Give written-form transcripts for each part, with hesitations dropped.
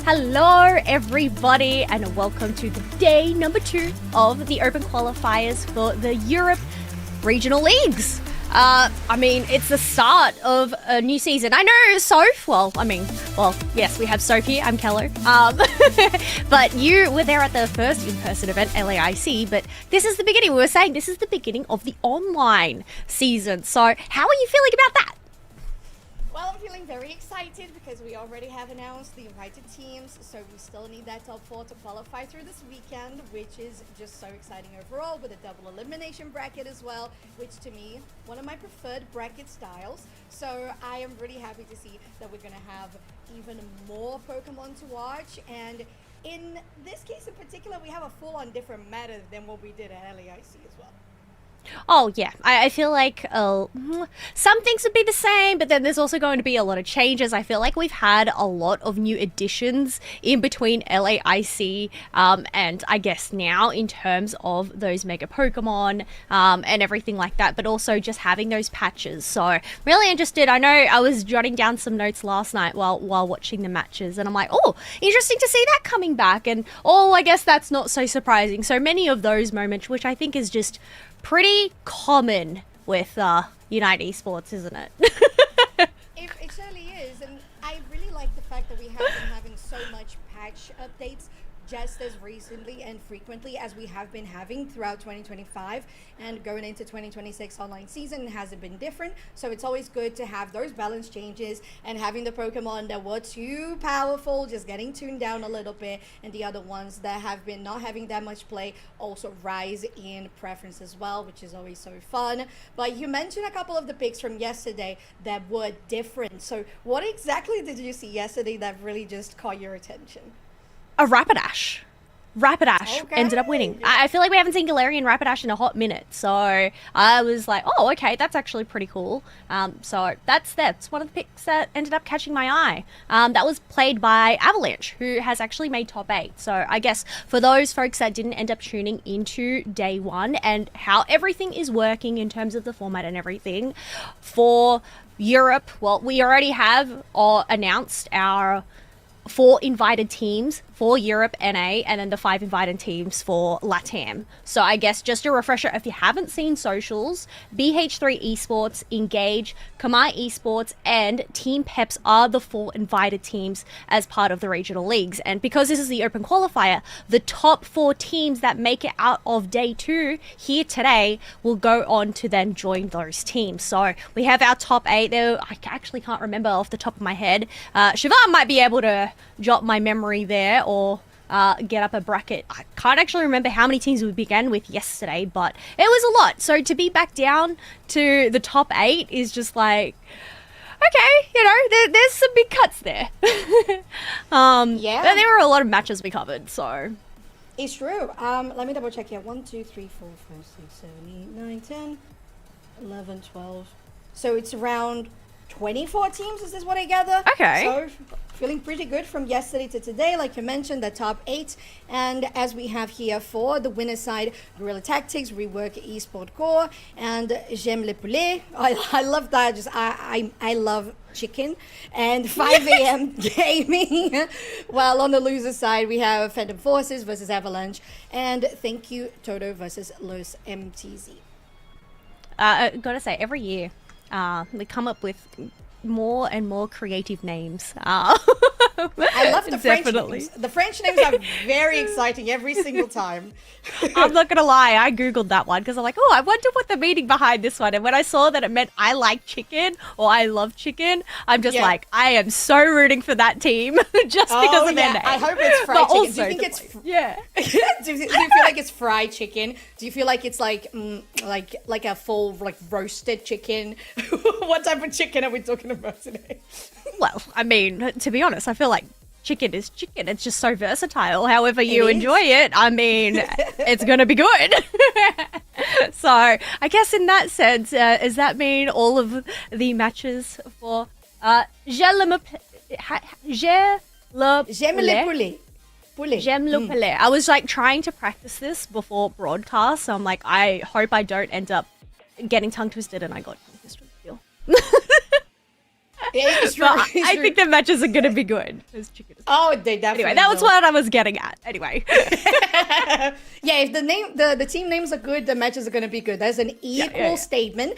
Hello everybody and welcome to the day number 2 of the Open Qualifiers for the Europe Regional Leagues. I mean, it's the start of a new season. I know, Soph, yes, we have Sophie, I'm Kello. But you were there at the first in-person event, LAIC, but this is the beginning. We were saying this is the beginning of the online season. So how are you feeling about that? Well, I'm feeling very excited because we already have announced the invited teams, so we still need that top 4 to qualify through this weekend, which is just so exciting overall, with a double elimination bracket as well, which to me, one of my preferred bracket styles. So I am really happy to see that we're going to have even more Pokemon to watch, and in this case in particular, we have a full-on different meta than what we did at LAIC as well. Oh, yeah. I feel like some things would be the same, but then there's also going to be a lot of changes. I feel like we've had a lot of new additions in between LAIC and I guess now in terms of those Mega Pokemon and everything like that, but also just having those patches. So really interested. I know I was jotting down some notes last night while watching the matches, and I'm like, oh, interesting to see that coming back. And I guess that's not so surprising. So many of those moments, which I think is just pretty common with United Esports, isn't it? It certainly is, and I really like the fact that we have been having so much patch updates just as recently and frequently as we have been having throughout 2025, and going into 2026 online season hasn't been different. So it's always good to have those balance changes and having the Pokemon that were too powerful just getting tuned down a little bit, and the other ones that have been not having that much play also rise in preference as well, which is always so fun. But you mentioned a couple of the picks from yesterday that were different. So what exactly did you see yesterday that really just caught your attention? A Rapidash. Rapidash ended up winning. I feel like we haven't seen Galarian Rapidash in a hot minute, so I was like, oh, okay, that's actually pretty cool. So that's one of the picks that ended up catching my eye. That was played by Avalanche, who has actually made top 8. So I guess for those folks that didn't end up tuning into day 1 and how everything is working in terms of the format and everything for Europe, well, we already have announced our 4 invited teams for Europe NA, and then the 5 invited teams for LATAM. So I guess just a refresher, if you haven't seen socials, BH3 Esports, Engage, Kamai Esports, and Team Peps are the 4 invited teams as part of the regional leagues. And because this is the open qualifier, the top 4 teams that make it out of day 2 here today will go on to then join those teams. So we have our top 8 there. I actually can't remember off the top of my head. Siobhan might be able to jot my memory there, or get up a bracket. I can't actually remember how many teams we began with yesterday, but it was a lot. So to be back down to the top 8 is just like, okay, there's some big cuts there. Yeah. There were a lot of matches we covered, so. It's true. Let me double check here. 1, 2, 3, 4, 5, 6, 7, 8, 9, 10, 11, 12. So it's around 24 teams, is this what I gather? Okay. So feeling pretty good from yesterday to today, like you mentioned, the top 8. And as we have here for the winner side, Guerilla Tactics, Rework Esport Core, and J'aime le poulet. I love that. I love chicken. And 5 a.m. gaming. While on the loser side, we have Phantom Forces versus Avalanche, and Thank You Toto versus Los MTZ. Gotta say, every year they come up with more and more creative names. I love the French names. The French names are very exciting every single time. I'm not gonna lie, I googled that one because I'm like, oh, I wonder what the meaning behind this one. And when I saw that it meant I like chicken or I love chicken, I'm just like, I am so rooting for that team just because of their name. I hope it's fried chicken. Do you think it's do you feel like it's fried chicken? Do you feel like it's like a full roasted chicken? What type of chicken are we talking about today? Well, I mean, to be honest, I feel like chicken is chicken. It's just so versatile. However you enjoy it, I mean, it's going to be good. So I guess in that sense, does that mean all of the matches for J'aime le poulet. I was like trying to practice this before broadcast, so I'm like, I hope I don't end up getting tongue twisted, and I got tongue twisted. It's true. But I think the matches are going to be good. Oh, they definitely Anyway, that was will. what I was getting at. Anyway. Yeah, if the team names are good, the matches are going to be good. That's an equal statement.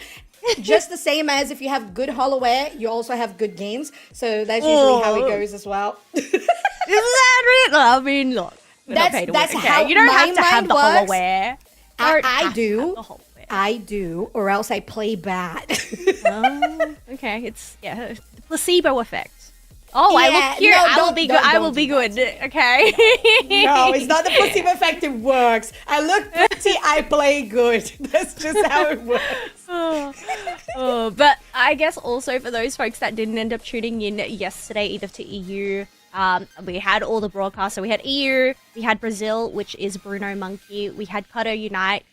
Just the same as if you have good Hollowware, you also have good games. So that's usually how it goes as well. Is that real? I mean, look. That's how you don't my have to have mind the works. Hollowware. I do, or else I play bad. Okay, it's the placebo effect. Oh, Yeah, I look cute. no, I will don't- be don't- good. I don't will do be that. good. Okay. No, it's not the placebo effect. It works. I look pretty. I play good. That's just how it works. But I guess also for those folks that didn't end up tuning in yesterday, either to EU, we had all the broadcasts. So we had EU, we had Brazil, which is Bruno Monkey. We had Qatar Unite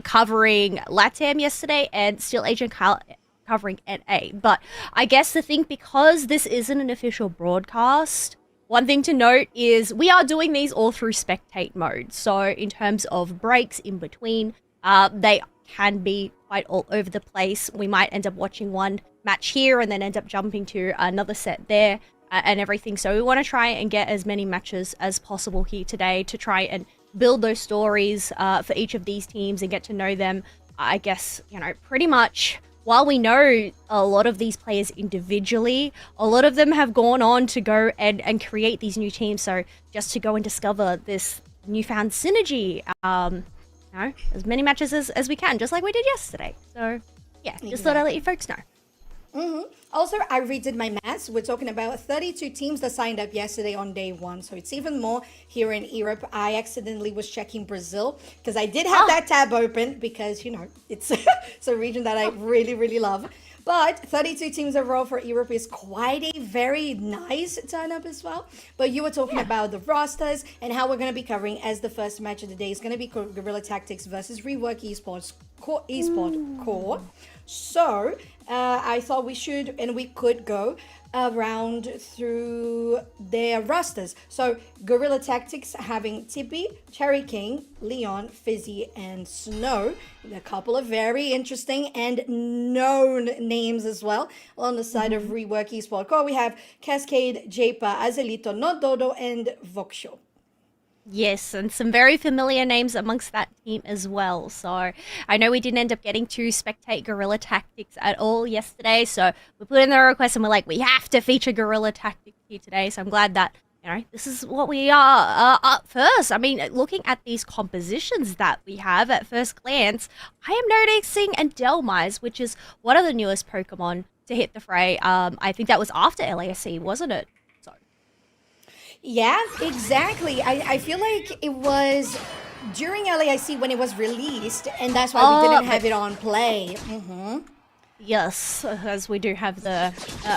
covering LATAM yesterday, and Steel Agent covering NA. But I guess the thing, because this isn't an official broadcast, one thing to note is we are doing these all through spectate mode. So in terms of breaks in between, they can be quite all over the place. We might end up watching one match here and then end up jumping to another set there and everything. So we want to try and get as many matches as possible here today to try and build those stories for each of these teams and get to know them. I guess, pretty much while we know a lot of these players individually, a lot of them have gone on to go and create these new teams. So just to go and discover this newfound synergy, as many matches as we can, just like we did yesterday. So yeah, just thought I'd let you folks know. Also, I redid my maths. We're talking about 32 teams that signed up yesterday on day one. So it's even more here in Europe. I accidentally was checking Brazil because I did have that tab open because, it's, it's a region that I really, really love. But 32 teams overall for Europe is quite a very nice turn up as well. But you were talking about the rosters and how we're going to be covering as the first match of the day is going to be Guerilla Tactics versus Rework Esports Core. So I thought we should and we could go around through their rosters. So Guerilla Tactics having Tippy, Cherry King, Leon, Fizzy, and Snow. A couple of very interesting and known names as well. On the side of Rework Esports Core, we have Cascade, Japa, Azelito, Nododo, and Voxo. Yes, and some very familiar names amongst that team as well. So I know we didn't end up getting to spectate Guerilla Tactics at all yesterday. So we put in the request and we're like, we have to feature Guerilla Tactics here today. So I'm glad that, this is what we are up first. I mean, looking at these compositions that we have at first glance, I am noticing Delmise, which is one of the newest Pokemon to hit the fray. I think that was after LASC, wasn't it? Yeah, exactly. I feel like it was during LAIC when it was released, and that's why we didn't have it on play. Yes, as we do have the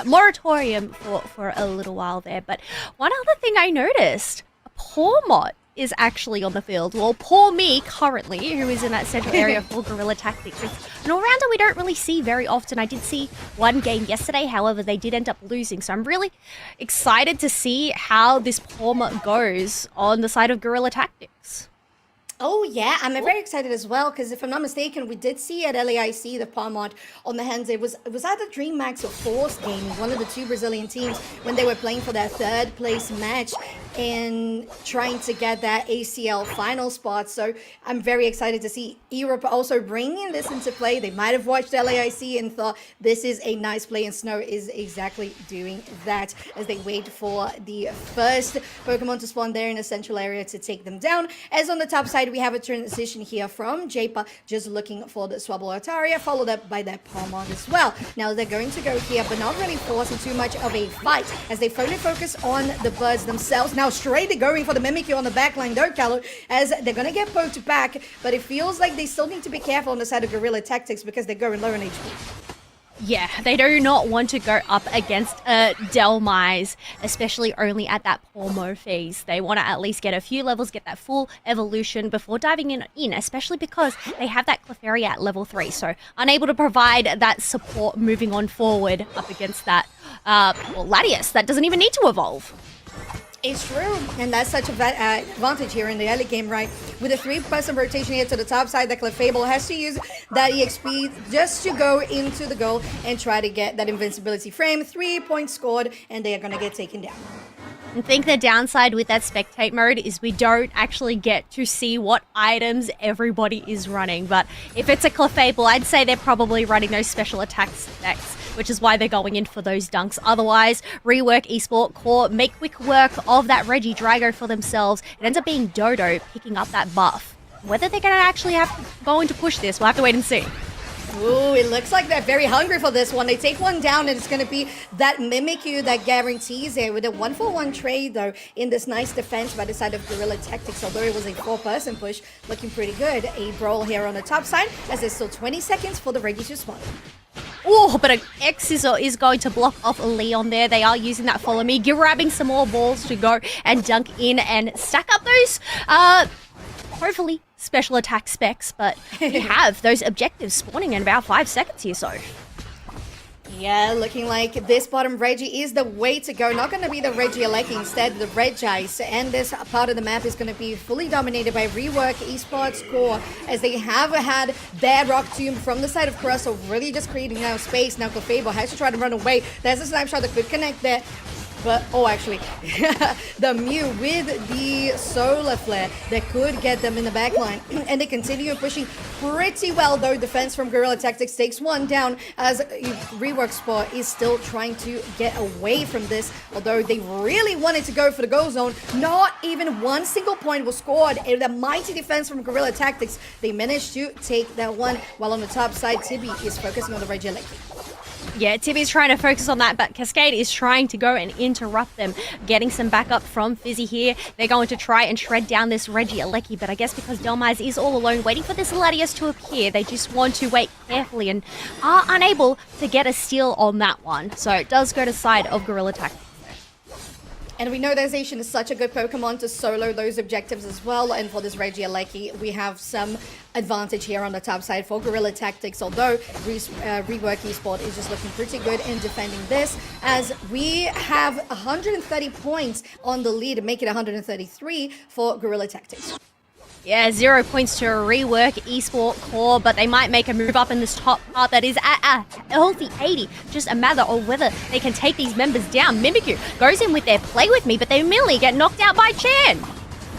moratorium for a little while there. But one other thing I noticed, Pormot is actually on the field. Well, poor me currently, who is in that central area for Guerilla Tactics. It's an all-rounder we don't really see very often. I did see one game yesterday, however, they did end up losing. So I'm really excited to see how this Pormot goes on the side of Guerilla Tactics. Oh yeah, I'm very excited as well because if I'm not mistaken, we did see at LAIC the Palmont on the hands. It was either DreamMax or Force Gaming, one of the two Brazilian teams, when they were playing for their third place match and trying to get that ACL final spot. So I'm very excited to see Europe also bringing this into play. They might have watched LAIC and thought this is a nice play, and Snow is exactly doing that as they wait for the first Pokemon to spawn there in the central area to take them down. As on the top side, we have a transition here from Japa just looking for the Swablu Altaria, followed up by that Palmont as well. Now they're going to go here, but not really forcing too much of a fight as they fully focus on the birds themselves. Now straight going for the Mimikyu on the backline though, Ghatlue, as they're going to get poked back, but it feels like they still need to be careful on the side of Guerilla Tactics because they're going low in HP. Yeah, they do not want to go up against Delmise, especially only at that Pormo phase. They want to at least get a few levels, get that full evolution before diving in, especially because they have that Clefairy at level 3, so unable to provide that support moving on forward up against that Latias that doesn't even need to evolve. It's true, and that's such a advantage here in the early game, right? With a 3-person rotation here to the top side, that Clefable has to use that EXP just to go into the goal and try to get that invincibility frame. 3 points scored, and they are going to get taken down. I think the downside with that spectate mode is we don't actually get to see what items everybody is running. But if it's a Clefable, I'd say they're probably running those special attack specs, which is why they're going in for those dunks. Otherwise, Rework Esport Core make quick work of that Reggie Drago for themselves. It ends up being Dodo picking up that buff. Whether they're going to actually have to go in to push this, we'll have to wait and see. Ooh, it looks like they're very hungry for this one. They take one down, and it's going to be that Mimikyu that guarantees it with a 1-for-1 trade, though, in this nice defense by the side of Guerilla Tactics. Although it was a 4-person push, looking pretty good. A brawl here on the top side, as there's still 20 seconds for the Reggie to spawn. Oh, but an X-Scissor is going to block off Leon there. They are using that follow me, grabbing some more balls to go and dunk in and stack up those, hopefully, special attack specs, but we have those objectives spawning in about 5 seconds here, so. Yeah, looking like this bottom Reggie is the way to go. Not going to be the Reggie Aleki, instead the Regice. And this part of the map is going to be fully dominated by Rework Esports Core, as they have had their Rock Tomb from the side of Caruso, really just creating now space. Now Clefable has to try to run away. There's a snapshot that could connect there. But, oh, actually, the Mew with the Solar Flare that could get them in the backline. And they continue pushing pretty well, though. Defense from Guerilla Tactics takes one down, as Rework Sport is still trying to get away from this. Although they really wanted to go for the goal zone, not even one single point was scored. And the mighty defense from Guerilla Tactics, they managed to take that one. While on the top side, Tibi is focusing on the Reggie Aleki. Yeah, Tibi's trying to focus on that, but Cascade is trying to go and interrupt them. Getting some backup from Fizzy here. They're going to try and shred down this Reggie Aleki, but I guess because Delmise is all alone waiting for this Latias to appear, they just want to wait carefully and are unable to get a steal on that one. So it does go to the side of Guerilla Tactics. And we know that Zacian is such a good Pokemon to solo those objectives as well. And for this Reggie Aleki, we have some advantage here on the top side for Guerilla Tactics. Although Rework Esport is just looking pretty good in defending this, as we have 130 points on the lead, make it 133 for Guerilla Tactics. Yeah, 0 points to Rework Esport Core, but they might make a move up in this top part that is at a healthy 80. Just a matter of whether they can take these members down. Mimikyu goes in with their play with me, but they immediately get knocked out by Chan.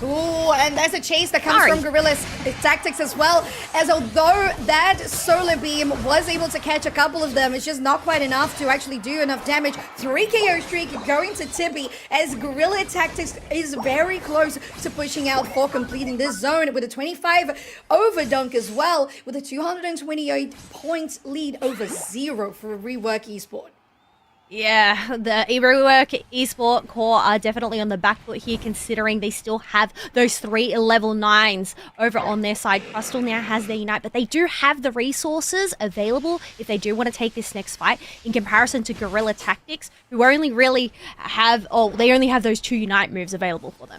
Ooh, and there's a chase that comes from Guerrilla's Tactics as well, as although that Solar Beam was able to catch a couple of them, it's just not quite enough to actually do enough damage. 3 KO streak going to Tibi, as Guerilla Tactics is very close to pushing out for completing this zone with a 25 over dunk as well, with a 228 points lead over 0 for Rework Esport. Yeah, the Rework Esport Core are definitely on the back foot here, considering they still have those 3 level 9s over on their side. Crustal now has their Unite, but they do have the resources available if they do want to take this next fight, in comparison to Guerilla Tactics, who only really have, they only have those 2 Unite moves available for them.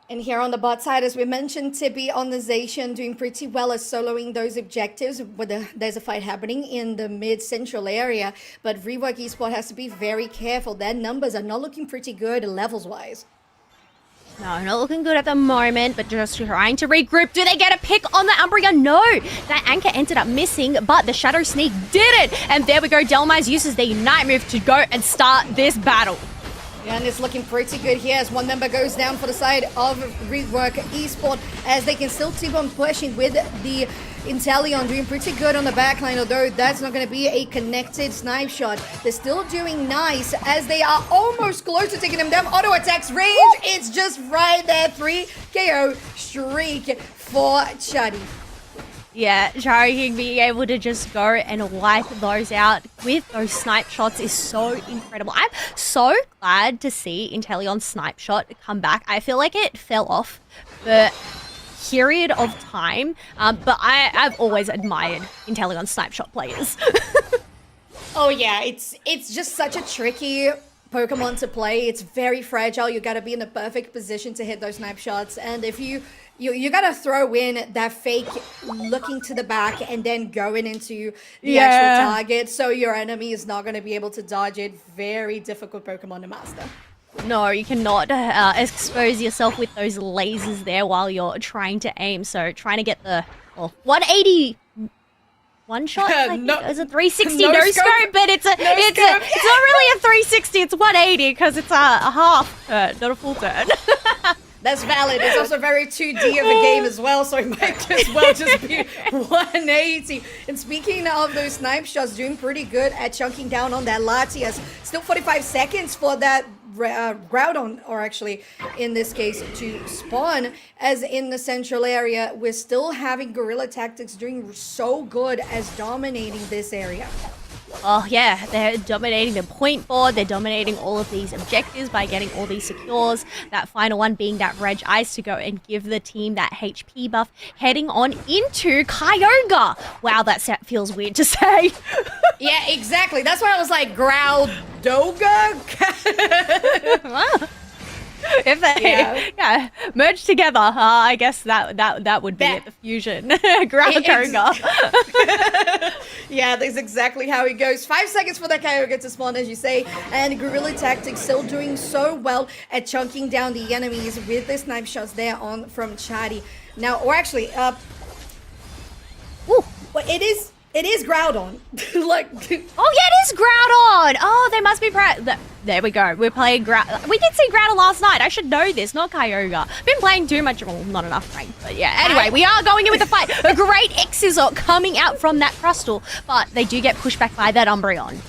And here on the bot side, as we mentioned, Tibi on the Zacian doing pretty well as soloing those objectives. There's a fight happening in the mid-central area, but Rework Esport has to be very careful. Their numbers are not looking pretty good levels-wise. No, not looking good at the moment, but just trying to regroup. Do they get a pick on the Umbria? No! That anchor ended up missing, but the Shadow Sneak did it! And there we go, Delmise uses the Unite move to go and start this battle. Yeah, and it's looking pretty good here as one member goes down for the side of Rework Esport, as they can still keep on pushing with the Inteleon doing pretty good on the backline, although that's not going to be a connected snipe shot. They're still doing nice, as they are almost close to taking them down. Auto attacks range, it's just right there. 3 KO streak for Chuddy. Yeah, Chari being able to just go and wipe those out with those snipe shots is so incredible. I'm so glad to see Inteleon's snipe shot come back. I feel like it fell off for period of time, but I've always admired Inteleon's snipe shot players. Oh yeah, it's just such a tricky Pokemon to play. It's very fragile. You got to be in the perfect position to hit those snipe shots, and if you gotta throw in that fake looking to the back and then going into the actual target, so your enemy is not gonna be able to dodge it. Very difficult Pokemon to master. No, you cannot expose yourself with those lasers there while you're trying to aim. So trying to get the 180 one shot. I think. No, It's a 360 no no scope. scope, but it's not really a 360. It's 180 because it's a half turn, not a full turn. That's valid. It's also very 2D of a game as well, so it might as well just be 180. And speaking of those snipe shots, doing pretty good at chunking down on that Latias. Still 45 seconds for that Groudon, or actually in this case to spawn, as in the central area. We're still having Guerilla Tactics doing so good as dominating this area. Oh yeah, they're dominating the point board, they're dominating all of these objectives by getting all these secures. That final one being that Reg Ice to go and give the team that HP buff, heading on into Kyogre. Wow, that feels weird to say. Yeah, exactly. That's why I was like, Groudon? If they merge together, I guess that would be it, the fusion. Kyogre. Yeah, that's exactly how it goes. 5 seconds for that Kyogre to spawn, as you say, and Guerilla Tactics still doing so well at chunking down the enemies with the snipe shots there on from Chatty. Now, or actually, well, it is Groudon. Like, oh yeah, it is Groudon. Oh, they must be proud. There we go. We're playing Groudon. We did see Groudon last night. I should know this, not Kyogre. Been playing too much, well, not enough rank, but yeah. Anyway, we are going in with the fight. A great X-Scissor coming out from that Crustle, but they do get pushed back by that Umbreon.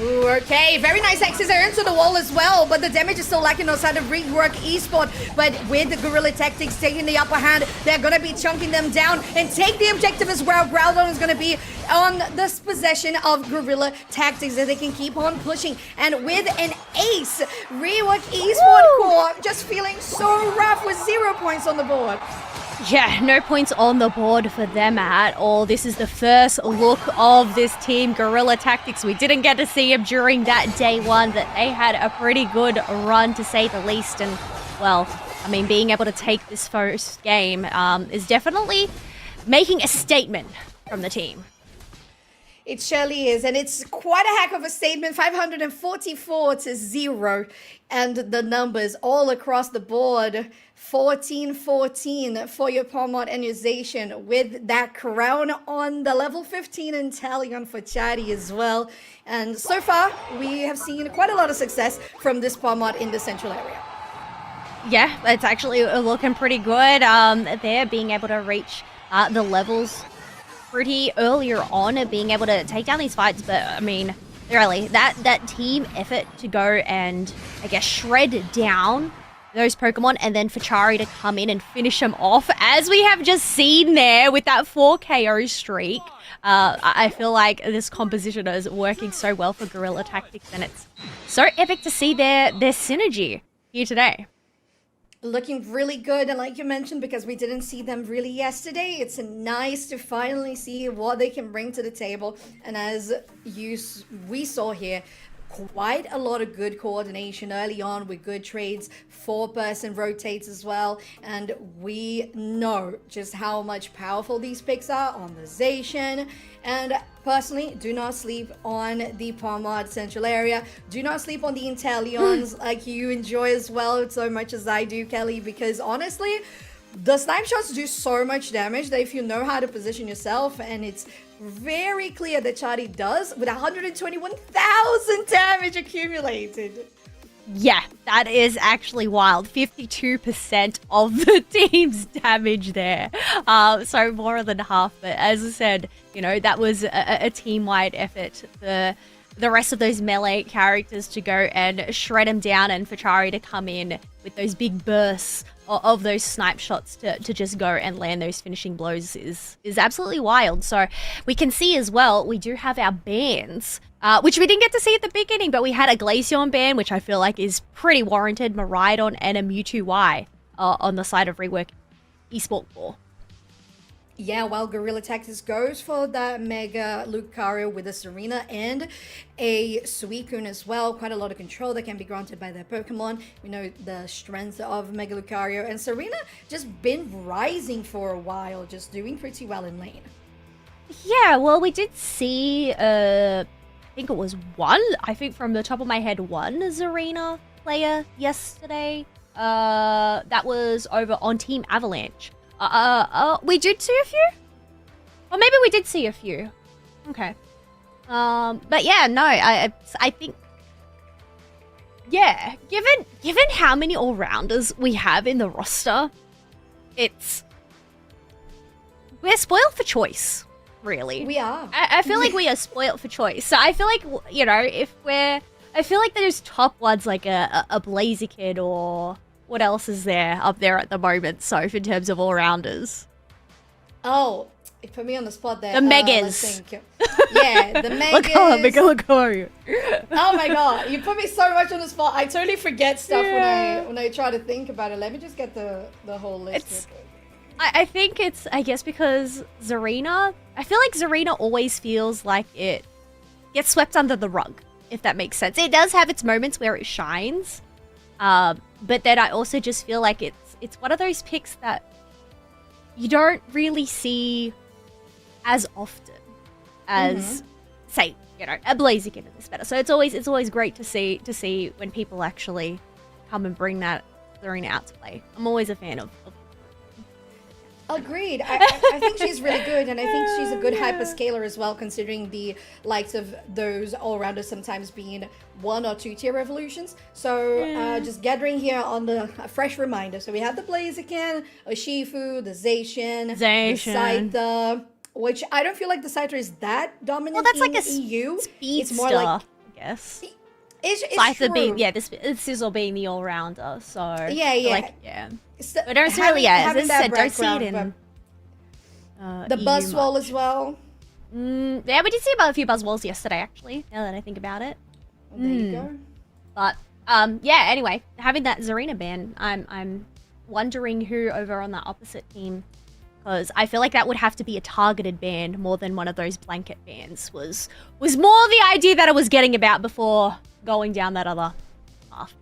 Ooh, okay, very nice X's are into the wall as well, but the damage is still lacking outside of Rework Esport. But with the Guerilla Tactics taking the upper hand, they're gonna be chunking them down and take the objective as well. Groudon is gonna be on this possession of Guerilla Tactics that they can keep on pushing. And with an ace, Rework Esport core just feeling so rough with 0 points on the board. Yeah, no points on the board for them at all. This is the first look of this team, Guerilla Tactics. We didn't get to see them during that day one, but they had a pretty good run, to say the least. And, well, I mean, being able to take this first game is definitely making a statement from the team. It surely is, and it's quite a heck of a statement. 544 to 0, and the numbers all across the board. 14-14 for your Palmot and your Zacian, with that crown on the level 15 Inteleon for Chatty as well. And so far, we have seen quite a lot of success from this Palmot in the central area. Yeah, it's actually looking pretty good. They're being able to reach the levels pretty earlier on, being able to take down these fights. But I mean, really, that team effort to go and, I guess, shred down those Pokemon, and then for Chari to come in and finish them off, as we have just seen there with that 4 KO streak. I feel like this composition is working so well for Guerilla Tactics, and it's so epic to see their synergy here today. Looking really good, and like you mentioned, because we didn't see them really yesterday, it's nice to finally see what they can bring to the table. And as we saw here, quite a lot of good coordination early on with good trades, 4-person rotates as well, and we know just how much powerful these picks are on the Zacian. And personally, do not sleep on the Palmot central area. Do not sleep on the Inteleons like you enjoy as well, so much as I do, Kelly, because honestly, the snipe shots do so much damage that if you know how to position yourself, and it's very clear that Chatty does, with 121,000 damage accumulated. Yeah, that is actually wild. 52% of the team's damage there. So more than half. But as I said, you know, that was a team-wide effort for the rest of those melee characters to go and shred them down, and for Chari to come in with those big bursts of those snipe shots to just go and land those finishing blows is absolutely wild. So we can see as well, we do have our bans, which we didn't get to see at the beginning, but we had a Glaceon ban, which I feel like is pretty warranted, Miraidon, and a Mewtwo Y on the side of Rework Esport 4. Yeah, while Guerilla Tactics goes for that Mega Lucario with a Serena and a Suicune as well. Quite a lot of control that can be granted by their Pokemon. We know the strength of Mega Lucario, and Serena just been rising for a while, just doing pretty well in lane. Yeah, well, we did see think it was one. I think from the top of my head, one Zarina player yesterday. That was over on Team Avalanche. We did see a few? Or maybe we did see a few. Okay. But yeah, no, I think, yeah, given how many all-rounders we have in the roster, we're spoiled for choice, really. We are. I feel like we are spoiled for choice. So I feel like, you know, I feel like there's top ones like a Blaziken, or what else is there up there at the moment, so in terms of all-rounders? Oh, you put me on the spot there. The Megas. Let's think. Yeah, the Megas. Look. Oh my god, you put me so much on the spot. I totally forget stuff when I try to think about it. Let me just get the whole list. I think it's, I guess, because Zarina, I feel like Zarina always feels like it gets swept under the rug, if that makes sense. It does have its moments where it shines, but then I also just feel like it's one of those picks that you don't really see as often as, say, you know, a Blaziken in this meta. So it's always great to see when people actually come and bring that Zarina out to play. I'm always a fan of. Agreed. I think she's really good, and I think she's a good hyperscaler as well, considering the likes of those all-rounders sometimes being 1 or 2 tier evolutions. So just gathering here on a fresh reminder. So we have the Blaziken, a Shifu, the Zacian, the Scyther, which I don't feel like the Scyther is that dominant. Well, that's like a EU. Speedster, it's more like, I guess. It's Scyther true. being, this Sizzle being the all-rounder, so yeah. Like, yeah. So But don't really, as I said, don't see it background, in the EU Buzzwole much. as well. Yeah, we did see about a few Buzzwalls yesterday, actually, now that I think about it. There you go. But, yeah, anyway, having that Zarina ban, I'm wondering who over on that opposite team, because I feel like that would have to be a targeted ban more than one of those blanket bans, was more the idea that I was getting about before going down that other path.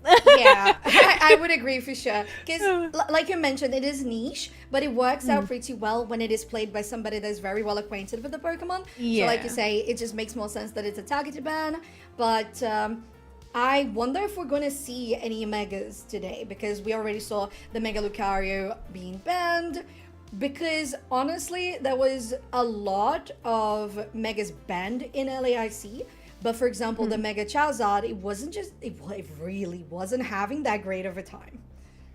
Yeah, I would agree for sure. Because, like you mentioned, it is niche, but it works out pretty well when it is played by somebody that's very well acquainted with the Pokemon. Yeah. So, like you say, it just makes more sense that it's a targeted ban. But I wonder if we're going to see any Megas today, because we already saw the Mega Lucario being banned. Because honestly, there was a lot of Megas banned in LAIC. But for example, the Mega Charizard, it really wasn't having that great of a time.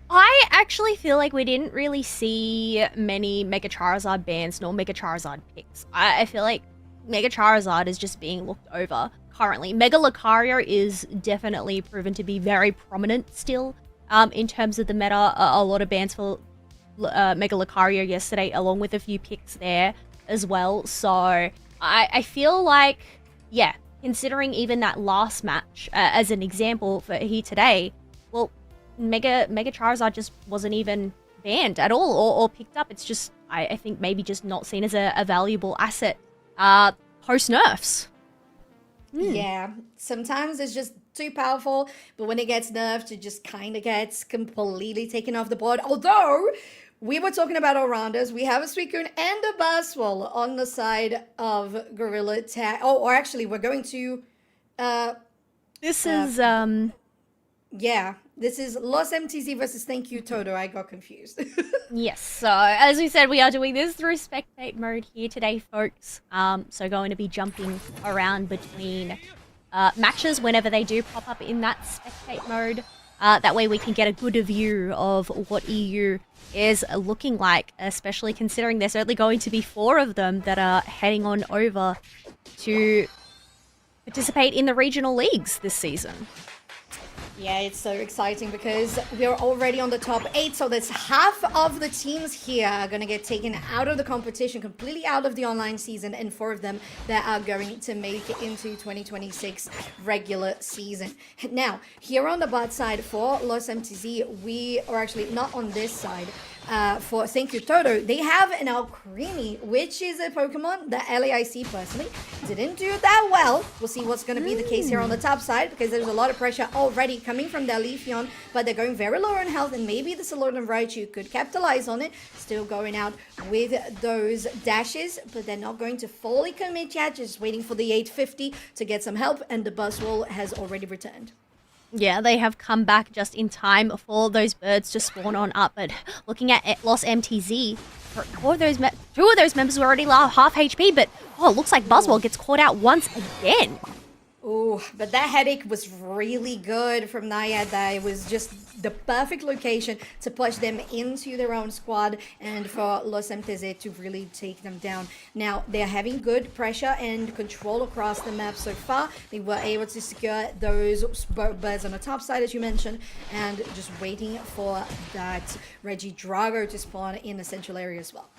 I actually feel like we didn't really see many Mega Charizard bans nor Mega Charizard picks. I feel like Mega Charizard is just being looked over currently. Mega Lucario is definitely proven to be very prominent still in terms of the meta. A lot of bans for Mega Lucario yesterday, along with a few picks there as well. So I feel like, yeah, considering even that last match as an example for here today, well, Mega Charizard just wasn't even banned at all or picked up. It's just, I think, maybe just not seen as a valuable asset post nerfs. Yeah, sometimes it's just too powerful, but when it gets nerfed, it just kind of gets completely taken off the board. Although, we were talking about all-rounders. We have a Suicune and a Buzzwole on the side of Guerilla Tag. Oh, or actually, we're going to... This is... Yeah, this is Los MTZ versus Thank You Toto. I got confused. Yes, so as we said, we are doing this through spectate mode here today, folks. So going to be jumping around between matches whenever they do pop up in that spectate mode. That way we can get a good view of what EU is looking like, especially considering there's only going to be 4 of them that are heading on over to participate in the regional leagues this season. Yeah, it's so exciting because we're already on the top 8, so that's half of the teams here are going to get taken out of the competition, completely out of the online season, and 4 of them that are going to make it into 2026 regular season. Now, here on the bot side for Los MTZ, we are actually not on this side. for Thank You Toto, they have an Alcremie, which is a Pokemon that LAIC personally didn't do that well. We'll see what's going to be the case here on the top side, because there's a lot of pressure already coming from their Leafeon, but they're going very low on health, and maybe the Salordan Raichu could capitalize on it. Still going out with those dashes, but they're not going to fully commit yet, just waiting for the 850 to get some help, and the Buzzwole has already returned. Yeah, they have come back just in time for those birds to spawn on up. But looking at Lost MTZ, two of those members were already half HP, but looks like Buzzwole gets caught out once again. Oh, but that headache was really good from Nayad. That it was just the perfect location to push them into their own squad and for Los MTZ to really take them down. Now, they're having good pressure and control across the map so far. They were able to secure those birds on the top side, as you mentioned, and just waiting for that Regidrago to spawn in the central area as well.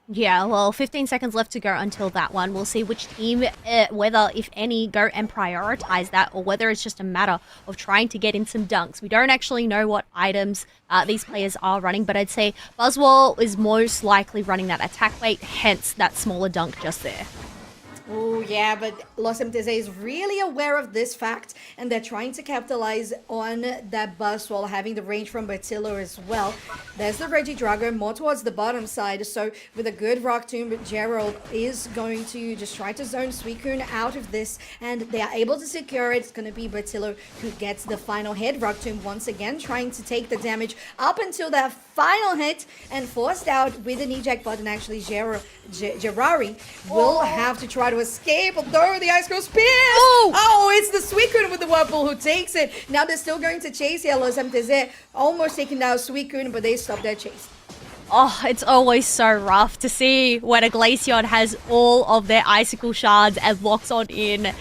Yeah, well, 15 seconds left to go until that one. We'll see which team, whether, if any, go and prioritize that, or whether it's just a matter of trying to get in some dunks. We don't actually know what items these players are running, but I'd say Buzzwole is most likely running that attack weight, hence that smaller dunk just there. Oh, yeah, but Los MTZ is really aware of this fact, and they're trying to capitalize on that bust while having the range from Bertillo as well. There's the Regidrago more towards the bottom side, so with a good Rock Tomb, Gerald is going to just try to zone Suicune out of this, and they are able to secure it. It's going to be Bertillo who gets the final hit. Rock Tomb once again trying to take the damage up until that final hit, and forced out with an eject button. Actually, Gerari will have to try to escape, although the Ice Cross Spears! Oh, it's the Suicune with the Whirlpool who takes it. Now they're still going to chase Los MTZ, almost taking down Suicune, but they stop their chase. Oh, it's always so rough to see when a Glaceon has all of their Icicle Shards and locks on in.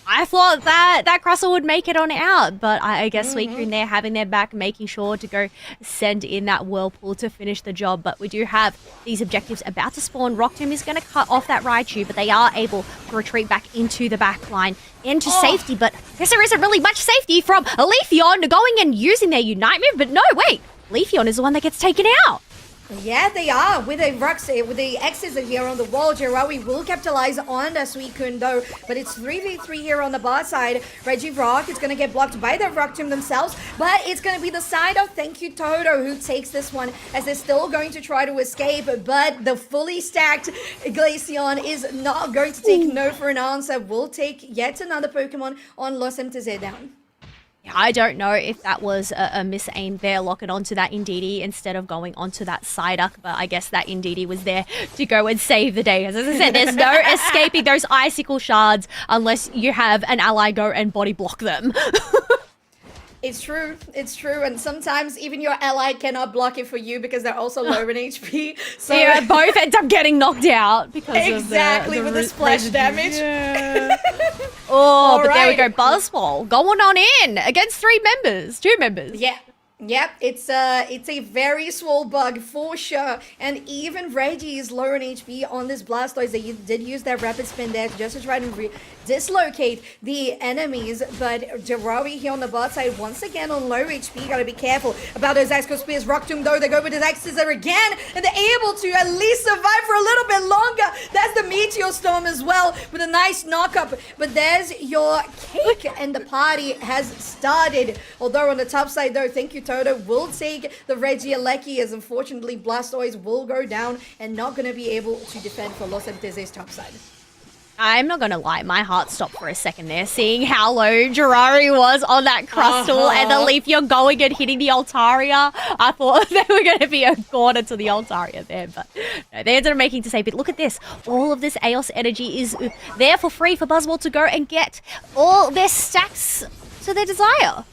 I thought that Crustle would make it on out, but I guess Suicune there having their back, making sure to go send in that Whirlpool to finish the job. But we do have these objectives about to spawn. Rock Tomb is going to cut off that Raichu, but they are able to retreat back into the back line, into safety. But I guess there isn't really much safety from Leafeon going and using their Unite move. But no, wait, Leafeon is the one that gets taken out. Yeah, they are. With the X's here on the wall, Jirawi will capitalize on the Suicune though, but it's 3v3 here on the bar side. Regirock is going to get blocked by the Rock Tomb themselves, but it's going to be the side of Thank You Toto who takes this one, as they're still going to try to escape, but the fully stacked Glaceon is not going to take no for an answer. Will take yet another Pokemon on Los MTZ down. I don't know if that was a misaim there, locking onto that Indeedee instead of going onto that Psyduck, but I guess that Indeedee was there to go and save the day. As I said, there's no escaping those Icicle Shards unless you have an ally go and body block them. It's true, and sometimes even your ally cannot block it for you because they're also low in HP. So yeah, both end up getting knocked out because exactly of the with the splash damage. Yeah. All but right. there we go, Buzzwole going on in against two members. Yeah. Yep, it's a very swole bug for sure, and even Reggie is low on HP on this Blastoise. They did use their rapid spin there just to try to dislocate the enemies, but Jirawi here on the bot side once again on low HP. Gotta be careful about those Ice-Cold Spears. Rock Tomb though, they go with his X-Scissor again, and they're able to at least survive for a little bit longer. That's the Meteor Storm as well with a nice knock-up, but there's your cake, and the party has started. Although on the top side though, Thank You Toto will take the Regieleki, as unfortunately Blastoise will go down and not going to be able to defend for Los MTZ's top side. I'm not going to lie, my heart stopped for a second there, seeing how low Girari was on that Crustle and the Leafeon going and hitting the Altaria. I thought they were going to be a corner to the Altaria there, but no, they ended up making to say, but look at this. All of this Eos energy is there for free for Buzzwole to go and get all their stacks to their desire.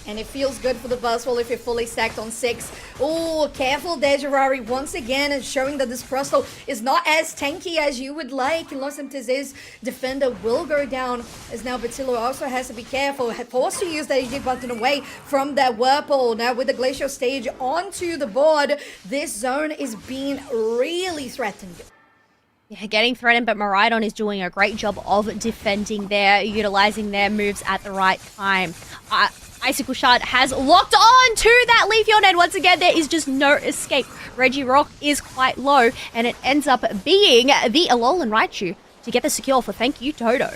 And it feels good for the Buzzwole if you're fully stacked on 6. Oh, careful there, Girari, once again, and showing that this Crustle is not as tanky as you would like. And Los MTZ's defender will go down, as now Bertillo also has to be careful. Forced to use that eject button away from that Whirlpool. Now with the Glacial Stage onto the board, this zone is being really threatened. Yeah, getting threatened, but Miraidon is doing a great job of defending there, utilizing their moves at the right time. Icicle Shard has locked on to that Leafeon, and once again, there is just no escape. Regirock is quite low, and it ends up being the Alolan Raichu to get the secure for Thank You Toto.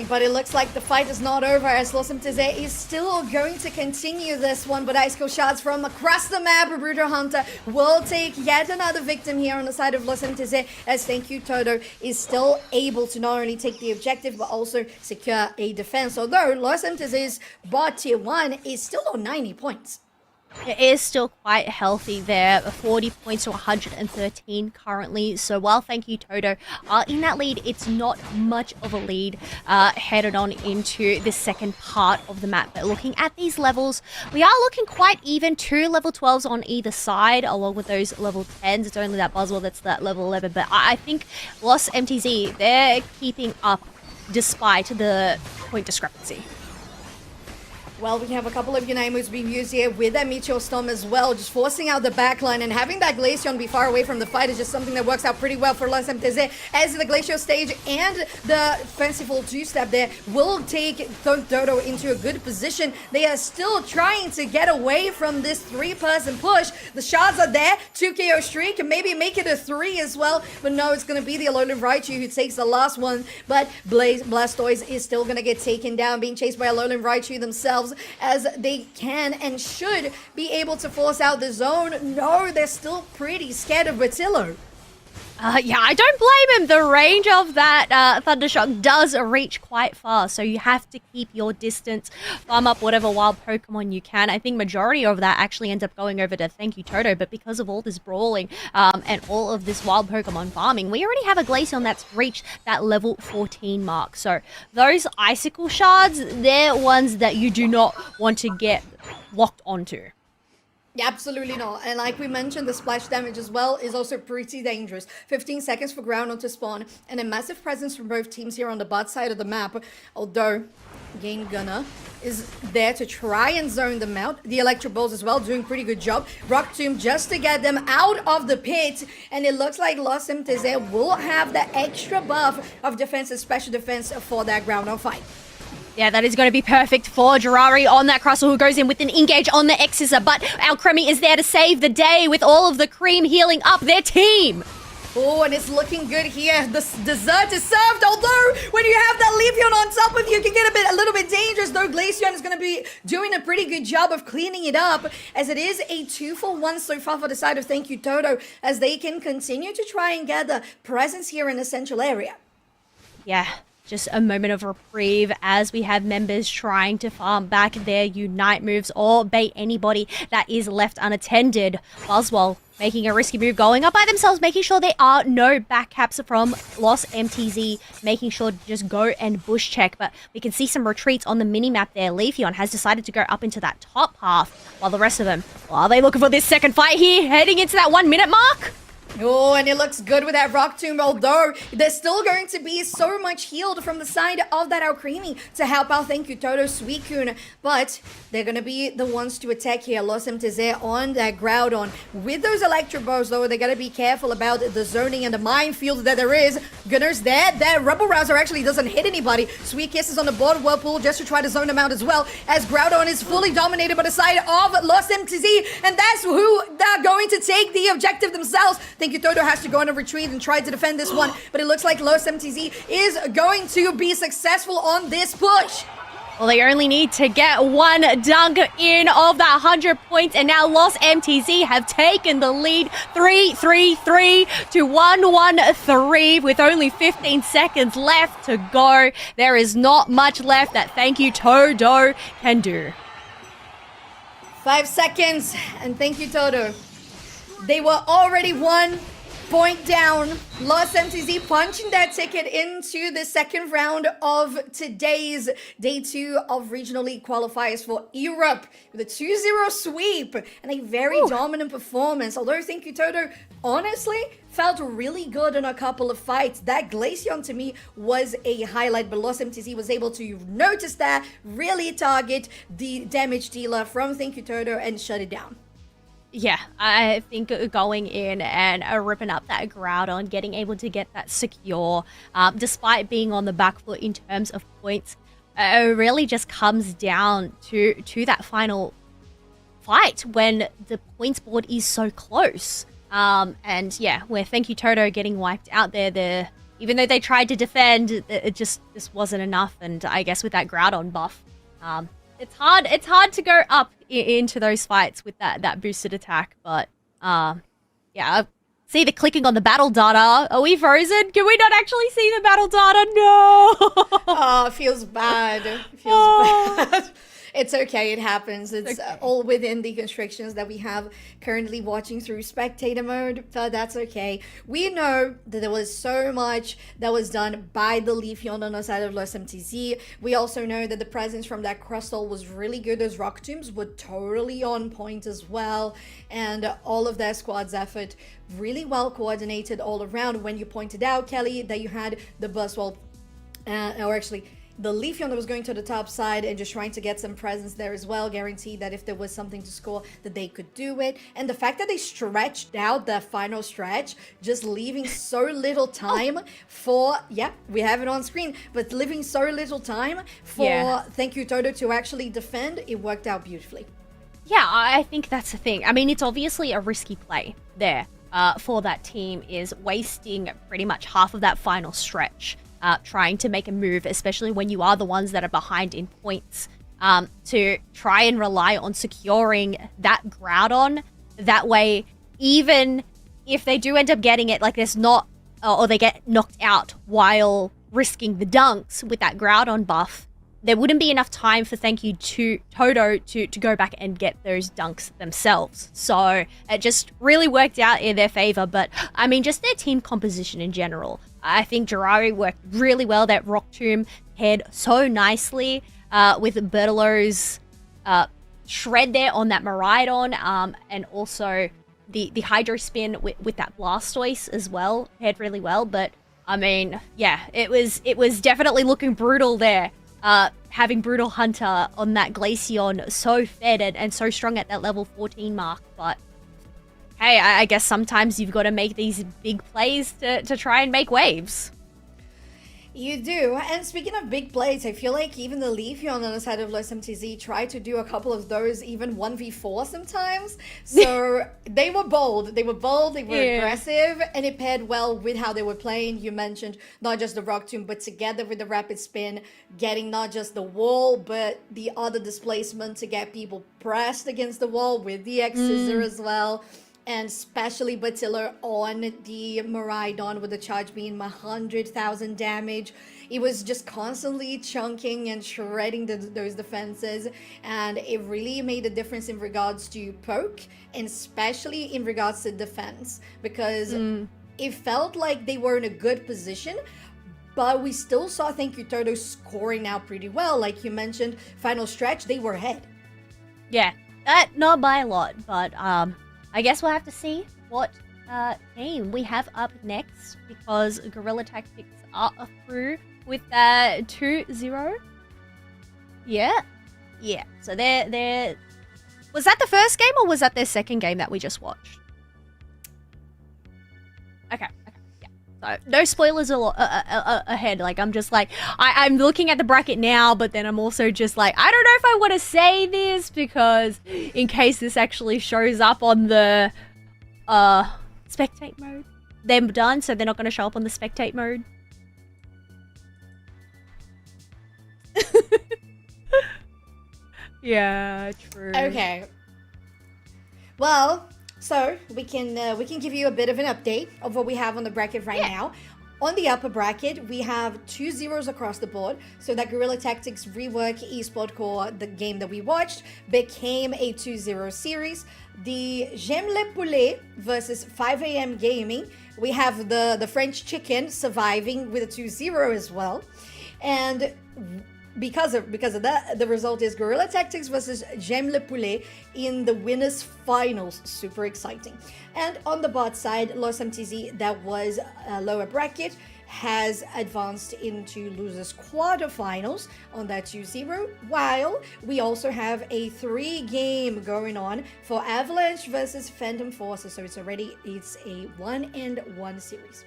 But it looks like the fight is not over as Losimteze is still going to continue this one. But Icicle Shards from across the map, Brutal Hunter will take yet another victim here on the side of Losimteze as Thank You Toto is still able to not only take the objective but also secure a defense. Although Losimteze's bot tier 1 is still on 90 points. It is still quite healthy there, 40 points to 113 currently. So while Thank You Toto are in that lead, it's not much of a lead headed on into the second part of the map. But looking at these levels, we are looking quite even. 2 level 12s on either side, along with those level 10s. It's only that Buzzwell that's that level 11. But I think Lost MTZ, they're keeping up despite the point discrepancy. Well, we have a couple of Unaimus being used here with that Meteor Storm as well, just forcing out the backline, and having that Glaceon be far away from the fight is just something that works out pretty well for Losimteze, as the Glacial stage and the fanciful two-step there will take Toto into a good position. They are still trying to get away from this 3-person push. The shards are there, 2 KO streak, and maybe make it a 3 as well, but no, it's going to be the Alolan Raichu who takes the last one, but Blastoise is still going to get taken down, being chased by Alolan Raichu themselves, as they can and should be able to force out the zone. No, they're still pretty scared of Batillo. Yeah, I don't blame him. The range of that Thundershock does reach quite far, so you have to keep your distance, farm up whatever wild Pokemon you can. I think majority of that actually ends up going over to Thank You Toto, but because of all this brawling and all of this wild Pokemon farming, we already have a Glaceon that's reached that level 14 mark. So those Icicle Shards, they're ones that you do not want to get locked onto. Absolutely not. And like we mentioned, the splash damage as well is also pretty dangerous. 15 seconds for Groudon to spawn, and a massive presence from both teams here on the bot side of the map. Although Game Gunner is there to try and zone them out. The Electro Balls as well doing pretty good job. Rock Tomb just to get them out of the pit, and it looks like Losimteze will have the extra buff of defense and special defense for that Groudon fight. Yeah, that is going to be perfect for Jirari on that Crustle, who goes in with an engage on the X-Scissor, but Alcremie is there to save the day with all of the cream healing up their team. Oh, and it's looking good here. The dessert is served, although when you have that Leafeon on top of you, it can get a little bit dangerous, though Glaceon is going to be doing a pretty good job of cleaning it up, as it is a 2-for-1 so far for the side of Thank You Toto, as they can continue to try and get the presence here in the central area. Yeah. Just a moment of reprieve as we have members trying to farm back their Unite moves or bait anybody that is left unattended. Buzzwell making a risky move, going up by themselves, making sure there are no back caps from Lost MTZ, making sure to just go and bush check. But we can see some retreats on the mini-map there. Leafeon has decided to go up into that top half, while the rest of them, well, are they looking for this second fight here, heading into that 1 minute mark? Oh, and it looks good with that Rock Tomb, although there's still going to be so much healed from the side of that Alcremie to help out Thank You Toto, Suicune. But they're going to be the ones to attack here. Losimteze on that Groudon. With those Electro Bows, though, they got to be careful about the zoning and the minefield that there is. Gunner's there. That Rebel Rouser actually doesn't hit anybody. Sweet Kiss is on the board, Whirlpool, just to try to zone them out as well, as Groudon is fully dominated by the side of Losimteze, and that's who they're going to take the objective themselves. Thank You Toto has to go on a retreat and try to defend this one, but it looks like Losimteze is going to be successful on this push. Well, they only need to get one dunk in of that 100 points, and now Lost MTZ have taken the lead 3-3-3 to 1-1-3 with only 15 seconds left to go. There is not much left that Thank You Toto can do. 5 seconds, and Thank You Toto. They were already 1 point down. Lost MTZ punching that ticket into the second round of today's day 2 of Regional League qualifiers for Europe with a 2-0 sweep and a very dominant performance. Although Thank You Toto honestly felt really good in a couple of fights. That Glaceon to me was a highlight, but Lost MTZ was able to notice that, really target the damage dealer from Thank You Toto and shut it down. Yeah, I think going in and ripping up that Groudon, getting able to get that secure, despite being on the back foot in terms of points, it really just comes down to that final fight when the points board is so close. And yeah, where Thank You Toto getting wiped out there, even though they tried to defend, it just wasn't enough. And I guess with that Groudon buff, it's hard to go up into those fights with that boosted attack. But yeah, I see the clicking on the battle data. Are we frozen? Can we not actually see the battle data? No. Oh, it feels bad. It feels bad. It's okay, it happens. It's okay. All within the constrictions that we have currently watching through spectator mode, but that's okay. We know that there was so much that was done by the Leafeon on the side of Los MTZ. We also know that the presence from that Crustle was really good. Those Rock Tombs were totally on point as well, and all of their squad's effort really well coordinated all around. When you pointed out, Kelly, that you had the Buzzwole, or actually the Leafeon that was going to the top side and just trying to get some presence there as well, guaranteed that if there was something to score, that they could do it. And the fact that they stretched out that final stretch, just leaving so little time for, yeah, we have it on screen, but leaving so little time for Thank You Toto to actually defend, it worked out beautifully. Yeah, I think that's the thing. I mean, it's obviously a risky play there for that team, is wasting pretty much half of that final stretch. Trying to make a move, especially when you are the ones that are behind in points, to try and rely on securing that Groudon. That way, even if they do end up getting it, like there's not, or they get knocked out while risking the dunks with that Groudon buff, there wouldn't be enough time for Thank You to Toto to go back and get those dunks themselves. So it just really worked out in their favor. But I mean, just their team composition in general. I think Jiraiya worked really well. That Rock Tomb paired so nicely with Bertelo's shred there on that Miraidon, and also the Hydro Spin with that Blastoise as well, paired really well. But I mean, yeah, it was definitely looking brutal there. Having Brutal Hunter on that Glaceon so fed and so strong at that level 14 mark, but hey, I guess sometimes you've got to make these big plays to try and make waves. You do. And speaking of big plays, I feel like even the Leafeon on the side of Los MTZ tried to do a couple of those, even 1v4 sometimes. So they were bold. They were aggressive, and it paired well with how they were playing. You mentioned not just the Rock Tomb, but together with the Rapid Spin, getting not just the wall, but the other displacement to get people pressed against the wall with the X-Scissor as well. And especially Battiller on the Miraidon with the charge being 100,000 damage. It was just constantly chunking and shredding those defenses. And it really made a difference in regards to poke, and especially in regards to defense. Because it felt like they were in a good position, but we still saw Thank You Toto scoring out pretty well. Like you mentioned, final stretch, they were ahead. Yeah, not by a lot, but I guess we'll have to see what game we have up next, because Guerilla Tactics are through with 2-0. Yeah. So they're was that the first game, or was that their second game that we just watched? Okay. So no spoilers ahead. Like, I'm just like, I'm looking at the bracket now, but then I'm also just like, I don't know if I want to say this, because in case this actually shows up on the spectate mode, they're done, so they're not going to show up on the spectate mode. Yeah, true. Okay. Well, so we can give you a bit of an update of what we have on the bracket right now. On the upper bracket, we have 2 zeros across the board. So that Guerilla Tactics Rework Esport Core, the game that we watched, became a 2-0 series. The J'aime le poulet versus 5 AM Gaming, we have the French Chicken surviving with a 2-0 as well. And because of that, the result is Guerilla Tactics versus J'aime le poulet in the winners finals. Super exciting. And on the bot side, Los MTZ, that was a lower bracket, has advanced into losers quarterfinals on that 2-0, while we also have a 3-game going on for Avalanche versus Phantom Forces. So it's a 1-1 series.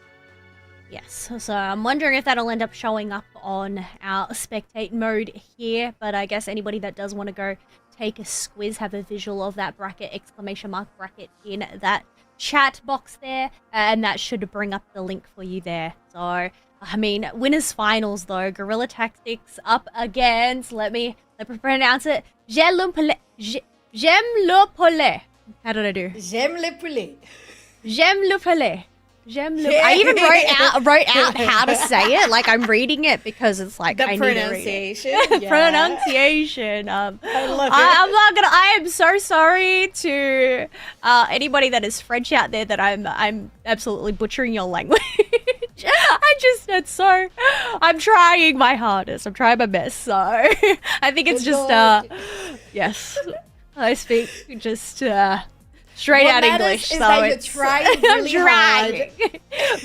Yes, so I'm wondering if that'll end up showing up on our spectate mode here, but I guess anybody that does want to go take a squiz, have a visual of that bracket, exclamation mark bracket in that chat box there, and that should bring up the link for you there. So, I mean, winners finals though, Guerilla Tactics up against, let me pronounce it, J'aime le poulet. How did I do? J'aime le poulet. J'aime le poulet. I even wrote out how to say it. Like I'm reading it because it's like the I pronunciation. Need to read it. Pronunciation. I love it. I'm not gonna. I am so sorry to anybody that is French out there that I'm absolutely butchering your language. I'm trying my hardest. I'm trying my best. So I think it's just yes. I speak just. Straight out English, is so that you're trying really hard.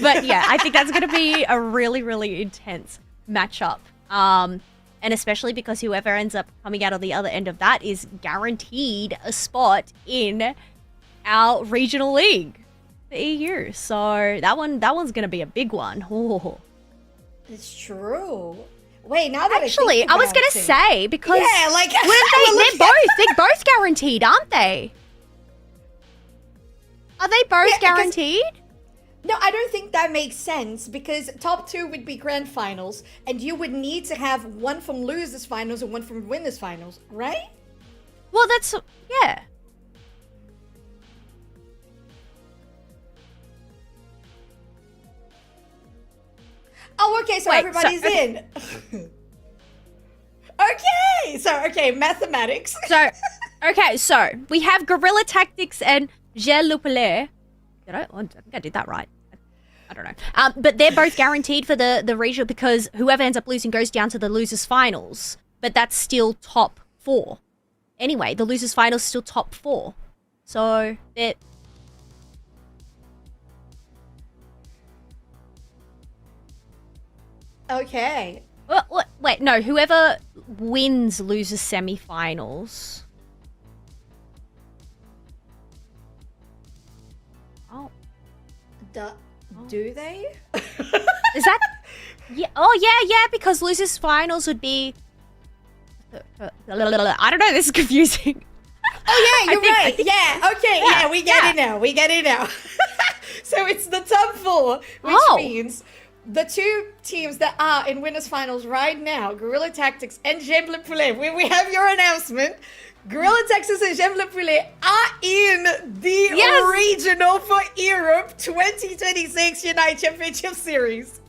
But yeah, I think that's going to be a really, really intense matchup. And especially because whoever ends up coming out of the other end of that is guaranteed a spot in our regional league, the EU. So that one's going to be a big one. Ooh. It's true. Wait, now that actually, I was going to say because yeah, like they're both guaranteed, aren't they? Are they both guaranteed? No, I don't think that makes sense because top two would be grand finals and you would need to have one from losers finals and one from winners finals, right? Well, that's, yeah. Oh, okay, so everybody's in. Okay, mathematics. So we have Guerilla Tactics and J'aime le poulet. I think I did that right. I don't know. But they're both guaranteed for the regional because whoever ends up losing goes down to the losers finals. But that's still top 4. Anyway, the losers finals still top 4. So they're... Okay. Wait, no. Whoever wins loses semi-finals. Do they? Is that? Yeah. Oh, yeah. Because losers finals would be. I don't know. This is confusing. Oh yeah, you're right. Yeah. Okay. Yeah, we get it now. So it's the top 4, which means the two teams that are in winners finals right now, Guerilla Tactics and J'aime le poulet. We have your announcement. Guerilla Tactics and J'aime le poulet are in the regional for Europe 2026 Unite Championship Series.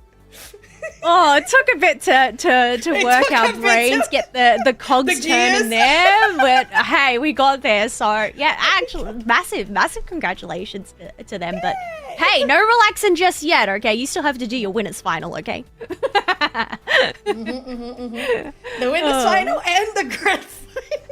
Oh, it took a bit to work our brains, get the cogs turning there, but hey, we got there. So yeah, actually, massive congratulations to them. But hey, no relaxing just yet. Okay, you still have to do your winners final. Okay. The winners final and the grand final.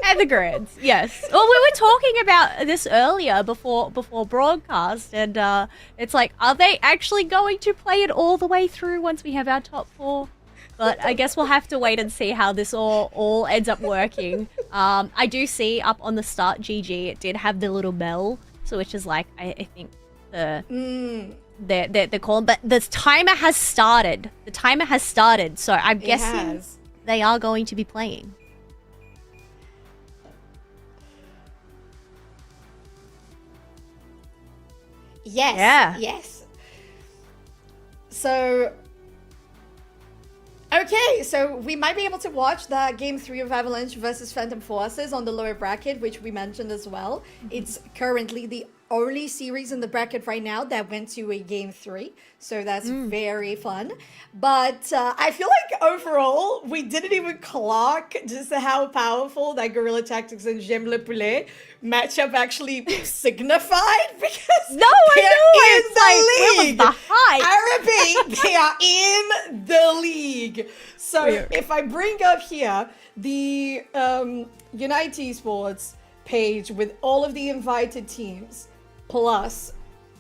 And the grids, yes. Well, we were talking about this earlier before broadcast, and it's like, are they actually going to play it all the way through once we have our top 4? But I guess we'll have to wait and see how this all ends up working. I do see up on the start GG, it did have the little bell, so which is like, I think they're calling, but the timer has started. The timer has started, so I'm guessing they are going to be playing. Yes. Yeah. Yes. So, okay, so we might be able to watch the Game 3 of Avalanche versus Phantom Forces on the lower bracket, which we mentioned as well. It's currently the only series in the bracket right now that went to a Game 3, so that's very fun. But I feel like overall, we didn't even clock just how powerful that Guerilla Tactics and J'aime le poulet matchup actually signified, because they're in the league. The hype. I repeat, they are in the league. So if I bring up here the Unite Esports page with all of the invited teams, plus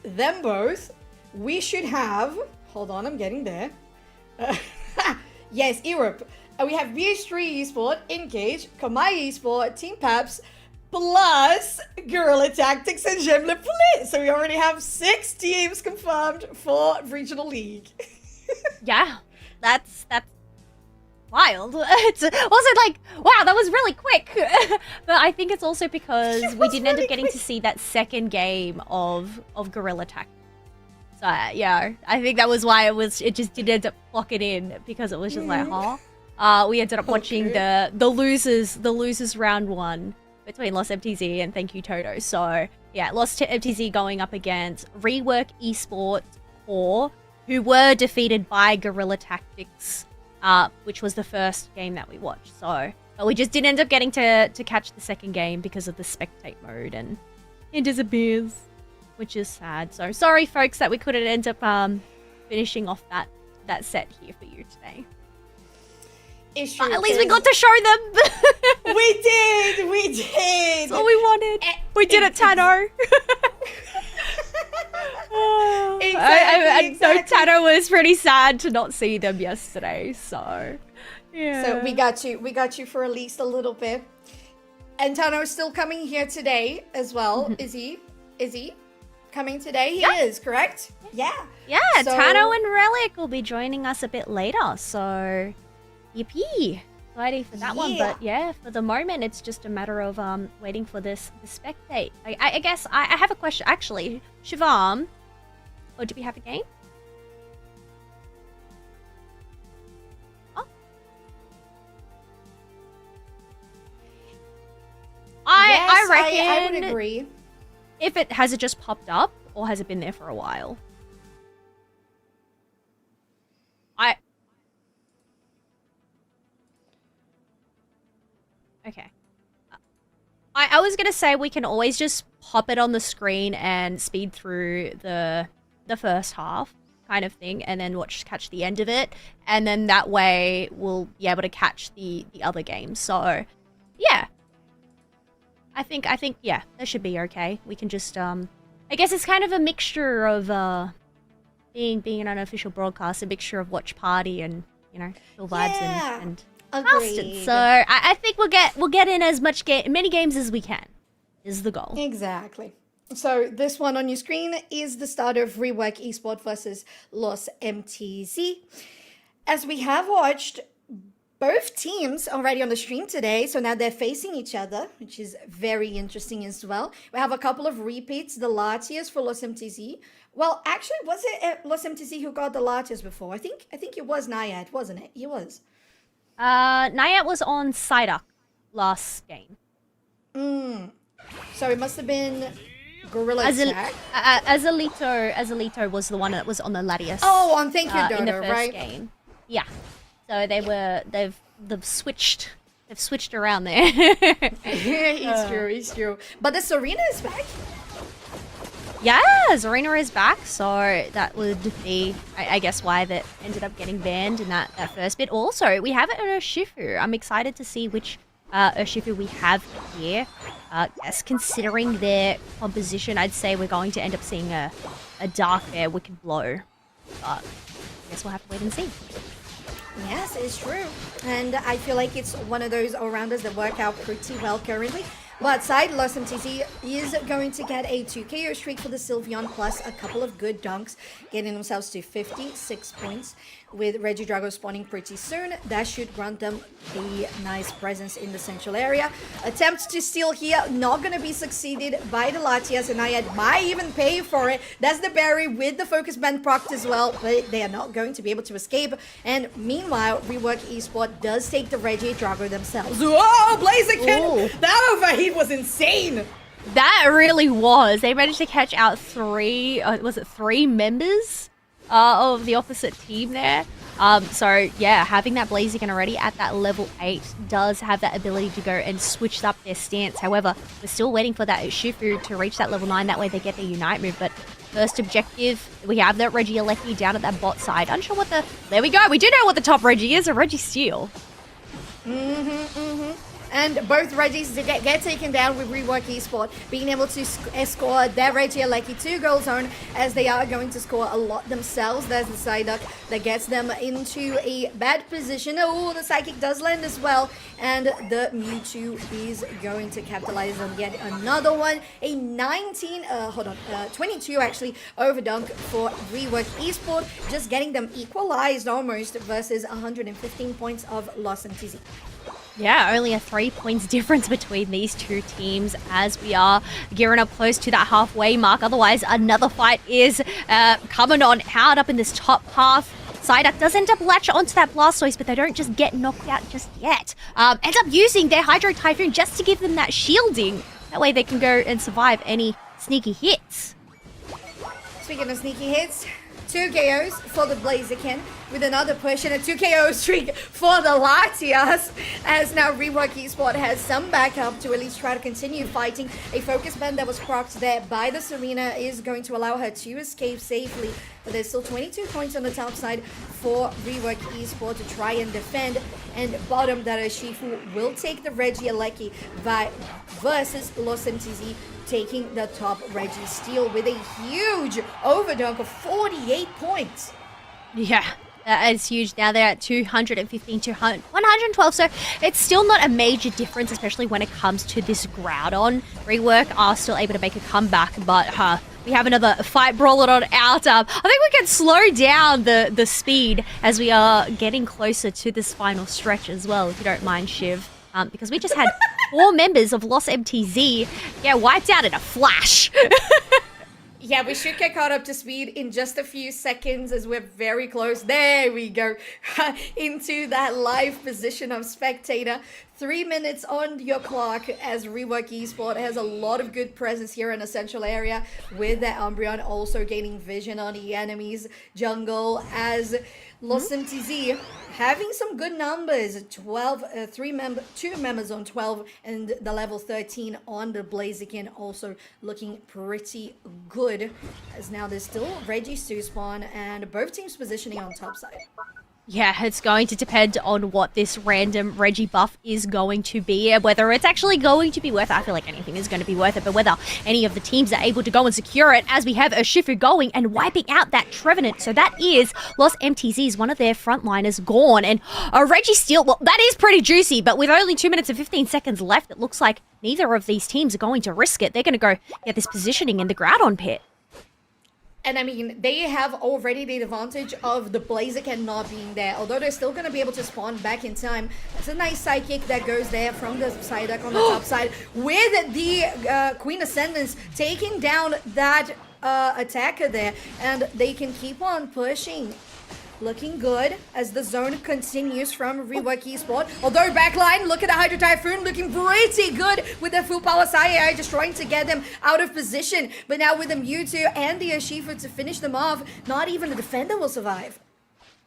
them both, we should have, hold on, I'm getting there. Yes, Europe. We have BH3 Esport, Engage, Kamai Esport, Team Paps, plus Guerilla Tactics and J'aime le poulet. So we already have 6 teams confirmed for Regional League. Yeah, that's wild. It's also like, wow, that was really quick. But I think it's also because we didn't end up getting to see that second game of Guerilla Tactics. So yeah, I think that was why it just didn't end up clocking in, because it was just like, huh? We ended up watching the losers round 1 between Lost MTZ and Thank You Toto. So yeah, Lost MTZ going up against Rework Esports 4, who were defeated by Guerilla Tactics, which was the first game that we watched. So, but we just didn't end up getting to catch the second game because of the spectate mode, and it disappears, which is sad. So sorry, folks, that we couldn't end up finishing off that set here for you today. It's true, at least we got to show them. We did. That's all we wanted. We did it, Tano. I know Tano was pretty sad to not see them yesterday. So, yeah. So we got you for at least a little bit. And Tano is still coming here today as well. Is he? Coming today? He is, correct? Yeah. Yeah, so, Tano and Relic will be joining us a bit later, so yippee. Excited for that one, but yeah, for the moment, it's just a matter of waiting for the spectate. I guess I have a question, actually. Shivam, or do we have a game? Oh. I reckon I would agree. If it has just popped up, or has it been there for a while? Okay. I was gonna say we can always just pop it on the screen and speed through the first half kind of thing, and then catch the end of it, and then that way we'll be able to catch the other games. So yeah, I think yeah, that should be okay. We can just I guess it's kind of a mixture of being an unofficial broadcast, a mixture of watch party and, you know, feel vibes and agreed. So I think we'll get in as many games as we can is the goal. Exactly. So this one on your screen is the start of Rework Esports versus Lost MTZ. As we have watched both teams already on the stream today, so now they're facing each other, which is very interesting as well. We have a couple of repeats, the Latias for Lost MTZ. Well, actually, was it Lost MTZ who got the Latias before? I think it was Nayat, wasn't it? He was. Nayat was on Psyduck last game. So it must have been Guerilla Attack. Azalito was the one that was on the Latias. Oh, on Thank You Toto, in the first right? game. Yeah. So they've switched around there. It's true. But the Serena is back. Yeah, Zarina is back, so that would be, I guess, why that ended up getting banned in that first bit. Also, we have an Urshifu. I'm excited to see which Urshifu we have here. Yes, considering their composition, I'd say we're going to end up seeing a Dark Bear Wicked Blow. But I guess we'll have to wait and see. Yes, it's true. And I feel like it's one of those all-rounders that work out pretty well currently. But side, Lost MTZ is going to get a 2KO streak for the Sylveon, plus a couple of good dunks, getting themselves to 56 points. With Regidrago spawning pretty soon, that should grant them a nice presence in the central area. Attempts to steal here, not going to be succeeded by the Latias, and Nayad might even pay for it. That's the berry with the focus band proc as well, but they are not going to be able to escape. And meanwhile, Rework Esports does take the Regidrago themselves. Whoa, Blaziken! That overheat was insane! That really was. They managed to catch out three members of the opposite team there. So yeah, having that Blaziken already at that level 8 does have that ability to go and switch up their stance. However, we're still waiting for that Shifu to reach that level 9. That way they get their Unite move. But first objective, we have that Regieleki down at that bot side. Unsure what there we go. We do know what the top Regi is, a Registeel. and both Reggies get taken down with Rework Esport being able to score their Reggie Alecki 2 goal zone, as they are going to score a lot themselves. There's the Psyduck that gets them into a bad position. Oh, the Psychic does land as well, and the Mewtwo is going to capitalize on yet another one. A 22 actually overdunk for Rework Esport, just getting them equalized almost versus 115 points of Lost MTZ. Yeah, only a 3 points difference between these two teams as we are gearing up close to that halfway mark. Otherwise, another fight is coming on hard up in this top half. Psyduck does end up latch onto that Blastoise, but they don't just get knocked out just yet. Ends up using their Hydro Typhoon just to give them that shielding. That way they can go and survive any sneaky hits. Speaking of sneaky hits, 2 KOs for the Blaziken with another push and a 2 KO streak for the Latias, as now Rework Esport has some backup to at least try to continue fighting. A focus band that was procced there by the Serena is going to allow her to escape safely, but there's still 22 points on the top side for Rework Esport to try and defend, and bottom that Shifu will take the Reggie Alecki versus Los MTZ, taking the top Reggie steal with a huge overdunk of 48 points. Yeah, it's huge. Now they're at 215 to 112, so it's still not a major difference, especially when it comes to this Groudon. Rework are still able to make a comeback, but we have another fight brawling on out. I think we can slow down the speed as we are getting closer to this final stretch as well, if you don't mind, Shiv. Because we just had 4 members of Lost MTZ get wiped out in a flash. Yeah, we should get caught up to speed in just a few seconds as we're very close. There we go. Into that live position of spectator. 3 minutes on your clock as Rework Esport has a lot of good presence here in the central area, with the Umbreon also gaining vision on the enemies jungle, as Lost MTZ having some good numbers. 2 members on 12 and the level 13 on the Blaziken also looking pretty good, as now there's still Reggies to spawn and both teams positioning on top side. Yeah, it's going to depend on what this random Reggie buff is going to be, whether it's actually going to be worth it. I feel like anything is going to be worth it, but whether any of the teams are able to go and secure it, as we have a Shifu going and wiping out that Trevenant. So that is Lost MTZ's one of their frontliners gone, and a Reggie steal, well, that is pretty juicy, but with only 2 minutes and 15 seconds left, it looks like neither of these teams are going to risk it. They're going to go get this positioning in the Groudon pit. And I mean, they have already the advantage of the Blaziken not being there, although they're still going to be able to spawn back in time. It's a nice Psychic that goes there from the Psyduck on the top side, with the Queen Ascendance taking down that attacker there, and they can keep on pushing. Looking good as the zone continues from Rework Esport. Although backline, look at the Hydro Typhoon looking pretty good with their full power Sai, just trying to get them out of position. But now with the Mewtwo and the Urshifu to finish them off, not even the defender will survive.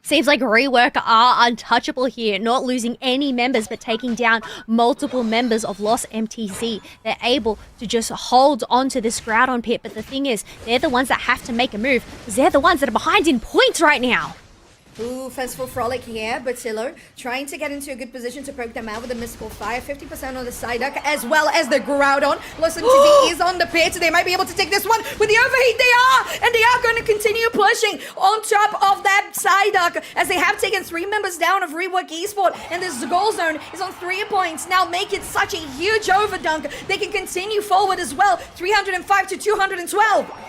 Seems like Rework are untouchable here, not losing any members, but taking down multiple members of Lost MTZ. They're able to just hold on to this Groudon pit, but the thing is, they're the ones that have to make a move, because they're the ones that are behind in points right now. Ooh, Fanciful Frolic here, but Silo trying to get into a good position to poke them out with a Mystical Fire. 50% on the Psyduck as well as the Groudon. Lost MTZ is on the pit. They might be able to take this one with the overheat. They are! And they are going to continue pushing on top of that Psyduck, as they have taken 3 members down of Rework Esport. And this goal zone is on 3 points. Now make it such a huge overdunk. They can continue forward as well. 305 to 212.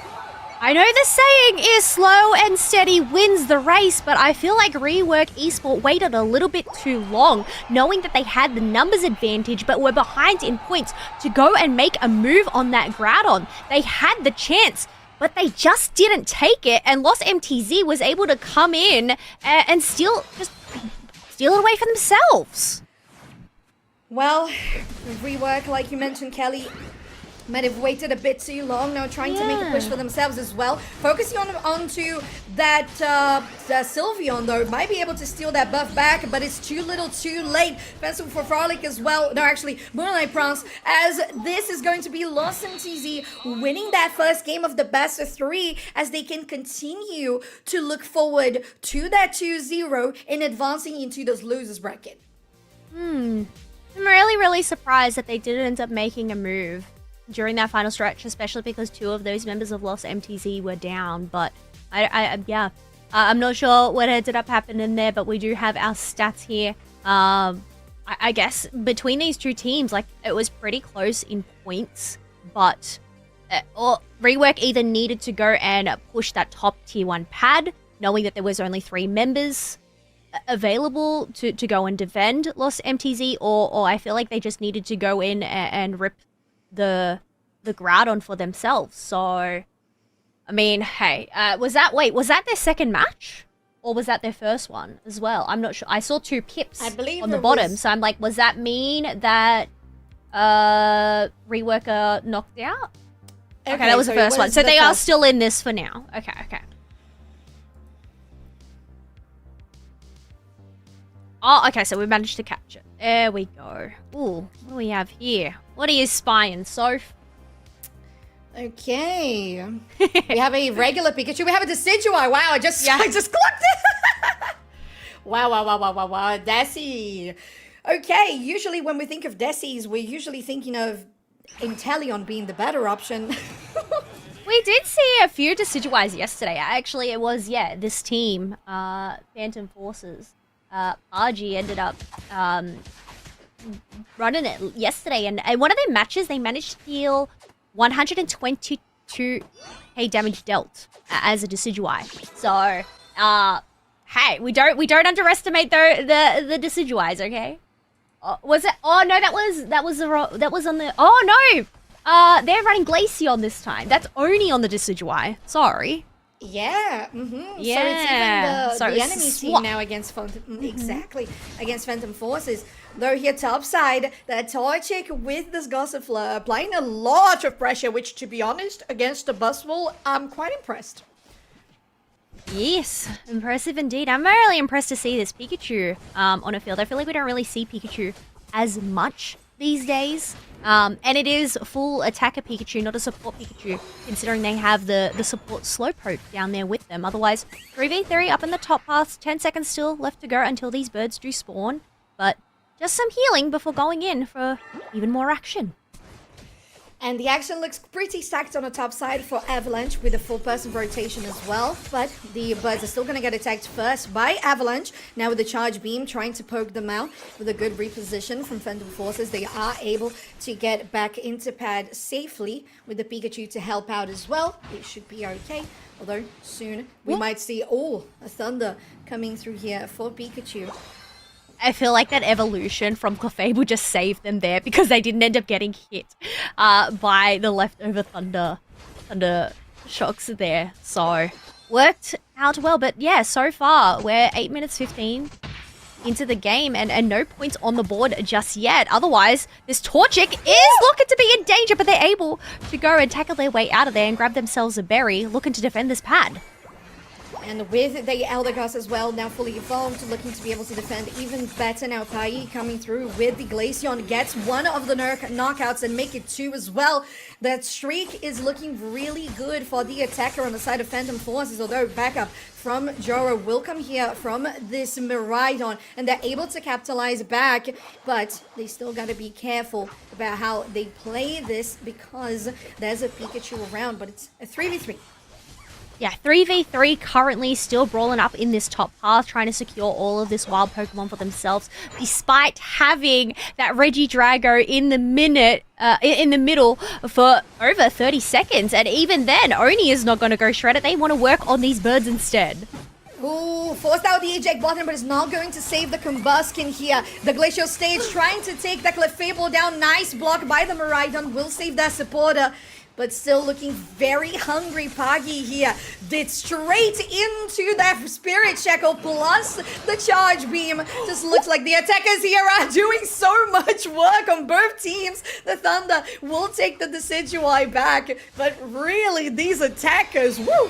I know the saying is slow and steady wins the race, but I feel like Rework Esport waited a little bit too long, knowing that they had the numbers advantage but were behind in points to go and make a move on that Groudon. They had the chance, but they just didn't take it, and Lost MTZ was able to come in and steal it away from themselves. Well, Rework, like you mentioned, Kelly, might have waited a bit too long, now trying to make a push for themselves as well. Focusing onto that Sylveon, though, might be able to steal that buff back, but it's too little too late. Fanciful for Frolic as well. No, actually, Moonlight Prance, as this is going to be Lost MTZ winning that first game of the best of 3, as they can continue to look forward to that 2-0 in advancing into those losers bracket. I'm really, really surprised that they didn't end up making a move during that final stretch, especially because 2 of those members of Lost MTZ were down. But yeah, I'm not sure what ended up happening there, but we do have our stats here. I guess between these 2 teams, like, it was pretty close in points, but Rework either needed to go and push that top tier 1 pad, knowing that there was only 3 members available to go and defend Lost MTZ, or I feel like they just needed to go in and rip the Groudon for themselves. So, I mean, hey, was that their second match? Or was that their first one as well? I'm not sure. I saw 2 pips on the bottom, so I'm like, was that mean that Reworker knocked out? Okay, that was the first one. So they are still in this for now. Okay. Oh, okay, so we managed to catch it. There we go. Ooh, what do we have here? What are you spying, Soph? Okay. We have a regular Pikachu. We have a Decidueye. Wow, I just clocked it. Wow. Desi. Okay, usually when we think of Desis, we're usually thinking of Inteleon being the better option. We did see a few Decidueyes yesterday. Actually, it was, this team, Phantom Forces. RG ended up running it yesterday, and one of their matches, they managed to deal 122k damage dealt as a Decidueye. So, hey, we don't underestimate the Decidueyes, okay? Was it? Oh no, that was on the. Oh no, they're running Glaceon this time. That's only on the Decidueye. Sorry. Yeah. Yeah. So it's even the enemy team now against Phantom. Exactly, against Phantom Forces. Though here topside, that Torchic with this Gossifleur applying a lot of pressure, which, to be honest, against the bus wall, I'm quite impressed. Yes, impressive indeed. I'm really impressed to see this Pikachu on a field. I feel like we don't really see Pikachu as much these days. And it is full attacker Pikachu, not a support Pikachu, considering they have the support Slowpoke down there with them. Otherwise, 3v3 up in the top path, 10 seconds still left to go until these birds do spawn. But just some healing before going in for even more action. And the action looks pretty stacked on the top side for Avalanche with a 4-person rotation as well. But the birds are still going to get attacked first by Avalanche. Now with the charge beam trying to poke them out with a good reposition from Phantom Forces. They are able to get back into pad safely with the Pikachu to help out as well. It should be okay. Although soon we might see, a Thunder coming through here for Pikachu. I feel like that evolution from Clefable just saved them there because they didn't end up getting hit by the leftover Thunder shocks there. So, worked out well. But yeah, so far, we're 8 minutes 15 into the game and no points on the board just yet. Otherwise, this Torchic is looking to be in danger, but they're able to go and tackle their way out of there and grab themselves a berry, looking to defend this pad. And with the Eldegoss as well, now fully evolved, looking to be able to defend even better now. Pai coming through with the Glaceon, gets one of the knockouts and make it 2 as well. That streak is looking really good for the attacker on the side of Phantom Forces, although backup from Joro will come here from this Miraidon, and they're able to capitalize back, but they still got to be careful about how they play this because there's a Pikachu around, but it's a 3v3. Yeah, 3v3 currently still brawling up in this top path, trying to secure all of this wild Pokemon for themselves, despite having that Regidrago in the middle for over 30 seconds. And even then, Oni is not going to go shred it. They want to work on these birds instead. Ooh, forced out the eject button, but is not going to save the Combuskin here. The Glacial Stage trying to take the Clefable down. Nice block by the Miraidon. Will save that supporter. But still looking very hungry. Pagi here did straight into that Spirit Shackle plus the Charge Beam. Just looks like the attackers here are doing so much work on both teams. The Thunder will take the Decidueye back. But really, these attackers, woo!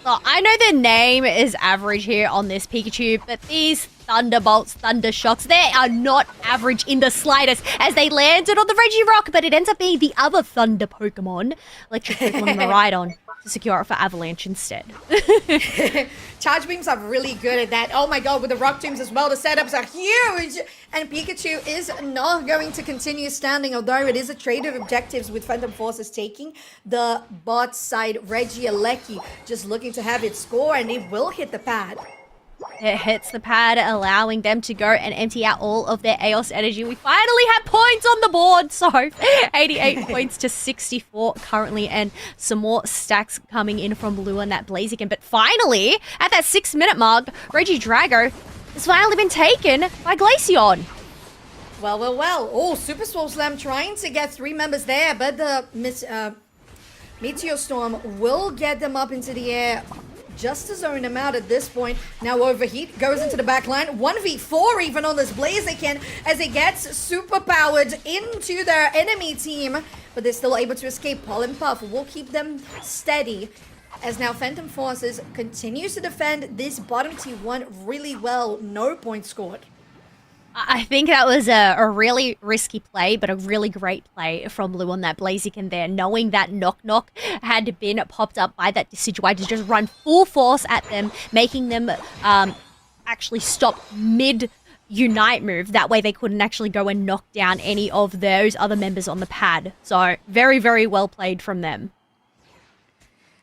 Oh, I know the name is average here on this Pikachu, but these Thunderbolts, Thunder Shocks, they are not average in the slightest as they landed on the Regirock, but it ends up being the other Thunder Pokemon, Electric Pokemon Miraidon. to secure it for Avalanche instead. Charge beams are really good at that. Oh my god, with the rock tombs as well, the setups are huge. And Pikachu is not going to continue standing, although it is a trade of objectives with Phantom Forces taking the bot side. Regieleki just looking to have it score, and it will hit the pad. It hits the pad, allowing them to go and empty out all of their Eos energy. We finally have points on the board. So 88 points to 64 currently, and some more stacks coming in from Blue on that Blaziken. But finally, at that 6-minute mark, Regidrago has finally been taken by Glaceon. Well. Oh, Super Swole Slam trying to get 3 members there, but the Meteor Storm will get them up into the air. Just to zone him out at this point. Now Overheat goes into the back line. 1v4 even on this Blaziken as it gets super powered into their enemy team. But they're still able to escape. Pollen Puff will keep them steady. As now Phantom Forces continues to defend this bottom T1 really well. No points scored. I think that was a really risky play, but a really great play from Blue on that Blaziken there, knowing that Knock had been popped up by that Decidueye to just run full force at them, making them actually stop mid-Unite move. That way they couldn't actually go and knock down any of those other members on the pad. So very, very well played from them.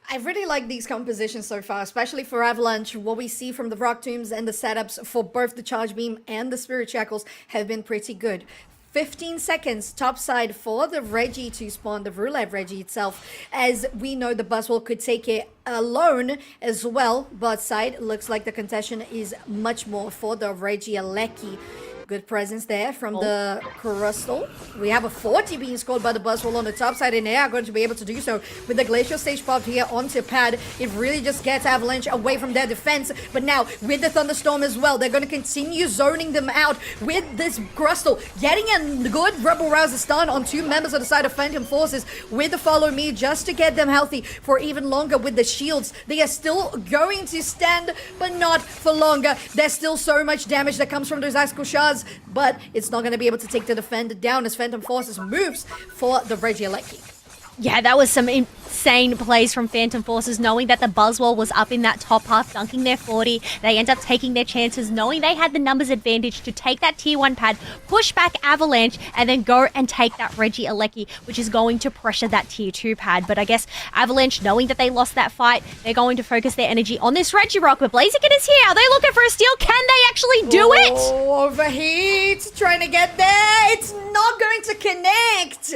I really like these compositions so far, especially for Avalanche. What we see from the Rock Tombs and the setups for both the Charge Beam and the Spirit Shackles have been pretty good. 15 seconds topside for the Reggie to spawn, the Roulette Reggie itself, as we know the Buzzwole could take it alone as well. But side looks like the contestation is much more for the Regieleki. Good presence there from the Crustal. We have a 40 being scored by the Buzzwole on the top side, and they are going to be able to do so with the Glacial Stage popped here onto pad. It really just gets Avalanche away from their defense. But now with the Thunderstorm as well, they're going to continue zoning them out with this Crustal, getting a good Rebel Rouser stun on 2 members on the side of Phantom Forces with the Follow Me just to get them healthy for even longer with the shields. They are still going to stand, but not for longer. There's still so much damage that comes from those Icicle Shards, but it's not going to be able to take the defender down as Phantom Forces moves for the Regieleki. Yeah, that was some insane plays from Phantom Forces, knowing that the Buzzwole was up in that top half, dunking their 40. They end up taking their chances, knowing they had the numbers advantage to take that tier 1 pad, push back Avalanche, and then go and take that Regieleki, which is going to pressure that tier 2 pad. But I guess Avalanche, knowing that they lost that fight, they're going to focus their energy on this Regirock. But Blaziken is here. Are they looking for a steal? Can they actually do it? Oh, Overheat trying to get there. It's not going to connect.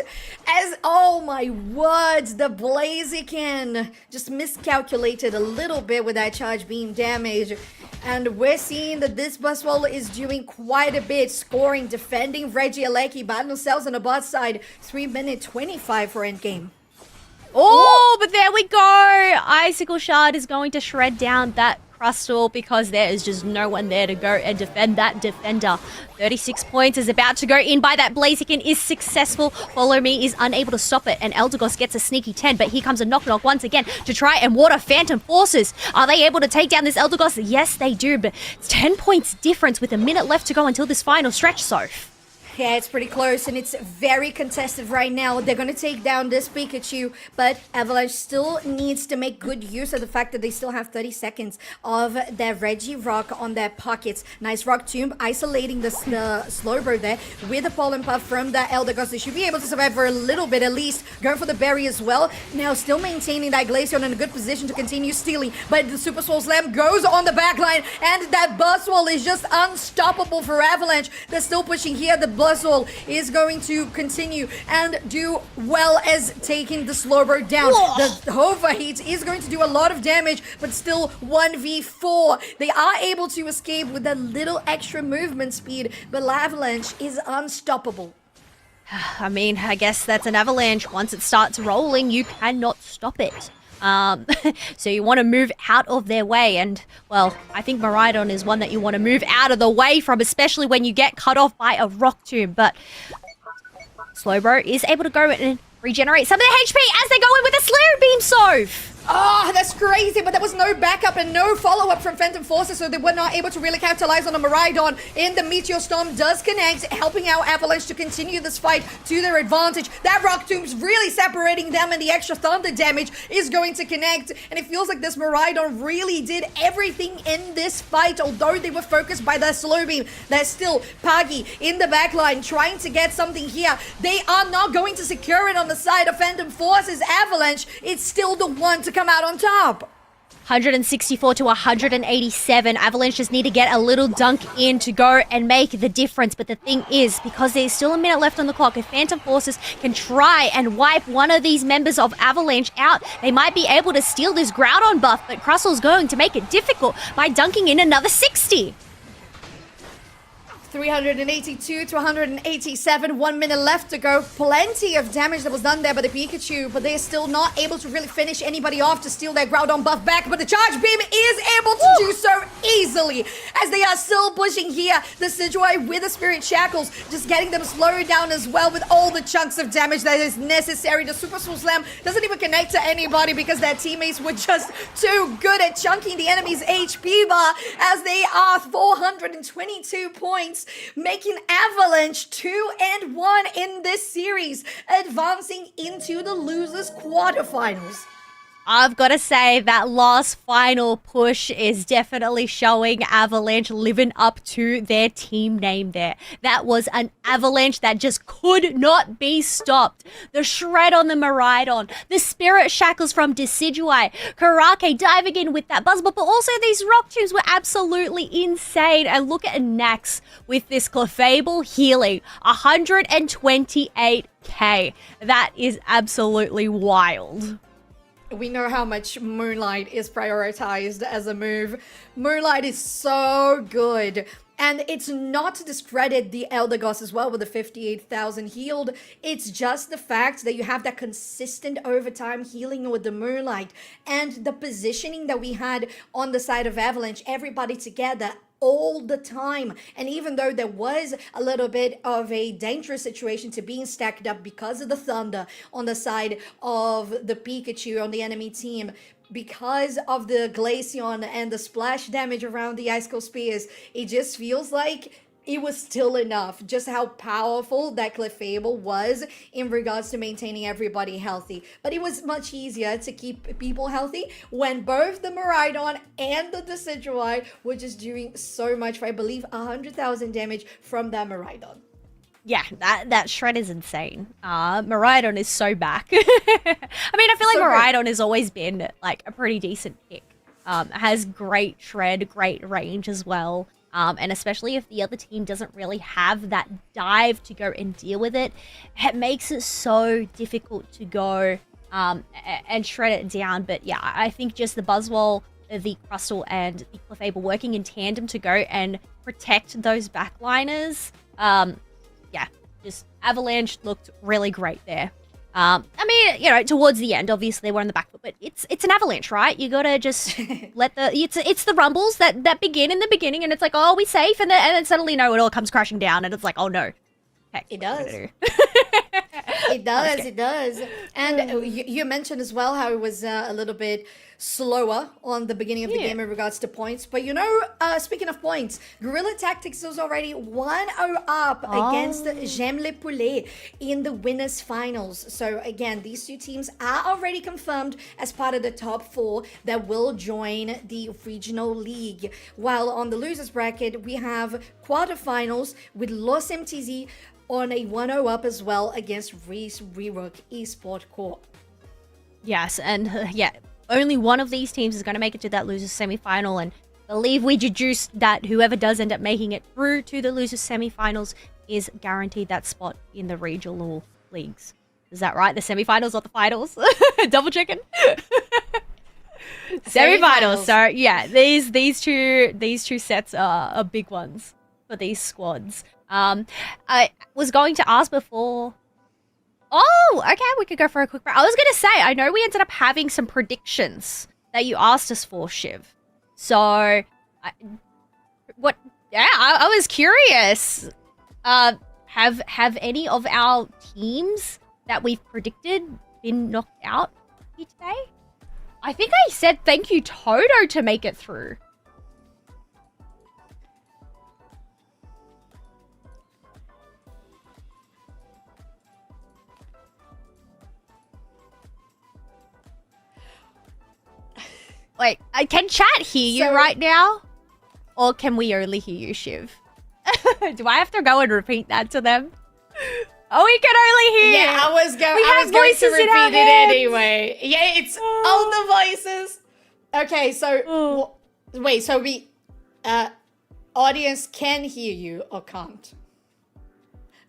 As, oh my words, the Blaziken just miscalculated a little bit with that Charge Beam damage. And we're seeing that this Buzzwole is doing quite a bit, scoring, defending Regieleki by themselves on the bot side. 3-minute 25 for endgame. Oh, but there we go. Icicle Shard is going to shred down that Crustal because there is just no one there to go and defend that defender. 36 points is about to go in by that Blaziken, is successful. Follow Me is unable to stop it, and Eldegoss gets a sneaky 10, but here comes a Knock once again to try and water Phantom Forces. Are they able to take down this Eldegoss? Yes, they do, but it's 10 points difference with a minute left to go until this final stretch, Soph. Yeah, it's pretty close, and it's very contested right now. They're going to take down this Pikachu, but Avalanche still needs to make good use of the fact that they still have 30 seconds of their Regirock on their pockets. Nice Rock Tomb, isolating the Slowbro there with a Pollen Puff from that Eldegoss. They should be able to survive for a little bit at least. Going for the berry as well. Now still maintaining that Glaceon in a good position to continue stealing, but the Super Swole Slam goes on the back line, and that Buzzwole is just unstoppable for Avalanche. They're still pushing here. The Buzzwole is going to continue and do well as taking the Slowbro down. Whoa. The Overheat is going to do a lot of damage, but still 1v4. They are able to escape with a little extra movement speed, but Avalanche is unstoppable. I mean, I guess that's an Avalanche. Once it starts rolling, you cannot stop it. So you want to move out of their way, and well, I think Miraidon is one that you want to move out of the way from, especially when you get cut off by a Rock Tomb. But Slowbro is able to go and regenerate some of the HP as they go in with a Slurry Beam, Soph. Oh, that's crazy, but there was no backup and no follow-up from Phantom Forces, so they were not able to really capitalize on the Miraidon. And the Meteor Storm does connect, helping out Avalanche to continue this fight to their advantage. That Rock Tomb's really separating them, and the extra Thunder damage is going to connect. And it feels like this Miraidon really did everything in this fight, although they were focused by that slow beam. There's still Pagi in the backline trying to get something here. They are not going to secure it on the side of Phantom Forces. Avalanche, it's still the one to come out on top. 164 to 187. Avalanche just need to get a little dunk in to go and make the difference. But the thing is, because there's still a minute left on the clock, if Phantom Forces can try and wipe one of these members of Avalanche out, they might be able to steal this Groudon buff. But Crustle's going to make it difficult by dunking in another 60. 382 to 187, 1 minute left to go. Plenty of damage that was done there by the Pikachu, but they're still not able to really finish anybody off to steal their Groudon buff back. But the Charge Beam is able to do so easily, as they are still pushing here. The Sidgeway with the Spirit Shackles, just getting them slowed down as well with all the chunks of damage that is necessary. The Super Soul Slam doesn't even connect to anybody because their teammates were just too good at chunking the enemy's HP bar, as they are 422 points, making Avalanche 2-1 in this series, advancing into the losers quarterfinals. I've got to say that last final push is definitely showing Avalanche living up to their team name there. That was an Avalanche that just could not be stopped. The shred on the Miraidon, the Spirit Shackles from Decidueye, Karake diving in with that Buzzball, but also these Rock Tombs were absolutely insane. And look at Nax with this Clefable healing, 128k. That is absolutely wild. We know how much Moonlight is prioritized as a move. Moonlight is so good. And it's not to discredit the Eldegoss as well with the 58,000 healed. It's just the fact that you have that consistent overtime healing with the Moonlight. And the positioning that we had on the side of Avalanche, everybody together all the time. And even though there was a little bit of a dangerous situation to being stacked up because of the Thunder on the side of the Pikachu on the enemy team, because of the Glaceon and the splash damage around the Icicle Spears, it just feels like it was still enough. Just how powerful that Clefable was in regards to maintaining everybody healthy. But it was much easier to keep people healthy when both the Miraidon and the Decidueye were just doing so much for, I believe, 100,000 damage from that Miraidon. Yeah, that shred is insane. Miraidon is so back. I mean, I feel like so Miraidon has always been like a pretty decent pick. It has great shred, great range as well. And especially if the other team doesn't really have that dive to go and deal with it, it makes it so difficult to go and shred it down. But yeah, I think just the Buzzwole, the Crustle, and the Clefable working in tandem to go and protect those backliners. Yeah, just Avalanche looked really great there. I mean, you know, towards the end, obviously we're on the back foot, but it's an Avalanche, right? You gotta just let it's the rumbles that begin in the beginning, and it's like, oh, we safe, and then suddenly, no, it all comes crashing down, and it's like, oh no. Heck, it does. It does. It does. And you mentioned as well how it was a little bit slower on the beginning of the game in regards to points. But you know, speaking of points, Guerilla Tactics was already 1-0 up against J'aime les Poulets in the winners finals. So again, these two teams are already confirmed as part of the top 4 that will join the regional league. While on the losers bracket, we have quarterfinals with Los MTZ on a 1-0 up as well against Rework Esport Corp. Yes, and yeah, only one of these teams is going to make it to that losers semi-final, and believe we deduced that whoever does end up making it through to the losers semi-finals is guaranteed that spot in the regional leagues. Is that right? The semi-finals or the finals? Double checking. Semi-finals. So yeah, these two sets are big ones for these squads. I was going to ask before. Oh, okay, we could go for a quick break. I was going to say, I know we ended up having some predictions that you asked us for, Shiv. So, I was curious. Have any of our teams that we've predicted been knocked out here today? I think I said thank you Toto to make it through. Wait, can chat hear you right now? Or can we only hear you, Shiv? Do I have to go and repeat that to them? Oh, we can only hear. Yeah, I was going to repeat it anyway. Yeah, it's all the voices. Okay, so wait, so we audience can hear you or can't?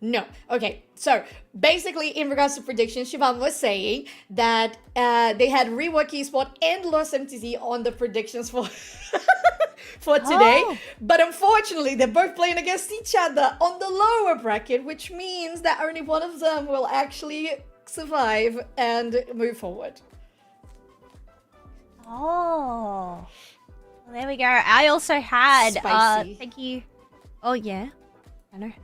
No. Okay, so basically in regards to predictions, Siobhan was saying that they had Rework Esport and Lost MTZ on the predictions for for today. But unfortunately, they're both playing against each other on the lower bracket, which means that only one of them will actually survive and move forward. Oh. Well, there we go. I also had Spicy. thank you. Oh yeah. I know how.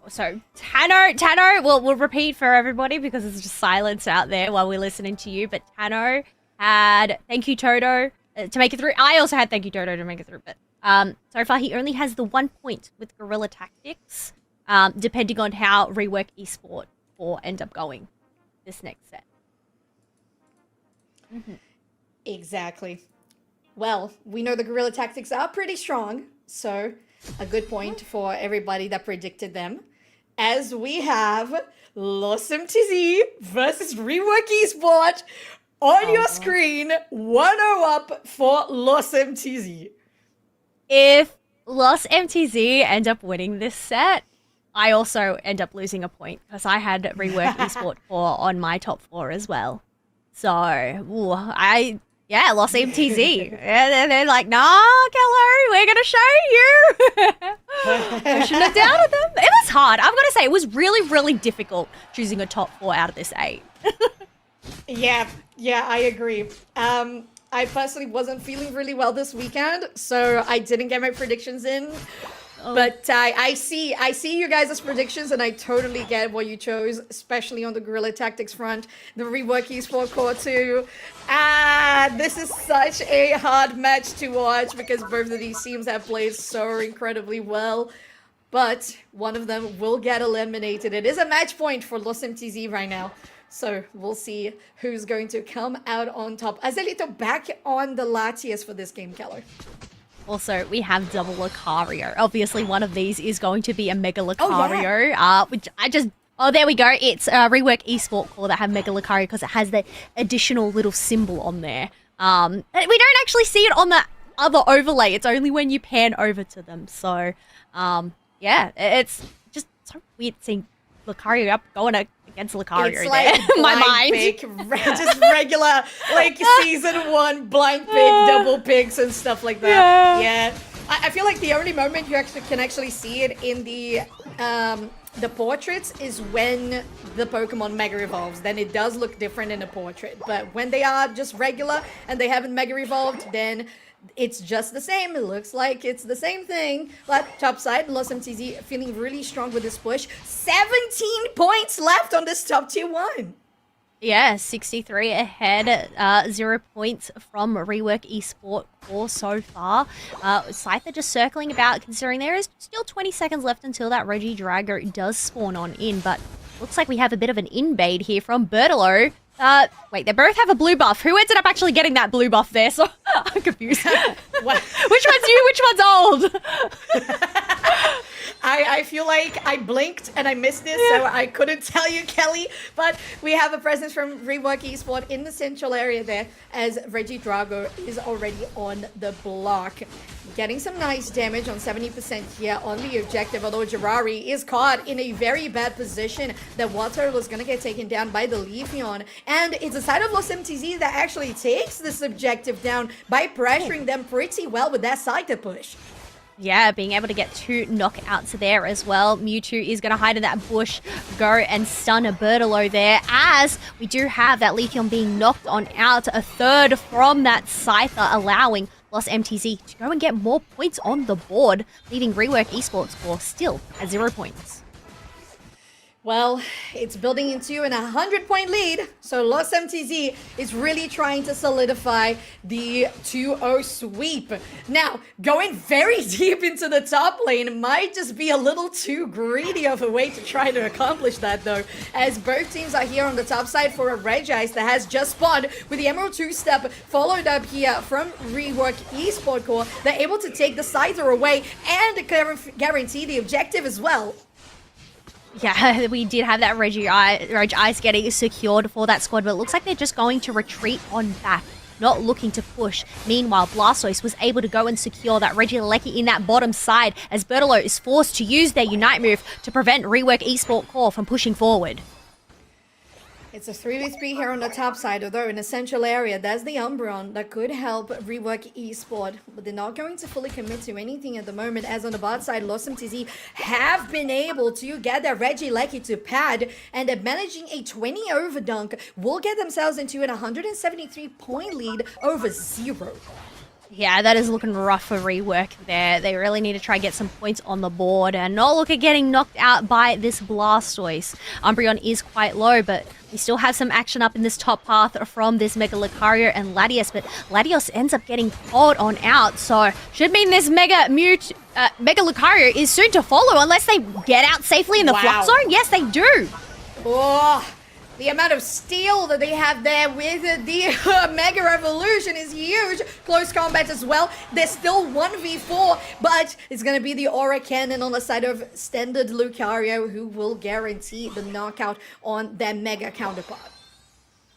So Tano, we'll repeat for everybody because it's just silence out there while we're listening to you. But Tano had thank you Toto to make it through. I also had thank you Toto to make it through. But so far he only has the 1 point with Guerilla Tactics, depending on how Rework Esport will end up going this next set. Exactly. Well, we know the Guerilla Tactics are pretty strong, so a good point for everybody that predicted them. As we have Lost MTZ versus Rework Esport on your screen, 1-0 up for Lost MTZ. If Lost MTZ end up winning this set, I also end up losing a point because I had Rework Esport 4 on my top 4 as well. So, Lost MTZ. And they're like, nah, Ghatlue, we're going to show you. I shouldn't have doubted them. It was hard. I'm going to say it was really, really difficult choosing a top 4 out of this 8. Yeah, I agree. I personally wasn't feeling really well this weekend, so I didn't get my predictions in. But I see you guys' predictions, and I totally get what you chose, especially on the Guerilla Tactics front, the Rework Esport Core 2. This is such a hard match to watch because both of these teams have played so incredibly well. But one of them will get eliminated. It is a match point for Lost MTZ right now. So we'll see who's going to come out on top. Azelito back on the Latias for this game, Keller. Also, we have double Lucario. Obviously, one of these is going to be a Mega Lucario, which I just... Oh, there we go. It's Rework Esport Core that have Mega Lucario because it has the additional little symbol on there. We don't actually see it on the other overlay. It's only when you pan over to them. So, yeah, it's just so weird seeing Lucario up going against Lucario it's like there. My mind. Pick, just regular, like season 1 blind pick, double picks and stuff like that. Yeah. I feel like the only moment you actually can see it in the portraits is when the Pokemon Mega Evolves. Then it does look different in a portrait. But when they are just regular and they haven't Mega Evolved, then it's just the same. It looks like it's the same thing. But top side, Lost MTZ feeling really strong with this push. 17 points left on this top tier 1. Yeah, 63 ahead, 0 points from Rework Esport Core so far. Scyther just circling about, considering there is still 20 seconds left until that Regidrago does spawn on in, but looks like we have a bit of an invade here from Bertolo. Wait, they both have a blue buff. Who ended up actually getting that blue buff there? So I'm confused. Which one's new? Which one's old? I feel like I blinked and I missed this, so I couldn't tell you, Kelly. But we have a presence from Rework Esport in the central area there, as Regidrago is already on the block. Getting some nice damage on 70% here on the objective, although Jirari is caught in a very bad position. That Water was going to get taken down by the Leafeon. And it's the side of Lost MTZ that actually takes this objective down by pressuring them pretty well with that Scyther push. Yeah, being able to get 2 knockouts there as well. Mewtwo is going to hide in that bush, go and stun a Bertolo there, as we do have that Leafeon being knocked on out, a third from that Scyther, allowing Lost MTZ to go and get more points on the board, leaving Rework Esports for still at 0 points. Well, it's building into an 100-point lead, so Lost MTZ is really trying to solidify the 2-0 sweep. Now, going very deep into the top lane might just be a little too greedy of a way to try to accomplish that, though, as both teams are here on the top side for a Regice that has just spawned with the Emerald 2-step, followed up here from Rework Esports Core. They're able to take the Scyther away and guarantee the objective as well. Yeah, we did have that Regice getting secured for that squad, but it looks like they're just going to retreat on back, not looking to push. Meanwhile, Blastoise was able to go and secure that Regieleki in that bottom side, as Bertolo is forced to use their Unite move to prevent Rework Esports Core from pushing forward. It's a 3v3 here on the top side, although in a central area, there's the Umbreon that could help Rework Esports, but they're not going to fully commit to anything at the moment, as on the bot side, Lost MTZ have been able to get their Regieleki to pad, and they're managing a 20 over dunk, will get themselves into an 173-point lead over 0. Yeah, that is looking rough for Rework there. They really need to try and get some points on the board and not look at getting knocked out by this Blastoise. Umbreon is quite low, but we still have some action up in this top path from this Mega Lucario and Latios, but Latios ends up getting caught on out, so should mean this Mega Lucario is soon to follow unless they get out safely in the flux zone. Yes, they do. Oh, the amount of steel that they have there with the Mega Revolution is huge. Close combat as well. There's still 1v4, but it's going to be the Aura Cannon on the side of Standard Lucario, who will guarantee the knockout on their Mega counterpart.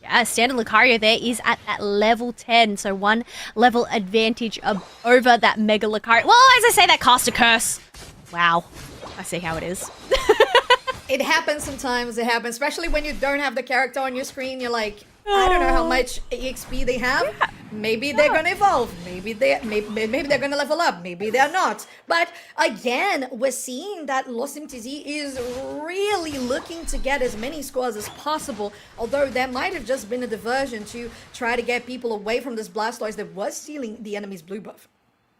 Yeah, Standard Lucario there is at that level 10, so 1 level advantage over that Mega Lucario. Well, as I say, that cast a curse. Wow, I see how it is. It happens sometimes, it happens, especially when you don't have the character on your screen. You're like, I don't know how much EXP they have. Yeah. Maybe they're gonna evolve. Maybe they're gonna level up. Maybe they're not. But again, we're seeing that Lost MTZ is really looking to get as many scores as possible. Although there might have just been a diversion to try to get people away from this Blastoise that was stealing the enemy's blue buff.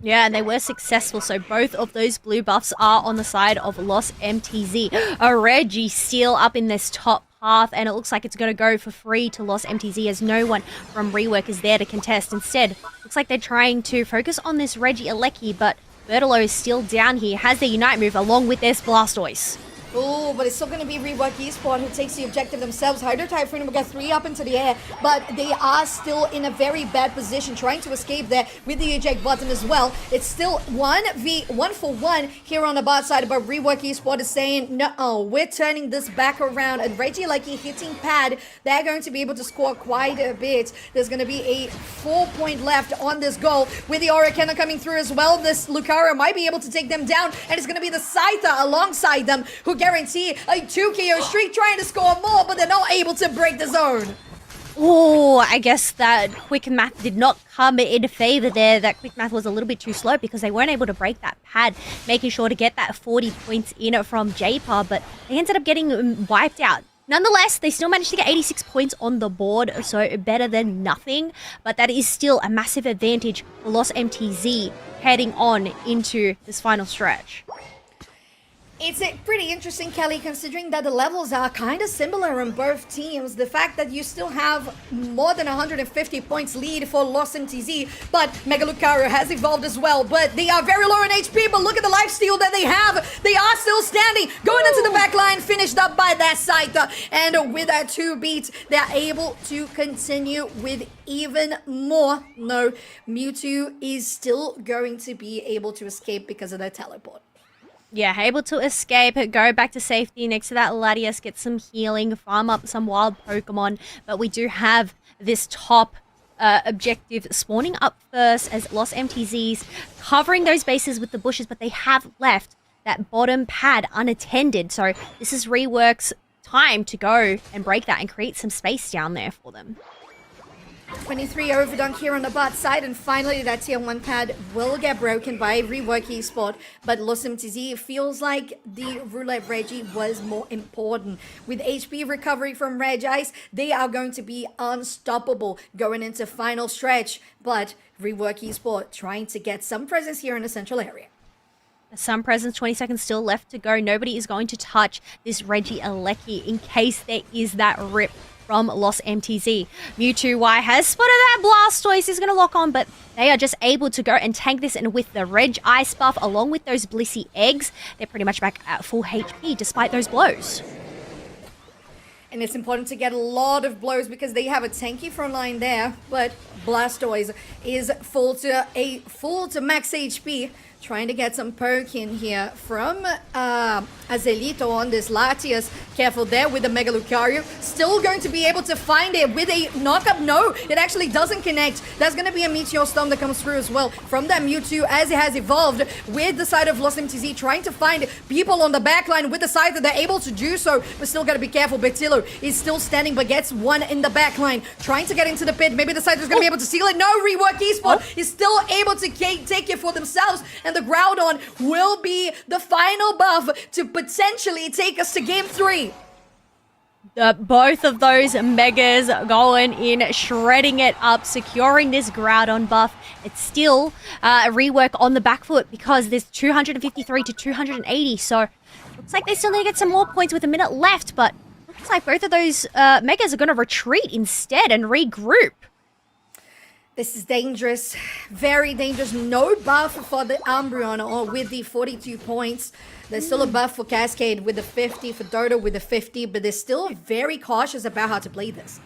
Yeah, and they were successful, so both of those blue buffs are on the side of Lost MTZ. A Reggie steal up in this top path, and it looks like it's going to go for free to Lost MTZ, as no one from Rework is there to contest. Instead, looks like they're trying to focus on this Regieleki, but Bertolo is still down here, has their Unite move along with this Blastoise. Oh, but it's still going to be Rework Esports who takes the objective themselves. Hydro Typhoon will get 3 up into the air, but they are still in a very bad position, trying to escape there with the eject button as well. It's still 1v1 here on the bot side, but Rework Esports is saying, no, we're turning this back around. And Regieleki hitting pad, they're going to be able to score quite a bit. There's going to be a 4-point left on this goal, with the Aura Cannon coming through as well. This Lucario might be able to take them down, and it's going to be the Scyther alongside them who guarantee a 2 KO streak, trying to score more, but they're not able to break the zone. Oh, I guess that quick math did not come in favor there. That quick math was a little bit too slow because they weren't able to break that pad, making sure to get that 40 points in from JPAR, but they ended up getting wiped out. Nonetheless, they still managed to get 86 points on the board, so better than nothing, but that is still a massive advantage for Lost MTZ heading on into this final stretch. It's pretty interesting, Kelly, considering that the levels are kind of similar on both teams. The fact that you still have more than 150 points lead for Lost MTZ, but Mega Lucario has evolved as well, but they are very low in HP, but look at the lifesteal that they have. They are still standing, going into the back line, finished up by that Scyther, and with that 2 beats, they're able to continue with even more. No, Mewtwo is still going to be able to escape because of their teleport. Yeah, able to escape, go back to safety next to that Latios, get some healing, farm up some wild Pokemon. But we do have this top objective spawning up first, as Lost MTZ's covering those bases with the bushes, but they have left that bottom pad unattended. So this is Rework's time to go and break that and create some space down there for them. 23 overdunk here on the bot side, and finally that tier 1 pad will get broken by Rework Esport, but Losim TZ feels like the Roulette Reggie was more important. With HP recovery from Reg Ice, they are going to be unstoppable going into final stretch, but Rework Esport trying to get some presence here in the central area. Some presence, 20 seconds still left to go. Nobody is going to touch this Reggie Alecki in case there is that rip from Lost MTZ. Mewtwo Y has spotted that Blastoise, is going to lock on, but they are just able to go and tank this, and with the Reg Ice buff along with those Blissey eggs, they're pretty much back at full HP despite those blows. And it's important to get a lot of blows because they have a tanky front line there, but Blastoise is full to max HP. Trying to get some poke in here from Azelito on this Latias. Careful there with the Mega Lucario. Still going to be able to find it with a knockup. No, it actually doesn't connect. There's going to be a Meteor Storm that comes through as well from that Mewtwo as it has evolved with the side of Lost MTZ, trying to find people on the backline with the side that they're able to do so, but still got to be careful. Bertillo is still standing, but gets one in the backline, trying to get into the pit. Maybe the side is going to be able to seal it. No, Rework Esport is still able to take it for themselves, and the Groudon will be the final buff to potentially take us to game 3. Both of those Megas going in, shredding it up, securing this Groudon buff. It's still Rework on the back foot because there's 253 to 280, so looks like they still need to get some more points with a minute left, but looks like both of those Megas are going to retreat instead and regroup. This is dangerous, very dangerous. No buff for the Umbreon or with the 42 points. There's still a buff for Cascade with the 50, for Dodo with the 50, but they're still very cautious about how to play this.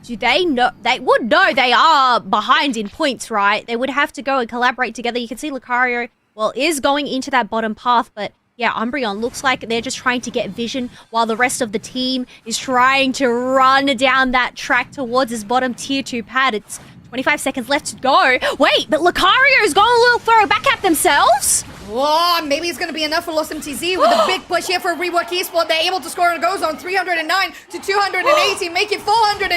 Do they know? They would know they are behind in points, right? They would have to go and collaborate together. You can see Lucario, well, is going into that bottom path, but yeah, Umbreon looks like they're just trying to get vision while the rest of the team is trying to run down that track towards this bottom tier 2 pad. It's 25 seconds left to go. Wait, but Lucario's going a little throw back at themselves. Whoa, maybe it's going to be enough for Lost MTZ with a big push here for Rework Esport. They're able to score and goes on 309 to 280, making 409.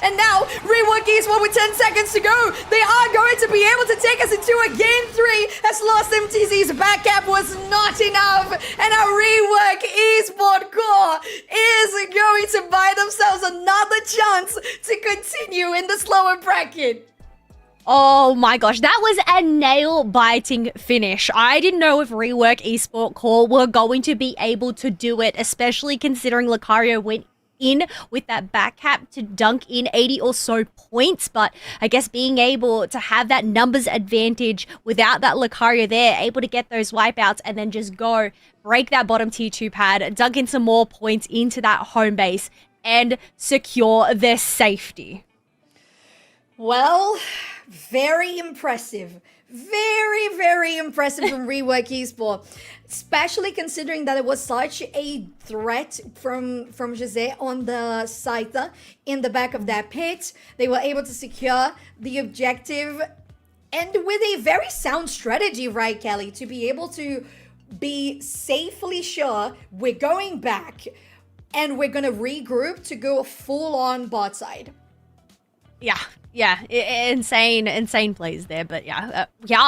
And now Rework Esport with 10 seconds to go. They are going to be able to take us into a game 3 as Lost MTZ's back cap was not enough. And our Rework Esport core is going to buy themselves another chance to continue in the slower bracket. Oh my gosh, that was a nail-biting finish. I didn't know if Rework Esport Core were going to be able to do it, especially considering Lucario went in with that back cap to dunk in 80 or so points, but I guess being able to have that numbers advantage without that Lucario there, able to get those wipeouts and then just go break that bottom tier 2 pad, dunk in some more points into that home base and secure their safety. Well, very impressive. Very, very impressive from Rework Esport. Especially considering that it was such a threat from Jose on the Scyther in the back of that pit. They were able to secure the objective and with a very sound strategy, right, Kelly? To be able to be safely sure we're going back and we're going to regroup to go full on bot side. Yeah, insane plays there, but yeah,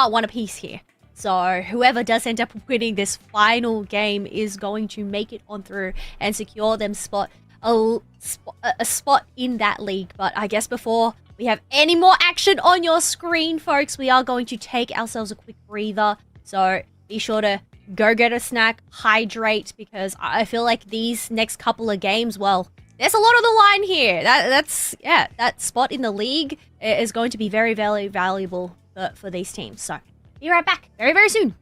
one apiece here. So whoever does end up winning this final game is going to make it on through and secure them a spot in that league. But I guess before we have any more action on your screen, folks, we are going to take ourselves a quick breather. So be sure to go get a snack, hydrate, because I feel like these next couple of games, well, there's a lot on the line here. That spot in the league is going to be very, very valuable for these teams. So be right back very, very soon.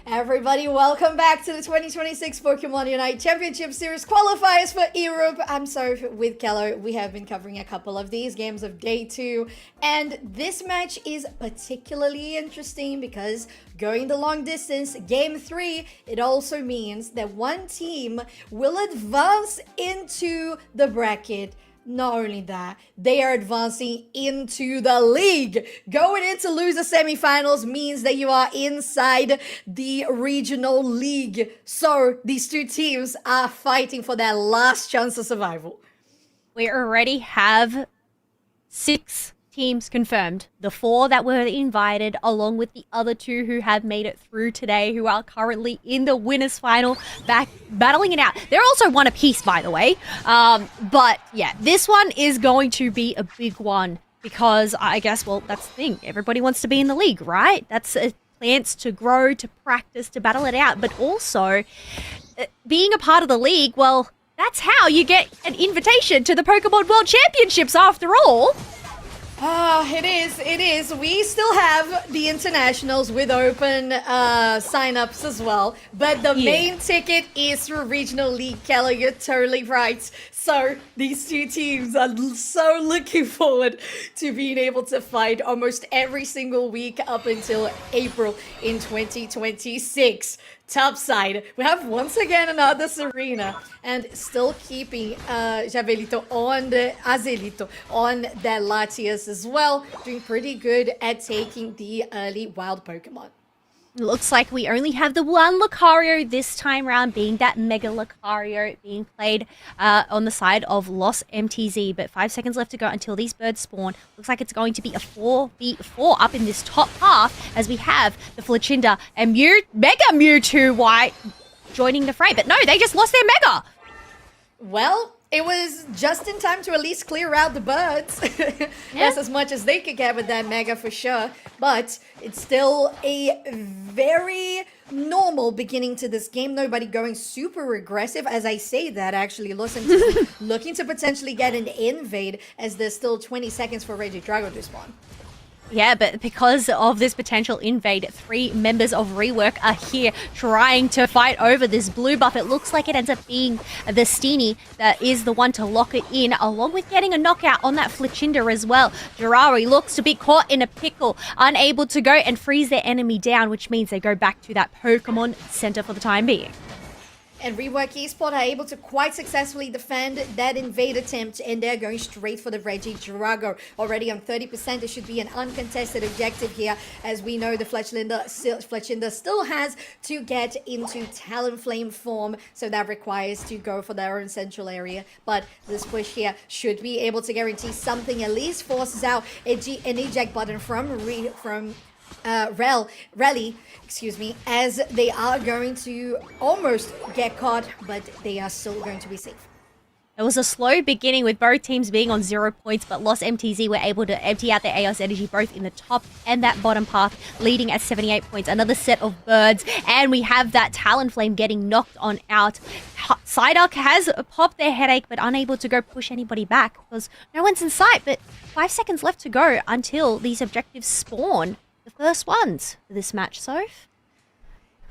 Everybody, welcome back to the 2026 Pokemon Unite Championship Series qualifiers for Europe. I'm sorry, with Ghatlue, we have been covering a couple of these games of day 2, and this match is particularly interesting because going the long distance, game 3, it also means that one team will advance into the bracket. Not only that, they are advancing into the league. Going into loser semifinals means that you are inside the regional league. So these two teams are fighting for their last chance of survival. We already have 6 teams confirmed. The 4 that were invited, along with the other 2 who have made it through today, who are currently in the winners final, battling it out. They're also one apiece, by the way. But yeah, this one is going to be a big one because I guess, well, that's the thing. Everybody wants to be in the league, right? That's a chance to grow, to practice, to battle it out. But also, being a part of the league, well, that's how you get an invitation to the Pokemon World Championships after all. It is. We still have the internationals with open sign-ups as well, but the main ticket is through regional league. Kelly, you're totally right. So these two teams are so looking forward to being able to fight almost every single week up until April in 2026. Top side, we have once again another Serena and still keeping Javelito on the Azelito on their Latias as well, doing pretty good at taking the early wild Pokemon. Looks like we only have the one Lucario this time round, being that Mega Lucario being played on the side of Lost MTZ. But 5 seconds left to go until these birds spawn. Looks like it's going to be a 4v4 up in this top half as we have the Flacinda and Mega Mewtwo White joining the fray. But no, they just lost their Mega. Well, it was just in time to at least clear out the birds. That's as much as they could get with that Mega for sure. But it's still a very normal beginning to this game. Nobody going super aggressive. As I say that, actually, looking to potentially get an invade as there's still 20 seconds for Regidrago to spawn. Yeah, but because of this potential invade, 3 members of Rework are here trying to fight over this blue buff. It looks like it ends up being the Steenie that is the one to lock it in, along with getting a knockout on that Flacinda as well. Jirari looks to be caught in a pickle, unable to go and freeze their enemy down, which means they go back to that Pokemon Center for the time being. And Rework Esport are able to quite successfully defend that invade attempt, and they're going straight for the Regidrago. Already on 30%, it should be an uncontested objective here, as we know the Flacinda still has to get into Talonflame form, so that requires to go for their own central area. But this push here should be able to guarantee something, at least forces out an eject button from Rally, excuse me, as they are going to almost get caught, but they are still going to be safe. It was a slow beginning with both teams being on 0 points, but Lost MTZ were able to empty out their AOS energy both in the top and that bottom path, leading at 78 points. Another set of birds, and we have that Talonflame getting knocked on out. Psyduck has popped their headache, but unable to go push anybody back because no one's in sight. But 5 seconds left to go until these objectives spawn. The first ones for this match, Soph.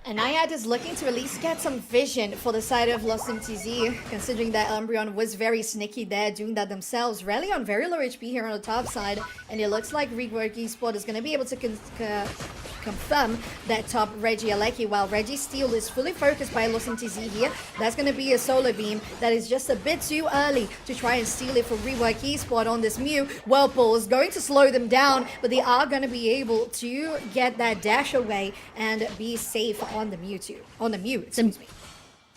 And Nayad is looking to at least get some vision for the side of Lost MTZ, considering that Umbreon was very sneaky there, doing that themselves. Rally on very low HP here on the top side, and it looks like Rework Esport is going to be able to confirm that top Regieleki, while Registeel is fully focused by Lost MTZ here. That's going to be a Solar Beam that is just a bit too early to try and steal it for Rework Esport on this Mew. Whirlpool is going to slow them down, but they are going to be able to get that dash away and be safe on the Mew, excuse me.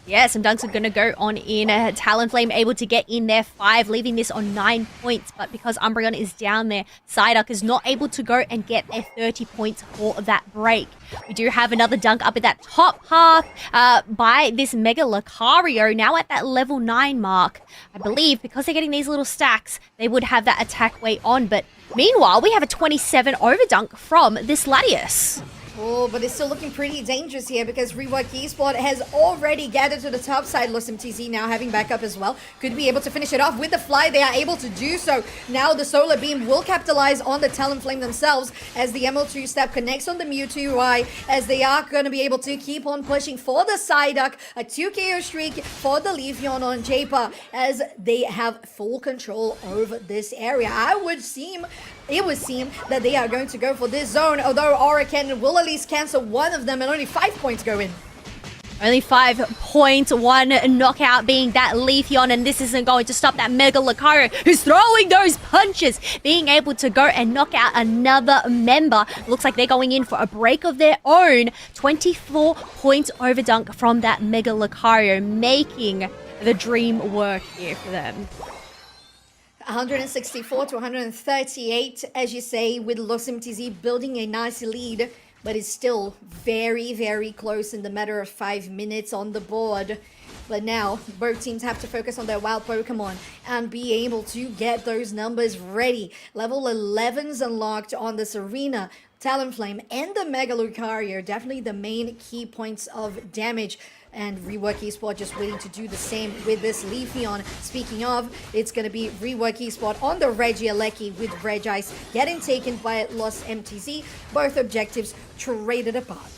Yeah, some dunks are going to go on in. Talonflame able to get in there 5, leaving this on 9 points. But because Umbreon is down there, Psyduck is not able to go and get their 30 points for that break. We do have another dunk up at that top half by this Mega Lucario, now at that level 9 mark. I believe because they're getting these little stacks, they would have that attack weight on. But meanwhile, we have a 27 overdunk from this Latias. Oh, but it's still looking pretty dangerous here because Rework Esport has already gathered to the top side. Los MTZ now having backup as well. Could be able to finish it off with the fly. They are able to do so. Now the Solar Beam will capitalize on the Talonflame themselves as the ML2 step connects on the Mewtwo UI, as they are going to be able to keep on pushing for the Psyduck. A 2 KO streak for the Leafeon on Japer as they have full control over this area. It would seem that they are going to go for this zone, although Oraken will at least cancel one of them and only 5 points go in. Only 5 points, 1 knockout being that Leafeon, and this isn't going to stop that Mega Lucario who's throwing those punches, being able to go and knock out another member. Looks like they're going in for a break of their own. 24 points over dunk from that Mega Lucario, making the dream work here for them. 164 to 138, as you say, with Los MTZ building a nice lead, but it's still very, very close in the matter of 5 minutes on the board. But now, both teams have to focus on their wild Pokemon and be able to get those numbers ready. Level 11's unlocked on this arena. Talonflame and the Mega Lucario, definitely the main key points of damage. And Rework Esport just waiting to do the same with this Leafeon. Speaking of, it's going to be Rework Esport on the Regieleki with Regice getting taken by Los MTZ. Both objectives traded apart.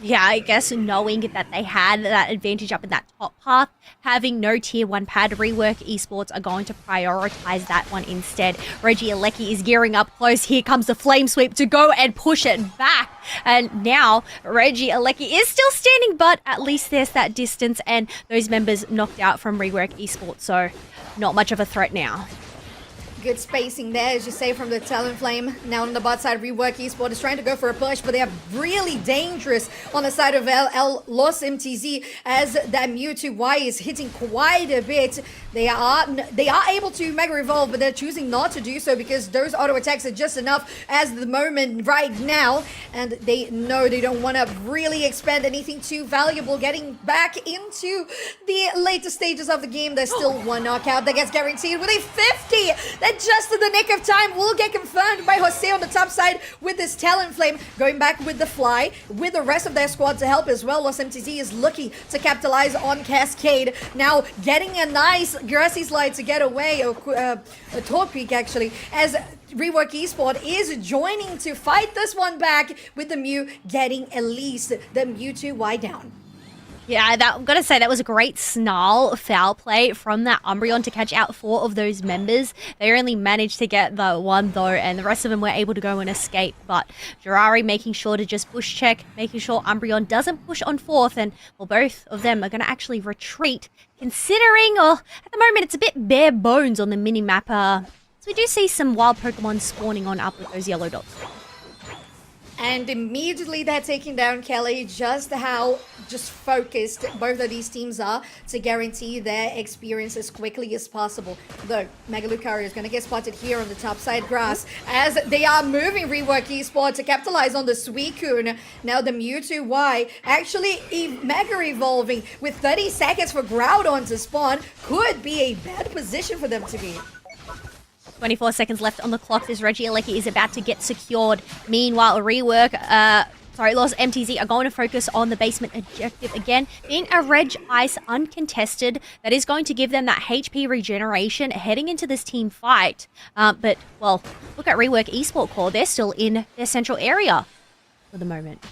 Yeah, I guess knowing that they had that advantage up in that top path, having no tier 1 pad, Rework Esports are going to prioritize that one instead. Regieleki is gearing up close. Here comes the Flame Sweep to go and push it back. And now Regieleki is still standing, but at least there's that distance and those members knocked out from Rework Esports, so not much of a threat now. Good spacing there, as you say, from the Talonflame. Now on the bot side, Rework Esport is trying to go for a push, but they are really dangerous on the side of Los MTZ as that Mewtwo Y is hitting quite a bit. They are able to Mega Evolve, but they're choosing not to do so because those auto attacks are just enough as the moment right now, and they know they don't want to really expend anything too valuable. Getting back into the later stages of the game, there's still one knockout that gets guaranteed with a 50. That just in the nick of time will get confirmed by Jose on the top side with this Talonflame. Going back with the fly, with the rest of their squad to help as well. Los MTZ is looking to capitalize on Cascade. Now getting a nice Grassy Slide to get away, or a Torpeak actually, as Rework Esport is joining to fight this one back with the Mew getting at least the Mewtwo Y down. Yeah, I'm going to say that was a great snarl foul play from that Umbreon to catch out 4 of those members. They only managed to get the one though, and the rest of them were able to go and escape. But Jirari making sure to just push check, making sure Umbreon doesn't push on 4th, and well, both of them are going to actually retreat, considering, at the moment, it's a bit bare bones on the mini-map. So we do see some wild Pokemon spawning on up with those yellow dots. And immediately they're taking down Kelly. Just how focused both of these teams are to guarantee their experience as quickly as possible. Though Mega Lucario is going to get spotted here on the top side grass as they are moving Rework Esport to capitalize on the Suicune. Now the Mewtwo Y actually Mega Evolving with 30 seconds for Groudon to spawn could be a bad position for them to be. 24 seconds left on the clock. This Regieleki is about to get secured. Meanwhile, Los MTZ are going to focus on the basement objective again. Being a Reg Ice uncontested, that is going to give them that HP regeneration heading into this team fight. But, well, look at Rework Esport Core. They're still in their central area for the moment.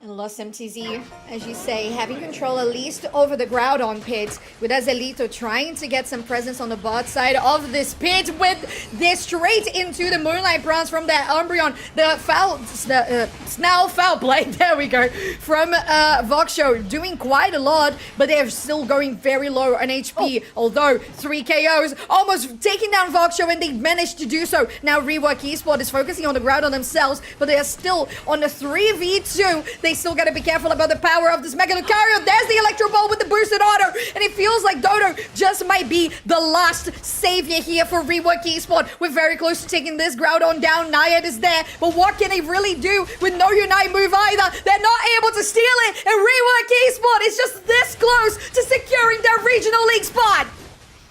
And Los MTZ, as you say, having control at least over the Groudon pit, with Azelito trying to get some presence on the bot side of this pit, with this straight into the Moonlight Bronze from that Umbreon, the Snarl Foul Blade, there we go, from Voxsho, doing quite a lot, but they're still going very low on HP, although 3 KOs, almost taking down Voxsho, and they managed to do so. Now Rework Esport is focusing on the Groudon themselves, but they are still on the 3v2. They still gotta be careful about the power of this Mega Lucario. There's the Electro Ball with the boosted auto, and it feels like Dodo just might be the last savior here for Rework Esport. We're very close to taking this Groudon down. Nayad is there, but what can they really do with no Unite move either? They're not able to steal it, and Rework Esport is just this close to securing their regional league spot.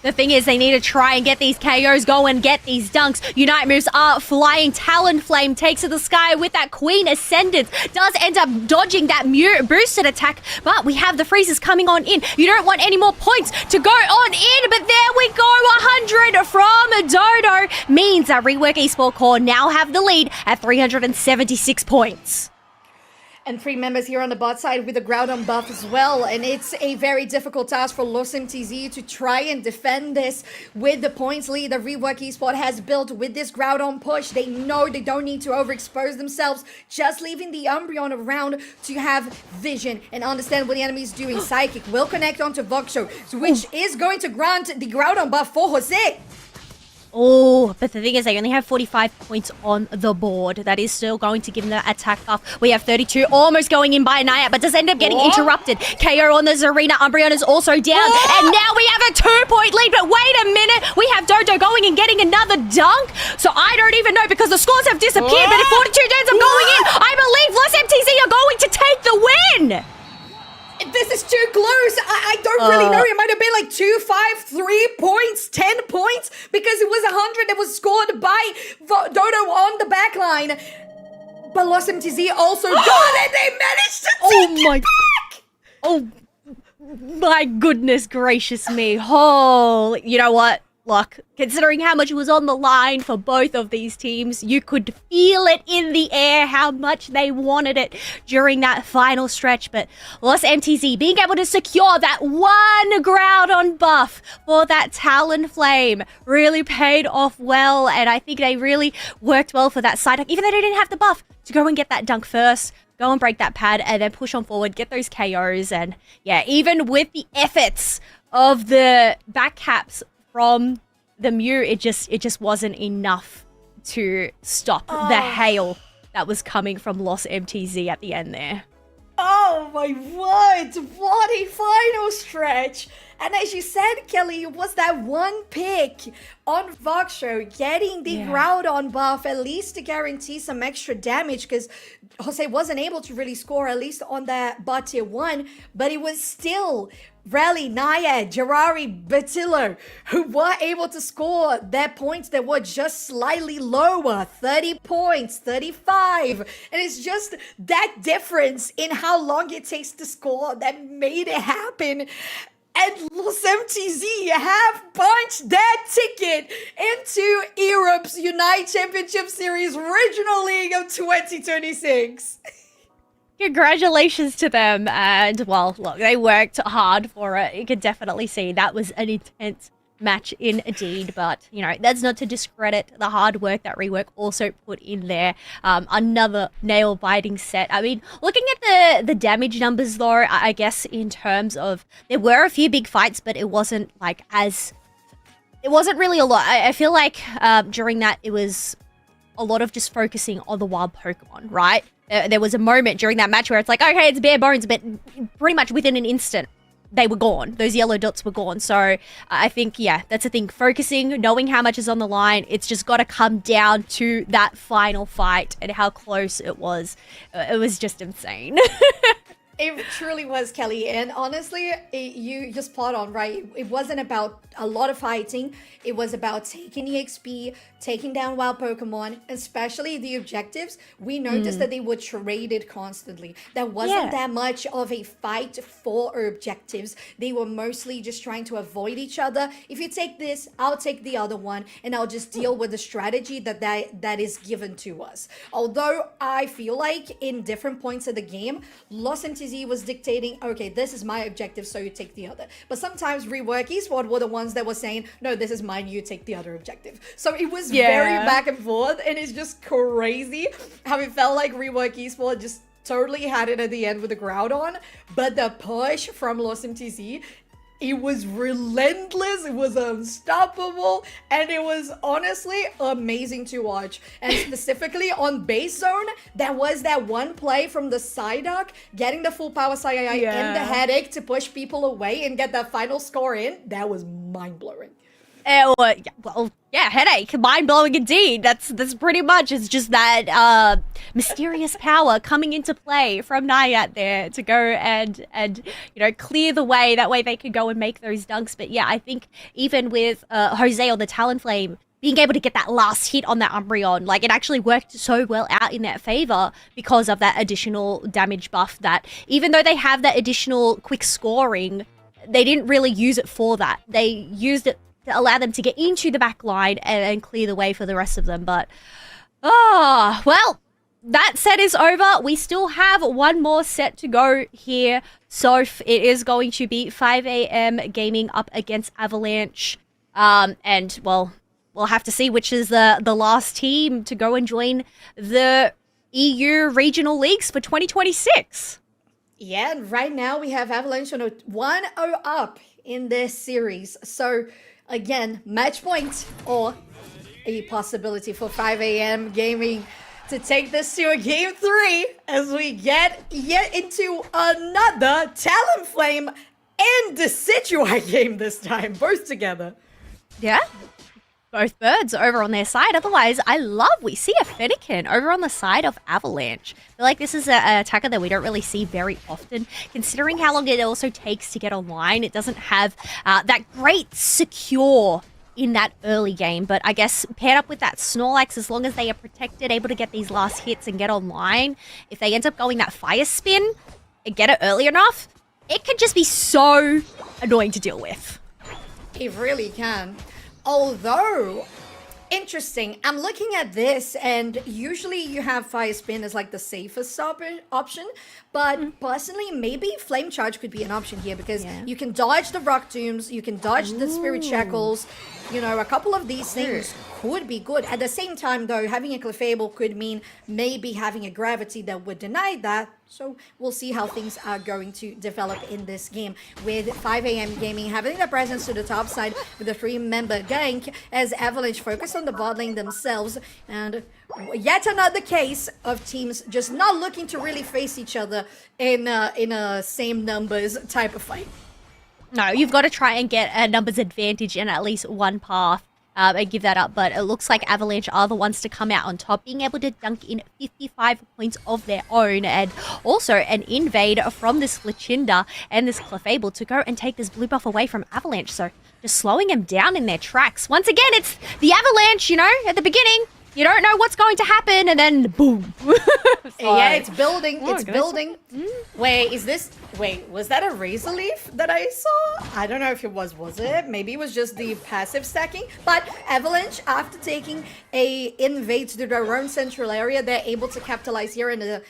The thing is, they need to try and get these KOs going, get these dunks. Unite moves are flying. Talonflame takes to the sky with that Queen Ascendant. Does end up dodging that boosted attack, but we have the freezes coming on in. You don't want any more points to go on in, but there we go. 100 from Toto means that Rework Esport Core now have the lead at 376 points. And 3 members here on the bot side with a Groudon buff as well. And it's a very difficult task for Los MTZ to try and defend this with the points lead that Rework Esport has built with this Groudon push. They know they don't need to overexpose themselves, just leaving the Umbreon around to have vision and understand what the enemy is doing. Psychic will connect onto Voxo, which is going to grant the Groudon buff for Jose. Oh, but the thing is, they only have 45 points on the board. That is still going to give them the attack buff. We have 32, almost going in by Naya, but does end up getting interrupted. KO on the Zarina. Umbreon is also down, and now we have a 2-point lead. But wait a minute, we have Dodo going and getting another dunk. So I don't even know because the scores have disappeared. But if 42 ends up going in, I believe Los MTZ are going to take the win. This is too close. I don't really know. It might have been like 2, 5, 3 points, 10 points, because it was 100 that was scored by Dodo on the back line. But Los MTZ also got it. They managed to take it back. Oh my goodness gracious me. Oh, you know what? Look, considering how much was on the line for both of these teams, you could feel it in the air how much they wanted it during that final stretch. But Los MTZ being able to secure that one Groudon buff for that Talonflame really paid off well. And I think they really worked well for that side, even though they didn't have the buff, to go and get that dunk first. Go and break that pad and then push on forward, get those KOs. And yeah, even with the efforts of the back caps from the Mew, it just wasn't enough to stop the hail that was coming from Los MTZ at the end there. Oh my word, what a final stretch. And as you said, Kelly, it was that one pick on Voxo getting the Groudon buff, at least to guarantee some extra damage, because Jose wasn't able to really score, at least on that bot tier 1, but it was still Rally, Naya, Jirari, Batillo, who were able to score their points that were just slightly lower, 30 points, 35. And it's just that difference in how long it takes to score that made it happen. And Los MTZ have punched that ticket into Europe's Unite Championship Series Regional League of 2026. Congratulations to them. And, well, look, they worked hard for it. You could definitely see that was an intense match indeed. But, you know, that's not to discredit the hard work that Rework also put in there. Another nail-biting set. I mean, looking at the damage numbers, though, I guess in terms of... There were a few big fights, but it wasn't, like, as... It wasn't really a lot. I feel like during that, it was a lot of just focusing on the wild Pokemon, right? There was a moment during that match where it's like, okay, it's bare bones, but pretty much within an instant, they were gone. Those yellow dots were gone. So I think, yeah, that's the thing. Focusing, knowing how much is on the line, it's just got to come down to that final fight and how close it was. It was just insane. It truly was, Kelly. And honestly, you just spot on, right? It wasn't about a lot of fighting. It was about taking EXP, taking down wild Pokemon, especially the objectives. We noticed that they were traded constantly. There wasn't that much of a fight for objectives. They were mostly just trying to avoid each other. If you take this, I'll take the other one, and I'll just deal with the strategy that is given to us. Although I feel like in different points of the game, Los MTZ was dictating, okay, this is my objective, so you take the other. But sometimes Rework Esport were the ones that were saying, no, this is mine, you take the other objective. So it was very back and forth, and it's just crazy how it felt like Rework Esport just totally had it at the end with the Groudon, but the push from Los MTZ, it was relentless, it was unstoppable, and it was honestly amazing to watch. And specifically on base zone, there was that one play from the Psyduck, getting the full power Psy and the headache to push people away and get that final score in. That was mind-blowing. Headache, mind-blowing indeed. That's pretty much. It's just that mysterious power coming into play from Nayat there to go and clear the way. That way they could go and make those dunks. But yeah, I think even with Jose on the Talonflame being able to get that last hit on that Umbreon, like it actually worked so well out in their favor because of that additional damage buff. That even though they have that additional quick scoring, they didn't really use it for that. They used it to allow them to get into the back line and clear the way for the rest of them. But, well, that set is over. We still have one more set to go here. So it is going to be 5 a.m. Gaming up against Avalanche. And, well, we'll have to see which is the last team to go and join the EU regional leagues for 2026. Yeah, and right now we have Avalanche on a 1-0 up in this series. So, again, match point or a possibility for 5 a.m. Gaming to take this to a game 3 as we get yet into another Talonflame and Decidueye game this time, both together. Yeah. Both birds over on their side. Otherwise, we see a Fennekin over on the side of Avalanche. I feel like this is an attacker that we don't really see very often, considering how long it also takes to get online. It doesn't have that great secure in that early game, but I guess paired up with that Snorlax, as long as they are protected, able to get these last hits and get online, if they end up going that fire spin and get it early enough, it can just be so annoying to deal with. It really can. Although, interesting, I'm looking at this, and usually you have Fire Spin as like the safest option, but personally, maybe Flame Charge could be an option here because you can dodge the Rock Tombs, you can dodge the Spirit Shackles, a couple of these things could be good. At the same time, though, having a Clefable could mean maybe having a Gravity that would deny that. So we'll see how things are going to develop in this game with 5 a.m. Gaming having their presence to the top side with a 3-member gank as Avalanche focus on the bot lane themselves. And yet another case of teams just not looking to really face each other in a same numbers type of fight. No, you've got to try and get a numbers advantage in at least one path. And give that up, but it looks like Avalanche are the ones to come out on top, being able to dunk in 55 points of their own, and also an invade from this Flichinda and this Clefable to go and take this blue buff away from Avalanche, so just slowing them down in their tracks. Once again, it's the Avalanche, at the beginning. You don't know what's going to happen, and then boom. Yeah, it's building. It's building. Wait, was that a Razor Leaf that I saw? I don't know if it was it? Maybe it was just the passive stacking. But Avalanche, after taking a invade to their own central area, they're able to capitalize here in the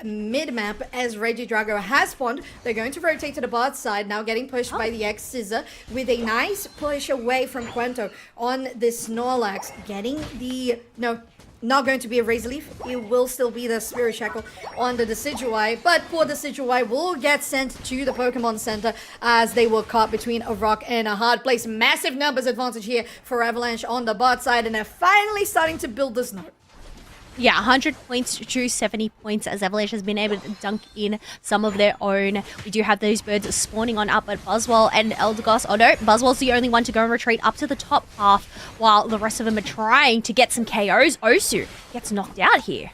mid-map as Regidrago has spawned. They're going to rotate to the bot side, now getting pushed by the X-Scissor with a nice push away from Quento on this Snorlax. Getting the... No, not going to be a Razor Leaf. It will still be the Spirit Shackle on the Decidueye, but poor Decidueye will get sent to the Pokemon Center as they were caught between a rock and a hard place. Massive numbers advantage here for Avalanche on the bot side, and they're finally starting to build this node. Yeah, 100 points to 70 points as Avalanche has been able to dunk in some of their own. We do have those birds spawning on up at Buzzwole and Eldegoss. Oh no, Buzzwole's the only one to go and retreat up to the top half while the rest of them are trying to get some KOs. Osu gets knocked out here.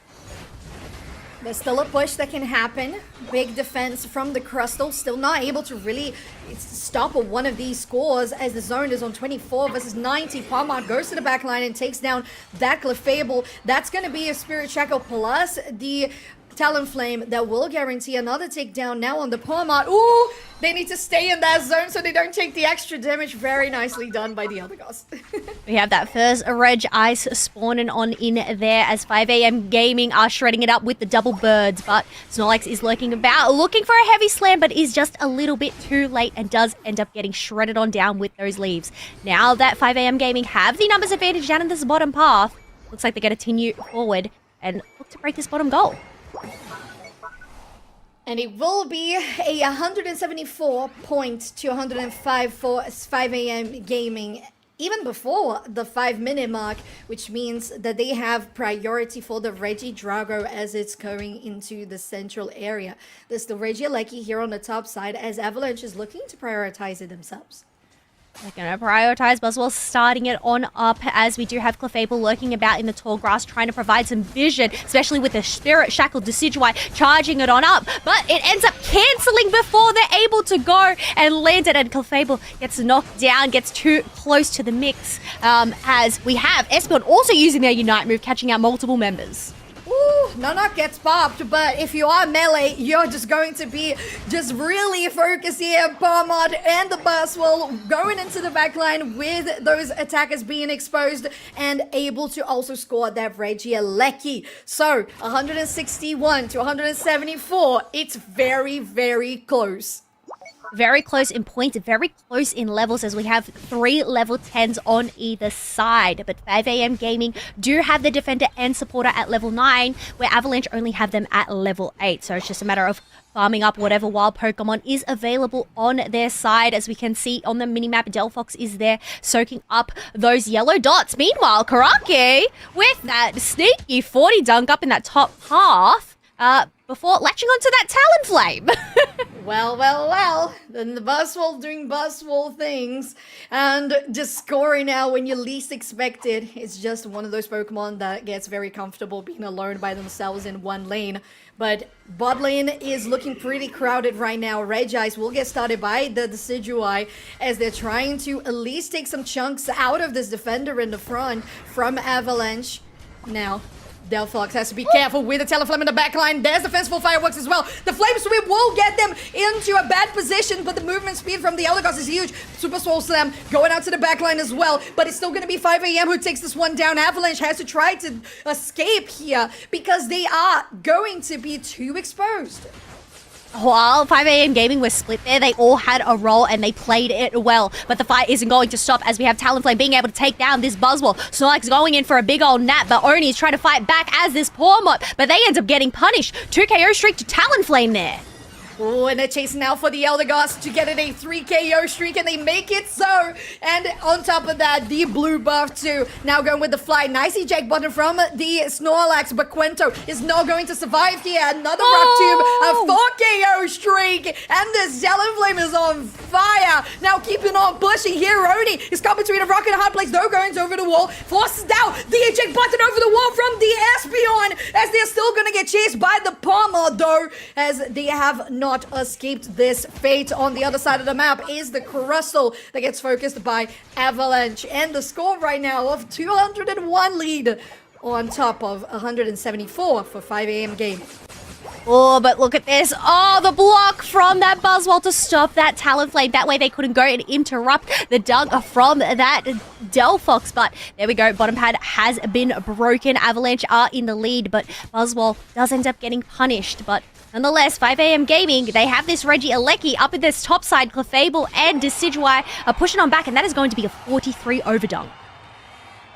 There's still a push that can happen. Big defense from the Crustal. Still not able to really stop one of these scores as the zone is on 24 versus 90. Palmar goes to the back line and takes down that Clefable. That's going to be a Spirit Shackle plus the Talonflame that will guarantee another takedown now on the Palmar. Ooh, they need to stay in that zone so they don't take the extra damage. Very nicely done by the Eldegoss. We have that first Reg Ice spawning on in there as 5 a.m. Gaming are shredding it up with the double birds, but Snorlax is lurking about, looking for a heavy slam, but is just a little bit too late and does end up getting shredded on down with those leaves. Now that 5 a.m. Gaming have the numbers advantage down in this bottom path, looks like they're going to continue forward and look to break this bottom goal. And it will be a 174 point to 105 for 5 a.m. Gaming, even before the 5-minute mark, which means that they have priority for the Regidrago as it's going into the central area. There's the Regieleki here on the top side as Avalanche is looking to prioritize it themselves. They're going to prioritize Buzzwell, starting it on up as we do have Clefable lurking about in the tall grass, trying to provide some vision, especially with the Spirit Shackled Decidueye charging it on up. But it ends up cancelling before they're able to go and land it. And Clefable gets knocked down, gets too close to the mix as we have Espeon also using their Unite move, catching out multiple members. Ooh, Nanook gets popped, but if you are melee, you're just going to be just really focused here. Palmod and the Buzzwell going into the backline with those attackers being exposed and able to also score that Regieleki. So, 161 to 174, it's very, very close. Very close in points, very close in levels as we have 3 level 10s on either side. But 5am Gaming do have the defender and supporter at level 9, where Avalanche only have them at level 8. So it's just a matter of farming up whatever wild Pokemon is available on their side. As we can see on the minimap, Delphox is there soaking up those yellow dots. Meanwhile, Karaki with that sneaky 40 dunk up in that top half before latching onto that Talonflame. Well. Then the Buzzwole doing Buzzwole things and just scoring now when you least expect it. It's just one of those Pokemon that gets very comfortable being alone by themselves in one lane. But bot lane is looking pretty crowded right now. Regice will get started by the Decidueye as they're trying to at least take some chunks out of this defender in the front from Avalanche. Now, Delphox has to be careful with the Talonflame in the backline. There's the Fanciful Fireworks as well. The Flame Sweep will get them into a bad position, but the movement speed from the Eldegoss is huge. Super Soul Slam going out to the backline as well, but it's still going to be 5am who takes this one down. Avalanche has to try to escape here because they are going to be too exposed. While 5am Gaming was split there, they all had a role and they played it well. But the fight isn't going to stop as we have Talonflame being able to take down this Buzzwole. Snorlax going in for a big old nap, but Oni is trying to fight back as this Pawmot. But they end up getting punished. 2 KO streak to Talonflame there. Oh, and they're chasing now for the Eldegoss to get it a 3 KO streak, and they make it so. And on top of that, the blue buff too. Now going with the fly. Nice eject button from the Snorlax, but Quento is not going to survive here. Another Rock Tomb, a 4 KO streak, and the Talonflame is on fire. Now keeping on pushing here. Oni is caught between a rock and a hard place. No goings over the wall. Forces down the eject button over the wall from the Espeon, as they're still going to get chased by the Palmer though, as they have not escaped this fate. On the other side of the map is the Crustle that gets focused by Avalanche, and the score right now of 201 lead on top of 174 for 5am game. Oh, but look at this. Oh, the block from that Buzzwole to stop that Talonflame. That way they couldn't go and interrupt the dunk from that Delphox. But there we go. Bottom pad has been broken. Avalanche are in the lead, but Buzzwole does end up getting punished. But nonetheless, 5am Gaming, they have this Regieleki up in this top side. Clefable and Decidueye are pushing on back, and that is going to be a 43 overdunk.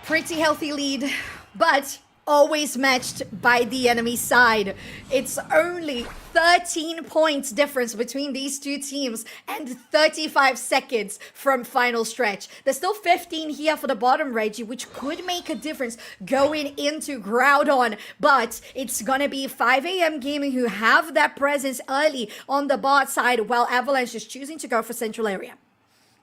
Pretty healthy lead, but always matched by the enemy side. It's only 13 points difference between these two teams and 35 seconds from final stretch. There's still 15 here for the bottom Reggie, which could make a difference going into Groudon, but it's gonna be 5am Gaming who have that presence early on the bot side, while Avalanche is choosing to go for central area.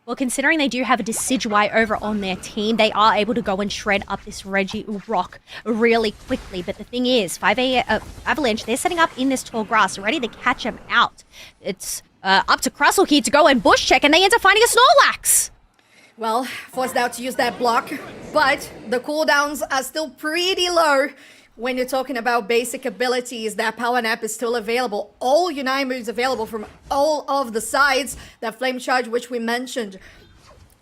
Well, considering they do have a Decidueye over on their team, they are able to go and shred up this Regirock really quickly. But the thing is, 5am Avalanche, they're setting up in this tall grass, ready to catch them out. It's up to Crustle here to go and bush check, and they end up finding a Snorlax. Well, forced out to use that block, but the cooldowns are still pretty low. When you're talking about basic abilities, that power nap is still available. All Unite moves available from all of the sides. That flame charge, which we mentioned,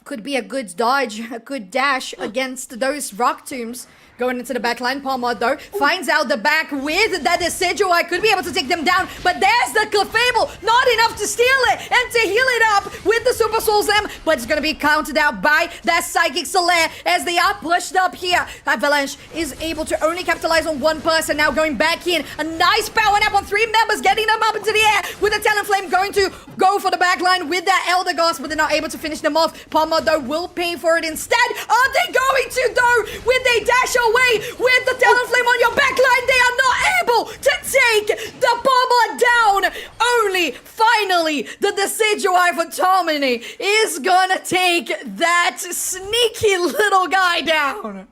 could be a good dodge, a good dash against those rock tombs. Going into the backline, Palmer though finds out the back with that Decidueye, could be able to take them down, but there's the Clefable, not enough to steal it and to heal it up with the Super Soul Slam, but it's gonna be counted out by that Psychic Solaire as they are pushed up here. Avalanche is able to only capitalize on one person, now going back in. A nice power nap on 3 members, getting them up into the air with the Talonflame going to go for the backline with that Eldegoss, but they're not able to finish them off. Palmer though will pay for it instead. Are they going to though with a dash away with the Talonflame on your backline? They are not able to take the Palmer down. only, finally, the Decidueye for Tomini is gonna take that sneaky little guy down.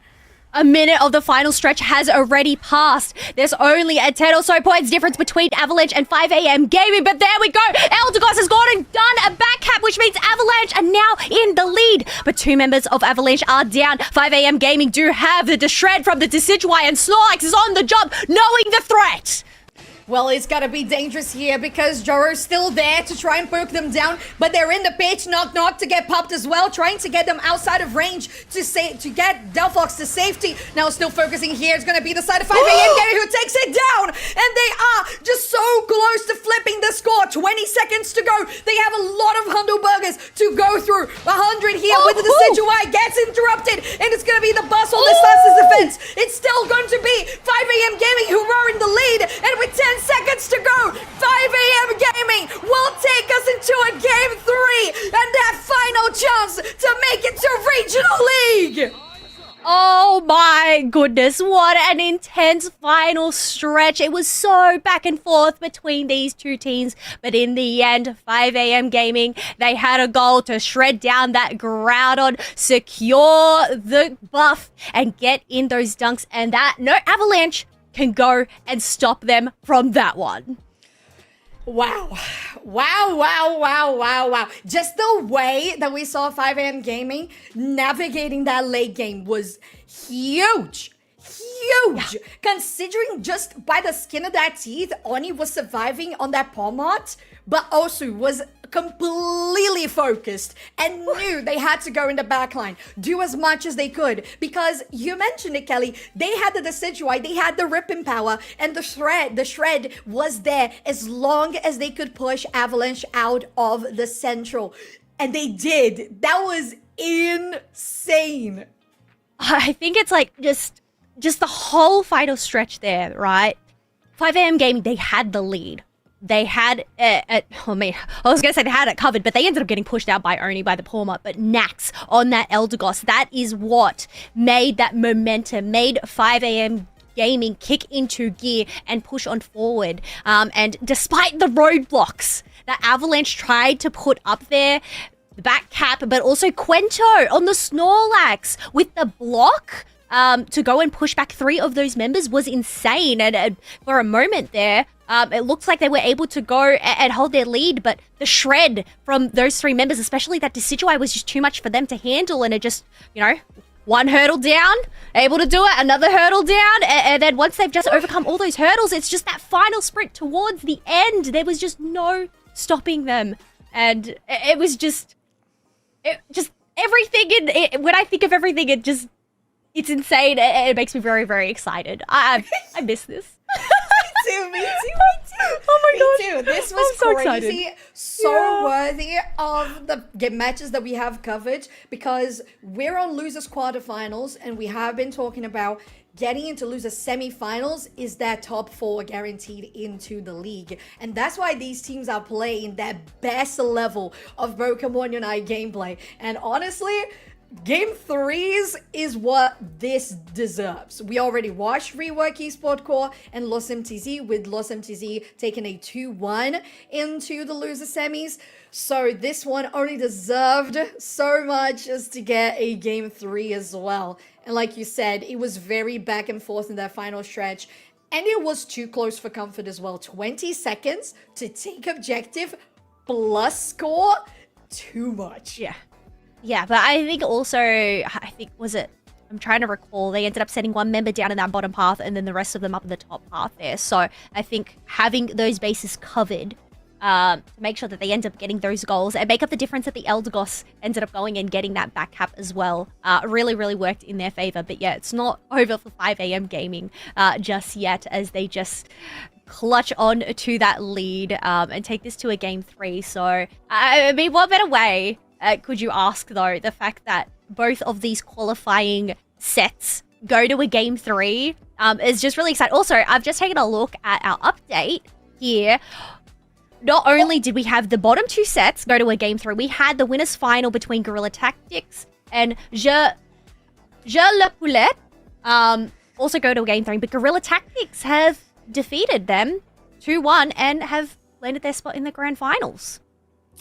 A minute of the final stretch has already passed. There's only a 10 or so points difference between Avalanche and 5am Gaming, but there we go. Eldegoss has gone and done a back cap, which means Avalanche are now in the lead. But 2 members of Avalanche are down. 5am Gaming do have the Shred from the Decidueye, and Snorlax is on the job, knowing the threat. Well, it's gotta be dangerous here because Joro's still there to try and poke them down, but they're in the pitch, knock to get popped as well, trying to get them outside of range to get Delphox to safety. Now still focusing here, it's gonna be the side of 5am Gaming who takes it down, and they are just so close to flipping the score. 20 seconds to go. They have a lot of Hundleburgers to go through. 100 here with the Decidueye gets interrupted, and it's gonna be the Bustle that starts the defense. It's still going to be 5am Gaming who are in the lead, and with 10 seconds to go, 5am Gaming will take us into a game 3 and that final chance to make it to Regional League. Oh my goodness, what an intense final stretch. It was so back and forth between these two teams, but in the end, 5am Gaming, they had a goal to shred down that Groudon, secure the buff, and get in those dunks, and that no Avalanche can go and stop them from that one. Wow. Just the way that we saw 5am Gaming navigating that late game was huge. Yeah. Considering just by the skin of their teeth, Oni was surviving on that Palmot, but also was completely focused and knew they had to go in the backline, do as much as they could, because you mentioned it, Kelly, they had the Decidueye, they had the ripping power, and the shred was there as long as they could push Avalanche out of the central, and they did. That was insane. I think it's like just the whole final stretch there, right? 5am Gaming, they had the lead. They had I was going to say they had it covered, but they ended up getting pushed out by the Palmot. But Nax on that Eldegoss, that is what made that momentum, made 5am Gaming kick into gear and push on forward. And despite the roadblocks that Avalanche tried to put up there, the back cap, but also Quento on the Snorlax with the block, to go and push back 3 of those members was insane. And for a moment there, it looks like they were able to go and hold their lead, but the shred from those 3 members, especially that Decidueye, was just too much for them to handle, and it just, one hurdle down, able to do it, another hurdle down, and then once they've just overcome all those hurdles, it's just that final sprint towards the end. There was just no stopping them, and it was just everything when I think of everything, it's insane. It makes me very, very excited. I miss this. Me too. Oh my gosh. This was so crazy. Excited. So worthy of the matches that we have covered, because we're on losers quarterfinals and we have been talking about getting into losers semifinals. Is that top 4 guaranteed into the league? And that's why these teams are playing that best level of Pokemon Unite gameplay. And honestly, Game 3s is what this deserves. We already watched Rework Esport Core and Los MTZ, with Los MTZ taking a 2-1 into the loser semis. So this one only deserved so much as to get a Game 3 as well. And like you said, it was very back and forth in that final stretch. And it was too close for comfort as well. 20 seconds to take objective plus score. Too much. Yeah, but I think also, I'm trying to recall, they ended up setting 1 member down in that bottom path and then the rest of them up in the top path there. So I think having those bases covered to make sure that they end up getting those goals and make up the difference that the Eldegoss ended up going and getting that back cap as well, really, really worked in their favor. But yeah, it's not over for 5am Gaming just yet, as they just clutch on to that lead and take this to a Game 3. So, I mean, what better way could you ask, though? The fact that both of these qualifying sets go to a Game 3 is just really exciting. Also, I've just taken a look at our update here. Not only did we have the bottom 2 sets go to a Game 3, we had the winners final between Guerilla Tactics and Je Le Poulet also go to a Game 3, but Guerilla Tactics have defeated them 2-1 and have landed their spot in the grand finals.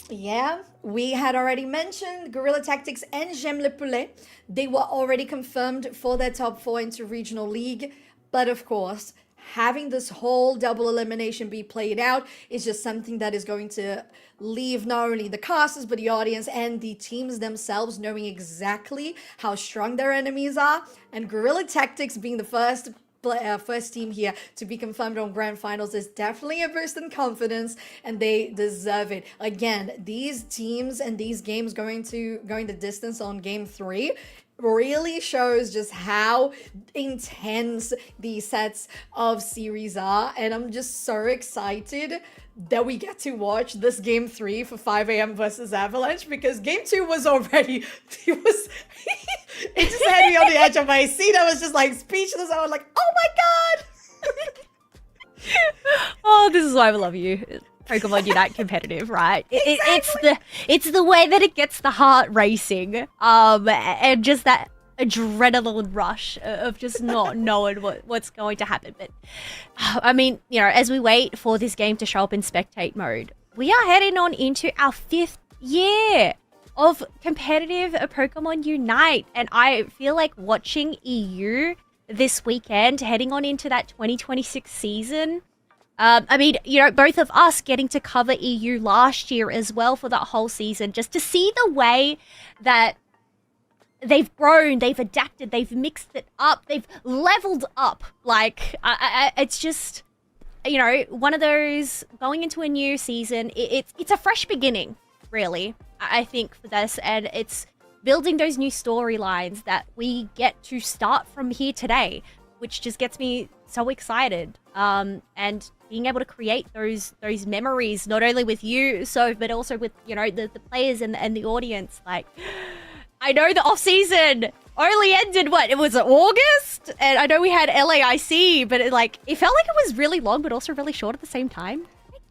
Yeah, we had already mentioned Guerilla Tactics and J'aime le Poulet. They were already confirmed for their top 4 into regional league. But of course, having this whole double elimination be played out is just something that is going to leave not only the casters, but the audience and the teams themselves knowing exactly how strong their enemies are. And Guerilla Tactics being the first team here to be confirmed on grand finals is definitely a boost in confidence, and they deserve it. Again, these teams and these games going the distance on game 3 really shows just how intense these sets of series are, and I'm just so excited that we get to watch this game 3 for 5 a.m. versus Avalanche, because game 2 was already it just had me on the edge of my seat. I was just like speechless. I was like, oh my god. Oh, this is why we love you. Pokemon Unite competitive, right? It's the way that it gets the heart racing, and just that adrenaline rush of just not knowing what's going to happen. But I mean, you know, as we wait for this game to show up in spectate mode, we are heading on into our 5th year of competitive Pokemon Unite, and I feel like watching EU this weekend, heading on into that 2026 season. I mean, you know, both of us getting to cover EU last year as well for that whole season, just to see the way that they've grown, they've adapted, they've mixed it up, they've leveled up. Like, it's just, you know, one of those going into a new season. It's a fresh beginning, really, I think, for this, and it's building those new storylines that we get to start from here today, which just gets me so excited. And being able to create those memories, not only with you, but also with, you know, the players and the audience. Like, I know the off season only ended, what, it was August? And I know we had LAIC, but it felt like it was really long, but also really short at the same time.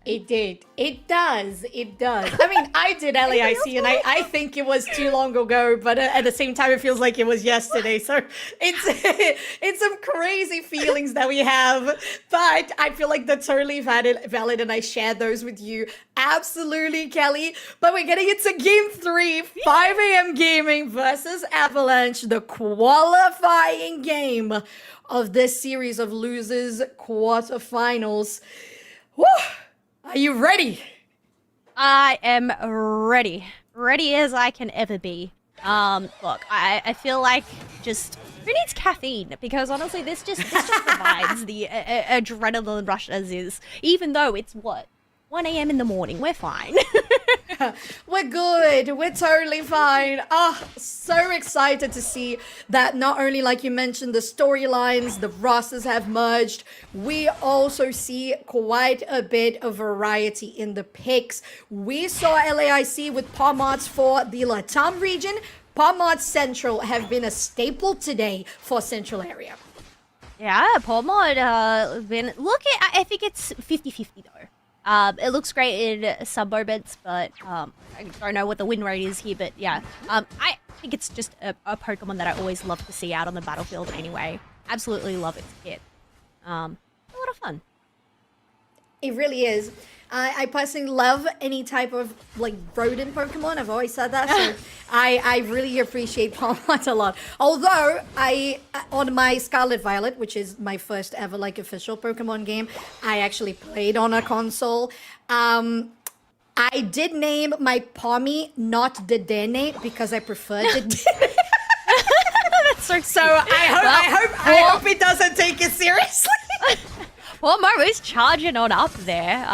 It did. It does. It does. I mean, I did LAIC, and I think it was too long ago, but at the same time, it feels like it was yesterday. So it's some crazy feelings that we have, but I feel like they're totally valid, and I shared those with you. Absolutely, Kelly. But we're getting into game 3, 5 a.m. gaming versus Avalanche, the qualifying game of this series of losers quarterfinals. Woo! Are you ready? I am ready. Ready as I can ever be. Look, I feel like just, who needs caffeine? Because honestly, this just provides the adrenaline rush as is. Even though it's, what, 1 a.m. in the morning. We're fine. We're good. We're totally fine. So excited to see that not only, like you mentioned, the storylines, the rosters have merged. We also see quite a bit of variety in the picks. We saw LAIC with Palmarts for the Latam region. Palmarts Central have been a staple today for Central area. Yeah, Palmart, I think it's 50-50 though. It looks great in some moments, but I don't know what the win rate is here. But yeah, I think it's just a Pokemon that I always love to see out on the battlefield anyway. Absolutely love its kit. A lot of fun. It really is. I personally love any type of like rodent Pokemon. I've always said that, so I really appreciate Palmart a lot. Although on my Scarlet Violet, which is my first ever like official Pokemon game, I actually played on a console. I did name my Palmy not Dedenne because I preferred Dedenne. So I hope it doesn't take it seriously. Well, Mo is charging on up there,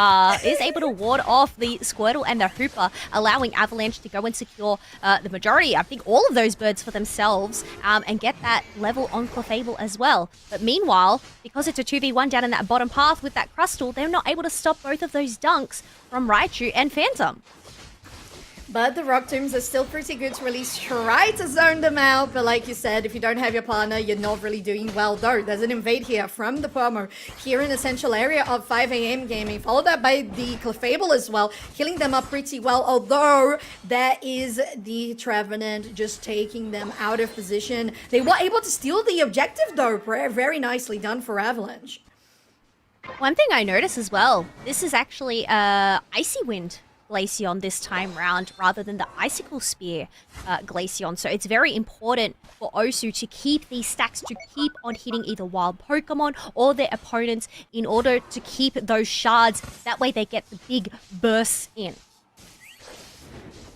is able to ward off the Squirtle and the Hooper, allowing Avalanche to go and secure the majority, I think all of those birds for themselves, and get that level on Clefable as well. But meanwhile, because it's a 2v1 down in that bottom path with that Crustle, they're not able to stop both of those dunks from Raichu and Phantom. But the Rock Tombs are still pretty good to release. Try to zone them out, but like you said, if you don't have your partner, you're not really doing well. Though there's an invade here from the Pomo here in the central area of 5 a.m. gaming, followed up by the Clefable as well, healing them up pretty well. Although there is the Trevenant just taking them out of position. They were able to steal the objective though. Very nicely done for Avalanche. One thing I noticed as well, this is actually Icy Wind Glaceon this time round rather than the Icicle Spear Glaceon. So it's very important for Osu to keep these stacks, to keep on hitting either wild Pokemon or their opponents in order to keep those shards. That way they get the big bursts in.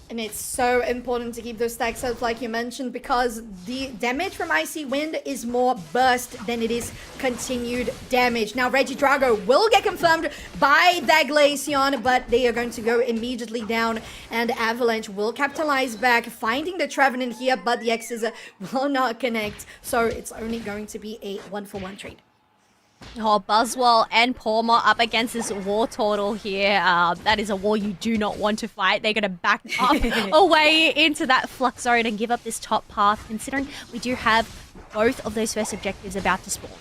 And it's so important to keep those stacks up, like you mentioned, because the damage from Icy Wind is more burst than it is continued damage. Now, Regidrago will get confirmed by that Glaceon, but they are going to go immediately down, and Avalanche will capitalize back, finding the Trevenant here, but the X's will not connect, so it's only going to be a 1-for-1 trade. Oh, Buzzwole and Pawma up against this Wartortle here. That is a war you do not want to fight. They're going to back up away into that Flux Zone and give up this top path, considering we do have both of those first objectives about to spawn.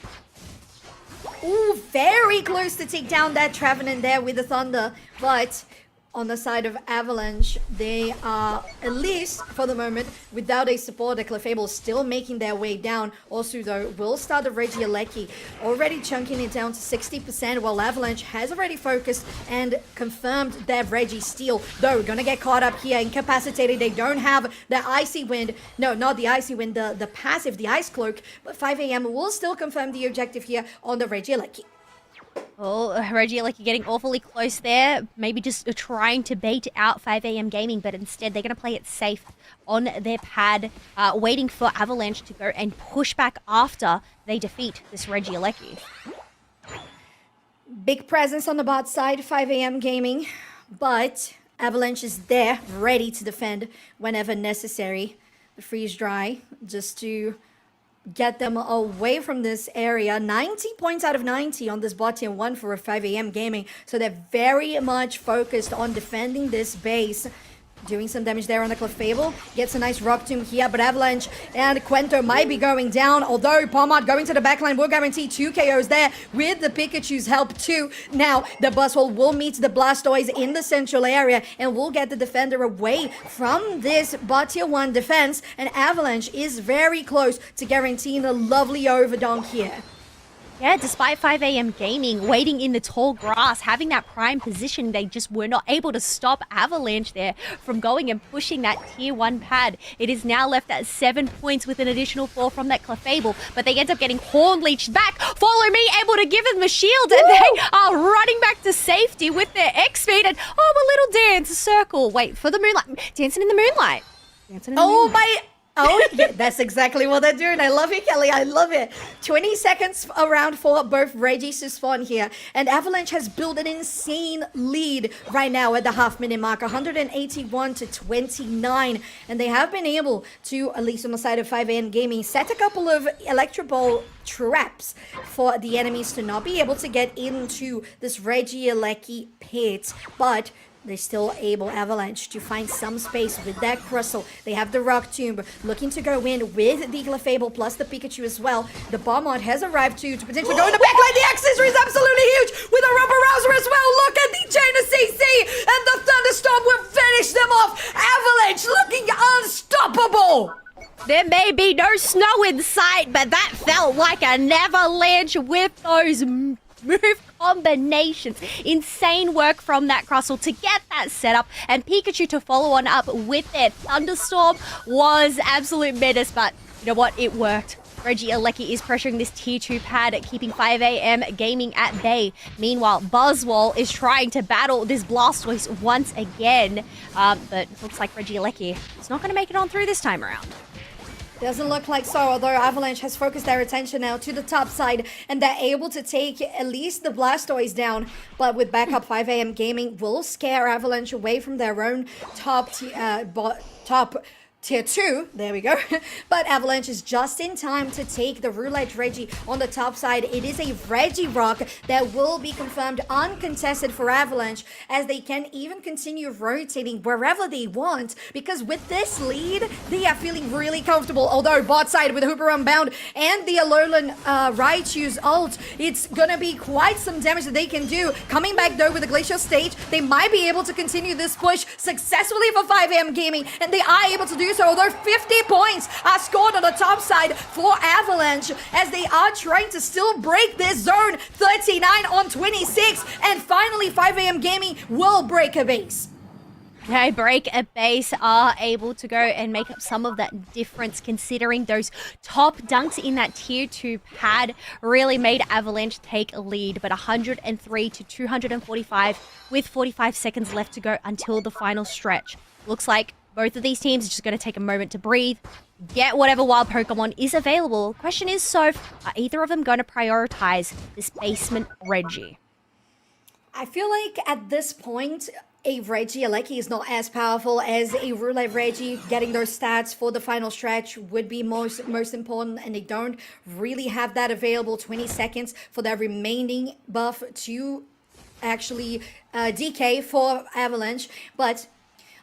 Ooh, very close to take down that Trevenant there with the Thunder, but on the side of Avalanche, they are, at least for the moment, without a support. The Clefable still making their way down. Also, though, will start the Regieleki, already chunking it down to 60%, while Avalanche has already focused and confirmed their Registeel. Though, gonna get caught up here, incapacitated. They don't have the Icy Wind. No, not the Icy Wind, the passive, the Ice Cloak. But 5 AM will still confirm the objective here on the Regieleki. Oh, Regieleki getting awfully close there. Maybe just trying to bait out 5 AM Gaming, but instead they're going to play it safe on their pad, waiting for Avalanche to go and push back after they defeat this Regieleki. Big presence on the bot side, 5 AM Gaming, but Avalanche is there, ready to defend whenever necessary. The freeze dry, just to get them away from this area. 90 points out of 90 on this bot tier 1 for a 5 AM Gaming. So they're very much focused on defending this base. Doing some damage there on the Clefable. Gets a nice Rock Tomb here, but Avalanche and Quento might be going down. Although Palmard going to the backline will guarantee 2 KOs there with the Pikachu's help too. Now the Buzzwole will meet the Blastoise in the central area and will get the defender away from this bot tier 1 defense. And Avalanche is very close to guaranteeing a lovely overdonk here. Yeah, despite 5 AM Gaming waiting in the tall grass, having that prime position, they just were not able to stop Avalanche there from going and pushing that tier 1 pad. It is now left at 7 points with an additional 4 from that Clefable, but they end up getting Horn Leeched back. Follow Me able to give them a shield, and they are running back to safety with their X-Speed, and a little dance, circle. Wait, for the moonlight. Dancing in the moonlight. Dancing in the moonlight. Oh, yeah, that's exactly what they're doing. I love it, Kelly. I love it. 20 seconds around for both Regis to spawn here. And Avalanche has built an insane lead right now at the half-minute mark. 181 to 29. And they have been able to, at least on the side of 5 AM Gaming, set a couple of Electro Ball traps for the enemies to not be able to get into this Regieleki pit. But they're still able, Avalanche, to find some space with that Crustle. They have the Rock Tomb looking to go in with the Clefable plus the Pikachu as well. The Bombard has arrived too to potentially go in the backline. The accessory is absolutely huge with a Rubber Rouser as well. Look at the chain of CC and the Thunderstorm will finish them off. Avalanche looking unstoppable. There may be no snow in sight, but that felt like an avalanche with those move combinations. Insane work from that Crustle to get that setup, and Pikachu to follow on up with their Thunderstorm was absolute menace, but you know what? It worked. Regieleki is pressuring this tier 2 pad, keeping 5 AM Gaming at bay. Meanwhile, Buzzwole is trying to battle this Blastoise once again, but looks like Regieleki is not going to make it on through this time around. Doesn't look like so, although Avalanche has focused their attention now to the top side, and they're able to take at least the Blastoise down. But with backup, 5 AM Gaming will scare Avalanche away from their own top tier 2, there we go. But Avalanche is just in time to take the Roulette Regi on the top side. It is a Regirock that will be confirmed uncontested for Avalanche, as they can even continue rotating wherever they want, because with this lead, they are feeling really comfortable. Although bot side with Hooper Unbound and the Alolan Raichu's ult, it's gonna be quite some damage that they can do. Coming back though with the Glacial Stage, they might be able to continue this push successfully for 5 AM Gaming, and they are able to do so, although 50 points are scored on the top side for Avalanche as they are trying to still break this zone. 39 on 26, and finally 5am Gaming will break a base. Okay, break a base, are able to go and make up some of that difference, considering those top dunks in that tier 2 pad really made Avalanche take a lead. But 103 to 245 with 45 seconds left to go until the final stretch. Looks like both of these teams are just going to take a moment to breathe, get whatever wild Pokemon is available. Question is, Soph, are either of them going to prioritize this basement Reggie? I feel like at this point, a Reggie, a Lucky, is not as powerful as a Roulette Reggie. Getting those stats for the final stretch would be most important, and they don't really have that available. 20 seconds for that remaining buff to actually DK for Avalanche. But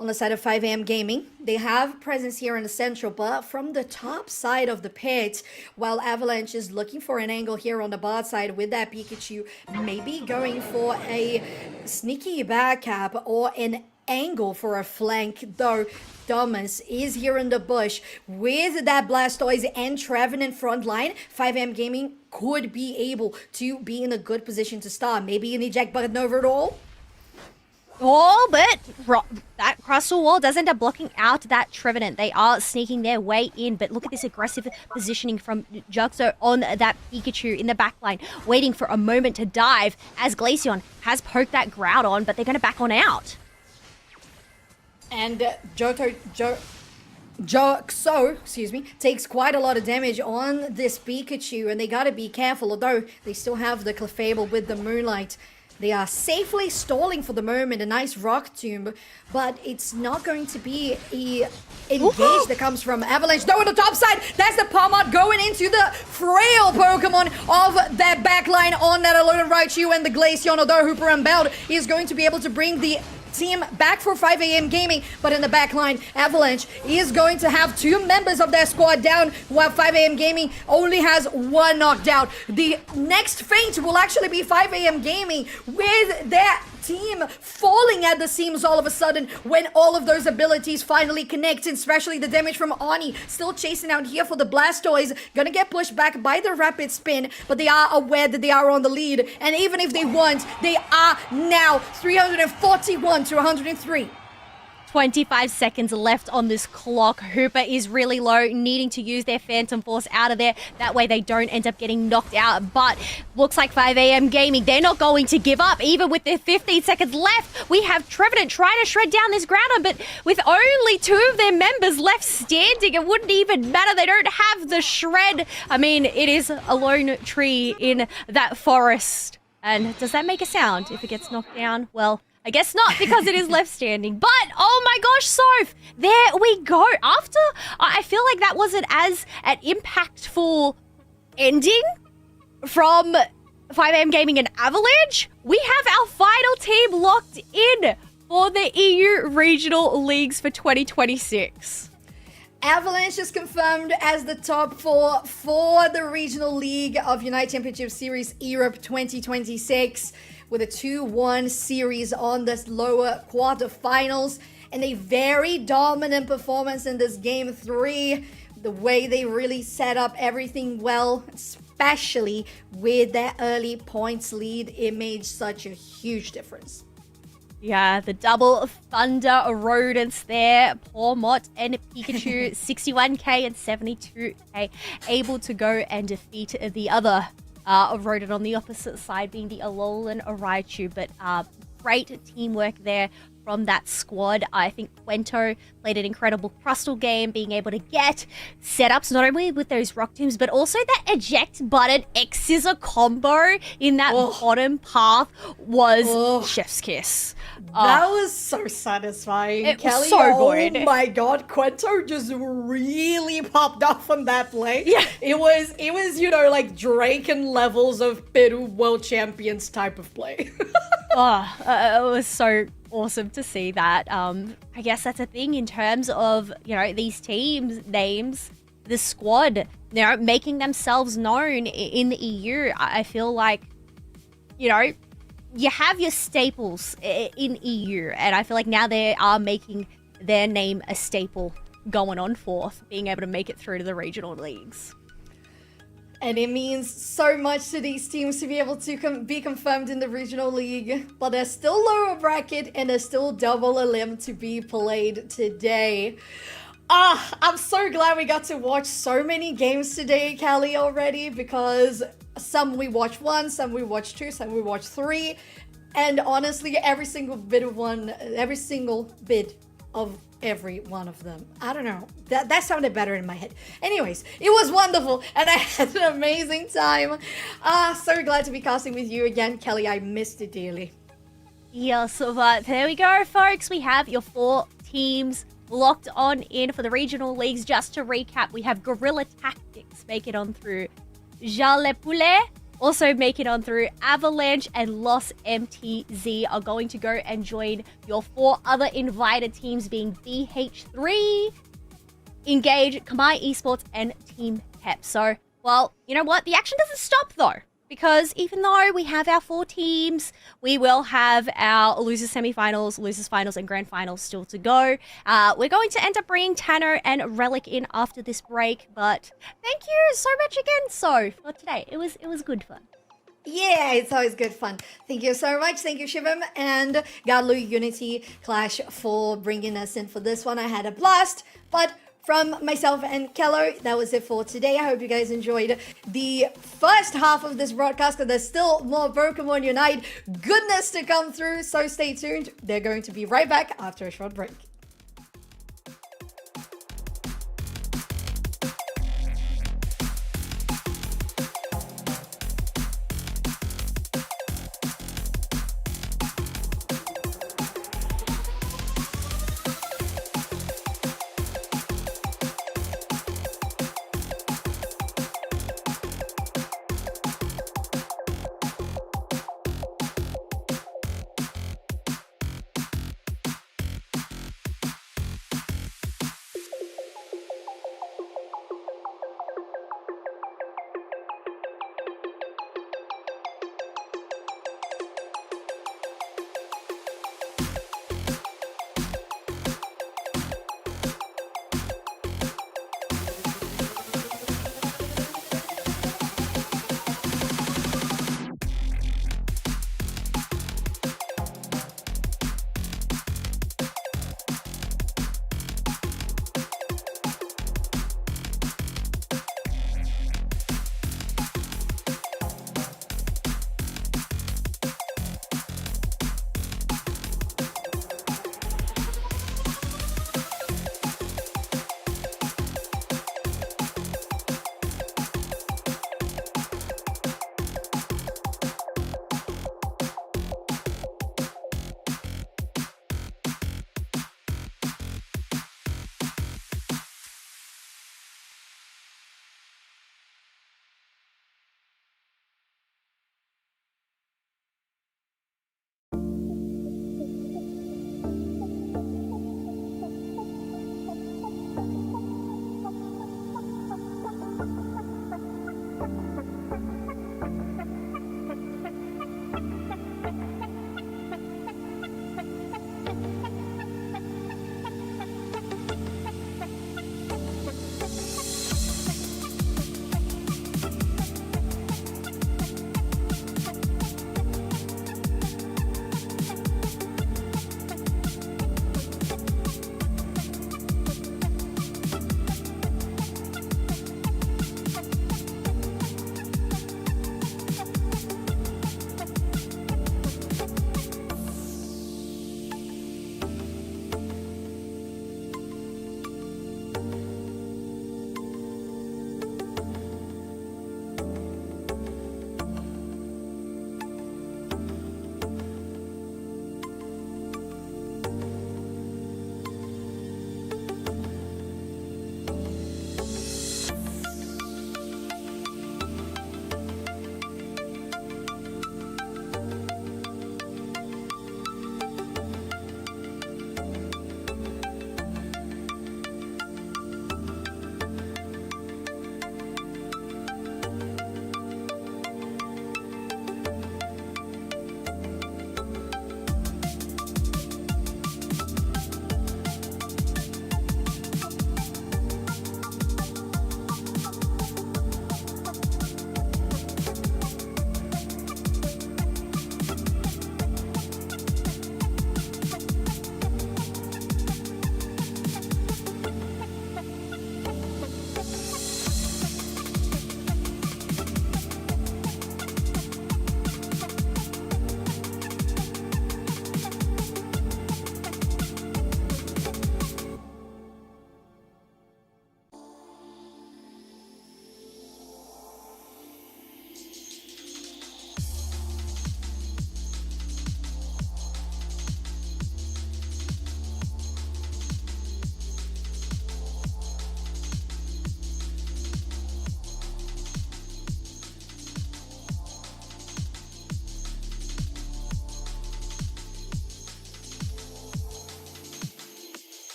on the side of 5am Gaming, they have presence here in the central, but from the top side of the pit, while Avalanche is looking for an angle here on the bot side with that Pikachu, maybe going for a sneaky back cap or an angle for a flank, though Thomas is here in the bush with that Blastoise and Trevenant front line. 5am Gaming could be able to be in a good position to start. Maybe an eject button over it all. Oh, but that crystal wall does end up blocking out that Trevenant. They are sneaking their way in, but look at this aggressive positioning from Juxo on that Pikachu in the backline, waiting for a moment to dive as Glaceon has poked that Groudon, but they're going to back on out. And Juxo, excuse me, takes quite a lot of damage on this Pikachu, and they gotta be careful, although they still have the Clefable with the Moonlight. They are safely stalling for the moment, a nice Rock Tomb, but it's not going to be a engage that comes from Avalanche. Though on the top side, that's the Palmot going into the frail Pokemon of that backline on that Alolan Raichu, and the Glaceon, although Hooper and Belt is going to be able to bring the team back for 5am Gaming, but in the back line, Avalanche is going to have 2 members of their squad down, while 5am Gaming only has 1 knocked out. The next fate will actually be 5am Gaming with their team falling at the seams all of a sudden when all of those abilities finally connect, especially the damage from Ani still chasing out here for the Blastoise. Gonna get pushed back by the rapid spin, but they are aware that they are on the lead, and even if they want, they are now 341 to 103. 25 seconds left on this clock. Hooper is really low, needing to use their Phantom Force out of there. That way they don't end up getting knocked out. But looks like 5am Gaming, they're not going to give up, even with their 15 seconds left. We have Trevenant trying to shred down this Groudon, but with only 2 of their members left standing, it wouldn't even matter. They don't have the shred. I mean, it is a lone tree in that forest. And does that make a sound if it gets knocked down? Well, I guess not, because it is left standing. But, oh my gosh, Soph, there we go. After, I feel like that wasn't as an impactful ending from 5am Gaming and Avalanche. We have our final team locked in for the EU Regional Leagues for 2026. Avalanche is confirmed as the top 4 for the Regional League of United Championship Series Europe 2026. With a 2-1 series on the lower quarterfinals, and a very dominant performance in this game 3. The way they really set up everything well, especially with that early points lead, it made such a huge difference. Yeah, the double Thunder Rodents there. Palmot and Pikachu, 61k and 72k, able to go and defeat the other Rodent on the opposite side, being the Alolan Raichu. But great teamwork there from that squad. I think Quento played an incredible Crustal game, being able to get setups not only with those rock tombs, but also that eject button X-Scissor combo in that bottom path was chef's kiss. That was so satisfying. It Kelly, was so good. Oh my god, Quento just really popped off on that play. Yeah. It was, you know, like Draken levels of Peru World Champions type of play. It was so awesome to see that. I guess that's a thing in terms of, you know, these teams' names, the squad, you know, making themselves known in the EU. I feel like, you know, you have your staples in EU, and I feel like now they are making their name a staple going on fourth, being able to make it through to the regional leagues. And it means so much to these teams to be able to be confirmed in the regional league. But there's still lower bracket and there's still double elim to be played today. I'm so glad we got to watch so many games today, Callie, already, because some we watched 1, some we watched 2, some we watched 3. And honestly, every single bit of every one of them. I don't know. That sounded better in my head. Anyways, it was wonderful and I had an amazing time. So glad to be casting with you again, Kelly. I missed it dearly. Yes, but there we go, folks. We have your 4 teams locked on in for the regional leagues. Just to recap, we have Guerilla Tactics make it on through Ghatlue. Also make it on through Avalanche, and Los MTZ are going to go and join your 4 other invited teams being BH3, Engage, Kamai Esports, and Team Pep. So, well, you know what? The action doesn't stop though, because even though we have our 4 teams, we will have our losers semifinals, losers finals, and grand finals still to go. We're going to end up bringing Tanner and Relic in after this break, but thank you so much again, So, for today. It was good fun. Yeah, it's always good fun. Thank you so much. Thank you, Shivam and Ghatlue Unity Clash for bringing us in for this one. I had a blast, but from myself and Kello, that was it for today. I hope you guys enjoyed the first half of this broadcast, because there's still more Pokemon Unite goodness to come through, so stay tuned. They're going to be right back after a short break.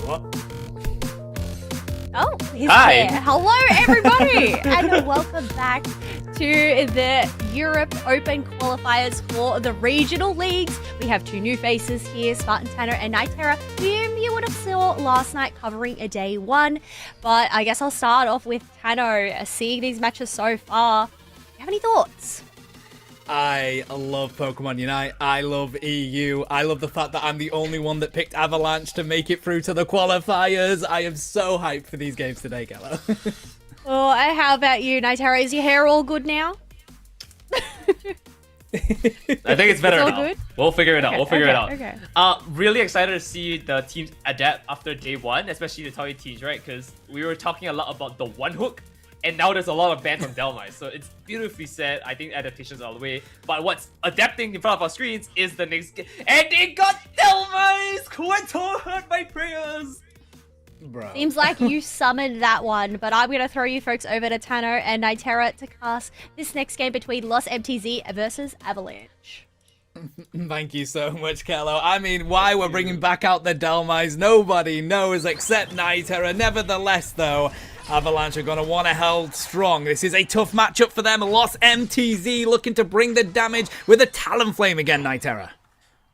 What? Oh, he's Hi. here. Hello, everybody, and welcome back to the Europe Open qualifiers for the regional leagues. We have two new faces here, Spartan Tanner and Nightera, whom you would have saw last night covering a day one. But I guess I'll start off with Tanner. Seeing these matches so far, do you have any thoughts? I love Pokemon Unite. I love EU. I love the fact that I'm the only one that picked Avalanche to make it through to the qualifiers. I am so hyped for these games today, Ghatlue. Oh, how about you, Nightera? Is your hair all good now? I think it's better It's all now. good? We'll figure it out. We'll figure it out. Okay. Really excited to see the teams adapt after day one, especially the Toy teams, right? Because we were talking a lot about the one hook, and now there's a lot of bans on Delmai. So it's beautifully said. I think adaptations are the way. But what's adapting in front of our screens is the next game. And they got Delmai's! Quento heard my prayers! Bro. Seems like you summoned that one, but I'm going to throw you folks over to Tano and Nightera to cast this next game between Lost MTZ versus Avalanche. Thank you so much, Kello. I mean, why we're bringing back out the Delmais, nobody knows except Nightera. Nevertheless, though, Avalanche are going to want to hold strong. This is a tough matchup for them. Lost MTZ looking to bring the damage with a Talonflame again, Nightera.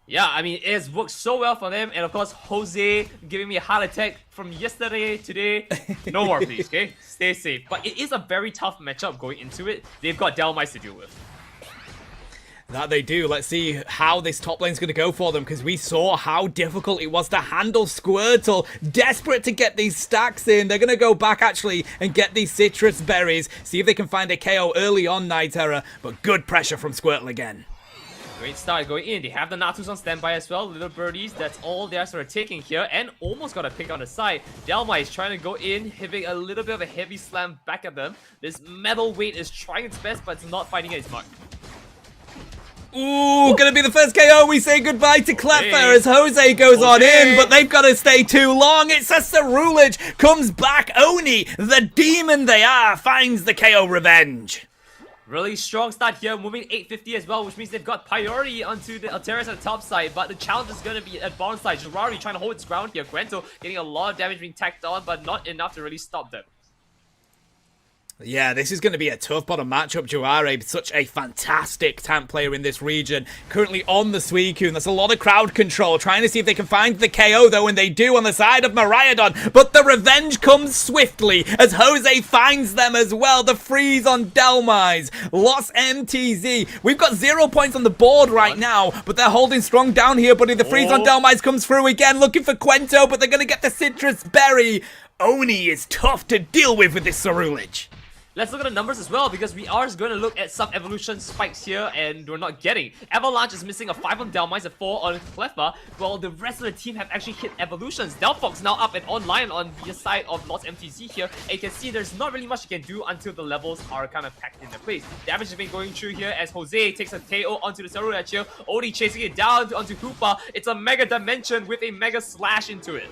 Yeah, I mean, it has worked so well for them. And of course, Jose giving me a heart attack from yesterday, today. No more, please, okay? Stay safe. But it is a very tough matchup going into it. They've got Delmais to deal with. That they do. Let's see how this top lane's going to go for them, because we saw how difficult it was to handle Squirtle. Desperate to get these stacks in. They're going to go back, actually, and get these citrus berries. See if they can find a KO early on, Nightera. But good pressure from Squirtle again. Great start going in. They have the Natus on standby as well. Little birdies, that's all they're sort of taking here. And almost got a pick on the side. Delmai is trying to go in, hitting a little bit of a heavy slam back at them. This metal weight is trying its best, but it's not finding its mark. Ooh, gonna be the first KO. We say goodbye to Cleffa as Jose goes on in, but they've got to stay too long. It's a Cerulege, comes back. Oni, the demon they are, finds the KO revenge. Really strong start here, moving 850 as well, which means they've got priority onto the Alteris at the top side, but the challenge is going to be at bottom side. Girari trying to hold its ground here. Quento getting a lot of damage being tacked on, but not enough to really stop them. Yeah, this is going to be a tough bottom matchup. Juare, such a fantastic tank player in this region. Currently on the Suicune. There's a lot of crowd control. Trying to see if they can find the KO, though, and they do on the side of Miraidon. But the revenge comes swiftly as Jose finds them as well. The freeze on Delmais. Lost MTZ. We've got 0 points on the board right now, but they're holding strong down here, buddy. The freeze on Delmais comes through again, looking for Quento, but they're going to get the citrus berry. Oni is tough to deal with this Cerulege. Let's look at the numbers as well, because we are going to look at some evolution spikes here, and we're not getting. Avalanche is missing a 5 on Delmais, a 4 on Cleffa, while the rest of the team have actually hit evolutions. Delphox now up and online on the side of Lost MTZ here, and you can see there's not really much you can do until the levels are kind of packed into place. Damage has been going through here as Jose takes a KO onto the Cerulege here, Oni chasing it down onto Hoopa. It's a Mega Dimension with a Mega Slash into it.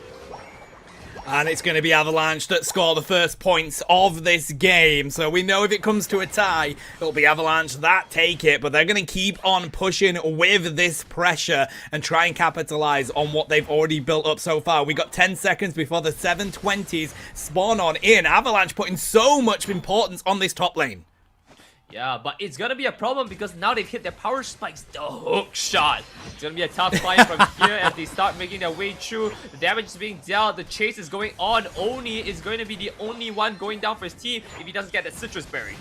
And it's going to be Avalanche that score the first points of this game. So we know if it comes to a tie, it'll be Avalanche that take it. But they're going to keep on pushing with this pressure and try and capitalize on what they've already built up so far. We got 10 seconds before the 720s spawn on in. Avalanche putting so much importance on this top lane. Yeah, but it's gonna be a problem because now they've hit their power spikes. The hook shot. It's gonna be a tough fight from here as they start making their way through. The damage is being dealt. The chase is going on. Oni is going to be the only one going down for his team if he doesn't get that citrus berry.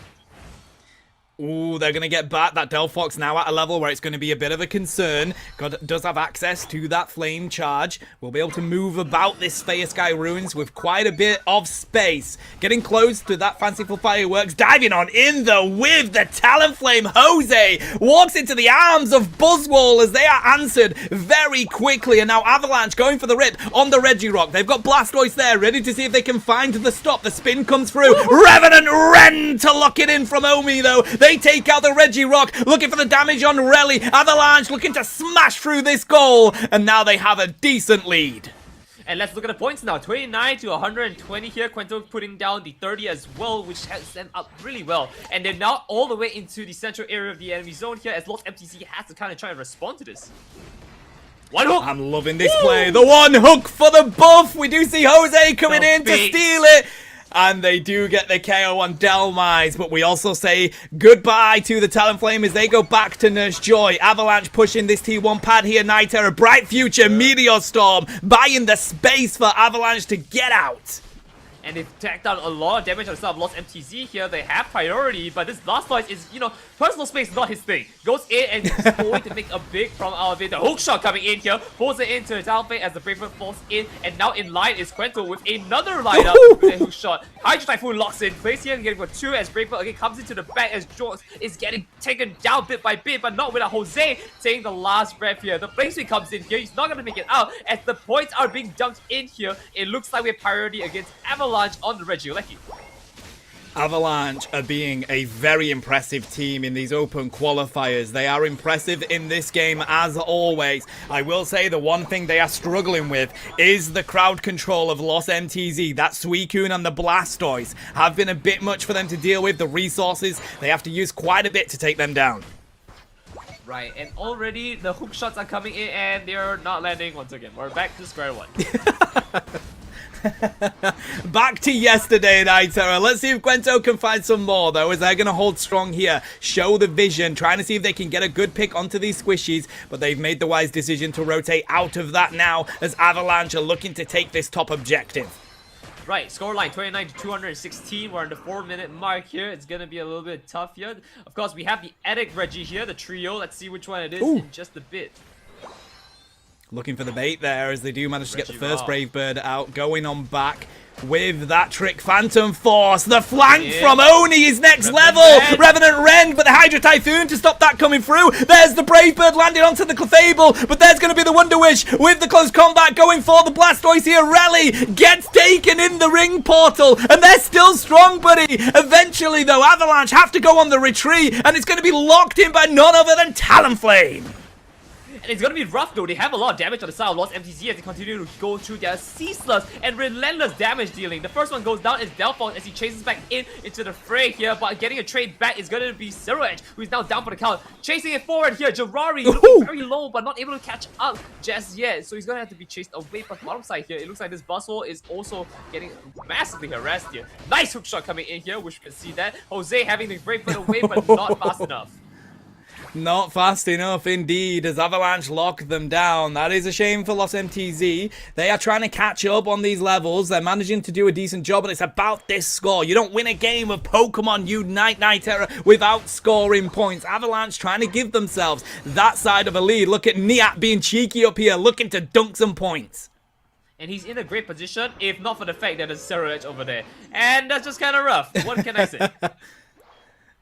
Ooh, they're going to get back. That Delphox now at a level where it's going to be a bit of a concern. God does have access to that flame charge. We'll be able to move about this Sphere Sky Ruins with quite a bit of space. Getting close to that fanciful fireworks. Diving on in with the Talonflame. Jose walks into the arms of Buzzwole as they are answered very quickly. And now Avalanche going for the rip on the Regirock. They've got Blastoise there, ready to see if they can find the stop. The spin comes through. Revenant Ren to lock it in from Omi, though. They take out the Regirock, looking for the damage on Relly. Avalanche looking to smash through this goal, and now they have a decent lead. And let's look at the points now. 29 to 120 here. Quento putting down the 30 as well, which sets them up really well. And they're now all the way into the central area of the enemy zone here, as Lost MTC has to kind of try and respond to this. One hook! I'm loving this play. The one hook for the buff. We do see Jose coming in to steal it. And they do get the KO on Delmise, but we also say goodbye to the Talonflame as they go back to Nurse Joy. Avalanche pushing this T1 pad here. Night Terror, Bright Future, Meteor Storm, buying the space for Avalanche to get out. And they've tacked down a lot of damage on the side of Lost MTZ here. They have priority, but this Blastoise is, you know, personal space is not his thing. Goes in and is going to make a big problem out of it. The hook shot coming in here, pulls it into the Talonflame as the Braveheart falls in. And now in line is Quento with another lineup with a hook shot. Hydro Typhoon locks in place here, getting for 2 as Braveheart again comes into the back as Jones is getting taken down bit by bit, but not without Jose taking the last breath here. The Placement comes in here, he's not going to make it out as the points are being dumped in here. It looks like we have priority against Avalanche on the Regieleki. Avalanche are being a very impressive team in these open qualifiers. They are impressive in this game as always. I will say the one thing they are struggling with is the crowd control of Lost MTZ. That Suicune and the Blastoise have been a bit much for them to deal with. The resources, they have to use quite a bit to take them down. Right, and already the hook shots are coming in and they're not landing once again. We're back to square one. Back to yesterday, Night Terror. Let's see if Quento can find some more, though, as they're going to hold strong here. Show the vision, trying to see if they can get a good pick onto these squishies, but they've made the wise decision to rotate out of that now, as Avalanche are looking to take this top objective. Right, scoreline 29 to 216. We're on the 4-minute mark here. It's going to be a little bit tough here. Of course, we have the Edic Reggie here, the trio. Let's see which one it is in just a bit. Looking for the bait there as they do manage to get the first Brave Bird out. Going on back with that trick. Phantom Force. The flank from Oni is next level. Revenant Rend, but the Hydro Typhoon to stop that coming through. There's the Brave Bird landing onto the Clefable, but there's going to be the Wonder Wish with the close combat going for the Blastoise here. Relly gets taken in the ring portal, and they're still strong, buddy. Eventually, though, Avalanche have to go on the retreat, and it's going to be locked in by none other than Talonflame. And it's going to be rough though. They have a lot of damage on the side of Lost MTZ as they continue to go through their ceaseless and relentless damage dealing. The first one goes down is Delphox as he chases back into the fray here, but getting a trade back is going to be Zero Edge, who's now down for the count. Chasing it forward here, Jirari looking very low but not able to catch up just yet. So he's going to have to be chased away from the bottom side here. It looks like this Buzzwole is also getting massively harassed here. Nice hook shot coming in here, which you can see that. Jose having the Brave Bird away but not fast enough. Not fast enough indeed as Avalanche lock them down. That is a shame for Lost MTZ. They are trying to catch up on these levels. They're managing to do a decent job, but it's about this score. You don't win a game of Pokemon Unite Night Terror without scoring points. Avalanche trying to give themselves that side of a lead. Look at Niat being cheeky up here, looking to dunk some points. And he's in a great position, if not for the fact that there's Zero Edge over there. And that's just kind of rough. What can I say?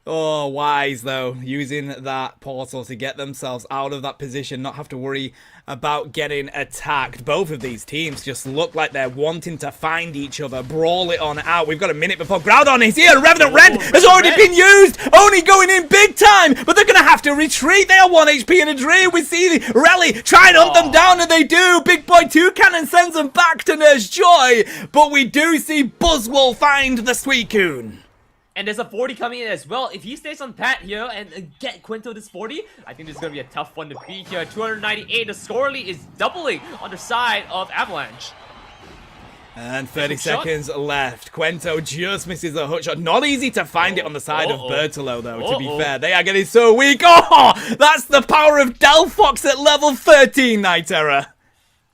Oh, wise, though, using that portal to get themselves out of that position, not have to worry about getting attacked. Both of these teams just look like they're wanting to find each other, brawl it on out. We've got a minute before Groudon is here. Revenant Rend has already been used, only going in big time, but they're going to have to retreat. They are 1 HP in a dream. We see Rally try and hunt them down, and they do. Big Boy 2 Cannon sends them back to Nurse Joy, but we do see Buzzwole find the Suicune. And there's a 40 coming in as well. If he stays on pat here and get Quento this 40, I think this is going to be a tough one to beat here. 298, the score lead is doubling on the side of Avalanche. And 30 seconds left. Quento just misses a hook shot. Not easy to find it on the side of Bertolo, though, to be fair. They are getting so weak. Oh, that's the power of Delphox at level 13, Night Terror.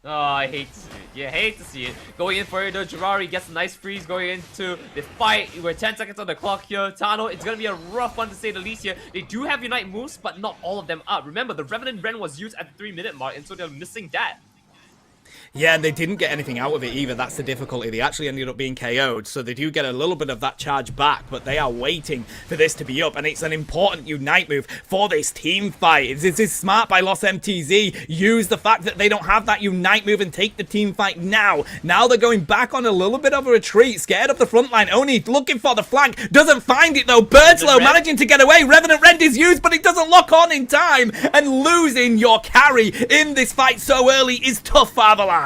Oh, I hate to see it. You hate to see it. Going in for it though, Girari gets a nice freeze going into the fight. We're 10 seconds on the clock here. Tano, it's gonna be a rough one to say the least here. They do have Unite moves, but not all of them up. Remember, the Revenant Ren was used at the 3-minute mark, and so they're missing that. Yeah, and they didn't get anything out of it either. That's the difficulty. They actually ended up being KO'd, so they do get a little bit of that charge back, but they are waiting for this to be up, and it's an important Unite move for this team fight. This is smart by Lost MTZ. Use the fact that they don't have that Unite move and take the team fight now. Now they're going back on a little bit of a retreat, scared of the front line. Oni looking for the flank, doesn't find it though. Bertlow managing to get away. Revenant Rend is used, but it doesn't lock on in time, and losing your carry in this fight so early is tough for Avalanche.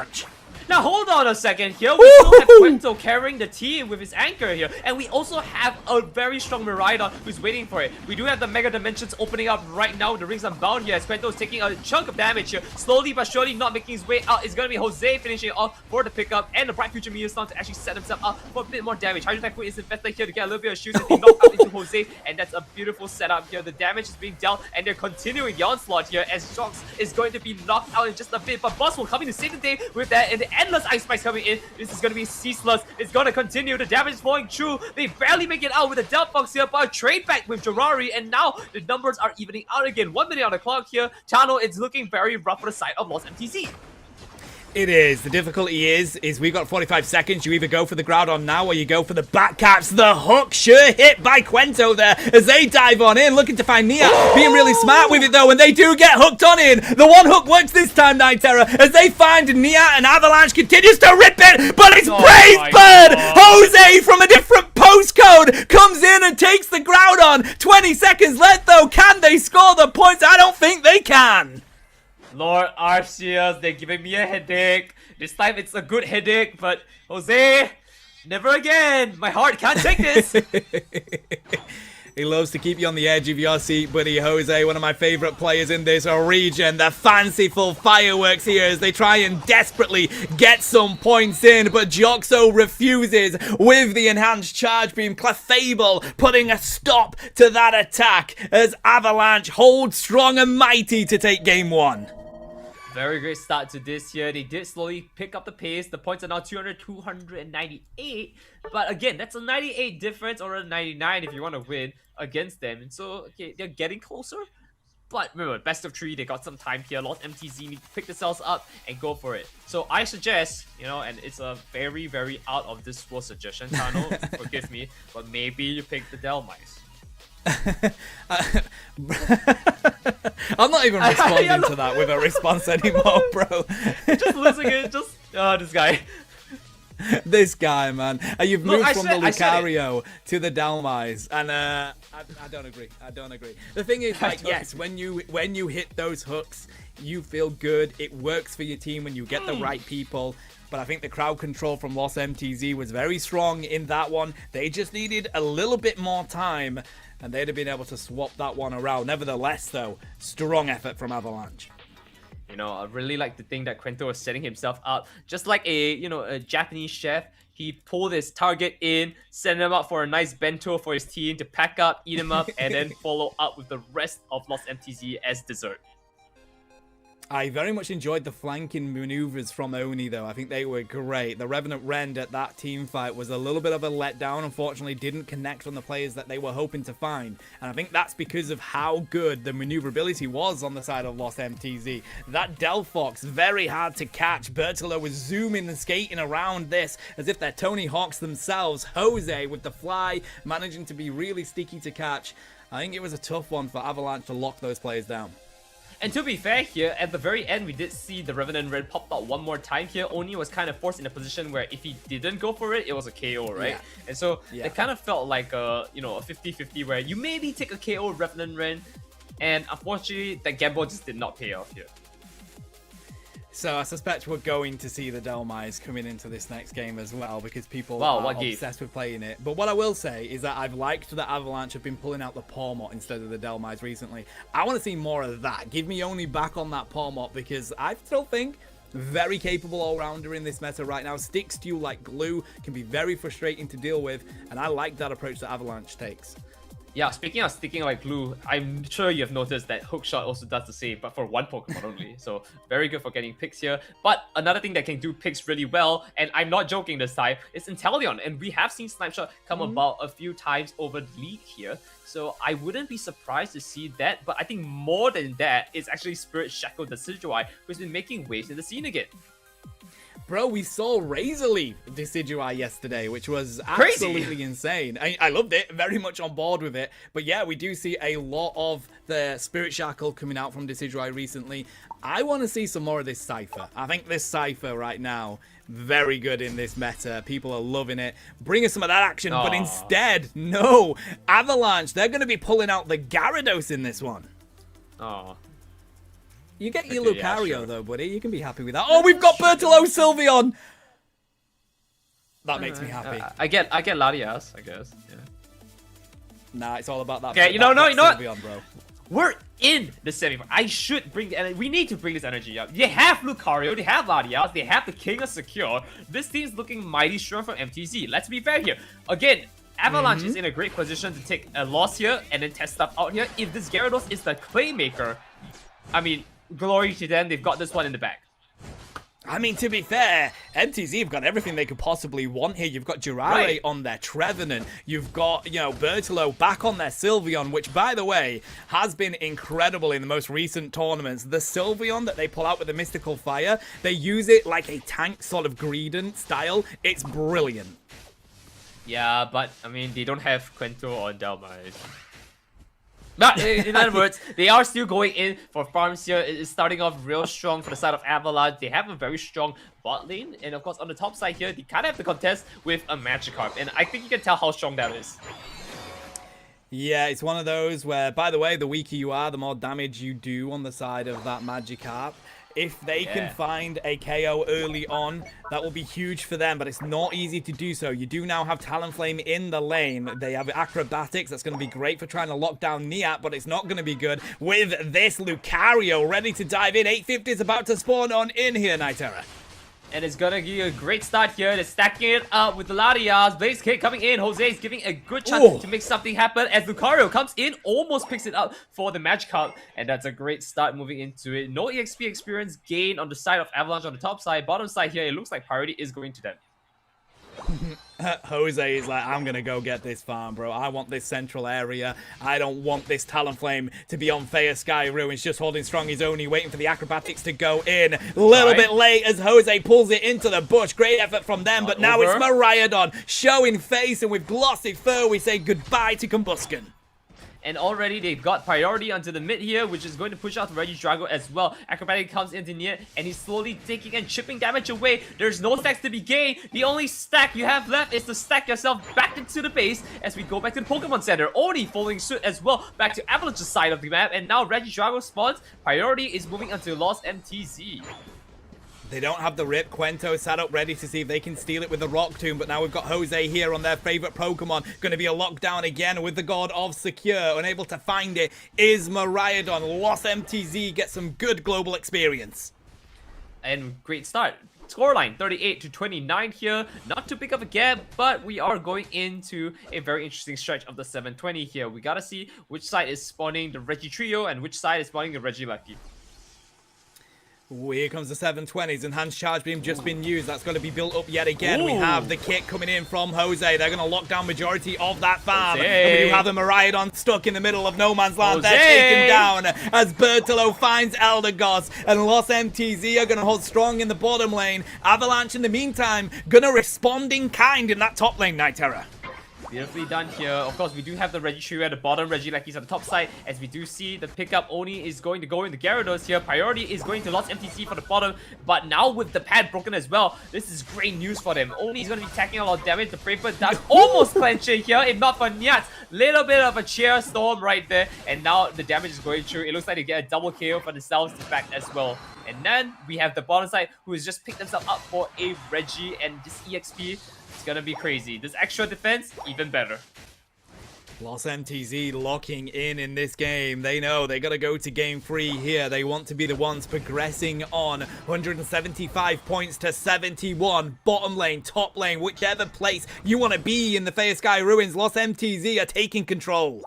Now hold on a second here. We still have Quinto carrying the team with his anchor here. And we also have a very strong Miraidon who's waiting for it. We do have the Mega Dimensions opening up right now. The rings are bound here as Quinto is taking a chunk of damage here. Slowly but surely not making his way out. It's going to be Jose finishing it off for the pickup. And the Bright Future Meteor Storm to actually set himself up for a bit more damage. Hydro Typhoon is invested here to get a little bit of shoes as they knock out into Jose. And that's a beautiful setup here. The damage is being dealt and they're continuing the onslaught here as Shox is going to be knocked out in just a bit. But Boss will come in to save the day with that. And the Endless Ice Spikes coming in. This is going to be ceaseless. It's going to continue. The damage is flowing through. They barely make it out with the Delphox here, but a trade back with Girari, and now the numbers are evening out again. 1 minute on the clock here. Chano is looking very rough for the side of Lost MTZ. It is. The difficulty is we've got 45 seconds. You either go for the Groudon now or you go for the back caps. The hook sure hit by Quento there as they dive on in, looking to find Nia. Being really smart with it though, and they do get hooked on in. The one hook works this time, Night Terror, as they find Nia, and Avalanche continues to rip it, but it's Brave Bird! Jose from a different postcode comes in and takes the Groudon. 20 seconds left though. Can they score the points? I don't think they can. Lord Arceus, they're giving me a headache. This time it's a good headache, but Jose, never again. My heart can't take this. He loves to keep you on the edge of your seat, buddy. Jose, one of my favorite players in this region. The fanciful fireworks here as they try and desperately get some points in, but Joxo refuses with the enhanced charge beam. Clefable putting a stop to that attack as Avalanche hold strong and mighty to take game one. Very great start to this here. They did slowly pick up the pace. The points are now 298. But again, that's a 98 difference or a 99 if you want to win against them. And so, okay, they're getting closer. But remember, best of 3, they got some time here. Lost MTZ need to pick themselves up and go for it. So I suggest, you know, and it's a very, very out of this world suggestion, Tano, forgive me, but maybe you pick the Delmice. I'm not even responding to that with a response anymore, bro. Just losing it, just this guy. This guy, man. You've moved from the Lucario to the Dalmise, and I don't agree. I don't agree. The thing is, like, yes, when you hit those hooks, you feel good. It works for your team when you get the right people. But I think the crowd control from Lost MTZ was very strong in that one. They just needed a little bit more time, and they'd have been able to swap that one around. Nevertheless, though, strong effort from Avalanche. You know, I really like the thing that Quento was setting himself up. Just like a Japanese chef, he pulled his target in, sent him up for a nice bento for his team to pack up, eat him up, and then follow up with the rest of Lost MTZ as dessert. I very much enjoyed the flanking maneuvers from Oni, though. I think they were great. The Revenant Rend at that team fight was a little bit of a letdown. Unfortunately, didn't connect on the players that they were hoping to find. And I think that's because of how good the maneuverability was on the side of Lost MTZ. That Delphox, very hard to catch. Bertolo was zooming and skating around this as if they're Tony Hawks themselves. Jose with the fly, managing to be really sticky to catch. I think it was a tough one for Avalanche to lock those players down. And to be fair here, at the very end, we did see the Revenant Red pop out one more time here. Oni was kind of forced in a position where if he didn't go for it, it was a KO, right? Yeah. And so it kind of felt like a 50-50 where you maybe take a KO with Revenant Red, and unfortunately, that gamble just did not pay off here. So I suspect we're going to see the Delmise coming into this next game as well because people are obsessed with playing it. But what I will say is that I've liked that Avalanche have been pulling out the Pawmot instead of the Delmise recently. I want to see more of that. Give me Oni back on that Pawmot because I still think very capable all-rounder in this meta right now. Sticks to you like glue, can be very frustrating to deal with, and I like that approach that Avalanche takes. Yeah, speaking of sticking like glue, I'm sure you've noticed that Hookshot also does the same, but for one Pokemon only. So very good for getting picks here. But another thing that can do picks really well, and I'm not joking this time, is Inteleon. And we have seen Snipeshot come about a few times over the league here. So I wouldn't be surprised to see that. But I think more than that is actually Spirit Shackle Decidueye, who's been making waves in the scene again. Bro, we saw Razor Leaf Decidueye yesterday, which was Crazy. absolutely insane. I loved it, very much on board with it. But yeah, we do see a lot of the Spirit Shackle coming out from Decidueye recently. I want to see some more of this Cypher. I think this Cypher right now, very good in this meta. People are loving it. Bring us some of that action, but instead, no. Avalanche, they're going to be pulling out the Gyarados in this one. Oh. You get your Okay, Lucario, yeah, sure. though, buddy. You can be happy with that. Oh, we've got Bertolo Sylveon! That makes me happy. I get Latias, I guess. Yeah. Nah, it's all about that. Okay, you know what? Sylveon, bro. We're in the semifinal. I should bring we need to bring this energy up. They have Lucario, they have Latias, they have the King of Secure. This team's looking mighty strong from MTZ. Let's be fair here. Again, Avalanche is in a great position to take a loss here and then test stuff out here. If this Gyarados is the Playmaker, I mean, glory to them, they've got this one in the bag. I mean, to be fair, MTZ have got everything they could possibly want here. You've got Jiraiya on their Trevenant. You've got, you know, Bertolo back on their Sylveon, which, by the way, has been incredible in the most recent tournaments. The Sylveon that they pull out with the Mystical Fire, they use it like a tank sort of Greedent style. It's brilliant. Yeah, but, I mean, they don't have Quento or Delmite. But in other words, they are still going in for farms here. It's starting off real strong for the side of Avalanche. They have a very strong bot lane. And of course, on the top side here, they kind of have to contest with a Magikarp. And I think you can tell how strong that is. Yeah, it's one of those where, by the way, the weaker you are, the more damage you do on the side of that Magikarp. If they can find a KO early on, that will be huge for them, but it's not easy to do so. You do now have Talonflame in the lane. They have Acrobatics. That's going to be great for trying to lock down Niat, but it's not going to be good with this Lucario ready to dive in. 850 is about to spawn on in here, Nitera. And it's gonna give you a great start here. They're stacking it up with the Latias. Blaze Kick coming in. Jose is giving a good chance to make something happen as Lucario comes in, almost picks it up for the Magikarp. And that's a great start moving into it. No EXP experience gain on the side of Avalanche on the top side. Bottom side here, it looks like priority is going to them. Jose is like, I'm going to go get this farm, bro. I want this central area. I don't want this Talonflame to be on Fire Sky Ruins. Just holding strong his own. Waiting for the Acrobatics to go in. A little bit late as Jose pulls it into the bush. Great effort from them, but now it's Miraidon showing face, and with Glossy Fur, we say goodbye to Combusken. And already they've got priority onto the mid here, which is going to push out to Regidrago as well. Acrobatic comes into near, and he's slowly taking and chipping damage away. There's no stacks to be gained. The only stack you have left is to stack yourself back into the base as we go back to the Pokemon Center. Oni following suit as well, back to Avalanche's side of the map, and now Regidrago spawns. Priority is moving onto Lost MTZ. They don't have the Rip. Quento sat up ready to see if they can steal it with the Rock Tomb, but now we've got Jose here on their favorite Pokemon. Going to be a lockdown again with the God of Secure. Unable to find it is Miraidon. Lost MTZ gets some good global experience. And great start. Scoreline 38-29 here. Not too big of a gap, but we are going into a very interesting stretch of the 720 here. We gotta see which side is spawning the Regi Trio and which side is spawning the Regi Lucky. Ooh, here comes the 720s. Enhanced Charge Beam just been used. That's going to be built up yet again. We have the kit coming in from Jose. They're going to lock down majority of that farm. And we do have the Miraidon stuck in the middle of no man's land. They're taken down as Bertolo finds Eldegoss. And Lost MTZ are going to hold strong in the bottom lane. Avalanche, in the meantime, going to respond in kind in that top lane, Nitera. Beautifully done here. Of course, we do have the Regi Trio at the bottom, Regilacky's on the top side. As we do see, the pickup Oni is going to go into Gyarados here. Priority is going to Lost MTC for the bottom. But now with the pad broken as well, this is great news for them. Oni is going to be taking a lot of damage. The Brave does almost clench it here, if not for Nyat. Little bit of a cheer storm right there. And now the damage is going through. It looks like they get a double KO for themselves back as well. And then we have the bottom side who has just picked themselves up for a Regi, and this EXP, gonna be crazy. This extra defense, even better. Lost MTZ locking in this game. They know they gotta go to game 3 here. They want to be the ones progressing on. 175 points to 71. Bottom lane, top lane, whichever place you want to be in the Fire Sky Ruins. Lost MTZ are taking control.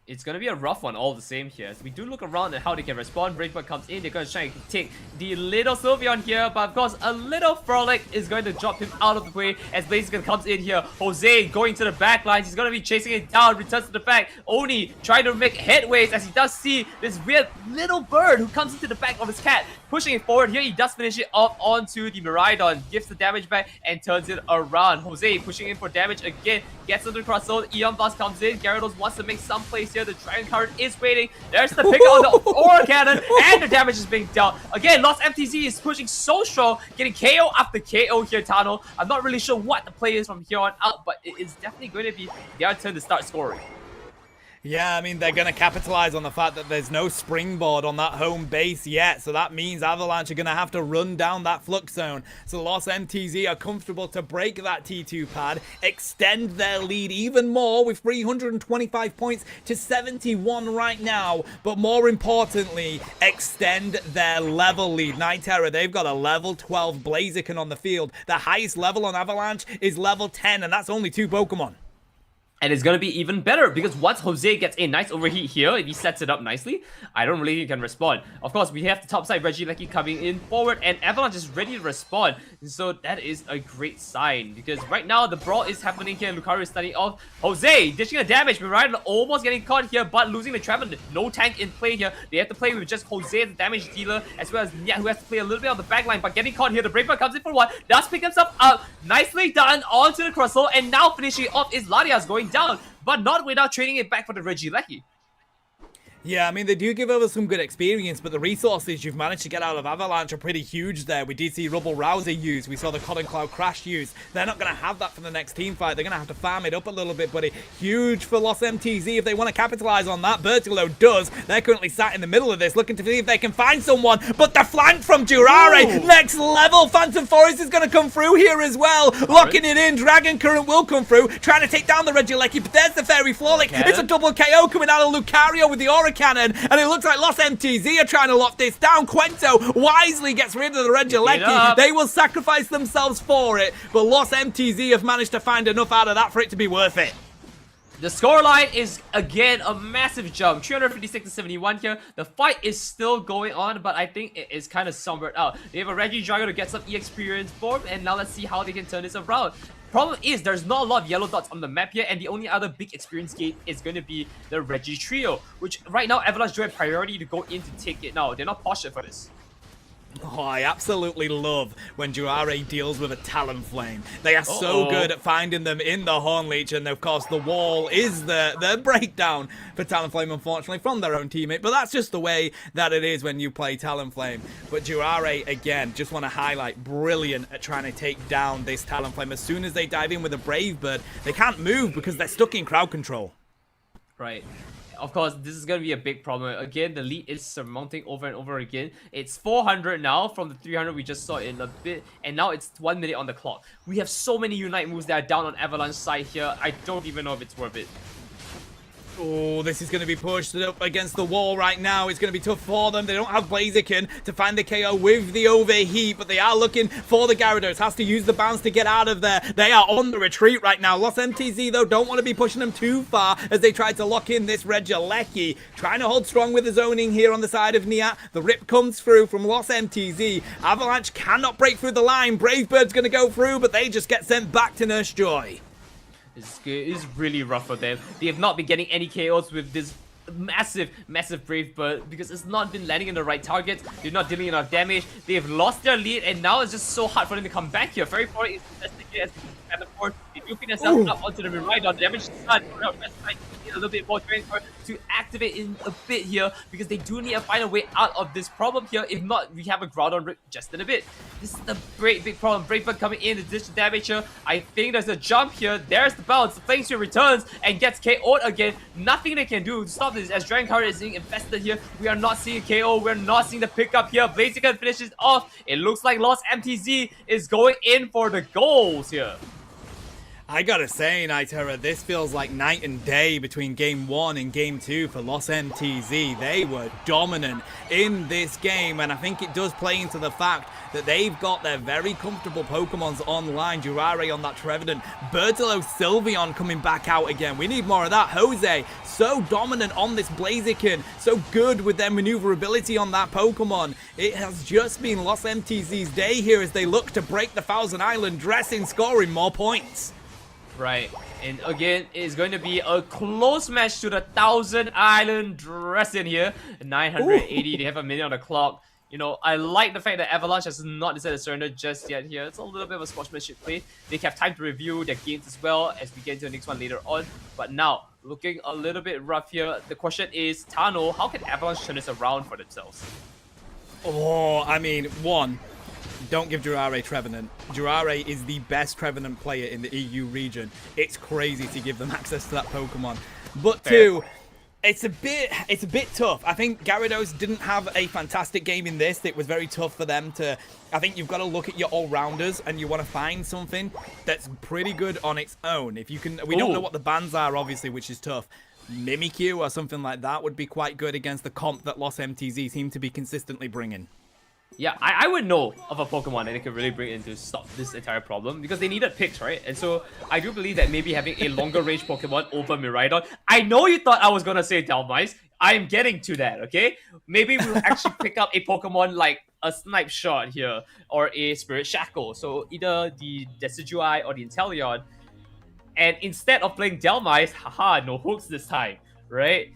It's going to be a rough one all the same here. So we do look around at how they can respond. Breakbird comes in. They're going to try and take the little Sylveon here. But of course, a little Frolic is going to drop him out of the way as Blaziken comes in here. Jose going to the back lines. He's going to be chasing it down. Returns to the back. Oni trying to make headways as he does see this weird little bird who comes into the back of his cat. Pushing it forward here. He does finish it off onto the Miraidon. Gives the damage back and turns it around. Jose pushing in for damage again. Gets into the cross zone. Eon Blast comes in. Gyarados wants to make some plays here. The Dragon card is waiting. There's the pick on the Aura Cannon, and the damage is being dealt. Again, Lost MTZ is pushing so strong, getting KO after KO here, Tano. I'm not really sure what the play is from here on out, but it is definitely going to be their turn to start scoring. Yeah, I mean, they're going to capitalize on the fact that there's no springboard on that home base yet. So that means Avalanche are going to have to run down that flux zone. So Lost MTZ are comfortable to break that T2 pad, extend their lead even more with 325 points to 71 right now. But more importantly, extend their level lead. Nightera, they've got a level 12 Blaziken on the field. The highest level on Avalanche is level 10, and that's only 2 Pokemon. And it's going to be even better because once Jose gets a nice overheat here, if he sets it up nicely, I don't really think he can respond. Of course, we have the top side Regieleki coming in forward and Avalanche is ready to respond. So that is a great sign because right now the brawl is happening here. Lucario is starting off. Jose dishing a damage. Miraidon almost getting caught here but losing the trap. No tank in play here. They have to play with just Jose as the damage dealer as well as Nya who has to play a little bit on the back line but getting caught here. The Brave Bird comes in for one. Does pick himself up. Nicely done onto the crossbow and now finishing off is Latias going down, but not without trading it back for the Regieleki. Yeah, I mean, they do give over some good experience, but the resources you've managed to get out of Avalanche are pretty huge there. We did see Rubble Rouser use. We saw the Cotton Cloud Crash use. They're not going to have that for the next team fight. They're going to have to farm it up a little bit, buddy. Huge for Lost MTZ if they want to capitalize on that. Vertigo does. They're currently sat in the middle of this, looking to see if they can find someone, but the flank from Jurare, next level. Phantom Forest is going to come through here as well. Locking it in. Dragon Current will come through, trying to take down the Regieleki, but there's the Fairy Florlick. It's a double KO coming out of Lucario with the Aura Cannon, and it looks like Lost MTZ are trying to lock this down. Quento wisely gets rid of the Regieleki. They will sacrifice themselves for it, but Lost MTZ have managed to find enough out of that for it to be worth it. The scoreline is, again, a massive jump. 356 to 71 here. The fight is still going on, but I think it is kind of sombered out. They have a Regidrago to get some E experience for, and now let's see how they can turn this around. Problem is, there's not a lot of yellow dots on the map here, and the only other big experience gate is going to be the Regi Trio, which right now Avalanche do have priority to go in to take it now. They're not postured for this. Oh, I absolutely love when Jurare deals with a Talonflame. They are so good at finding them in the Hornleech, and of course the wall is the breakdown for Talonflame, unfortunately, from their own teammate. But that's just the way that it is when you play Talonflame. But Jurare, again, just want to highlight, brilliant at trying to take down this Talonflame. As soon as they dive in with a Brave Bird, they can't move because they're stuck in crowd control. Right. Of course, this is going to be a big problem. Again, the lead is surmounting over and over again. It's 400 now from the 300 we just saw in a bit. And now it's 1 minute on the clock. We have so many Unite moves that are down on Avalanche side here. I don't even know if it's worth it. Oh, this is going to be pushed up against the wall right now. It's going to be tough for them. They don't have Blaziken to find the KO with the overheat, but they are looking for the Gyarados. Has to use the bounce to get out of there. They are on the retreat right now. Lost MTZ, though, don't want to be pushing them too far as they try to lock in this Regieleki. Trying to hold strong with the zoning here on the side of Nia. The rip comes through from Lost MTZ. Avalanche cannot break through the line. Brave Bird's going to go through, but they just get sent back to Nurse Joy. It's really rough for them. They have not been getting any KOs with this massive Brave Bird because it's not been landing in the right targets. They're not dealing enough damage. They've lost their lead and now it's just so hard for them to come back here. Fairy Florlick is contesting here as the force. They do pick themselves up onto the Miraidon. Damage is done. A little bit more training to activate in a bit here because they do need to find a way out of this problem here. If not, we have a Groudon rip just in a bit. This is the great big problem. Brave Bird coming in to dish the damage here. I think there's a jump here. There's the bounce. The Flame Sphere returns and gets KO'd again. Nothing they can do to stop this as Dragon Card is being infested here. We are not seeing a KO. We're not seeing the pickup here. Blaziken finishes off. It looks like Lost MTZ is going in for the goals here. I gotta say, Nightera, this feels like night and day between Game 1 and Game 2 for Lost MTZ. They were dominant in this game, and I think it does play into the fact that they've got their very comfortable Pokemons online. Durare on that Trevenant, Bertolo, Sylveon coming back out again. We need more of that. Jose, so dominant on this Blaziken, so good with their maneuverability on that Pokemon. It has just been Lost MTZ's day here as they look to break the Thousand Island dressing, scoring more points. Right, and again, it's going to be a close match to the Thousand Island dress-in here. 980, they have a minute on the clock. You know, I like the fact that Avalanche has not decided to surrender just yet here. It's a little bit of a sportsmanship play. They have time to review their games as well as we get into the next one later on. But now, looking a little bit rough here. The question is, Tano, how can Avalanche turn this around for themselves? Oh, I mean, one, don't give Durare Trevenant. Durare is the best Trevenant player in the EU region. It's crazy to give them access to that Pokemon. But two, it's a bit tough. I think Gyarados didn't have a fantastic game in this. It was very tough for them to... I think you've got to look at your all-rounders and you want to find something that's pretty good on its own. If you can... We don't know what the bans are, obviously, which is tough. Mimikyu or something like that would be quite good against the comp that Lost MTZ seem to be consistently bringing. Yeah, I would know of a Pokemon that they could really bring in to stop this entire problem because they needed picks, right? And so I do believe that maybe having a longer range Pokemon over Miraidon. I know you thought I was gonna say Dhelmise. I am getting to that, okay? Maybe we'll actually pick up a Pokemon like a Snipe Shot here or a Spirit Shackle. So either the Decidueye or the Inteleon. And instead of playing Dhelmise, haha, no hooks this time, right?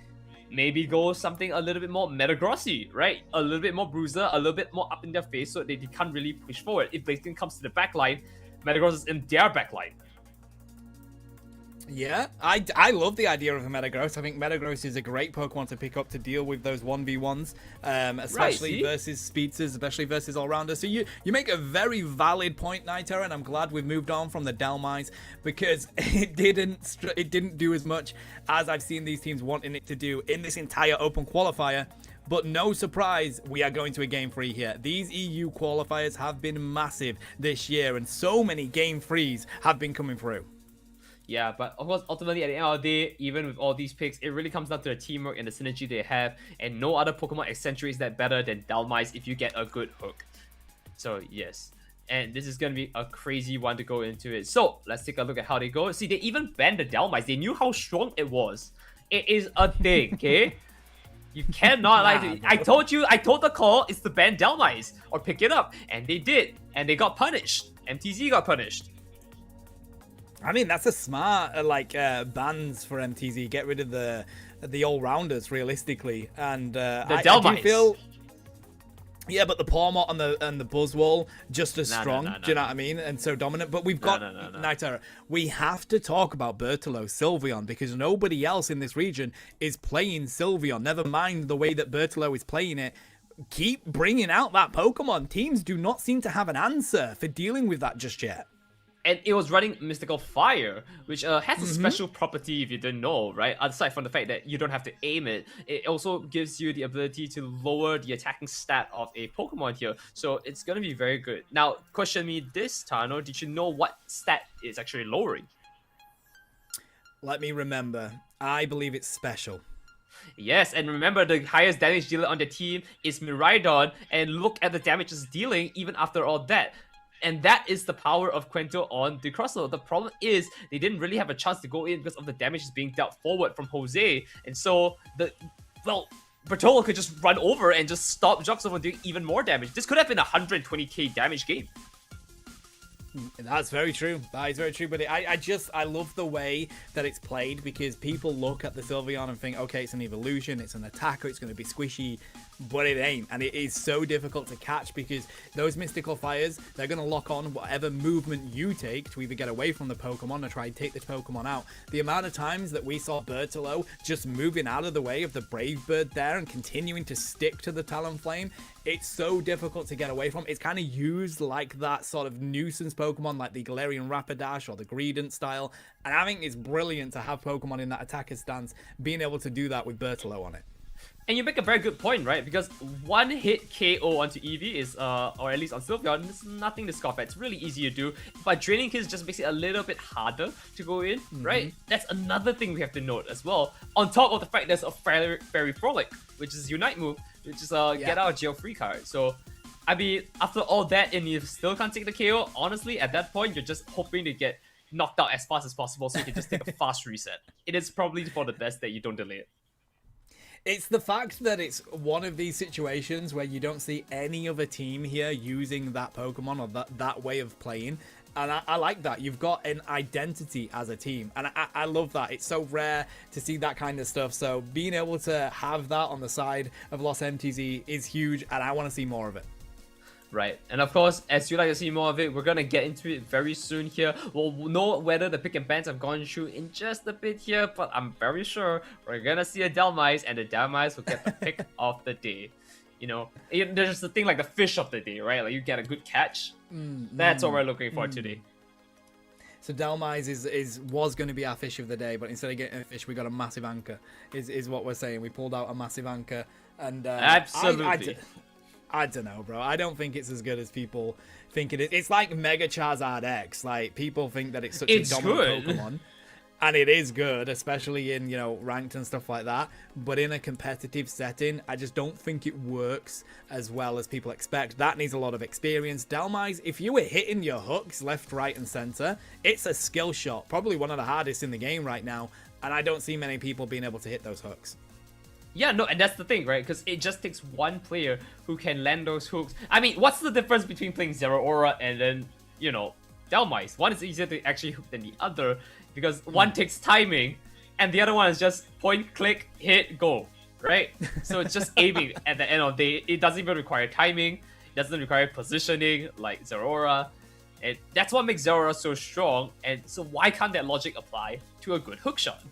Maybe go something a little bit more Metagrossy, right? A little bit more Bruiser, a little bit more up in their face so they can't really push forward. If Blaziken comes to the backline, Metagross is in their backline. Yeah, I love the idea of a Metagross. I think Metagross is a great Pokemon to pick up to deal with those 1v1s, especially versus Speedsters, especially versus All-Rounders. So you make a very valid point, Nitera, and I'm glad we've moved on from the Dhelmise because it didn't do as much as I've seen these teams wanting it to do in this entire open qualifier. But no surprise, we are going to a Game 3 here. These EU qualifiers have been massive this year, and so many Game 3s have been coming through. Yeah, but of course, ultimately, at the end of the day, even with all these picks, it really comes down to the teamwork and the synergy they have, and no other Pokemon accentuates that better than Dhelmise if you get a good hook. So, yes. And this is going to be a crazy one to go into it. So, let's take a look at how they go. See, they even banned the Dhelmise. They knew how strong it was. It is a thing, okay? You cannot like it. I told the call is to ban Dhelmise or pick it up. And they did. And they got punished. MTZ got punished. I mean, that's a smart bans for MTZ. Get rid of the all-rounders realistically, and I do feel. Yeah, but the Pawmot and the Buzzwole just as strong. Do you know what I mean? And so dominant. But we've got Nightera. We have to talk about Bertolo, Sylveon, because nobody else in this region is playing Sylveon. Never mind the way that Bertolo is playing it. Keep bringing out that Pokemon. Teams do not seem to have an answer for dealing with that just yet. And it was running Mystical Fire, which has a special property if you didn't know, right? Aside from the fact that you don't have to aim it, it also gives you the ability to lower the attacking stat of a Pokemon here. So it's going to be very good. Now, question me this, Tano. Did you know what stat is actually lowering? Let me remember. I believe it's special. Yes, and remember the highest damage dealer on the team is Miraidon, and look at the damage it's dealing even after all that. And that is the power of Quento on the Crustle. The problem is they didn't really have a chance to go in because of the damage is being dealt forward from Jose. And so, Bertolo could just run over and just stop Juxo from doing even more damage. This could have been a 120k damage game. That's very true. That is very true, but I love the way that it's played because people look at the Sylveon and think, okay, it's an evolution, it's an attacker, it's going to be squishy, but it ain't. And it is so difficult to catch because those Mystical Fires, they're going to lock on whatever movement you take to either get away from the Pokemon or try and take this Pokemon out. The amount of times that we saw Bertolo just moving out of the way of the Brave Bird there and continuing to stick to the Talonflame, it's so difficult to get away from. It's kind of used like that sort of nuisance Pokemon like the Galarian Rapidash or the Greedent style. And I think it's brilliant to have Pokemon in that attacker stance being able to do that with Bertolo on it. And you make a very good point, right? Because one hit KO onto Eevee is, or at least on Sylveon, is nothing to scoff at. It's really easy to do, but draining kills just makes it a little bit harder to go in, right? That's another thing we have to note as well. On top of the fact there's a Fairy Frolic, which is Unite move, which is a get out of jail free card. So, I mean, after all that and you still can't take the KO, honestly, at that point, you're just hoping to get knocked out as fast as possible so you can just take a fast reset. It is probably for the best that you don't delay it. It's the fact that it's one of these situations where you don't see any other team here using that Pokemon or that way of playing. And I like that. You've got an identity as a team. And I love that. It's so rare to see that kind of stuff. So being able to have that on the side of Lost MTZ is huge. And I want to see more of it. Right, and of course, as you like to see more of it, we're gonna get into it very soon here. We'll know whether the pick and bans have gone through in just a bit here, but I'm very sure we're gonna see a Dhelmise, and the Dhelmise will get the pick of the day. You know, there's the thing like the fish of the day, right? Like you get a good catch. That's what we're looking for today. So Dhelmise was going to be our fish of the day, but instead of getting a fish, we got a massive anchor. Is what we're saying. We pulled out a massive anchor, and absolutely. I don't know, bro. I don't think it's as good as people think it is. It's like Mega Charizard X. Like, people think that it's such a dominant Pokemon. And it is good, especially in, you know, ranked and stuff like that. But in a competitive setting, I just don't think it works as well as people expect. That needs a lot of experience. Dhelmise, if you were hitting your hooks left, right, and center, it's a skill shot. Probably one of the hardest in the game right now. And I don't see many people being able to hit those hooks. Yeah, no, and that's the thing, right? Because it just takes one player who can land those hooks. I mean, what's the difference between playing Zero Aura and then, you know, Dhelmise? One is easier to actually hook than the other because one takes timing and the other one is just point, click, hit, go, right? So it's just aiming at the end of the day. It doesn't even require timing. It doesn't require positioning like Zero Aura. And that's what makes Zero Aura so strong. And so why can't that logic apply to a good hook shot?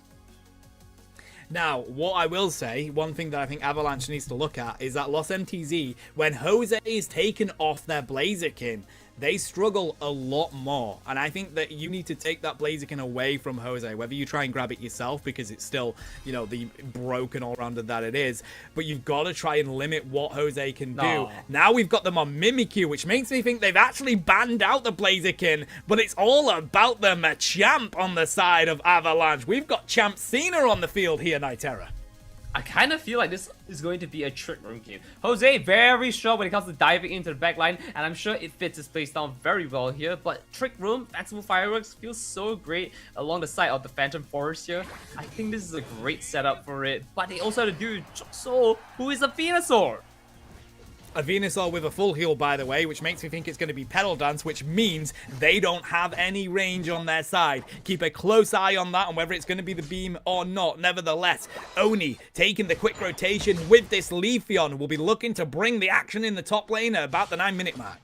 Now, what I will say, one thing that I think Avalanche needs to look at is that Lost MTZ, when Jose is taken off their Blaziken, they struggle a lot more. And I think that you need to take that Blaziken away from Jose, whether you try and grab it yourself because it's still, you know, the broken all-rounder that it is. But you've got to try and limit what Jose can do. Now we've got them on Mimikyu, which makes me think they've actually banned out the Blaziken. But it's all about them, a champ on the side of Avalanche. We've got Champ Cena on the field here, Nitera. I kind of feel like this is going to be a Trick Room game. Jose, very strong when it comes to diving into the backline, and I'm sure it fits his playstyle very well here. But Trick Room, Fanciful Fireworks feels so great along the side of the Phantom Forest here. I think this is a great setup for it. But they also have to do Jokso, who is a Venusaur. A Venusaur with a full heal, by the way, which makes me think it's going to be Petal Dance, which means they don't have any range on their side. Keep a close eye on that and whether it's going to be the beam or not. Nevertheless, Oni taking the quick rotation with this Leafeon will be looking to bring the action in the top lane at about the 9-minute mark.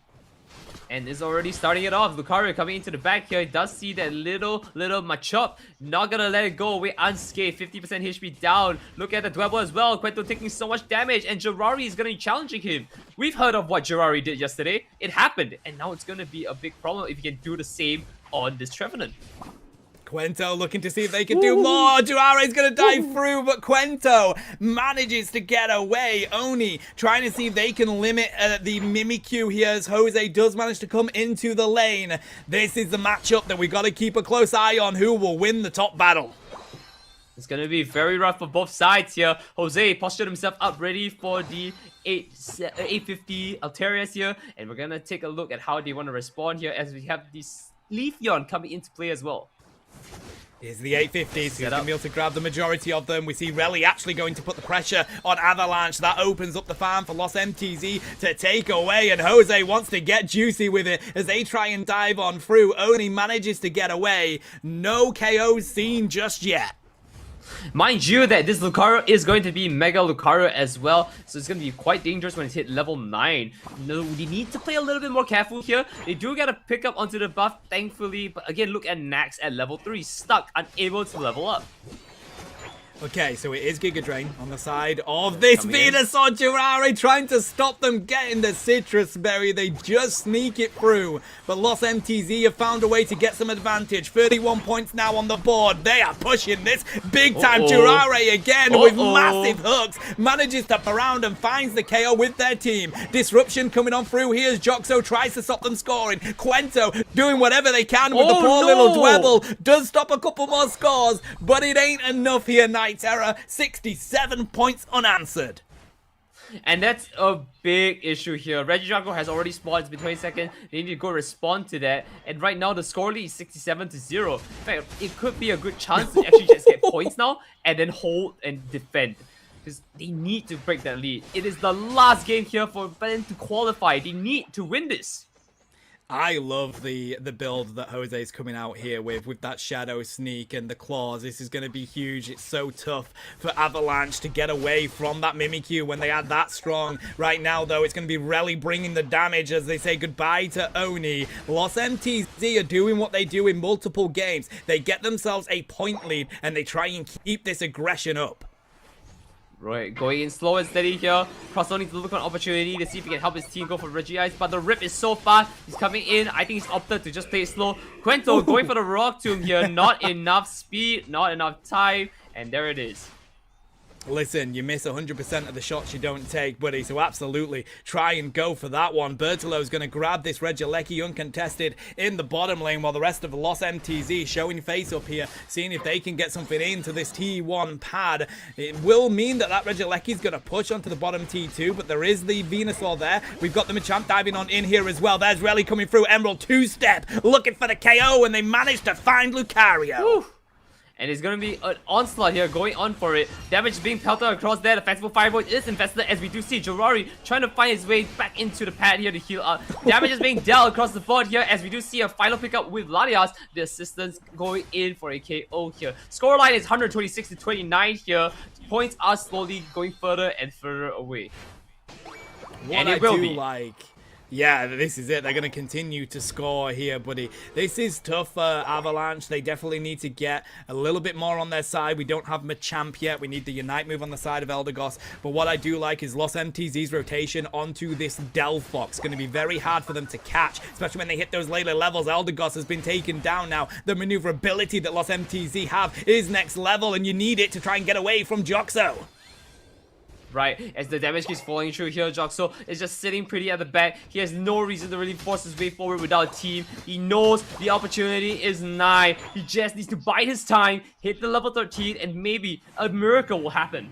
And is already starting it off. Lucario coming into the back here. He does see that little Machop. Not gonna let it go away unscathed. 50% HP down. Look at the Dwebble as well. Quento taking so much damage. And Jirari is gonna be challenging him. We've heard of what Jirari did yesterday. It happened. And now it's gonna be a big problem if he can do the same on this Trevenant. Quento looking to see if they can do more. Jirare's going to dive through, but Quento manages to get away. Oni trying to see if they can limit the Mimikyu here as Jose does manage to come into the lane. This is the matchup that we got to keep a close eye on. Who will win the top battle? It's going to be very rough for both sides here. Jose postured himself up ready for the 850 Alterius here. And we're going to take a look at how they want to respond here as we have this Leafeon coming into play as well. Here's the 850s. He's going to be able to grab the majority of them. We see Relly actually going to put the pressure on Avalanche. That opens up the farm for Lost MTZ to take away. And Jose wants to get juicy with it as they try and dive on through. Oni manages to get away. No KOs seen just yet. Mind you that this Lucario is going to be Mega Lucario as well, so it's going to be quite dangerous when it's hit level 9. No, we need to play a little bit more careful here. They do get a pick up onto the buff, thankfully, but again, look at Nax at level 3, stuck, unable to level up. Okay, so it is Giga Drain on the side of this Coming in. Venusaur Jiraiya trying to stop them getting the Citrus Berry. They just sneak it through, but Lost MTZ have found a way to get some advantage. 31 points now on the board. They are pushing this big time. Jiraiya again with massive hooks manages to around and finds the KO with their team. Disruption coming on through. Here's Joxo, tries to stop them scoring. Quento doing whatever they can with the poor little Dwebble. Does stop a couple more scores, but it ain't enough here. Night Terror, 67 points unanswered. And that's a big issue here. Regidrago has already spawned. It's been 20 seconds. They need to go respond to that. And right now, the score lead is 67-0. In fact, it could be a good chance to actually just get points now and then hold and defend. Because they need to break that lead. It is the last game here for them to qualify. They need to win this. I love the build that Jose is coming out here with that Shadow Sneak and the Claws. This is going to be huge. It's so tough for Avalanche to get away from that Mimikyu when they are that strong. Right now, though, it's going to be Relly bringing the damage as they say goodbye to Oni. Lost MTZ are doing what they do in multiple games. They get themselves a point lead and they try and keep this aggression up. Right, going in slow and steady here. Crosso needs to look for an opportunity to see if he can help his team go for Reggie Ice, but the rip is so fast. He's coming in. I think he's opted to just play it slow. Quento going for the Rock Tomb here. Not enough speed, not enough time, and there it is. Listen, you miss 100% of the shots you don't take, buddy, so absolutely try and go for that one. Bertolo's going to grab this Regieleki uncontested in the bottom lane while the rest of the Lost MTZ showing face up here, seeing if they can get something into this T1 pad. It will mean that Regieleki is going to push onto the bottom T2, but there is the Venusaur there. We've got the Machamp diving on in here as well. There's Relly coming through. Emerald two-step looking for the KO, and they managed to find Lucario. Woo. And it's going to be an onslaught here, going on for it. Damage being pelted across there. The Festival Firebolt is infested as we do see Jiraiya trying to find his way back into the pad here to heal up. Damage is being dealt across the board here as we do see a final pickup with Latias. The assistants going in for a KO here. Scoreline is 126-29 here. Points are slowly going further and further away. What and it I will do be. like... Yeah, this is it. They're going to continue to score here, buddy. This is tough for Avalanche. They definitely need to get a little bit more on their side. We don't have Machamp yet. We need the Unite move on the side of Eldegoss. But what I do like is Lost MTZ's rotation onto this Delphox. Going to be very hard for them to catch, especially when they hit those later levels. Eldegoss has been taken down now. The maneuverability that Lost MTZ have is next level, and you need it to try and get away from Joxo. Right, as the damage keeps falling through here, Joxo is just sitting pretty at the back. He has no reason to really force his way forward without a team. He knows the opportunity is nigh. He just needs to bide his time, hit the level 13, and maybe a miracle will happen.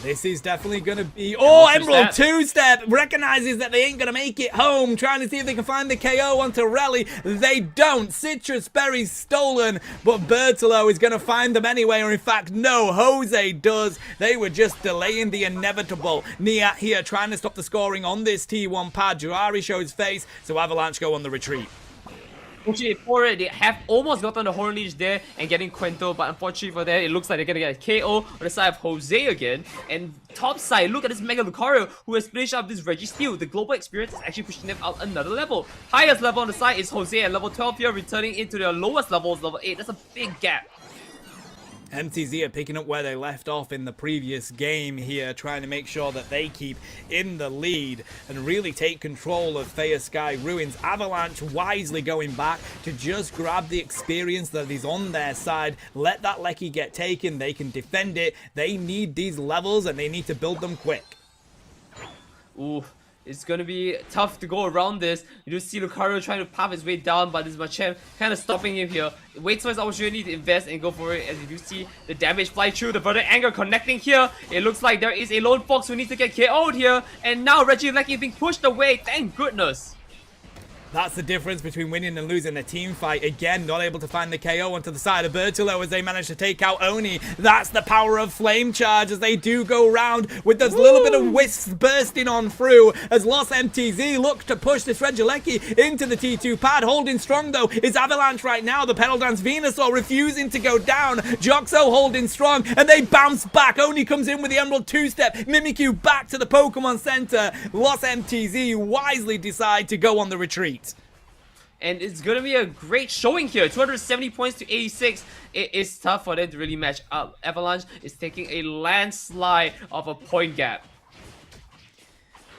This is definitely going to be... Oh, Emerald two-step. two-step recognizes that they ain't going to make it home. Trying to see if they can find the KO onto Relly. They don't. Citrus Berry's stolen, but Bertolo is going to find them anyway. Or in fact, no, Jose does. They were just delaying the inevitable. Niat here trying to stop the scoring on this T1 pad. Jiraiya shows face, so Avalanche go on the retreat. Unfortunately for it, they have almost gotten the Horn Leech there and getting Quento, but unfortunately for that, it looks like they're gonna get a KO on the side of Jose again. And top side, look at this Mega Lucario who has finished up this Registeel. The global experience is actually pushing them out another level. Highest level on the side is Jose at level 12 here, returning into their lowest levels, level 8. That's a big gap. MTZ are picking up where they left off in the previous game here, trying to make sure that they keep in the lead and really take control of Faya Sky Ruins. Avalanche wisely going back to just grab the experience that is on their side. Let that Lecky get taken. They can defend it. They need these levels and they need to build them quick. Ooh. It's gonna be tough to go around this. You do see Lucario trying to pop his way down, but this Machamp kind of stopping him here. Waits for his opportunity to invest and go for it, as you do see the damage fly through. The Verdant Anger connecting here. It looks like there is a Lone Fox who needs to get KO'd here. And now Regieleki is being pushed away. Thank goodness. That's the difference between winning and losing a team fight. Again, not able to find the KO onto the side of Bertolo as they manage to take out Oni. That's the power of Flame Charge as they do go round with this little bit of wisps bursting on through as Lost MTZ look to push this Regieleki into the T2 pad. Holding strong though is Avalanche right now. The Pedal Dance Venusaur refusing to go down. Joxo holding strong and they bounce back. Oni comes in with the Emerald two-step. Mimikyu back to the Pokemon Center. Lost MTZ wisely decide to go on the retreat. And it's going to be a great showing here. 270 points to 86. It is tough for them to really match up. Avalanche is taking a landslide of a point gap.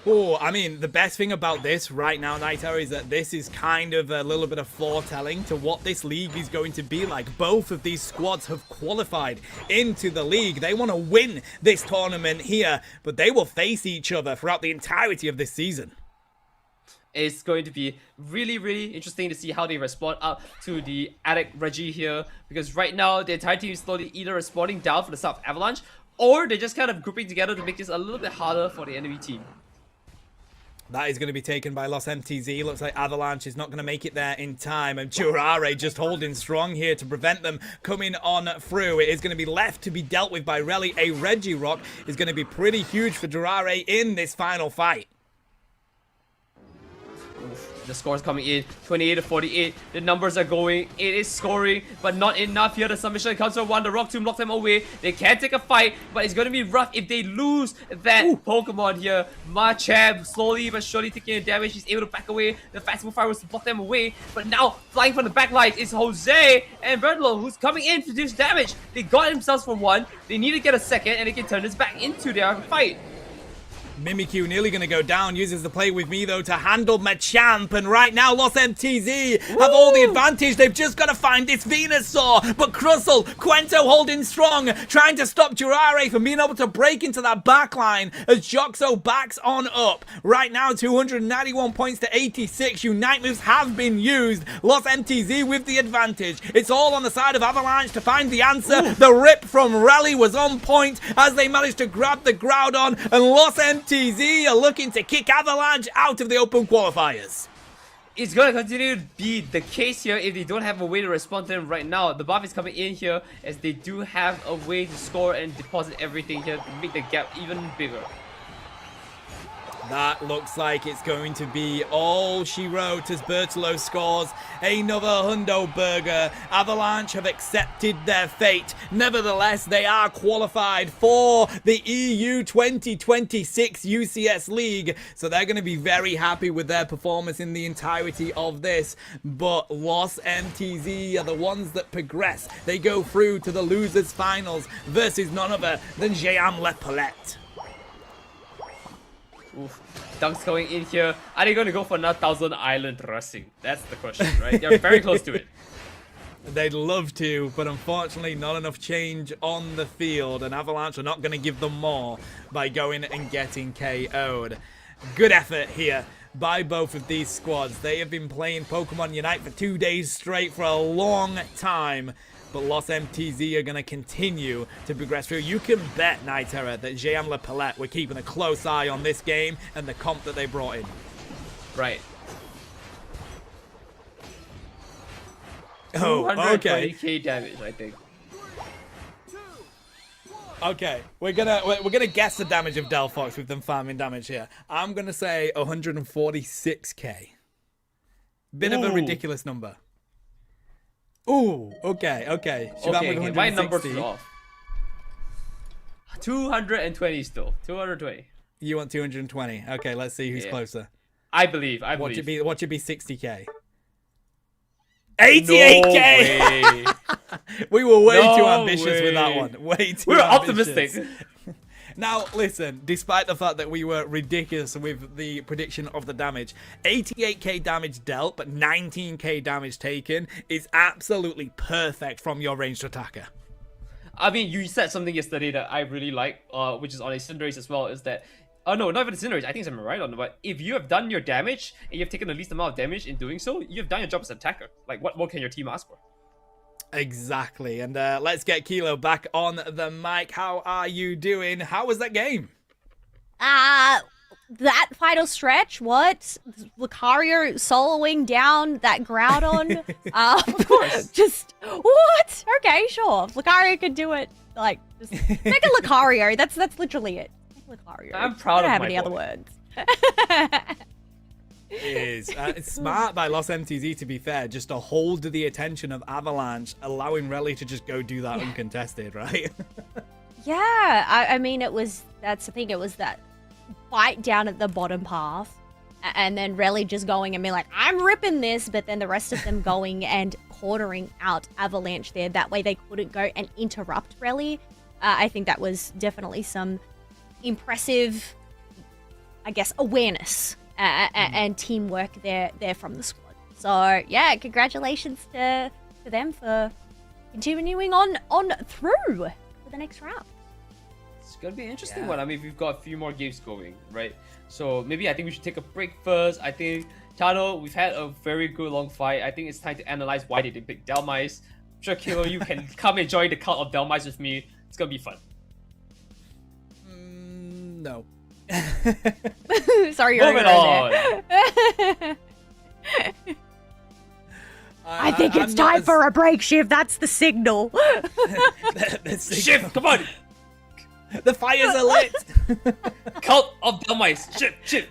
Oh, I mean, the best thing about this right now, Night Terror, is that this is kind of a little bit of foretelling to what this league is going to be like. Both of these squads have qualified into the league. They want to win this tournament here, but they will face each other throughout the entirety of this season. It's going to be really interesting to see how they respond up to the Addict Reggie here, because right now the entire team is slowly either responding down for the South Avalanche, or they're just kind of grouping together to make this a little bit harder for the enemy team. That is going to be taken by Lost MTZ. Looks like Avalanche is not going to make it there in time. And Jurare just holding strong here to prevent them coming on through. It is going to be left to be dealt with by Relly. A Reggie Rock is going to be pretty huge for Jurare in this final fight. The score's coming in, 28 to 48. The numbers are going. It is scoring, but not enough here. The submission comes from one. The Rock Tomb locked them away. They can take a fight, but it's going to be rough if they lose that Pokemon here. Machamp slowly but surely taking a damage. He's able to back away. The Fastball Fire was to block them away, but now flying from the backline is Jose and Verdlo, who's coming in to do damage. They got themselves for one. They need to get a second, and they can turn this back into their fight. Mimikyu nearly going to go down, uses the play with me though to handle Machamp, and right now Lost MTZ have all the advantage. They've just got to find this Venusaur, but Crustle, Quento holding strong, trying to stop Jurare from being able to break into that backline as Joxo backs on up. Right now 291 points to 86, Unite moves have been used. Lost MTZ with the advantage. It's all on the side of Avalanche to find the answer. The rip from Rally was on point as they managed to grab the Groudon, and Lost MTZ are looking to kick Avalanche out of the open qualifiers. It's going to continue to be the case here if they don't have a way to respond to them right now. The buff is coming in here as they do have a way to score and deposit everything here to make the gap even bigger. That looks like it's going to be all she wrote as Bertolo scores another Hundo Burger. Avalanche have accepted their fate. Nevertheless, they are qualified for the EU 2026 UCS League. So they're going to be very happy with their performance in the entirety of this. But Lost MTZ are the ones that progress. They go through to the losers finals versus none other than Jeam Le Palette. Oof. Dunks going in here. Are they going to go for another 1,000 Island Racing? That's the question, right? They're very close to it. They'd love to, but unfortunately not enough change on the field, and Avalanche are not going to give them more by going and getting KO'd. Good effort here by both of these squads. They have been playing Pokemon Unite for 2 days straight for a long time, but Lost MTZ are going to continue to progress through. You can bet, Night Terror, that Jeam Le Palette were keeping a close eye on this game and the comp that they brought in. Right. Oh, okay. 220k damage, I think. Okay, we're gonna guess the damage of Delphox with them farming damage here. I'm gonna say 146k. Bit of a ridiculous number. Ooh, okay. Okay, my number's off. 220 still. 220. You want 220? Okay, let's see who's closer. I believe. What should be 60k? 88k! No We were way too ambitious with that one. Way too We're ambitious. optimistic. Now, listen, despite the fact that we were ridiculous with the prediction of the damage, 88k damage dealt, but 19k damage taken is absolutely perfect from your ranged attacker. I mean, you said something yesterday that I really like, which is on a Cinderace as well, is that... Oh no, not even Cinderace, I think it's right on, but if you have done your damage, and you've taken the least amount of damage in doing so, you've done your job as an attacker. Like, what more can your team ask for? Exactly, and let's get Kilo back on the mic. How are you doing? How was that game? That final stretch, what? Lucario soloing down that Groudon? Of course. Just, what? Okay, sure. Lucario could do it. Like, just make a Lucario. That's literally it. Make Lucario. I'm proud of I don't have my any boy. other words. It is. It's smart by Lost MTZ, to be fair, just to hold the attention of Avalanche, allowing Relly to just go do that uncontested, right? Yeah, I mean, that's the thing. It was that fight down at the bottom path and then Relly just going and being like, I'm ripping this, but then the rest of them going and quartering out Avalanche there. That way they couldn't go and interrupt Relly. I think that was definitely some impressive, I guess, awareness and teamwork there from the squad. So yeah, congratulations to them for continuing on through for the next round. It's gonna be an interesting one. I mean, we've got a few more games going, right? So maybe I think we should take a break first. I think, Toto, we've had a very good long fight. I think it's time to analyze why they didn't pick Dhelmise. I'm sure, Kilo, you can come and join the cult of Dhelmise with me. It's gonna be fun. No. Sorry, you're Moving on. there. I think it's time for a break, Shiv. That's the signal. Shift, come on! The fires are lit. Cult of Dhelmise, shift.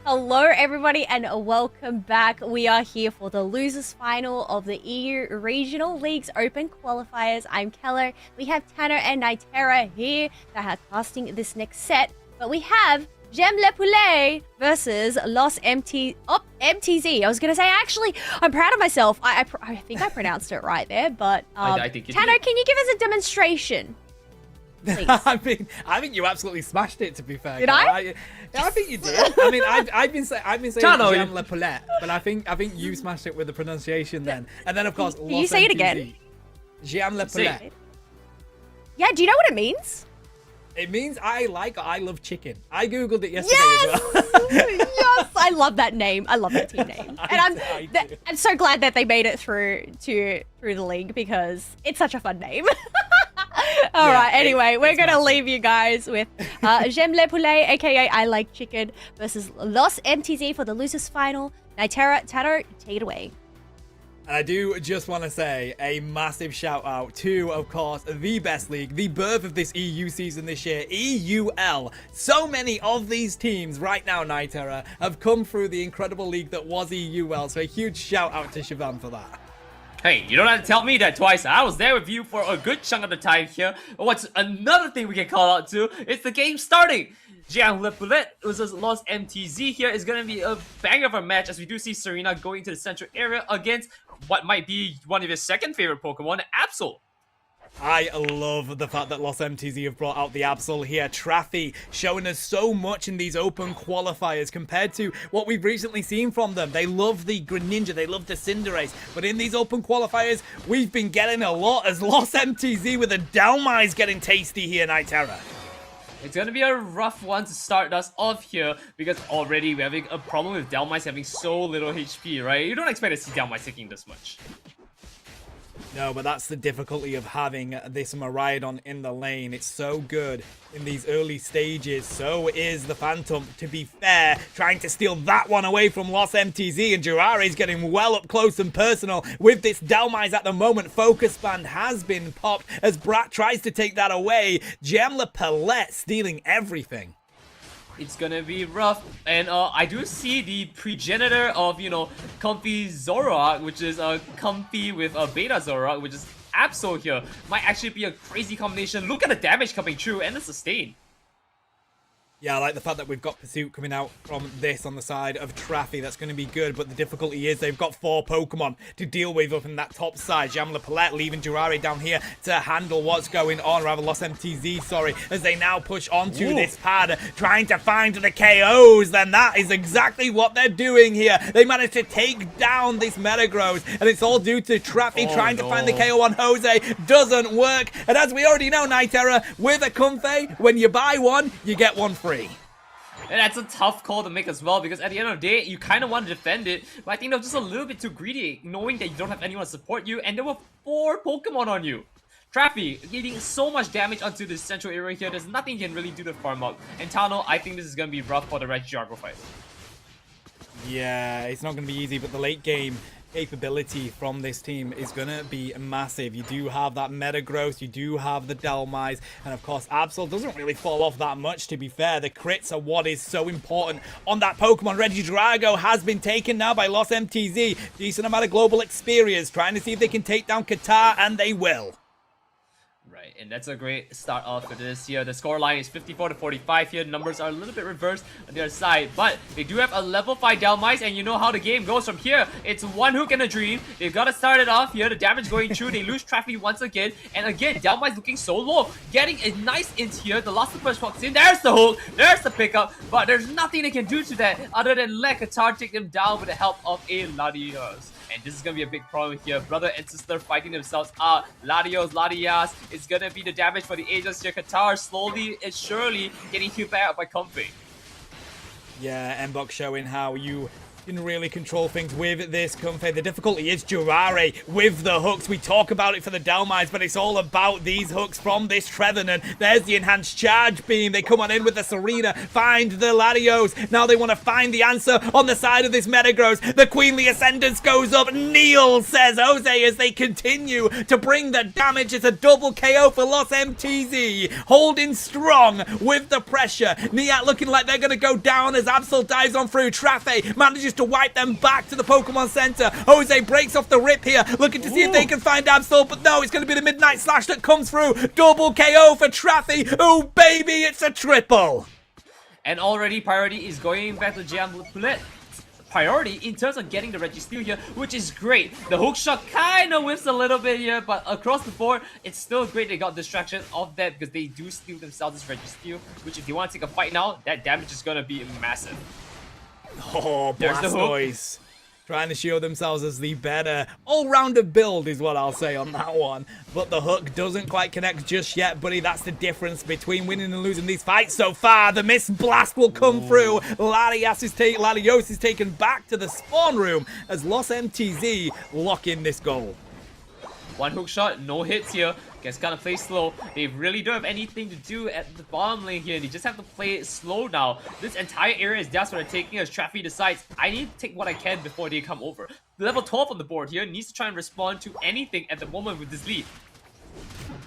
Hello, everybody, and welcome back. We are here for the losers final of the EU Regional Leagues Open Qualifiers. I'm Keller. We have Tanner and Nitera here that are casting this next set. But we have J'aime le poulet versus Los MTZ. I was going to say, actually, I'm proud of myself. I think I pronounced it right there. But I think you Tanner, did. can you give us a demonstration? Please. I think you absolutely smashed it. To be fair, Did I? I think you did. I mean, I've been saying Chano, J'aime le poulet, but I think you smashed it with the pronunciation then. And then of course, Can you say it again? J'aime le Say poulet. it. Yeah, do you know what it means? It means I love chicken. I googled it yesterday as well. Yes, I love that name. I love that team name, and I do. I'm so glad that they made it through the league because it's such a fun name. All right. Anyway, we're gonna leave you guys with J'aime le poulet, aka I like chicken, versus Los MTZ for the losers final. Nitera, Tanner, take it away. And I do just want to say a massive shout out to, of course, the best league, the birth of this EU season this year, EUL. So many of these teams right now, Nitera, have come through the incredible league that was EUL. So a huge shout out to Siobhan for that. Hey, you don't have to tell me that twice. I was there with you for a good chunk of the time here. What's another thing we can call out to? It's the game starting. J'aime le poulet versus Los MTZ here is going to be a banger of a match as we do see Serena going to the central area against what might be one of his second favorite Pokemon, Absol. I love the fact that Los MTZ have brought out the Absol here. Traffy showing us so much in these open qualifiers compared to what we've recently seen from them. They love the Greninja, they love the Cinderace, but in these open qualifiers, we've been getting a lot as Los MTZ with a Dhelmise getting tasty here, Nitera. It's going to be a rough one to start us off here because already we're having a problem with Dhelmise having so little HP, right? You don't expect to see Dhelmise taking this much. No, but that's the difficulty of having this Miraidon in the lane. It's so good in these early stages. So is the Phantom, to be fair, trying to steal that one away from Los MTZ. And Jurare's getting well up close and personal with this Dhelmise at the moment. Focus Band has been popped as Brat tries to take that away. J'aime le poulet stealing everything. It's gonna be rough, and I do see the progenitor of, you know, Comfy Zoroark, which is Comfy with a Beta Zoroark, which is Absol here. Might actually be a crazy combination. Look at the damage coming through and the sustain. Yeah, I like the fact that we've got Pursuit coming out from this on the side of Traffy. That's going to be good, but the difficulty is they've got 4 Pokemon to deal with up in that top side. J'aime le poulet leaving Jurare down here to handle what's going on, rather Los MTZ, sorry, as they now push onto this pad, trying to find the KOs. Then that is exactly what they're doing here. They managed to take down this Metagross, and it's all due to Traffy trying to find the KO on Jose. Doesn't work, and as we already know, Nitera, with a Comfey, when you buy one, you get one free. And that's a tough call to make as well, because at the end of the day, you kind of want to defend it, but I think they're just a little bit too greedy, knowing that you don't have anyone to support you, and there were 4 Pokemon on you. Traffy getting so much damage onto this central area here, there's nothing you can really do to farm up. And Tano, I think this is going to be rough for the Regiargo fight. Yeah, it's not going to be easy, but the late game capability from this team is going to be massive. You do have that Metagross, you do have the Dhelmise, and of course Absol doesn't really fall off that much, to be fair. The crits are what is so important on that Pokemon. Regidrago has been taken now by Los MTZ. Decent amount of global experience, trying to see if they can take down Qatar, and they will. Right, and that's a great start off for this here. The scoreline is 54-45 here. Numbers are a little bit reversed on their side, but they do have a level 5 Dhelmise, and you know how the game goes from here. It's one hook and a dream. They've got to start it off here. The damage going through. They lose Traffy once again, and again, Dhelmise looking so low. Getting a nice int here. The last push walks in. There's the hook. There's the pickup, but there's nothing they can do to that other than let Qatar take them down with the help of a Latias. And this is going to be a big problem here. Brother and sister fighting themselves out. Latios, Latias. It's going to be the damage for the Aegis here. Qatar slowly and surely getting hit back by Comfy. Yeah, Mbok showing how you can really control things with this Comfey. The difficulty is Jurare with the hooks. We talk about it for the Delmize, but it's all about these hooks from this Trevenant. There's the enhanced charge beam. They come on in with the Serena, find the Latios. Now they want to find the answer on the side of this Metagross. The Queenly Ascendance goes up. Neil, says Jose, as they continue to bring the damage. It's a double KO for Lost MTZ. Holding strong with the pressure. Niat looking like they're going to go down as Absol dives on through. Trafe manages to wipe them back to the Pokemon Center. Jose breaks off the rip here, looking to see if they can find Absol, but no, it's going to be the Midnight Slash that comes through. Double KO for Trafe. Oh, baby, it's a triple. And already priority is going back to Jam Bullet. Priority in terms of getting the Registeel here, which is great. The hook shot kind of whiffs a little bit here, but across the board, it's still great they got distraction of that because they do steal themselves this Registeel, which if you want to take a fight now, that damage is going to be massive. Oh, Blastoise. Trying to show themselves as the better all-rounder build is what I'll say on that one. But the hook doesn't quite connect just yet, buddy. That's the difference between winning and losing these fights so far. The Mist Blast will come through. Latios is taken back to the spawn room as Lost MTZ lock in this goal. One hook shot, no hits here. Guess kind of play slow. They really don't have anything to do at the bottom lane here. They just have to play it slow now. This entire area is that's what they're taking as Traffy decides, I need to take what I can before they come over. Level 12 on the board here needs to try and respond to anything at the moment with this lead.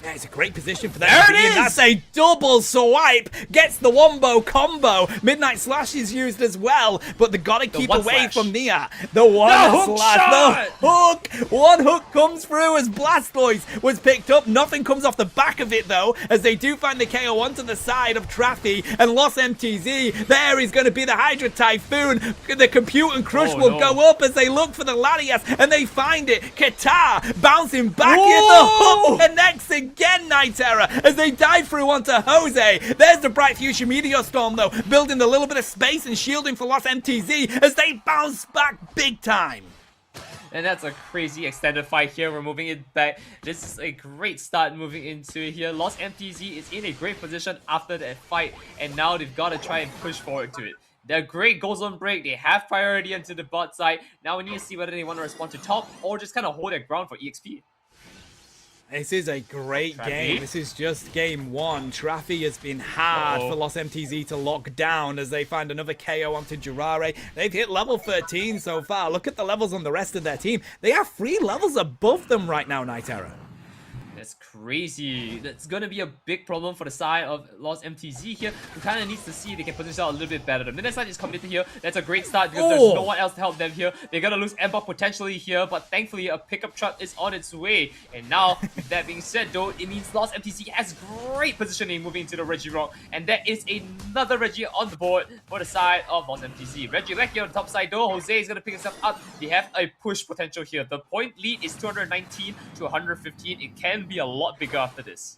Yeah, it's a great position for them. There it is! That's a double swipe. Gets the wombo combo. Midnight Slash is used as well, but they gotta keep away from Nia. The one slash. The hook. One hook comes through as Blastoise was picked up. Nothing comes off the back of it though, as they do find the KO onto the side of Traffy and Lost MTZ. There is going to be the Hydra Typhoon. The Compute and Crush will go up as they look for the Latias, and they find it. Katar bouncing back in. The hook connects again, Nightera, as they dive through onto Jose. There's the Bright Fuchsia Meteor Storm, though, building a little bit of space and shielding for Lost MTZ as they bounce back big time. And that's a crazy extended fight here. We're moving it back. This is a great start moving into it here. Lost MTZ is in a great position after that fight, and now they've got to try and push forward to it. They're great goal zone break. They have priority into the bot side. Now we need to see whether they want to respond to top or just kind of hold their ground for EXP. This is a great game. This is just game one. Traffy has been hard for Lost MTZ to lock down as they find another KO onto Jurare. They've hit level 13 so far. Look at the levels on the rest of their team. They are 3 levels above them right now, Nightera. That's crazy. That's going to be a big problem for the side of Lost MTZ here, who kind of needs to see if they can position out a little bit better. The Midnight Side is committed here. That's a great start because there's no one else to help them here. They're going to lose Ember potentially here, but thankfully a pickup truck is on its way. And now, with that being said though, it means Lost MTZ has great positioning moving into the Regirock, and that is another Regi on the board for the side of Lost MTZ. Regieleki on the top side though, Jose is going to pick himself up. They have a push potential here. The point lead is 219 to 115. It can be a lot bigger after this.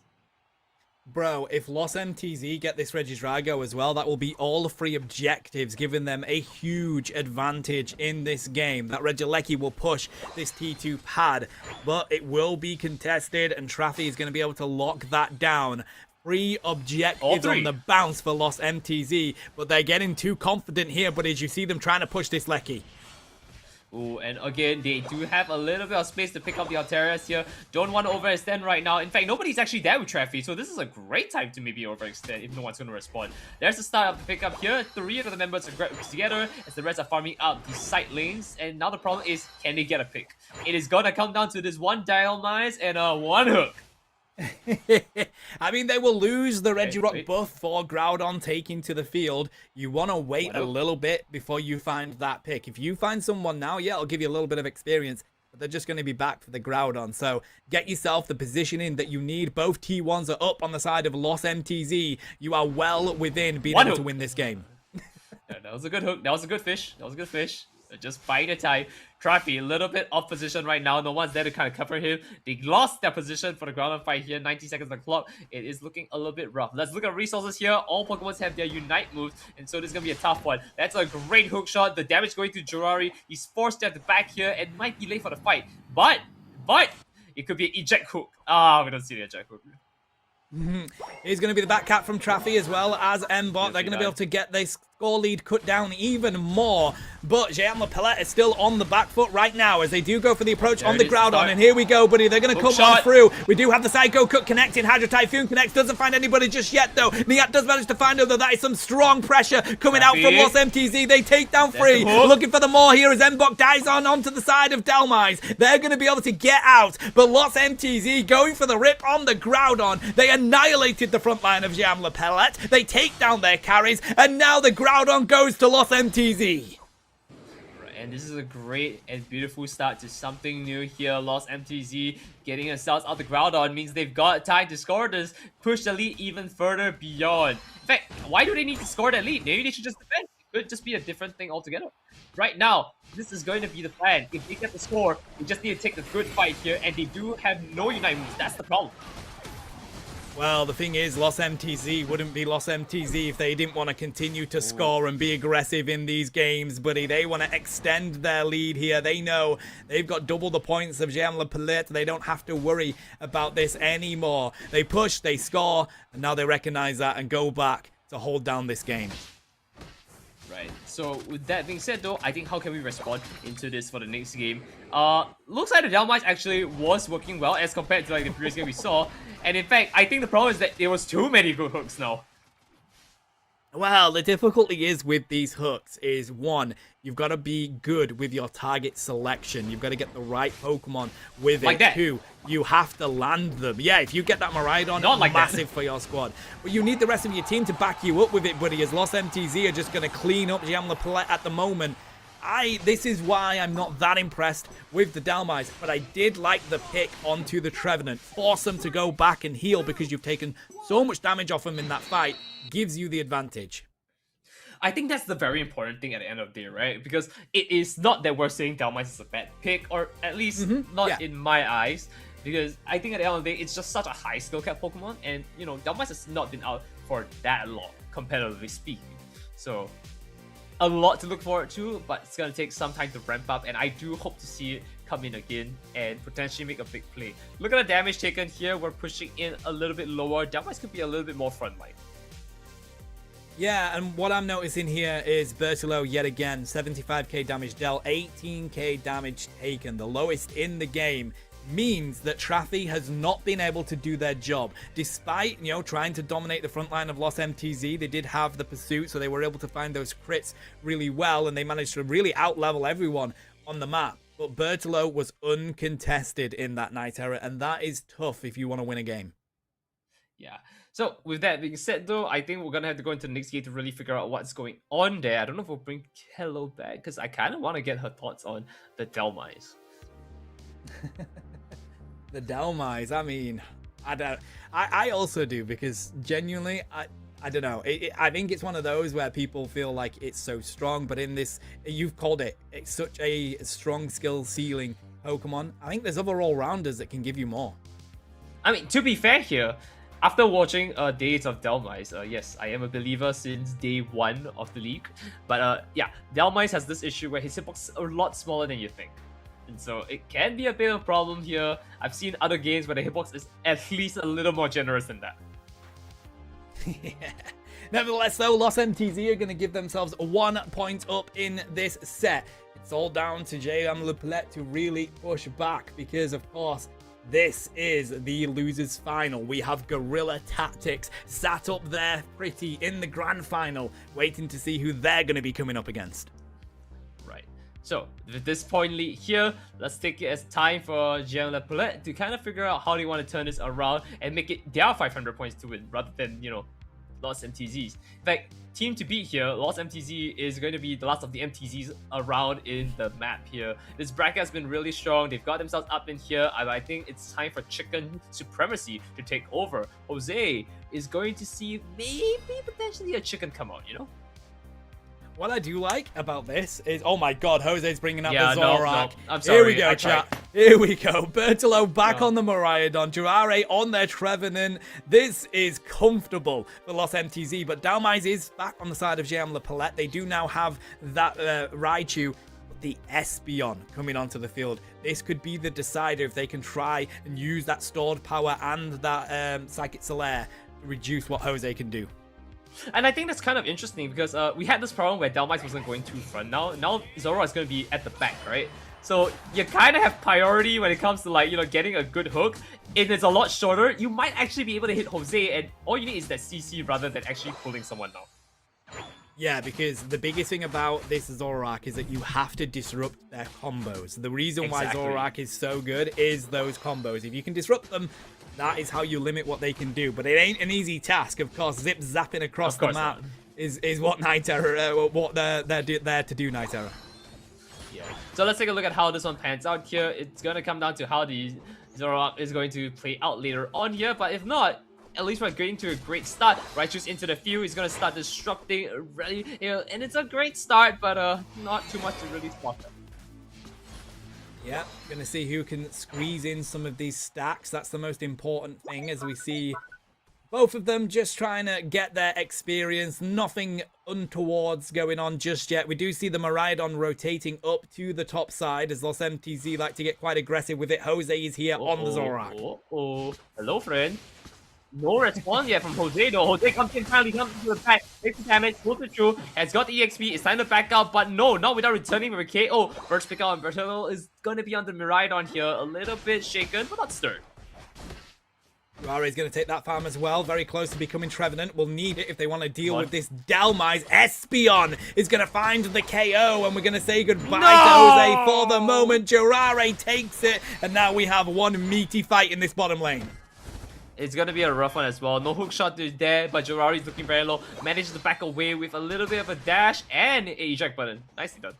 Bro, if Lost MTZ get this Regidrago as well, that will be all 3 objectives, giving them a huge advantage in this game. That Regieleki will push this T2 pad, but it will be contested, and Traffy is going to be able to lock that down. 3 objectives on the bounce for Lost MTZ, but they're getting too confident here, but as you see them trying to push this Lecky. Ooh, and again, they do have a little bit of space to pick up the Altarias here. Don't want to overextend right now. In fact, nobody's actually there with Traffy, so this is a great time to maybe overextend if no one's going to respond. There's the start of the pickup here. 3 of the members are together as the rest are farming out the side lanes. And now the problem is, can they get a pick? It is going to come down to this one Dialmize and one hook. I mean, they will lose the Regirock buff for Groudon taking to the field. You want to wait a little bit before you find that pick. If you find someone now, yeah, it'll give you a little bit of experience, but they're just going to be back for the Groudon. So get yourself the positioning that you need. Both T1s are up on the side of Lost MTZ. You are well within being able to win this game. That was a good hook. That was a good fish. That was a good fish. Just buying a tie. Traffy, a little bit off position right now. No one's there to kind of cover him. They lost their position for the ground fight here. 90 seconds on the clock. It is looking a little bit rough. Let's look at resources here. All Pokemon have their Unite moves, and so this is going to be a tough one. That's a great hook shot. The damage going to Jurari. He's forced to have the back here and might be late for the fight. But, it could be an eject hook. We don't see the eject hook. He's going to be the back cap from Traffy as well as Mbot. They're going to be able to get this score lead cut down even more. But Jean Lepelette is still on the back foot right now as they do go for the approach on the Groudon. And here we go, buddy. They're going to come on through. We do have the Psycho Cut connecting. Hydro Typhoon connects. Doesn't find anybody just yet, though. Niat does manage to find her, though. That is some strong pressure coming out from Lost MTZ. They take down Free. Looking for the more here as Mbok dies onto the side of Dhelmise. They're going to be able to get out. But Lost MTZ going for the rip on the Groudon. They annihilated the front line of Jean Lepelette. They take down their carries. And now the Groudon goes to Lost MTZ. And this is a great and beautiful start to something new here. Lost MTZ getting themselves out the Groudon means they've got time to score this, push the lead even further beyond. In fact, why do they need to score that lead? Maybe they should just defend. It could just be a different thing altogether. Right now, this is going to be the plan. If they get the score, they just need to take a good fight here, and they do have no Unite moves. That's the problem. Well, the thing is, Lost MTZ wouldn't be Lost MTZ if they didn't want to continue to score and be aggressive in these games, buddy. They want to extend their lead here. They know they've got double the points of Jean Lepelette. They don't have to worry about this anymore. They push, they score, and now they recognize that and go back to hold down this game. Right, so with that being said though, I think how can we respond into this for the next game? Looks like the Dhelmise actually was working well as compared to like the previous game we saw. And in fact, I think the problem is that there was too many good hooks now. Well, the difficulty is with these hooks is, one, you've got to be good with your target selection. You've got to get the right Pokemon with like it. That. Two, you have to land them. Yeah, if you get that Miraidon, Not like massive that. for your squad. But you need the rest of your team to back you up with it, buddy, as Lost MTZ are just going to clean up Jean Lepelette at the moment. This is why I'm not that impressed with the Dhelmise, but I did like the pick onto the Trevenant. Force them to go back and heal because you've taken so much damage off them in that fight. Gives you the advantage. I think that's the very important thing at the end of the day, right? Because it is not that we're saying Dhelmise is a bad pick, or at least not in my eyes. Because I think at the end of the day, it's just such a high skill cap Pokemon, and you know, Dhelmise has not been out for that long, competitively speaking. So a lot to look forward to, but it's gonna take some time to ramp up, and I do hope to see it come in again and potentially make a big play. Look at the damage taken here. We're pushing in a little bit lower. Dhelmise could be a little bit more frontline. Yeah, and what I'm noticing here is Bertolo yet again, 75k damage dealt, 18k damage taken, the lowest in the game. Means that Traffy has not been able to do their job. Despite, trying to dominate the front line of Lost MTZ, they did have the pursuit, so they were able to find those crits really well, and they managed to really out-level everyone on the map. But Bertolo was uncontested in that night era, and that is tough if you want to win a game. Yeah. So with that being said though, I think we're gonna have to go into the next game to really figure out what's going on there. I don't know if we'll bring Hello back, because I kind of want to get her thoughts on the Dhelmise. The Dhelmise, I mean, I also do, because genuinely, I don't know. I think it's one of those where people feel like it's so strong, but in this, you've called it, it's such a strong skill ceiling Pokemon. I think there's other all-rounders that can give you more. I mean, to be fair here, after watching Days of Dhelmise, yes, I am a believer since day one of the league. But yeah, Dhelmise has this issue where his hitbox is a lot smaller than you think. And so it can be a bit of a problem here. I've seen other games where the hitbox is at least a little more generous than that. Yeah. Nevertheless, though, Lost MTZ are going to give themselves 1 point up in this set. It's all down to Jean Lepelette to really push back because, of course, this is the losers final. We have Guerilla Tactics sat up there pretty in the grand final, waiting to see who they're going to be coming up against. Right. So, at this point here, let's take it as time for Jean Lepelette to kind of figure out how they want to turn this around and make it their 500 points to win, rather than, Lost MTZs. In fact, team to beat here, Lost MTZ is going to be the last of the MTZs around in the map here. This bracket has been really strong. They've got themselves up in here. I think it's time for Chicken Supremacy to take over. Jose is going to see maybe potentially a chicken come out, What I do like about this is, oh my god, Jose's bringing out the Zorak. No, I'm sorry. Here we go, chat. Here we go. Bertolo back on the Miraidon. Jurare on their Trevenant. This is comfortable for Lost MTZ, but Dhelmise is back on the side of Jean Lepelette. They do now have that Raichu, the Espeon, coming onto the field. This could be the decider if they can try and use that stored power and that Psychic Solaire to reduce what Jose can do. And I think that's kind of interesting because we had this problem where Dhelmise wasn't going too front. Now Zoro is going to be at the back, right? So you kind of have priority when it comes to like, you know, getting a good hook. If it's a lot shorter, you might actually be able to hit Jose, and all you need is that CC rather than actually pulling someone down. Yeah, because the biggest thing about this Zoroark is that you have to disrupt their combos. The reason why Zoroark is so good is those combos. If you can disrupt them, that is how you limit what they can do. But it ain't an easy task. Of course, zip zapping across the map is what Night Terror, what they're there to do, Night Terror. Yeah. So let's take a look at how this one pans out here. It's gonna come down to how the Zoroark is going to play out later on here. But if not, at least we're getting to a great start. Raichu's into the field. He's gonna start disrupting really, you know, and it's a great start, but not too much to really spot them. Yeah, gonna see who can squeeze in some of these stacks. That's the most important thing, as we see both of them just trying to get their experience. Nothing untowards going on just yet. We do see the Miraidon rotating up to the top side as Los MTZ like to get quite aggressive with it. Jose is here on the Zoroark. Hello, friend. No response yet from Jose though. Jose comes in, finally comes into the back, takes the damage, pulls it through, has got the EXP, it's time to back out, but no, not without returning with a KO. First pick out on Bertolo is gonna be on the Miraidon here, a little bit shaken, but not stirred. Rara is going to take that farm as well. Very close to becoming Trevenant. Will need it if they want to deal with this Dhelmise. Espeon is going to find the KO, and we're going to say goodbye to Jose for the moment. Jirare takes it, and now we have one meaty fight in this bottom lane. It's gonna be a rough one as well. No hook shot to there, but Jiraiya's looking very low. Manages to back away with a little bit of a dash and a eject button. Nicely done.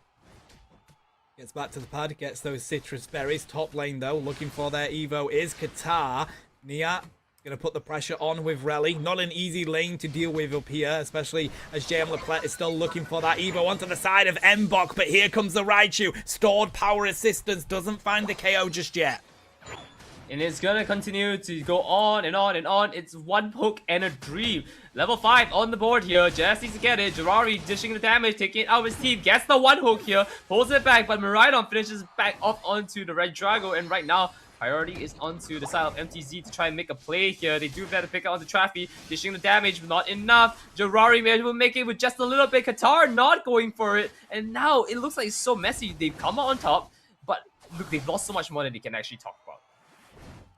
Gets back to the pad, gets those citrus berries. Top lane though, looking for their Evo is Qatar. Nia gonna put the pressure on with Rally. Not an easy lane to deal with up here, especially as JM Leplet is still looking for that Evo onto the side of Mbok. But here comes the Raichu. Stored power assistance, doesn't find the KO just yet. And it's gonna continue to go on and on and on. It's one hook and a dream. Level 5 on the board here. Just needs to get it. Jiraiya dishing the damage, taking it out of his team. Gets the one hook here. Pulls it back, but Miraidon finishes back off onto the Red Drago. And right now, priority is onto the side of MTZ to try and make a play here. They do better pick out on the Traffy. Dishing the damage, but not enough. Jiraiya will make it with just a little bit. Qatar not going for it. And now it looks like it's so messy. They've come out on top, but look, they've lost so much more than they can actually talk about.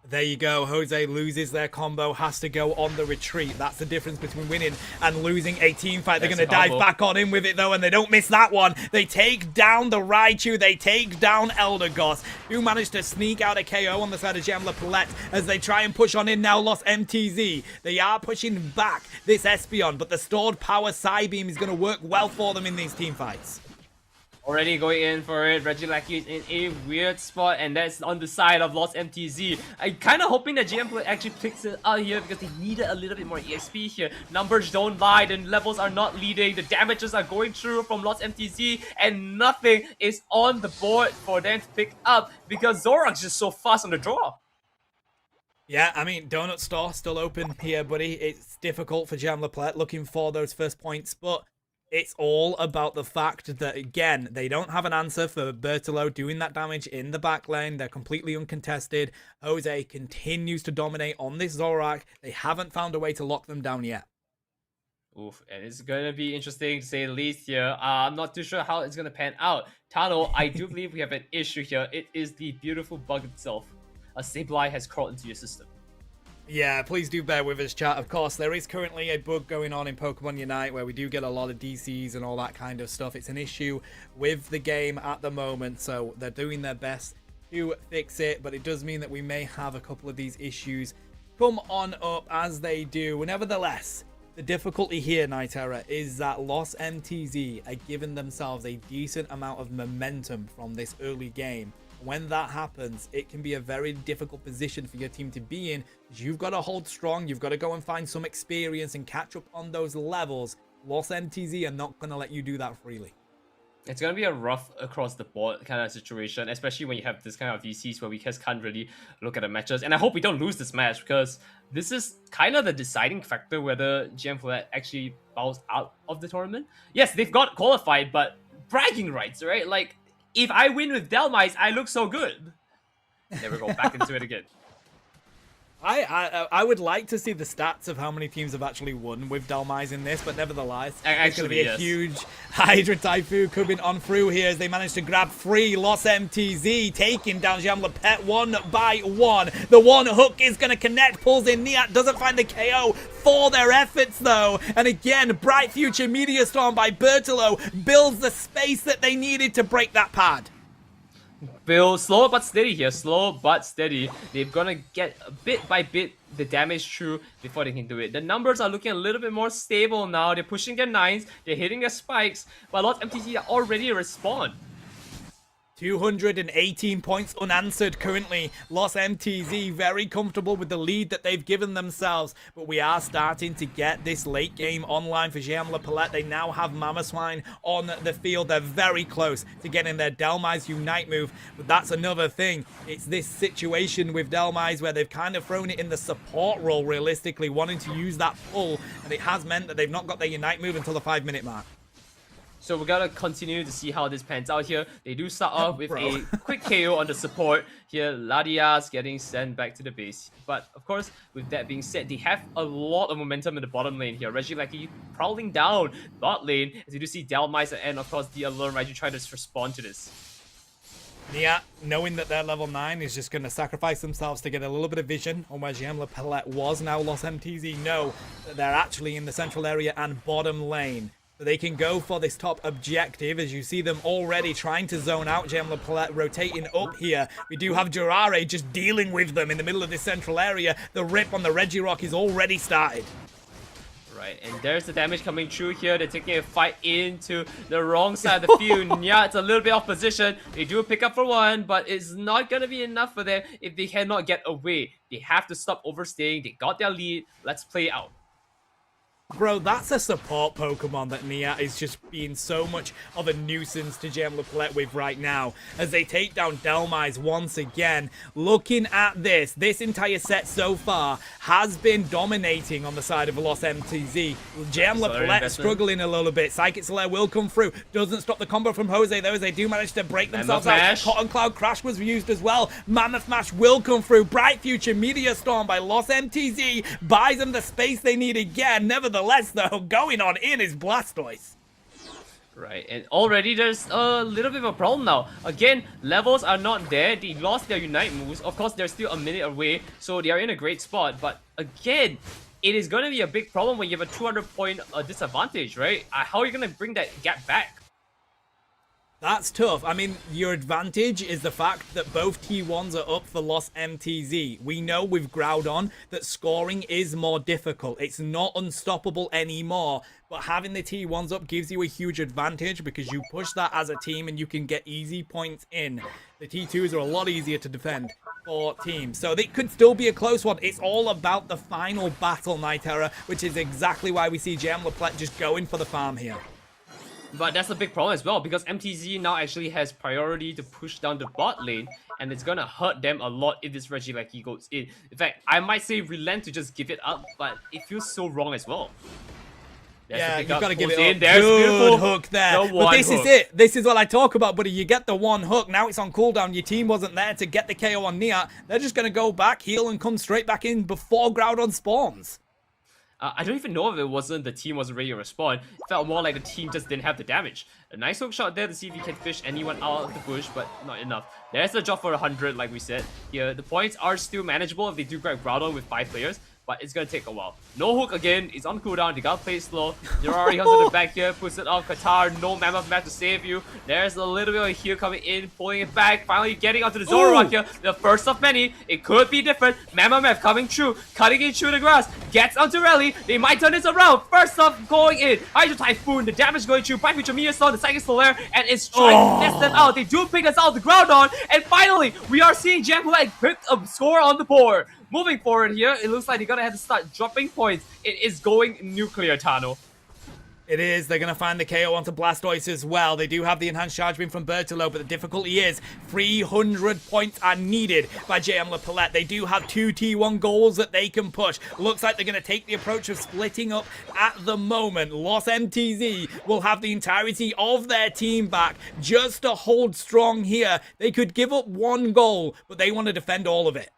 There you go. Jose loses their combo, has to go on the retreat. That's the difference between winning and losing a team fight. They're going to dive back on in with it, though, and they don't miss that one. They take down the Raichu. They take down Eldegoss, who managed to sneak out a KO on the side of Jamla Palette as they try and push on in now. Lost MTZ. They are pushing back this Espeon, but the stored power Psybeam is going to work well for them in these team fights. Already going in for it. Regieleki is in a weird spot, and that's on the side of Lost MTZ. I'm kind of hoping that GM actually picks it out here because they needed a little bit more EXP here. Numbers don't lie, the levels are not leading, the damages are going through from Lost MTZ, and nothing is on the board for them to pick up because Zoroark's just so fast on the draw. Yeah, I mean, Donut Store still open here, buddy. It's difficult for Jam Leplet looking for those first points, but it's all about the fact that, again, they don't have an answer for Bertolo doing that damage in the back lane. They're completely uncontested. Jose continues to dominate on this Zoroark. They haven't found a way to lock them down yet. Oof, and it's going to be interesting to say the least here. I'm not too sure how it's going to pan out. Tano, I do believe we have an issue here. It is the beautiful bug itself. A Sableye has crawled into your system. Yeah, please do bear with us, chat. Of course, there is currently a bug going on in Pokemon Unite where we do get a lot of DCs and all that kind of stuff. It's an issue with the game at the moment, so they're doing their best to fix it, but it does mean that we may have a couple of these issues come on up as they do. Nevertheless, the difficulty here, Night Terror, is that Lost MTZ are giving themselves a decent amount of momentum from this early game. When that happens, it can be a very difficult position for your team to be in. You've got to hold strong. You've got to go and find some experience and catch up on those levels. Lost MTZ are not going to let you do that freely. It's going to be a rough across the board kind of situation, especially when you have this kind of VCs where we just can't really look at the matches. And I hope we don't lose this match because this is kind of the deciding factor whether GM Flat actually bows out of the tournament. Yes, they've got qualified, but bragging rights, right? Like, if I win with Dhelmise, I look so good. There we go, back into it again. I would like to see the stats of how many teams have actually won with Dhalmais in this, but nevertheless, it's going to be a huge Hydra Typhoon coming on through here as they manage to grab free Lost MTZ, taking down Ghatlue 1 by 1. The one hook is going to connect, pulls in Niat, doesn't find the KO for their efforts though. And again, Bright Future Meteor Storm by Bertolo builds the space that they needed to break that pad. Bill, slow but steady here, slow but steady. They're gonna get bit by bit the damage through before they can do it. The numbers are looking a little bit more stable now. They're pushing their 9s, they're hitting their spikes, but lots of MTC are already respawned. 218 points unanswered currently. Lost MTZ very comfortable with the lead that they've given themselves, but we are starting to get this late game online for Ghatlue. They now have Mamoswine on the field. They're very close to getting their Dhalmais Unite move, but that's another thing. It's this situation with Dhalmais where they've kind of thrown it in the support role realistically, wanting to use that pull, and it has meant that they've not got their Unite move until the 5-minute mark. So we gotta continue to see how this pans out here. They do start off with a quick KO on the support. Here, Ladia's getting sent back to the base. But of course, with that being said, they have a lot of momentum in the bottom lane here. Regieleki prowling down bot lane as you do see Dhalmais and of course the alone Regi try to respond to this. Yeah, knowing that they're level 9 is just going to sacrifice themselves to get a little bit of vision on where Ghatlue was. Now Lost MTZ know that they're actually in the central area and bottom lane. So they can go for this top objective as you see them already trying to zone out. Ghatlue rotating up here. We do have Jirare just dealing with them in the middle of this central area. The rip on the Regirock is already started. Right, and there's the damage coming through here. They're taking a fight into the wrong side of the field. Yeah, it's a little bit off position. They do pick up for 1, but it's not going to be enough for them if they cannot get away. They have to stop overstaying. They got their lead. Let's play out. Bro, that's a support Pokemon that Nia is just being so much of a nuisance to Ghatlue with right now. As they take down Dhalmais once again. Looking at this entire set so far has been dominating on the side of Lost MTZ. Ghatlue struggling a little bit. Psychic Slayer will come through. Doesn't stop the combo from Jose though, as they do manage to break themselves out. Cotton Cloud Crash was used as well. Mammoth Mash will come through. Bright Future Meteor Storm by Lost MTZ buys them the space they need again. Nevertheless, though, going on in is Blastoise. Right, and already there's a little bit of a problem now. Again, levels are not there. They lost their Unite moves. Of course, they're still a minute away, so they are in a great spot. But again, it is going to be a big problem when you have a 200-point disadvantage, right? How are you going to bring that gap back? That's tough. I mean, your advantage is the fact that both T1s are up for Lost MTZ. We know with Groudon that scoring is more difficult. It's not unstoppable anymore, but having the T1s up gives you a huge advantage because you push that as a team and you can get easy points in. The T2s are a lot easier to defend for teams, so it could still be a close one. It's all about the final battle, Nightera, which is exactly why we see Ghatlue just going for the farm here. But that's a big problem as well, because MTZ now actually has priority to push down the bot lane, and it's gonna hurt them a lot if this Regieleki goes in. In fact, I might say relent to just give it up, but it feels so wrong as well. Yeah, you've got to give it in. up. There's Good hook there. But this hook. is it. This is what I talk about, buddy. You get the one hook. Now it's on cooldown. Your team wasn't there to get the KO on Niat. They're just going to go back, heal, and come straight back in before Groudon spawns. I don't even know if it wasn't the team wasn't ready to respond. It felt more like the team just didn't have the damage. A nice hook shot there to see if he can fish anyone out of the bush, but not enough. There's the job for 100, like we said. Here, the points are still manageable if they do grab Groudon with 5 players, but it's gonna take a while. No hook again, it's on cooldown, they gotta play it slow. Jirari comes to the back here, puts it off Qatar, no Mammoth Mash to save you. There's a little bit of heal coming in, pulling it back, finally getting onto the Zoroark here. The first of many, it could be different. Mammoth Mash coming through, cutting in through the grass, gets onto Rally, they might turn this around. First off going in, Hydro Typhoon, the damage going through, Bright Future Meteor Storm, the Psychic Slayer, and it's trying to test them out. They do pick us out the Groudon, and finally, we are seeing Ghatlue pick a score on the board. Moving forward here, it looks like they're gonna have to start dropping points. It is going nuclear, Tano. It is. They're going to find the KO onto Blastoise as well. They do have the enhanced charge beam from Bertolo, but the difficulty is 300 points are needed by Ghatlue. They do have 2 T1 goals that they can push. Looks like they're going to take the approach of splitting up at the moment. Lost MTZ will have the entirety of their team back just to hold strong here. They could give up 1 goal, but they want to defend all of it.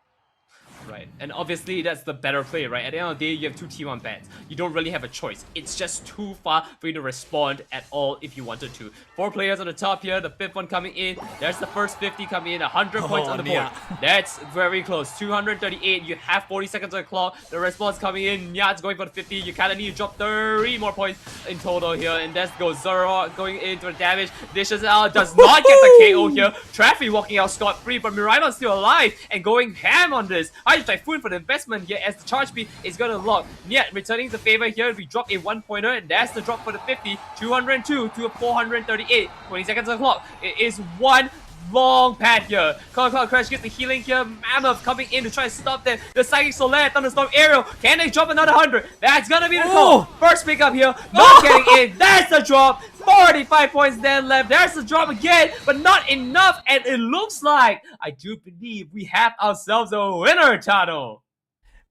Right, and obviously that's the better play, right? At the end of the day, you have two T1 bans. You don't really have a choice. It's just too far for you to respond at all if you wanted to. 4 players on the top here, the 5th one coming in. There's the first 50 coming in, 100 points on the board. That's very close. 238, you have 40 seconds on the clock. The response coming in, Nyat's going for the 50. You kind of need to drop 30 more points in total here. And that goes Zero going into the damage. Dishes out, does not get the KO here. Traffy walking out scot-free, but Miraidon's still alive and going ham on this. Typhoon for the investment here as the charge speed is going to lock. Yet returning the favor here, we drop a 1-pointer, and that's the drop for the 50. 202 to a 438. 20 seconds on the clock. It is one long pad here. Cloud Crash gets the healing here. Mammoth coming in to try to stop them. The Psychic Solaire, Thunderstorm Aerial. Can they drop another 100? That's gonna be the call. First pick up here. Not getting in. That's the drop. 45 points then left. There's the drop again, but not enough. And it looks like, I do believe we have ourselves a winner, Tano.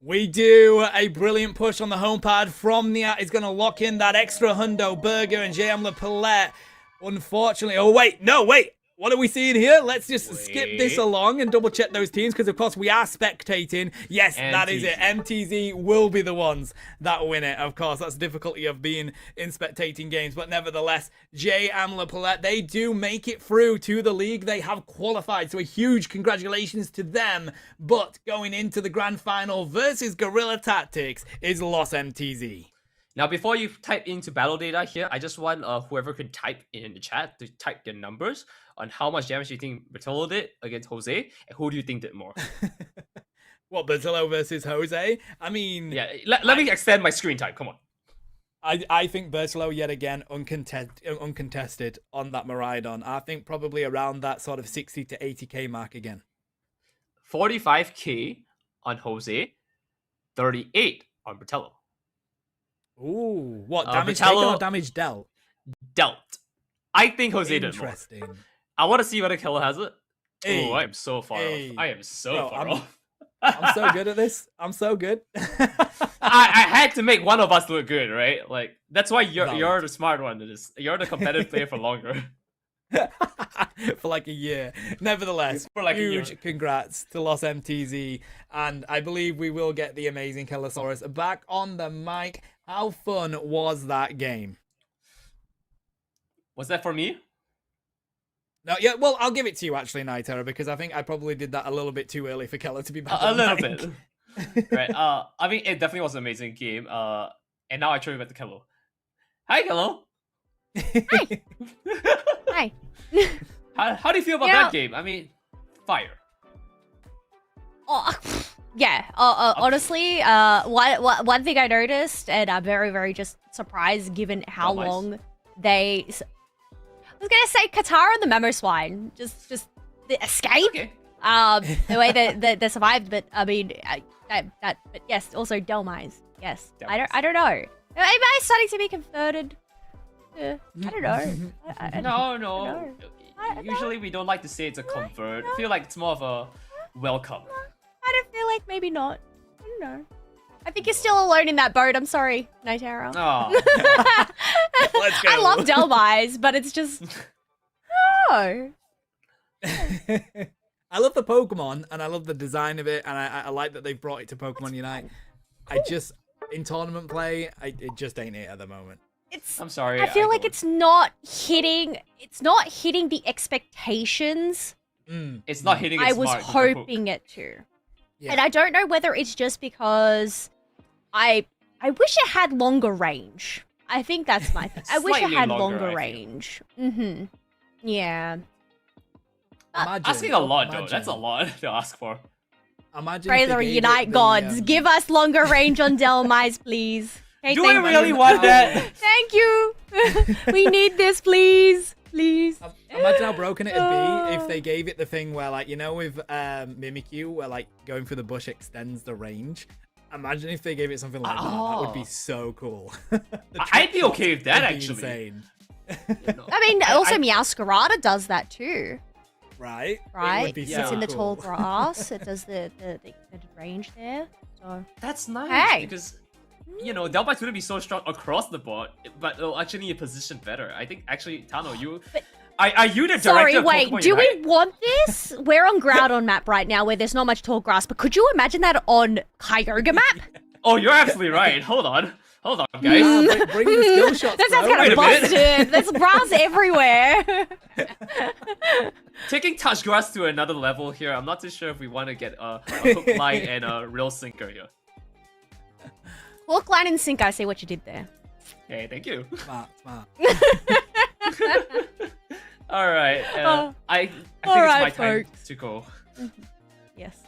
We do. A brilliant push on the home pad from Nyat is going to lock in that extra hundo. Burger and JM Lepalette. Unfortunately, oh wait, no, wait. What are we seeing here? Let's just skip this along and double check those teams because, of course, we are spectating. Yes, that is it. MTZ will be the ones that win it. Of course, that's the difficulty of being in spectating games. But nevertheless, Jay and Palette, they do make it through to the league. They have qualified. So a huge congratulations to them. But going into the grand final versus Guerilla Tactics is Lost MTZ. Now, before you type into battle data here, I just want whoever could type in the chat to type their numbers on how much damage you think Bertillo did against Jose, and who do you think did more? What, Bertillo versus Jose? I mean... Yeah, let me extend my screen time, come on. I think Bertillo, yet again, uncontested on that Miraidon. I think probably around that sort of 60 to 80k mark again. 45k on Jose, 38 on Bertillo. Ooh, what, damage taken or damage dealt? Dealt. I think Jose did more. Interesting. I want to see whether Killer has it. Hey. Oh, I am so far off. I am so far off. I'm so good at this. I'm so good. I had to make one of us look good, right? Like, that's why you're the smart one. You're the competitive player for longer. For like a year. Nevertheless, for like huge a year. Congrats to Lost MTZ. And I believe we will get the amazing Kellosaurus back on the mic. How fun was that game? Was that for me? No, yeah, well, I'll give it to you actually, Nightera, because I think I probably did that a little bit too early for Keller to be back. A little bit. Right. I mean, it definitely was an amazing game. And now I throw it back to Kello. Hi, Kello. Hi. How do you feel about that game? I mean, fire. Oh, yeah. Honestly, one thing I noticed, and I'm very, very just surprised given how long they... I was gonna say Qatar and the Memo Swine, just the escape, Okay. the way that they survived. But I mean, but yes, also Delmise. Yes, Delmise. I don't know. Am I starting to be converted? I don't know. No. Usually we don't like to say it's a convert. I feel like it's more of a welcome. I don't feel like maybe not. I don't know. I think you're still alone in that boat. I'm sorry, Nightera. Oh. Let's go. I love Delmise, but it's just no. I love the Pokemon, and I love the design of it, and I like that they've brought it to Pokemon Unite. Cool. I just, in tournament play, it just ain't it at the moment. I'm sorry. I feel like it's not hitting the expectations. It's not hitting its I was mark hoping it to. Yeah. And I don't know whether it's just because I wish it had longer range. I think that's my thing. I wish it had longer range. Mm-hmm. Yeah. Asking a lot, though. That's a lot to ask for. Imagine Praise our Unite gods. Give us longer range on Delmise, please. Okay, Do we really want that? Thank you. We need this, please. Please. Imagine how broken it'd be if they gave it the thing where, like, you know, with Mimikyu, where like going through the bush extends the range. Imagine if they gave it something like that. That would be so cool. I'd be okay with that, actually. Insane. I mean, also Meowscarada does that too. Right? Right? It would be It's so in the cool. tall grass. It does the extended range there. So That's nice. Hey. Because, you know, Delphites wouldn't be so strong across the board, but it'll actually need a position better. I think, actually, Tano, Are you the director Sorry, of wait, Pokemon do Unite? we want this? We're on Groudon map right now where there's not much tall grass, but could you imagine that on Kyogre map? Oh, you're absolutely right. Hold on, guys. Bring in the skill shots, That sounds bro. kind of Wait a minute. busted. There's grass everywhere. Taking touch grass to another level here. I'm not too sure if we want to get a hook line and a real sinker here. Hook, line, and sink. I see what you did there. Okay, thank you. Smart. All right, I think all right, it's my time folks. to go. Yes.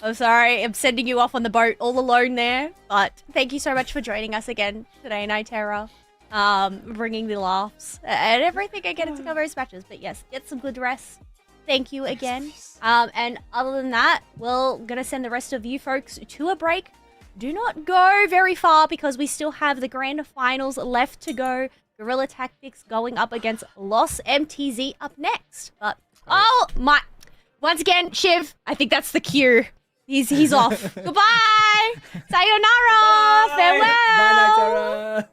I'm sorry, I'm sending you off on the boat all alone there, but thank you so much for joining us again today, Nitera. Bringing the laughs and everything I get into cover his matches. But yes, get some good rest. Thank you again. And other than that, we're gonna send the rest of you folks to a break. Do not go very far because we still have the grand finals left to go. Guerilla Tactics going up against Lost MTZ up next. But oh my! Once again, Shiv, I think that's the cue. He's off. Goodbye. Sayonara. Farewell. Bye, Nitera.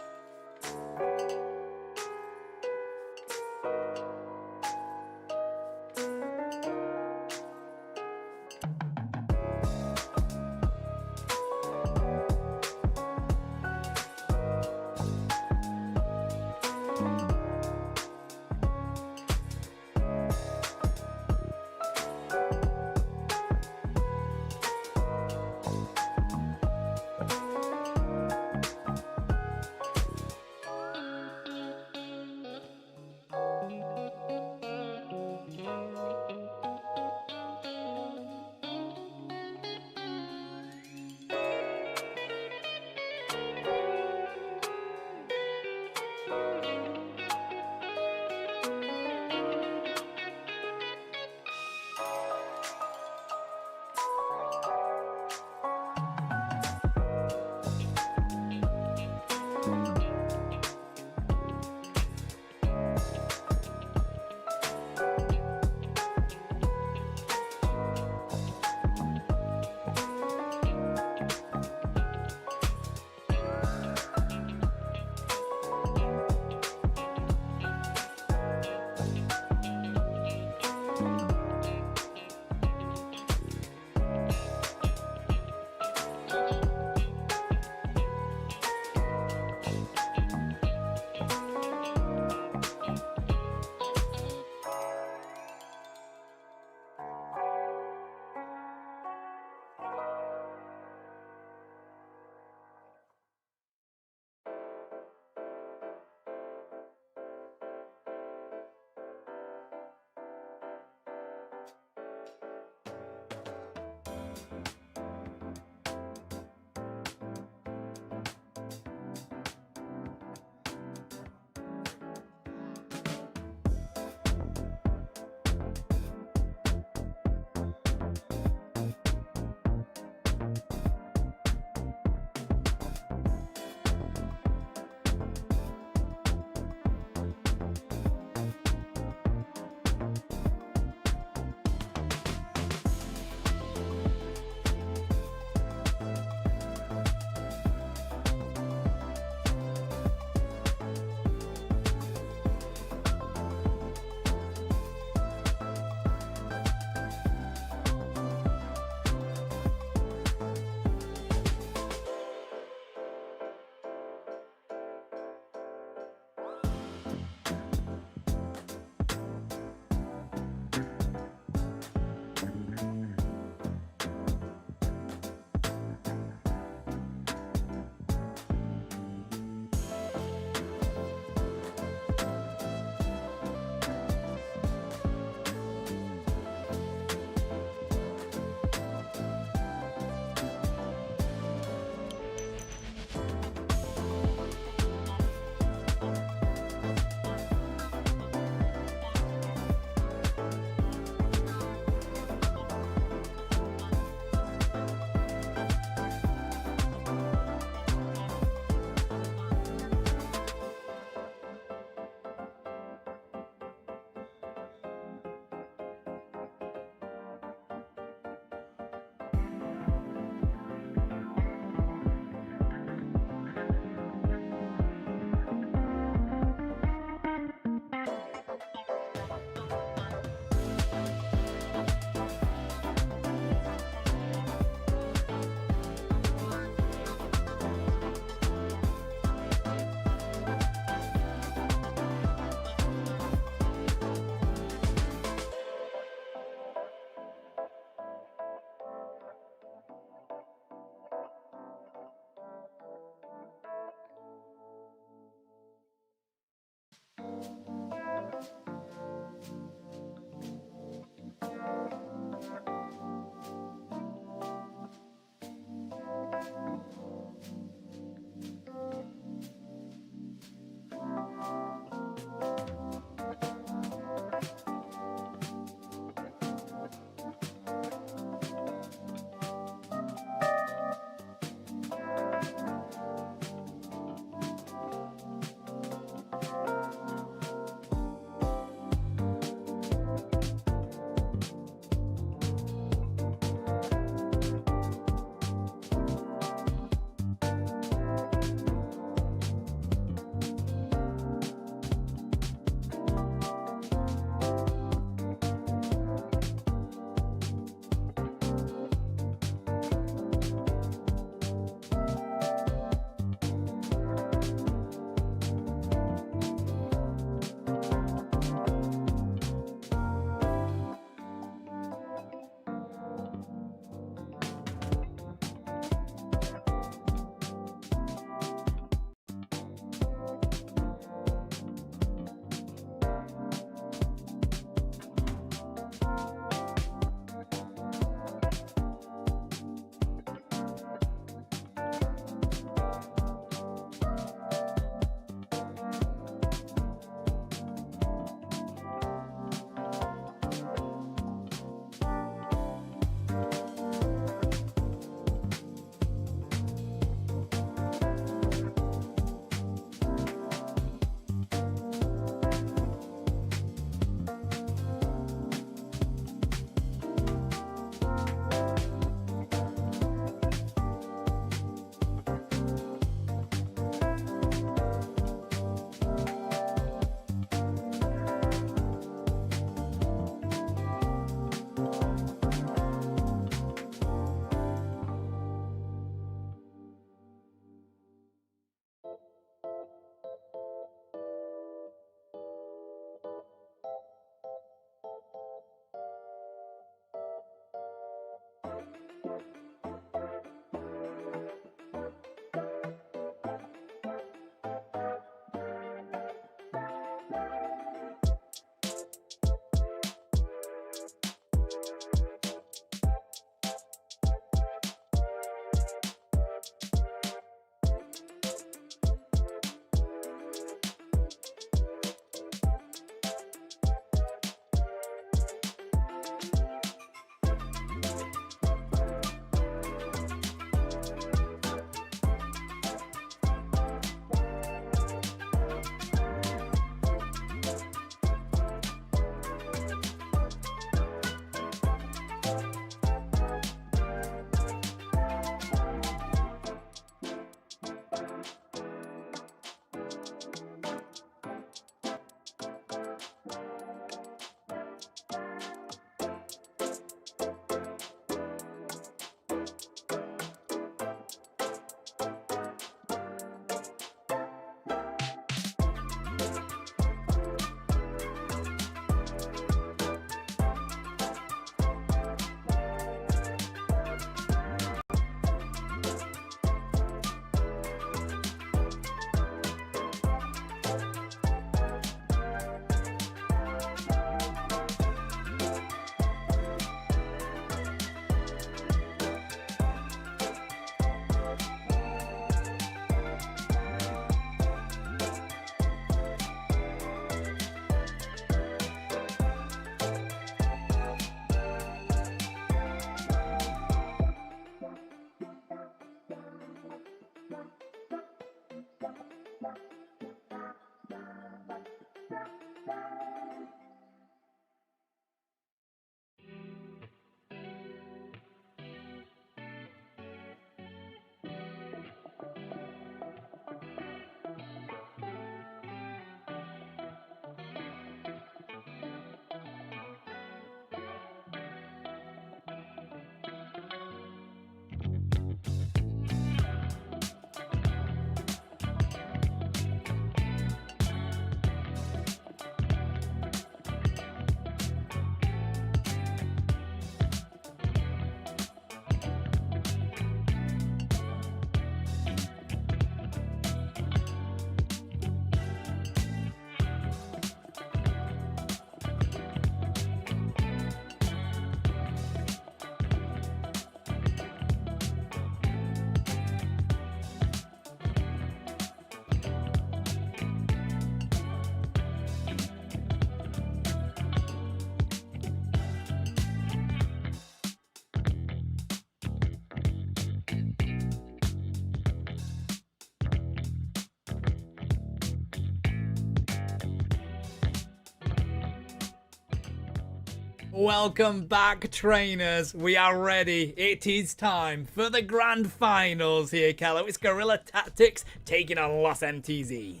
Welcome back, trainers. We are ready. It is time for the grand finals here, Ghatlue. It's Guerilla Tactics taking on Lost MTZ.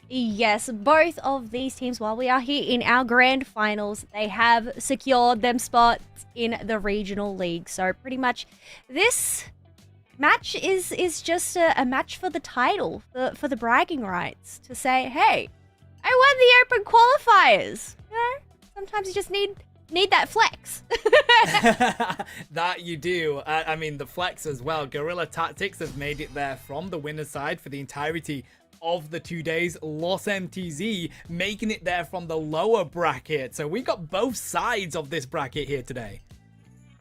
Yes, both of these teams, while we are here in our grand finals, they have secured them spots in the regional league. So pretty much this match is just a match for the title, for the bragging rights, to say, hey, I won the open qualifiers. You know, sometimes you just need that flex. That you do. I mean, the flex as well. Guerilla Tactics has made it there from the winner's side for the entirety of the 2 days. Lost MTZ making it there from the lower bracket. So we got both sides of this bracket here today.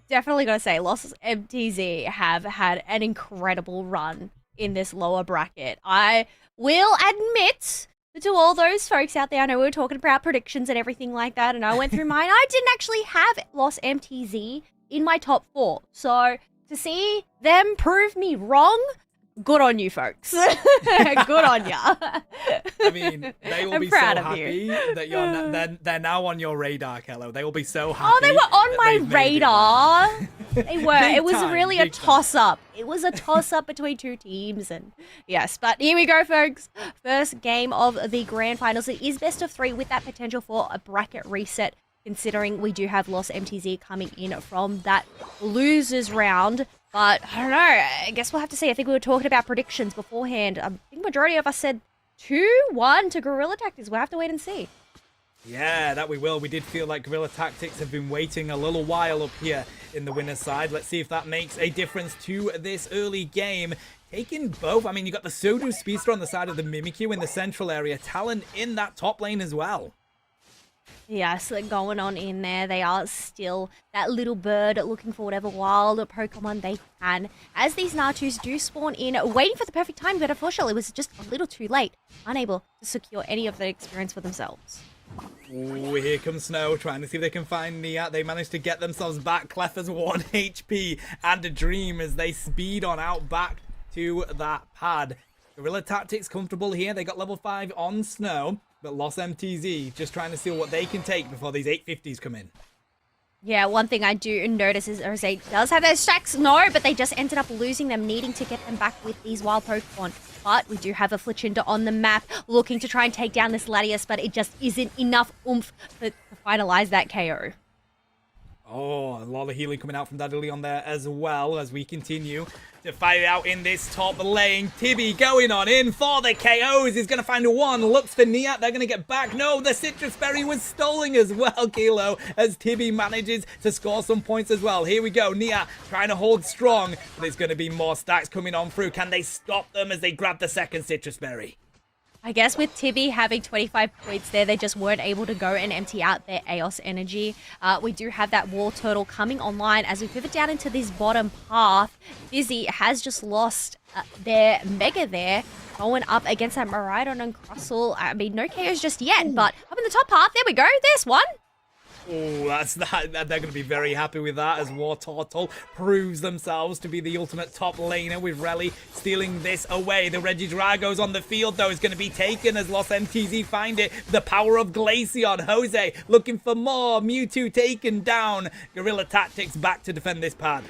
Definitely gotta say, Lost MTZ have had an incredible run in this lower bracket. I will admit to all those folks out there, I know we were talking about predictions and everything like that, and I went through mine. I didn't actually have Lost MTZ in my top 4. So to see them prove me wrong, good on you, folks. Good on ya. I mean, they will be so happy that they're now on your radar, Ghatlue. They will be so happy. Oh, they were on my radar. They were. It was really a toss-up. It was a toss-up between two teams, and yes. But here we go, folks. First game of the grand finals. It is best of 3 with that potential for a bracket reset, considering we do have Lost MTZ coming in from that losers round. But I don't know. I guess we'll have to see. I think we were talking about predictions beforehand. I think majority of us said 2-1 to Guerilla Tactics. We'll have to wait and see. Yeah, that we will. We did feel like Guerilla Tactics have been waiting a little while up here in the winner's side. Let's see if that makes a difference to this early game. Taking both. I mean, you got the Sodu Speedster on the side of the Mimikyu in the central area. Talon in that top lane as well. Yes, going on in there. They are still that little bird looking for whatever wild Pokemon they can. As these Natus do spawn in, waiting for the perfect time, but unfortunately it was just a little too late. Unable to secure any of the experience for themselves. Ooh, here comes Snow, trying to see if they can find Nia. They managed to get themselves back. Clef has 1 HP and a Dream as they speed on out back to that pad. Guerilla Tactics comfortable here. They got level 5 on Snow. But Lost MTZ just trying to see what they can take before these 850s come in. Yeah, one thing I do notice is Rosé does have those stacks. No, but they just ended up losing them, needing to get them back with these wild Pokemon. But we do have a Flichinda on the map, looking to try and take down this Latias, but it just isn't enough oomph to finalize that KO. Oh, a lot of healing coming out from Daddy on there as well as we continue to fight it out in this top lane. Tibby going on in for the KOs. He's going to find one. Looks for Nia. They're going to get back. No, the Citrus Berry was stolen as well, Kilo, as Tibby manages to score some points as well. Here we go. Nia trying to hold strong. But there's going to be more stacks coming on through. Can they stop them as they grab the second Citrus Berry? I guess with Tibby having 25 points there, they just weren't able to go and empty out their Eos energy. We do have that War Turtle coming online as we pivot down into this bottom path. Fizzy has just lost their Mega there, going up against that Miraidon and Crustle. I mean, no KOs just yet, but up in the top half, there we go. There's one. Oh, that's that. They're going to be very happy with that as War Turtle proves themselves to be the ultimate top laner with Relly stealing this away. The Regidrago's on the field, though, is going to be taken as Lost MTZ find it. The power of Glaceon. Jose looking for more. Mewtwo taken down. Guerilla Tactics back to defend this pad.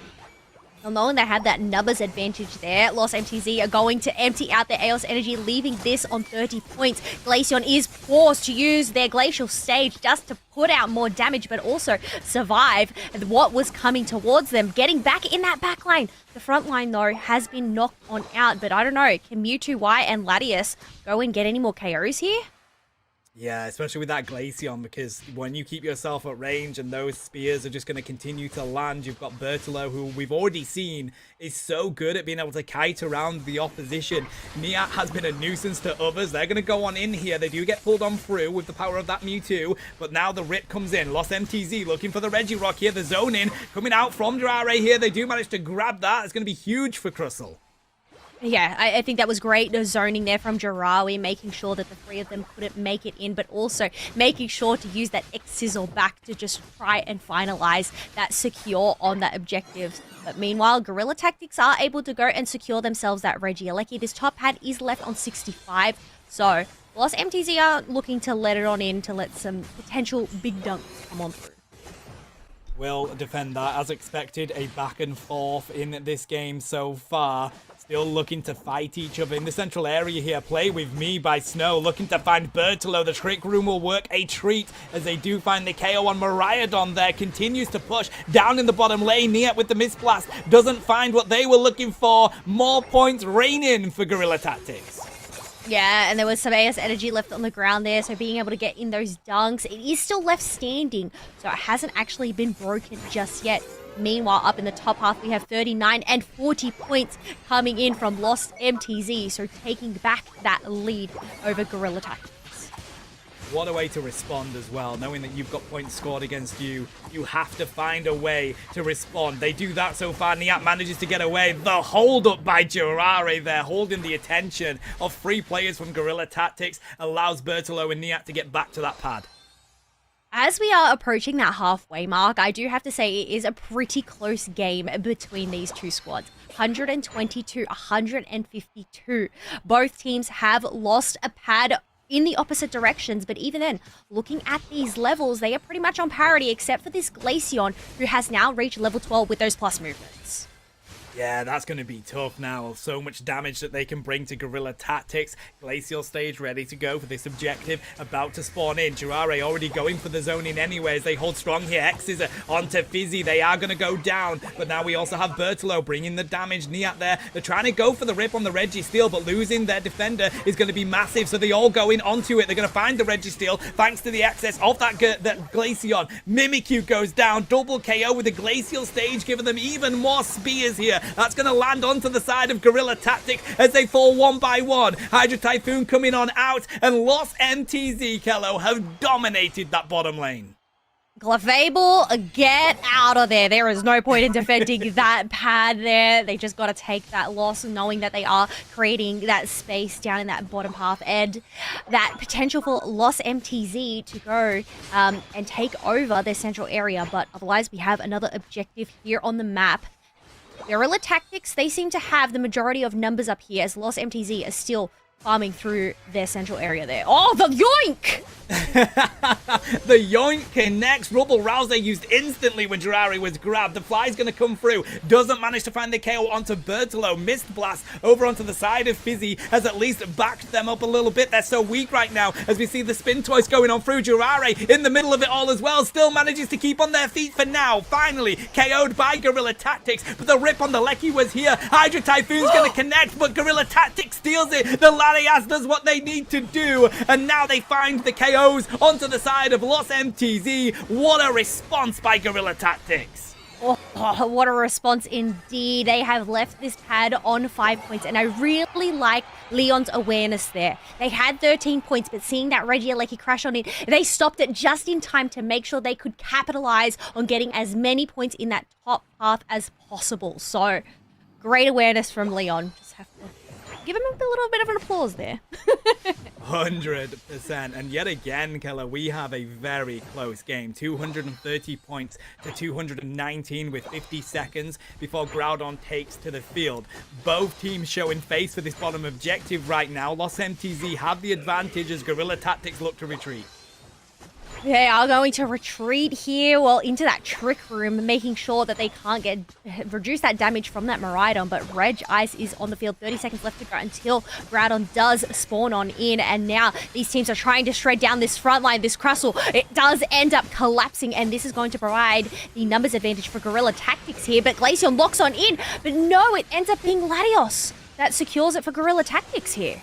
Well, knowing they had that numbers advantage there, Lost MTZ are going to empty out their Eos energy, leaving this on 30 points. Glaceon is forced to use their Glacial Stage just to put out more damage, but also survive what was coming towards them. Getting back in that back line. The front line, though, has been knocked on out, but I don't know. Can Mewtwo, Y, and Latias go and get any more KOs here? Yeah, especially with that Glaceon, because when you keep yourself at range and those spears are just going to continue to land, you've got Bertolo, who we've already seen is so good at being able to kite around the opposition. Niat has been a nuisance to others. They're going to go on in here. They do get pulled on through with the power of that Mewtwo, but now the rip comes in. Lost MTZ looking for the Regirock here. The zone in coming out from Jiraiya here. They do manage to grab that. It's going to be huge for Crustle. Yeah, I think that was great, the zoning there from Jiraiya, making sure that the three of them couldn't make it in, but also making sure to use that X-Sizzle back to just try and finalize that secure on that objective. But meanwhile, Guerilla Tactics are able to go and secure themselves that Regieleki. This top pad is left on 65, so Lost MTZ are looking to let it on in to let some potential big dunks come on through. Will defend that as expected. A back and forth in this game so far. Still looking to fight each other in the central area here. Play With Me by Snow. Looking to find Bertolo. The Trick Room will work a treat as they do find the KO on Miraidon there. Continues to push down in the bottom lane. Niet with the Mistblast doesn't find what they were looking for. More points raining for Guerilla Tactics. Yeah, and there was some AS energy left on the ground there, so being able to get in those dunks, it is still left standing, so it hasn't actually been broken just yet. Meanwhile, up in the top half, we have 39 and 40 points coming in from Lost MTZ, so taking back that lead over Guerilla Tactics. What a way to respond as well, knowing that you've got points scored against you. You have to find a way to respond. They do that so far. Niat manages to get away. The hold up by Jiraiya there, holding the attention of 3 players from Guerilla Tactics, allows Bertolo and Niat to get back to that pad. As we are approaching that halfway mark, I do have to say it is a pretty close game between these two squads. 120 to 152. Both teams have lost a pad in the opposite directions, but even then, looking at these levels, they are pretty much on parity, except for this Glaceon, who has now reached level 12 with those plus movements. Yeah, that's going to be tough now. So much damage that they can bring to Guerilla Tactics. Glacial Stage ready to go for this objective. About to spawn in. Jiraiya already going for the zone in anyways. They hold strong here. X's onto Fizzy. They are going to go down. But now we also have Bertolo bringing the damage. Niat there. They're trying to go for the rip on the Registeel, but losing their defender is going to be massive. So they all go in onto it. They're going to find the Registeel thanks to the access of that Glaceon. Mimikyu goes down. Double KO with the Glacial Stage, giving them even more spears here. That's going to land onto the side of Guerilla Tactic as they fall one by one. Hydro Typhoon coming on out, and Lost MTZ, Kello, have dominated that bottom lane. Clefable, get out of there. There is no point in defending that pad there. They just got to take that loss, knowing that they are creating that space down in that bottom half, and that potential for Lost MTZ to go and take over their central area. But otherwise, we have another objective here on the map. Guerilla Tactics, they seem to have the majority of numbers up here, as Lost MTZ are still farming through their central area there. Oh, the yoink! The yoink connects. Rubble Rouse used instantly when Jiraiya was grabbed. The fly's going to come through. Doesn't manage to find the KO onto Bertolo. Mist Blast over onto the side of Fizzy has at least backed them up a little bit. They're so weak right now as we see the spin twice going on through. Jiraiya in the middle of it all as well. Still manages to keep on their feet for now. Finally KO'd by Guerilla Tactics. But the rip on the Lecky was here. Hydro Typhoon's going to connect, but Guerilla Tactics steals it. The Larias does what they need to do. And now they find the KOs onto the side of Lost MTZ. What a response by Guerilla Tactics. Oh, what a response indeed. They have left this pad on 5 points, and I really like Leon's awareness there. They had 13 points, but seeing that Regieleki crash on it, they stopped it just in time to make sure they could capitalize on getting as many points in that top half as possible. So, great awareness from Leon. Just have to give him a little bit of an applause there. 100%. And yet again, Keller, we have a very close game. 230 points to 219 with 50 seconds before Groudon takes to the field. Both teams showing face for this bottom objective right now. Lost MTZ have the advantage as Guerilla Tactics look to retreat. They are going to retreat here, well, into that trick room, making sure that they can't reduce that damage from that Miraidon. But Reg Ice is on the field. 30 seconds left to go until Groudon does spawn on in. And now these teams are trying to shred down this front line, this Crustle. It does end up collapsing, and this is going to provide the numbers advantage for Guerilla Tactics here. But Glaceon locks on in, but no, it ends up being Latios that secures it for Guerilla Tactics here.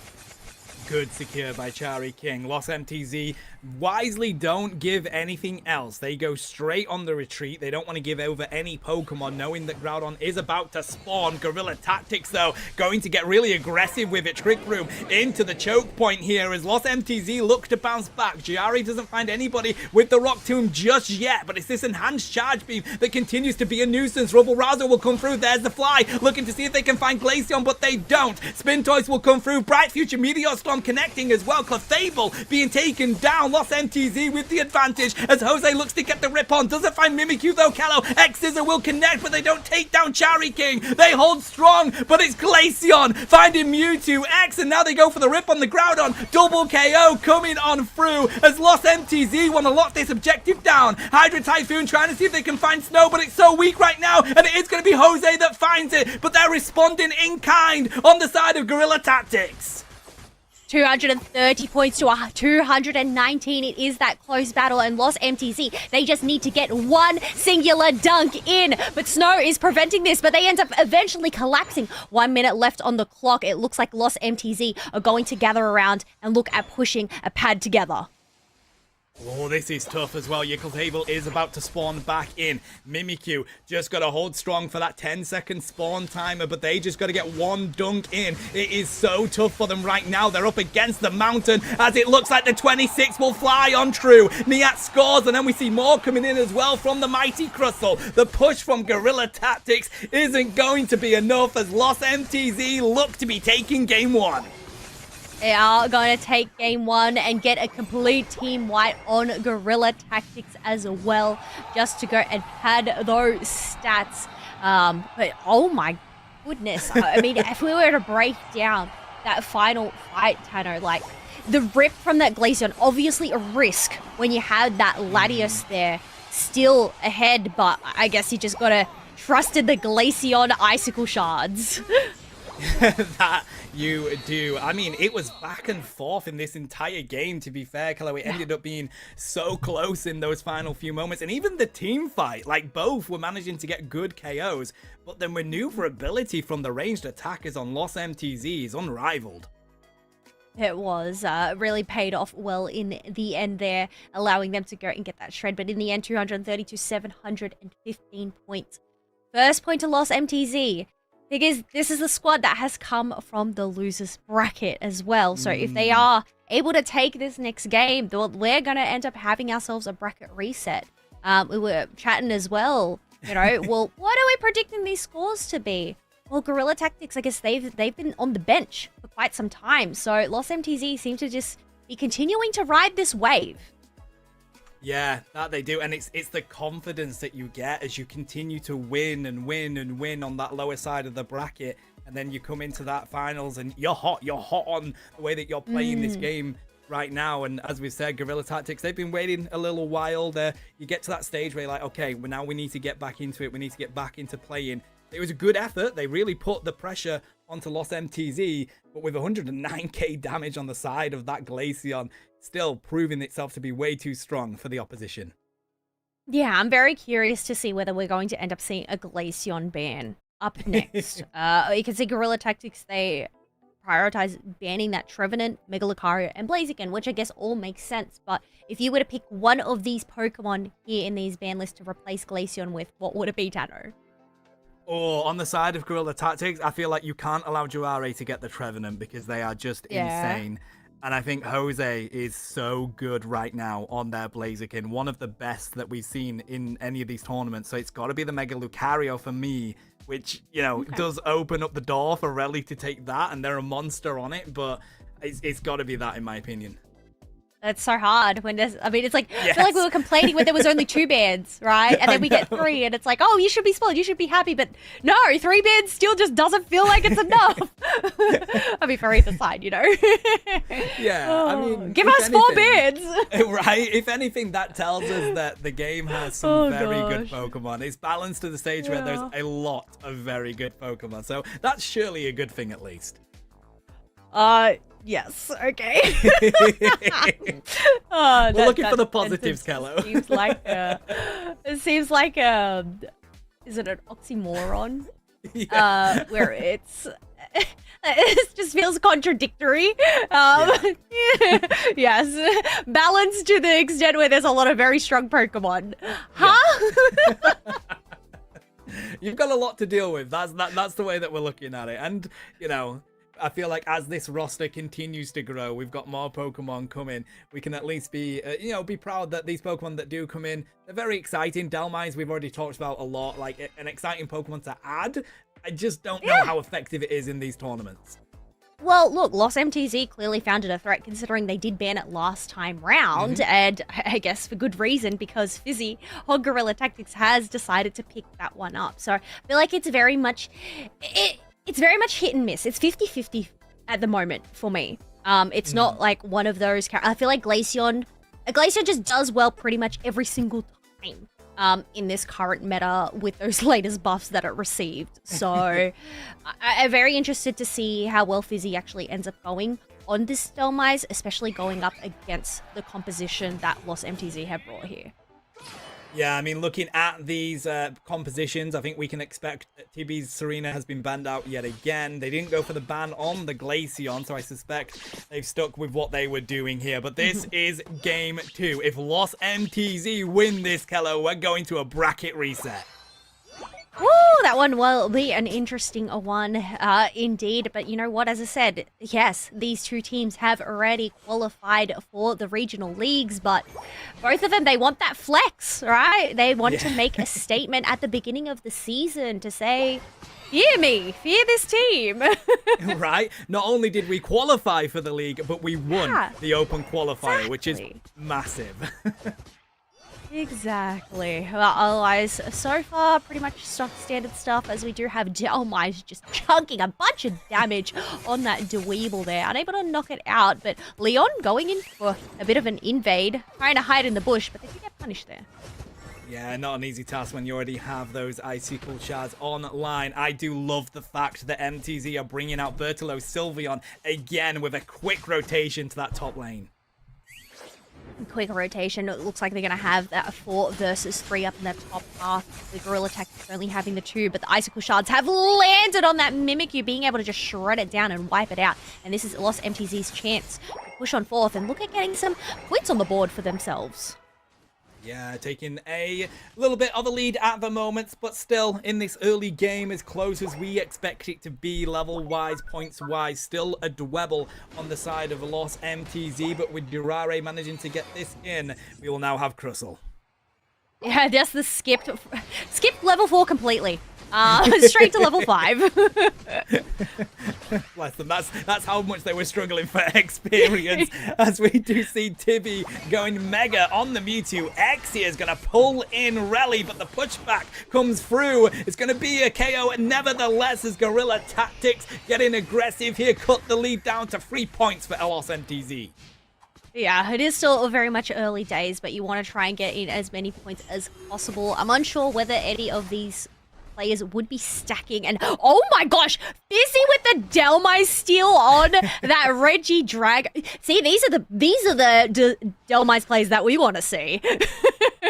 Good secure by Chari King. Lost MTZ wisely don't give anything else. They go straight on the retreat. They don't want to give over any Pokemon, knowing that Groudon is about to spawn. Guerilla Tactics, though, going to get really aggressive with it. Trick Room into the choke point here as Lost MTZ look to bounce back. Giari doesn't find anybody with the Rock Tomb just yet, but it's this enhanced charge beam that continues to be a nuisance. Rubble Rouser will come through. There's the fly, looking to see if they can find Glaceon, but they don't. Spin Toys will come through. Bright Future Meteor Storm connecting as well. Clefable being taken down. Lost MTZ with the advantage as Jose looks to get the rip on. Doesn't find Mimikyu though. Callow X-Scissor will connect, but they don't take down Chari King. They hold strong, but it's Glaceon finding Mewtwo X, and now they go for the rip on the Groudon. Double KO coming on through as Lost MTZ want to lock this objective down. Hydra Typhoon trying to see if they can find Snow, but it's so weak right now, and it is going to be Jose that finds it, but they're responding in kind on the side of Guerilla Tactics. 230 points to 219. It is that close battle, and Lost MTZ, they just need to get one singular dunk in. But Snow is preventing this, but they end up eventually collapsing. 1 minute left on the clock. It looks like Lost MTZ are going to gather around and look at pushing a pad together. Oh, this is tough as well. Table is about to spawn back in. Mimikyu just got to hold strong for that 10-second spawn timer, but they just got to get one dunk in. It is so tough for them right now. They're up against the mountain as it looks like the 26 will fly on true. Niat scores, and then we see more coming in as well from the mighty Crustle. The push from Guerilla Tactics isn't going to be enough as Lost MTZ look to be taking game one. They are going to take game one and get a complete team wipe on Guerilla Tactics as well, just to go and pad those stats. But oh my goodness, I mean, if we were to break down that final fight, Tano, like the rip from that Glaceon, obviously a risk when you had that Latios there still ahead, but I guess you just got to trusted the Glaceon Icicle Shards. That you do. I mean, it was back and forth in this entire game, to be fair, Chloe. It ended up being so close in those final few moments. And even the team fight, like both were managing to get good KOs, but the maneuverability from the ranged attackers on Lost MTZ is unrivaled. It was really paid off well in the end there, allowing them to go and get that shred. But in the end, 230 to 715 points. First point to Lost MTZ. Because this is the squad that has come from the losers bracket as well. So if they are able to take this next game, we're going to end up having ourselves a bracket reset. We were chatting as well, you know, well, what are we predicting these scores to be? Well, Guerilla Tactics, I guess they've been on the bench for quite some time. So Lost MTZ seem to just be continuing to ride this wave. Yeah, that they do, and it's the confidence that you get as you continue to win and win and win on that lower side of the bracket, and then you come into that finals and you're hot on the way that you're playing this game right now. And as we said, Guerilla Tactics, they've been waiting a little while there. You get to that stage where you're like, okay, well, now we need to get back into it. We need to get back into playing. It was a good effort. They really put the pressure onto Lost MTZ, but with 109k damage on the side of that Glaceon, still proving itself to be way too strong for the opposition. Yeah, I'm very curious to see whether we're going to end up seeing a Glaceon ban up next. You can see Guerilla Tactics, they prioritize banning that Trevenant, Megalocario, and Blaziken, which I guess all makes sense. But if you were to pick one of these Pokemon here in these ban lists to replace Glaceon with, what would it be, Tano? Oh, on the side of Guerilla Tactics, I feel like you can't allow Juare to get the Trevenant because they are just insane. And I think Jose is so good right now on their Blaziken. One of the best that we've seen in any of these tournaments. So it's got to be the Mega Lucario for me which, you know, does open up the door for Relly to take that, and they're a monster on it, but it's got to be that, in my opinion. It's so hard when there's, I mean, it's like, Yes. I feel like we were complaining when there was only 2 bans, right? And then we get 3 and it's like, oh, you should be spoiled, you should be happy. But no, 3 bans still just doesn't feel like it's enough. I mean, for either side, you know? Yeah, I mean, give if us 4 anything- bans. Right? If anything, that tells us that the game has some very good Pokemon. It's balanced to the stage where there's a lot of very good Pokemon. So that's surely a good thing, at least. Yes, okay. We're looking for the positives, Kello. It seems like is it an oxymoron? Yeah. Where it just feels contradictory. Yes, balanced to the extent where there's a lot of very strong Pokemon. Huh? You've got a lot to deal with. That's the way that we're looking at it. And, you know, I feel like as this roster continues to grow, we've got more Pokemon coming. We can at least be, you know, be proud that these Pokemon that do come in, they're very exciting. Dhelmise, we've already talked about a lot, like an exciting Pokemon to add. I just don't know how effective it is in these tournaments. Well, look, Lost MTZ clearly found it a threat considering they did ban it last time round, and I guess for good reason, because Fizzy on Guerilla Tactics has decided to pick that one up. So I feel like it's very much, it's very much hit and miss. It's 50-50 at the moment for me. It's not like one of those, I feel like Glaceon just does well pretty much every single time. In this current meta with those latest buffs that it received. So I'm very interested to see how well Fizzy actually ends up going on this Dhelmise, especially going up against the composition that Lost MTZ have brought here. Yeah, I mean, looking at these compositions, I think we can expect TB's Serena has been banned out yet again. They didn't go for the ban on the Glaceon, so I suspect they've stuck with what they were doing here. But this is game 2. If Lost MTZ win this, Kello, we're going to a bracket reset. Woo, that one will be an interesting one indeed. But you know what, as I said, yes, these 2 teams have already qualified for the regional leagues, but both of them, they want that flex, right? They want to make a statement at the beginning of the season to say, fear me, fear this team. Right? Not only did we qualify for the league, but we won the open qualifier, which is massive. Exactly. Well, otherwise, so far, pretty much stock standard stuff, as we do have Dhelmise just chunking a bunch of damage on that Dweeble there. Unable to knock it out, but Leon going in for a bit of an invade, trying to hide in the bush, but they do get punished there. Yeah, not an easy task when you already have those Icicle Shards online. I do love the fact that MTZ are bringing out Bertolo Sylveon again with a quick rotation to that top lane. Quick rotation. It looks like they're going to have that 4 versus 3 up in that top half. The Guerilla Tactics only having the 2, but the Icicle Shards have landed on that Mimikyu, being able to just shred it down and wipe it out. And this is Lost MTZ's chance to push on forth and look at getting some points on the board for themselves. Yeah, taking a little bit of a lead at the moment, but still in this early game, as close as we expect it to be level-wise, points-wise, still a Dwebble on the side of Lost MTZ, but with Durare managing to get this in, we will now have Crustle. Yeah, that's the skipped level 4 completely. Straight to level 5. Bless them. That's how much they were struggling for experience. As we do see Tibby going mega on the Mewtwo. Exia is going to pull in Relly, but the pushback comes through. It's going to be a KO nevertheless, as Guerilla Tactics getting aggressive here. Cut the lead down to 3 points for Lost MTZ. Yeah, it is still very much early days, but you want to try and get in as many points as possible. I'm unsure whether any of these players would be stacking, and oh my gosh, Fizzy with the Dhelmise steal on that Reggie drag. See, these are the Dhelmise plays that we want to see.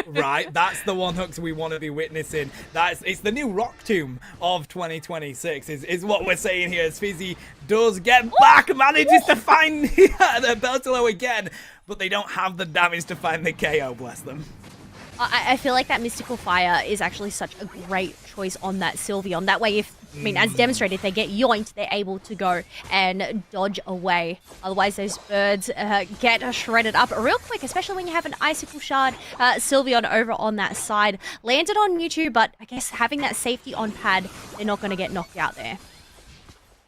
Right, that's the one hooks we want to be witnessing. It's the new Rock Tomb of 2026 is what we're saying here, as Fizzy does get back, manages to find the Bertolo again, but they don't have the damage to find the KO, bless them. I feel like that Mystical Fire is actually such a great choice on that Sylveon. That way, as demonstrated, if they get yoinked, they're able to go and dodge away. Otherwise, those birds get shredded up real quick, especially when you have an Icicle Shard Sylveon over on that side. Landed on Mewtwo, but I guess having that safety on pad, they're not going to get knocked out there.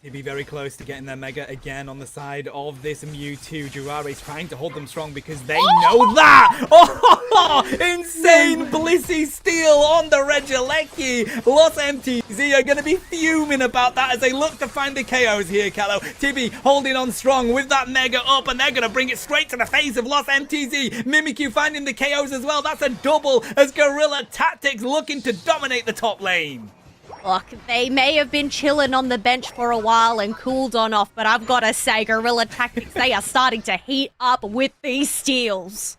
He'd be very close to getting their Mega again on the side of this Mewtwo. Jurare's trying to hold them strong because they know that! Oh, insane Blissey steal on the Regieleki. Lost MTZ are going to be fuming about that as they look to find the KOs here, Callow. Tibby holding on strong with that Mega up, and they're going to bring it straight to the face of Lost MTZ. Mimikyu finding the KOs as well. That's a double as Guerilla Tactics looking to dominate the top lane. Look, they may have been chilling on the bench for a while and cooled on off, but I've got to say, Guerilla Tactics, they are starting to heat up with these steals.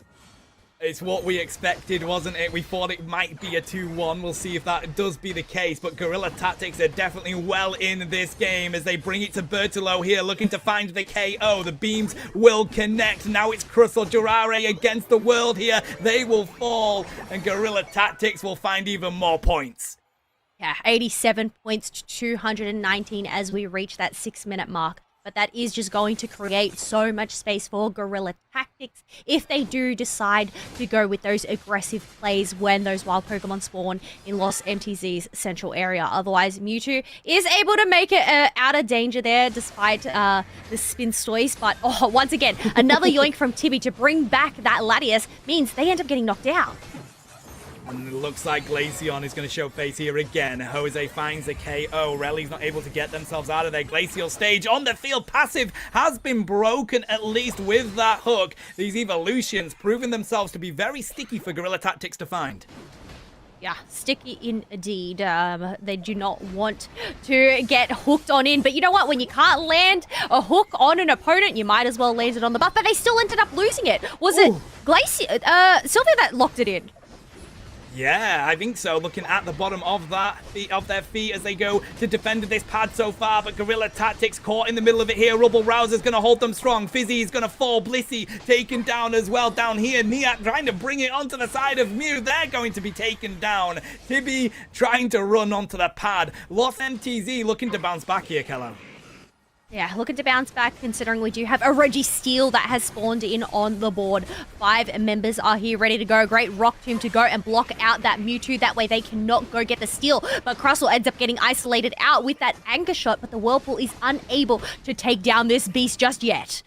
It's what we expected, wasn't it? We thought it might be a 2-1. We'll see if that does be the case, but Guerilla Tactics are definitely well in this game as they bring it to Bertolo here, looking to find the KO. The beams will connect. Now it's Crustle Jurare against the world here. They will fall, and Guerilla Tactics will find even more points. Yeah, 87 points to 219 as we reach that 6-minute mark. But that is just going to create so much space for Guerilla Tactics if they do decide to go with those aggressive plays when those wild Pokemon spawn in Lost MTZ's central area. Otherwise, Mewtwo is able to make it out of danger there despite the Spinstoys. But once again, another yoink from Tibby to bring back that Latias means they end up getting knocked out. And it looks like Glaceon is going to show face here again. Jose finds the KO. Rally's not able to get themselves out of their Glacial stage. On the field, passive has been broken, at least with that hook. These evolutions proving themselves to be very sticky for Guerilla Tactics to find. Yeah, sticky indeed. They do not want to get hooked on in. But you know what? When you can't land a hook on an opponent, you might as well land it on the buff. But they still ended up losing it. Was it Sylvia that locked it in? Yeah, I think so. Looking at the bottom of their feet as they go to defend this pad so far, but Guerilla Tactics caught in the middle of it here. Rubble Rouser's going to hold them strong. Fizzy is going to fall. Blissey taken down as well down here. Niat trying to bring it onto the side of Mew. They're going to be taken down. Tibby trying to run onto the pad. Lost MTZ looking to bounce back here, Kello. Yeah, looking to bounce back considering we do have a Registeel that has spawned in on the board. 5 members are here ready to go. Great Rock Tomb to go and block out that Mewtwo. That way they cannot go get the steal. But Crustle ends up getting isolated out with that Anchor Shot, but the Whirlpool is unable to take down this beast just yet.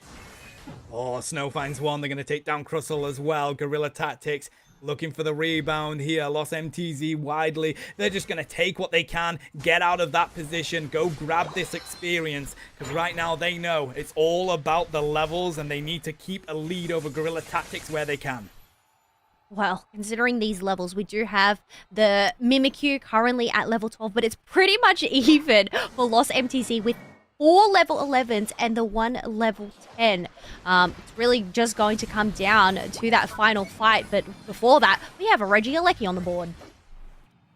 Oh, Snow finds one. They're going to take down Crustle as well. Guerilla Tactics looking for the rebound here. Lost MTZ widely. They're just going to take what they can, get out of that position, go grab this experience. Because right now they know it's all about the levels and they need to keep a lead over Guerilla Tactics where they can. Well, considering these levels, we do have the Mimikyu currently at level 12, but it's pretty much even for Lost MTZ with 4 level 11s and the 1 level 10. It's really just going to come down to that final fight, but before that, we have a Regieleki on the board.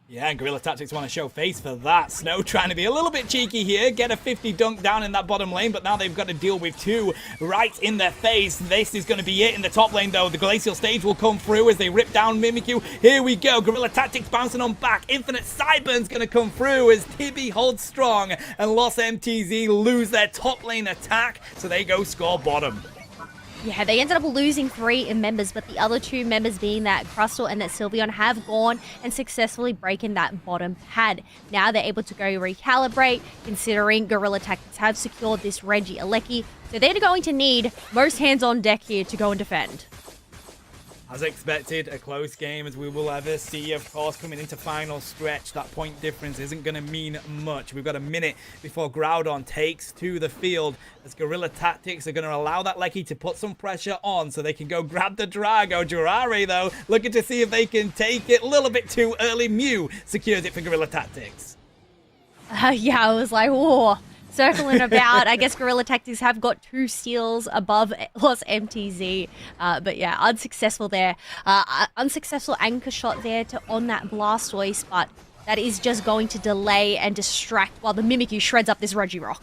Yeah, and Guerilla Tactics want to show face for that. Snow trying to be a little bit cheeky here, get a 50 dunk down in that bottom lane, but now they've got to deal with 2 right in their face. This is going to be it in the top lane, though. The Glacial stage will come through as they rip down Mimikyu. Here we go. Guerilla Tactics bouncing on back. Infinite Sideburn's going to come through as Tibby holds strong, and Lost MTZ lose their top lane attack, so they go score bottom. Yeah, they ended up losing 3 members, but the other 2 members being that Crustle and that Sylveon have gone and successfully broken that bottom pad. Now they're able to go recalibrate, considering Guerilla Tactics have secured this Regieleki. So they're going to need most hands on deck here to go and defend. As expected, a close game as we will ever see. Of course, coming into final stretch, that point difference isn't going to mean much. We've got a minute before Groudon takes to the field as Guerilla Tactics are going to allow that Lecky to put some pressure on so they can go grab the Drago. Jurare, though, looking to see if they can take it a little bit too early. Mew secures it for Guerilla Tactics. Yeah, I was like, whoa. Circling about. I guess Guerilla Tactics have got 2 steals above Lost MTZ. But yeah, unsuccessful there. Unsuccessful Anchor Shot there on that Blastoise, but that is just going to delay and distract while the Mimikyu shreds up this Regirock.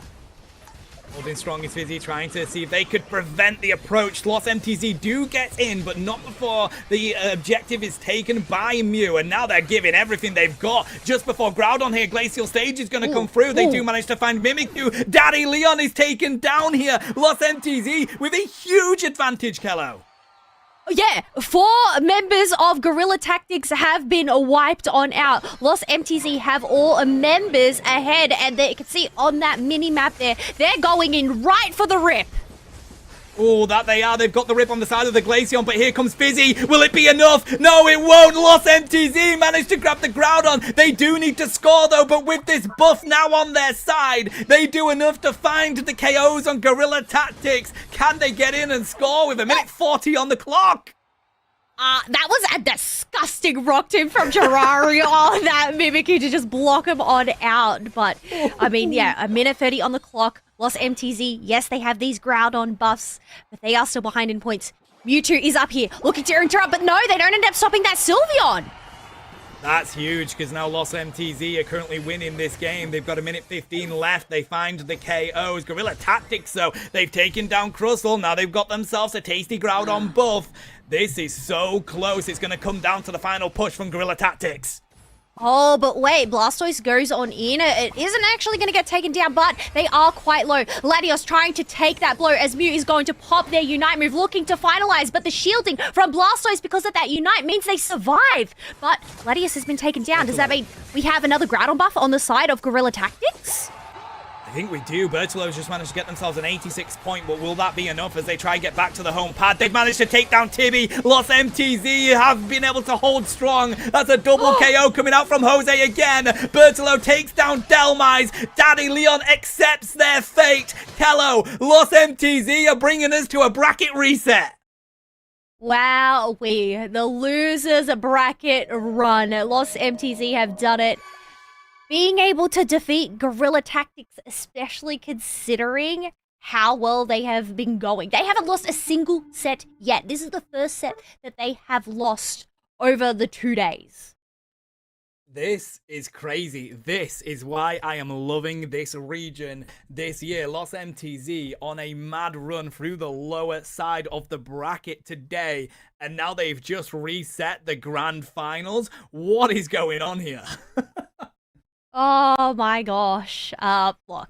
Holding strong is Fizzy, trying to see if they could prevent the approach. Lost MTZ do get in, but not before the objective is taken by Mew. And now they're giving everything they've got. Just before Groudon here, Glacial Stage is going to come through. They do manage to find Mimikyu. Daddy Leon is taken down here. Lost MTZ with a huge advantage, Kello. Yeah, 4 members of Guerilla Tactics have been wiped on out. Lost MTZ have all members ahead, and you can see on that mini-map there, they're going in right for the rip. Oh, that they are. They've got the rip on the side of the Glaceon, but here comes Fizzy. Will it be enough? No, it won't. Lost MTZ managed to grab the Groudon. They do need to score, though, but with this buff now on their side, they do enough to find the KOs on Guerilla Tactics. Can they get in and score with a minute 40 on the clock? That was a disgusting rock tomb from Terraria on that Mimikyu to just block him on out. But, I mean, yeah, a minute 30 on the clock. Lost MTZ, yes, they have these Groudon buffs, but they are still behind in points. Mewtwo is up here, looking to interrupt, but no, they don't end up stopping that Sylveon. That's huge, because now Lost MTZ are currently winning this game. They've got a minute 15 left. They find the KOs. Guerilla Tactics, though, they've taken down Crustle. Now they've got themselves a tasty Groudon buff. This is so close. It's going to come down to the final push from Guerilla Tactics. Oh, but wait, Blastoise goes on in. It isn't actually going to get taken down, but they are quite low. Latios trying to take that blow as Mew is going to pop their Unite move, looking to finalize, but the shielding from Blastoise because of that Unite means they survive. But Latios has been taken down. Does that mean we have another Groudon buff on the side of Guerilla Tactics? I think we do. Bertolo's just managed to get themselves an 86 point, but will that be enough as they try and get back to the home pad? They've managed to take down Tibby. Lost MTZ have been able to hold strong. That's a double KO coming out from Jose again. Bertolo takes down Delmise. Daddy Leon accepts their fate. Kello, Lost MTZ are bringing us to a bracket reset. Wow, the losers bracket run. Lost MTZ have done it. Being able to defeat Guerilla Tactics, especially considering how well they have been going. They haven't lost a single set yet. This is the first set that they have lost over the 2 days. This is crazy. This is why I am loving this region this year. Lost MTZ on a mad run through the lower side of the bracket today. And now they've just reset the grand finals. What is going on here? Oh my gosh. Look,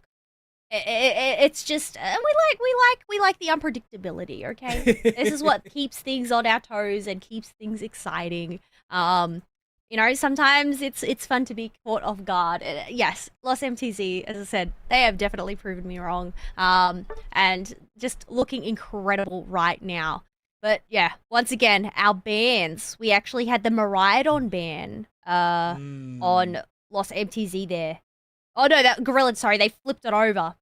it's just we like the unpredictability. Okay, this is what keeps things on our toes and keeps things exciting. You know, sometimes it's fun to be caught off guard. Yes, Lost MTZ, as I said, they have definitely proven me wrong. And just looking incredible right now. But yeah, once again, our bans. We actually had the Miraidon ban on Lost MTZ there. Oh no, that Guerrilla, sorry, they flipped it over.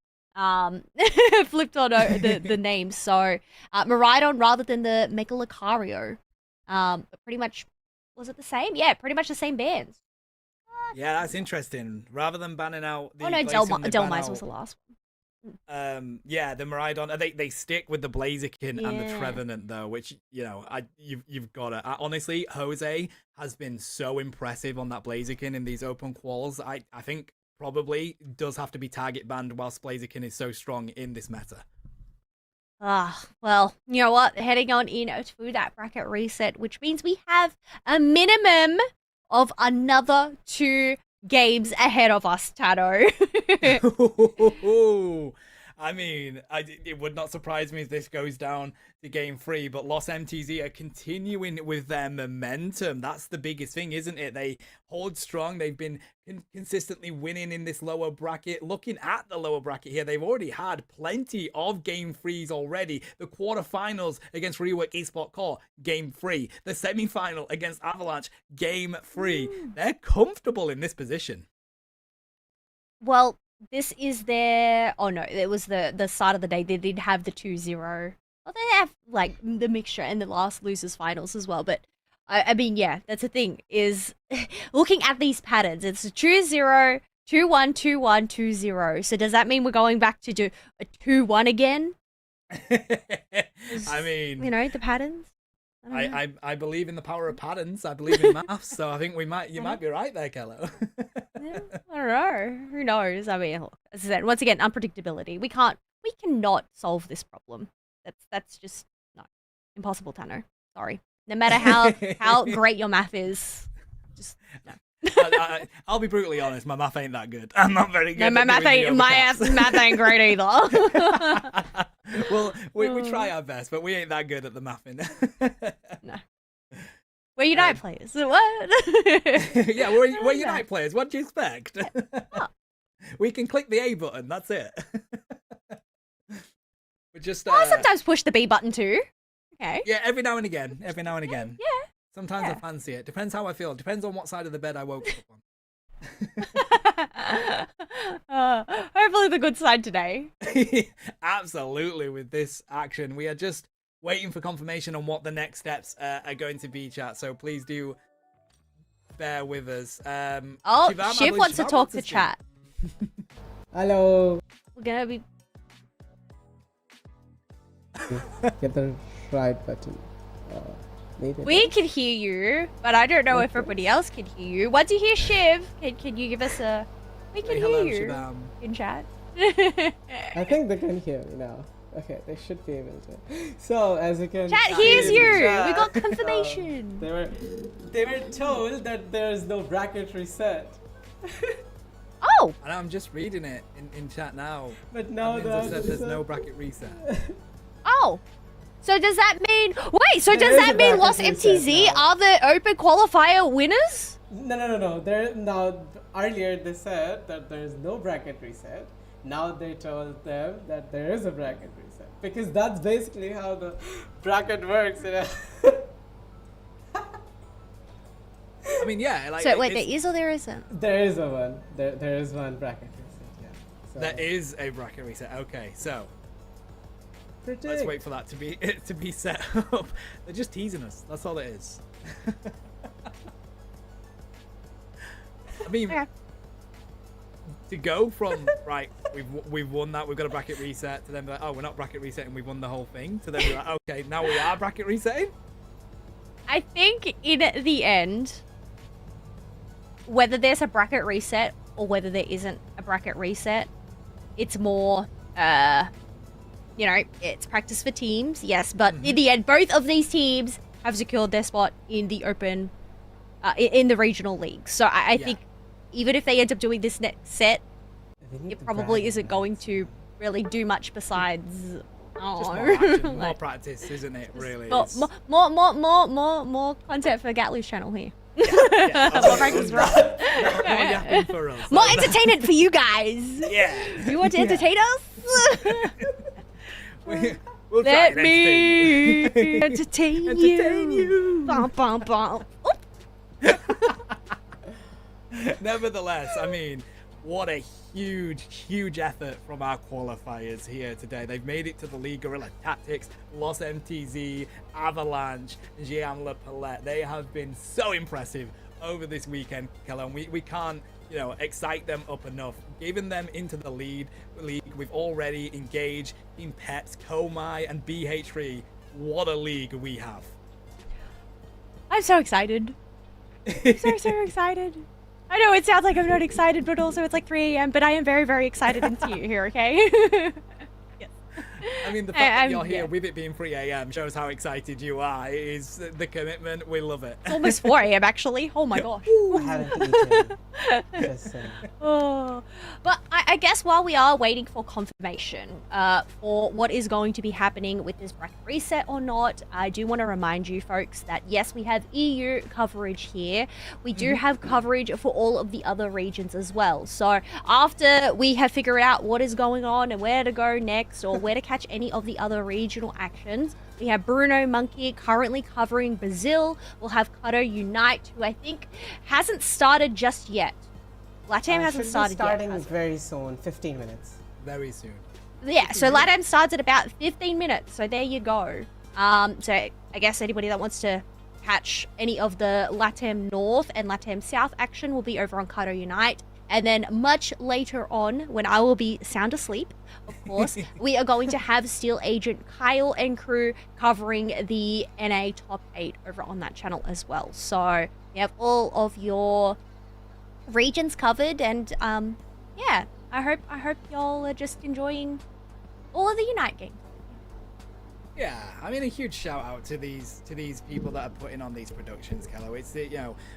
Flipped on the name. So Miraidon rather than the Mega Lucario. But pretty much, was it the same? Yeah, pretty much the same bands. Yeah, that's interesting. Rather than banning out the Delmise was the last one. Yeah, the Miraidon, they stick with the Blaziken and the Trevenant though, which, you know, you've got to. Honestly, Jose has been so impressive on that Blaziken in these open quals. I think probably does have to be target banned whilst Blaziken is so strong in this meta. Well, you know what? Heading on in to that bracket reset, which means we have a minimum of another 2 games ahead of us, Tato. I mean, it would not surprise me if this goes down to game 3, but Lost MTZ are continuing with their momentum. That's the biggest thing, isn't it? They hold strong. They've been consistently winning in this lower bracket. Looking at the lower bracket here, they've already had plenty of game 3s already. The quarterfinals against Rework Esport Core, game 3. The semi-final against Avalanche, game 3. They're comfortable in this position. Well, this is their... Oh, no. It was the start of the day. They did have the 2-0. Well, they have, like, the mixture and the last losers finals as well. But, I mean, yeah, that's the thing, is looking at these patterns. It's a 2-0, 2-1, 2-1, 2-0. So does that mean we're going back to do a 2-1 again? I mean... You know, the patterns? I believe in the power of patterns. I believe in maths, so I think you might be right there, Kello. Yeah, I don't know. Who knows? I mean, as I said, once again, unpredictability. We can't we cannot solve this problem. That's just no impossible, Tano. Sorry. No matter how great your math is, just no. I'll be brutally honest. My math ain't that good. I'm not very good. No, my math ain't great either. Well, we try our best, but we ain't that good at the mathing. No. We're Unite players. What? Yeah, we're Unite players. What do you expect? We can click the A button. That's it. We just. I sometimes push the B button too. Okay. Yeah, every now and again. Every now and again. Yeah. Sometimes I fancy it. Depends how I feel. Depends on what side of the bed I woke up on. Hopefully the good side today. Absolutely, with this action. We are just waiting for confirmation on what the next steps are going to be, chat. So please do bear with us. Shiv wants to talk to chat. Hello. We're going to be... Get the right button. We can hear you, but I don't know if everybody else can hear you. Once you hear Shiv, can you give us a... We can hear you Shibam. in chat. I think they can hear me now. Okay, they should be able to. So, as you can... Chat hears you! We got confirmation! They were told that there is no bracket reset. Oh! And I'm just reading it in chat now. But now there's no bracket reset. Oh! So does that mean... Wait, so does that mean Lost MTZ are the open qualifier winners? No. Earlier they said that there is no bracket reset. Now they told them that there is a bracket reset. Because that's basically how the bracket works. You know? I mean, yeah. Like, so wait, there is or there isn't? There is a one. There is one bracket reset, yeah. So, there is a bracket reset. Okay, so... Let's wait for that to be set up. They're just teasing us. That's all it is. I mean, to go from right, we've won that, we've got a bracket reset, to then be like, oh, we're not bracket resetting, we've won the whole thing. To then be like, okay, now we are bracket resetting. I think in the end, whether there's a bracket reset or whether there isn't a bracket reset, it's more. You know, it's practice for teams, yes, but in the end, both of these teams have secured their spot in the open, in the regional league. So I think even if they end up doing this next set, it probably isn't going to really do much besides... Just more action, more practice, isn't it, really? More content for Ghatlue's channel here. More practice for us. For us. More entertainment for you guys. Yeah. You want to entertain us? We'll Let me entertain you. Bum, bum, bum. Nevertheless, I mean, what a huge effort from our qualifiers here today. They've made it to the league. Guerilla Tactics, Lost MTZ, Avalanche, Ghatlue Palette. They have been so impressive over this weekend, Kellan. We can't, you know, excite them up enough. Given them into the league, we've already engaged Team Pets, Komai, and BH3. What a league we have. I'm so excited. I'm so excited. I know it sounds like I'm not excited, but also it's like 3 a.m. But I am very excited to see you here, okay? Yes. I mean, the fact that you're here with it being 3 a.m. shows how excited you are. It is the commitment. We love it. It's almost 4 a.m. actually. Oh my gosh. I haven't eaten. Just saying. Oh, but I guess while we are waiting for confirmation for what is going to be happening with this bracket reset or not, I do want to remind you folks that yes, we have EU coverage here. We do have coverage for all of the other regions as well. So after we have figured out what is going on and where to go next or where to catch any of the other regional actions, we have Bruno Monkey currently covering Brazil. We'll have Toto Unite, who I think hasn't started just yet. LATAM hasn't started yet. Starting very soon, 15 minutes. Very soon. Yeah, so LATAM starts at about 15 minutes, so there you go. So I guess anybody that wants to catch any of the LATAM North and LATAM South action will be over on Toto Unite. And then much later on, when I will be sound asleep, of course, we are going to have Steel Agent Kyle and crew covering the NA Top 8 over on that channel as well. So you have all of your regions covered, and yeah, I hope y'all are just enjoying or the Unite game. Yeah, I mean, a huge shout out to these people that are putting on these productions, Kello. It's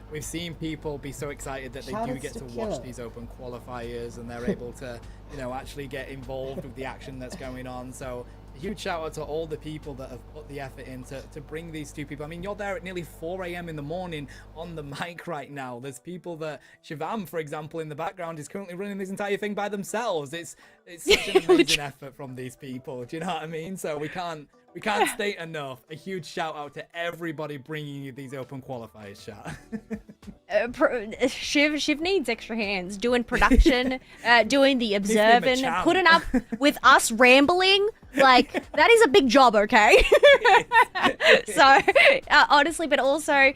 we've seen people be so excited that they do get to watch these open qualifiers and they're able to actually get involved with the action that's going on. So a huge shout out to all the people that have put the effort in to bring these two people. I mean, you're there at nearly 4 a.m. in the morning on the mic right now. There's people that Shivam, for example, in the background is currently running this entire thing by themselves. It's such an amazing effort from these people. Do you know what I mean? So we can't state enough. A huge shout out to everybody bringing you these open qualifiers, chat. Shiv needs extra hands doing production, doing the observing, putting up with us rambling. Like, that is a big job, okay? So, honestly, but also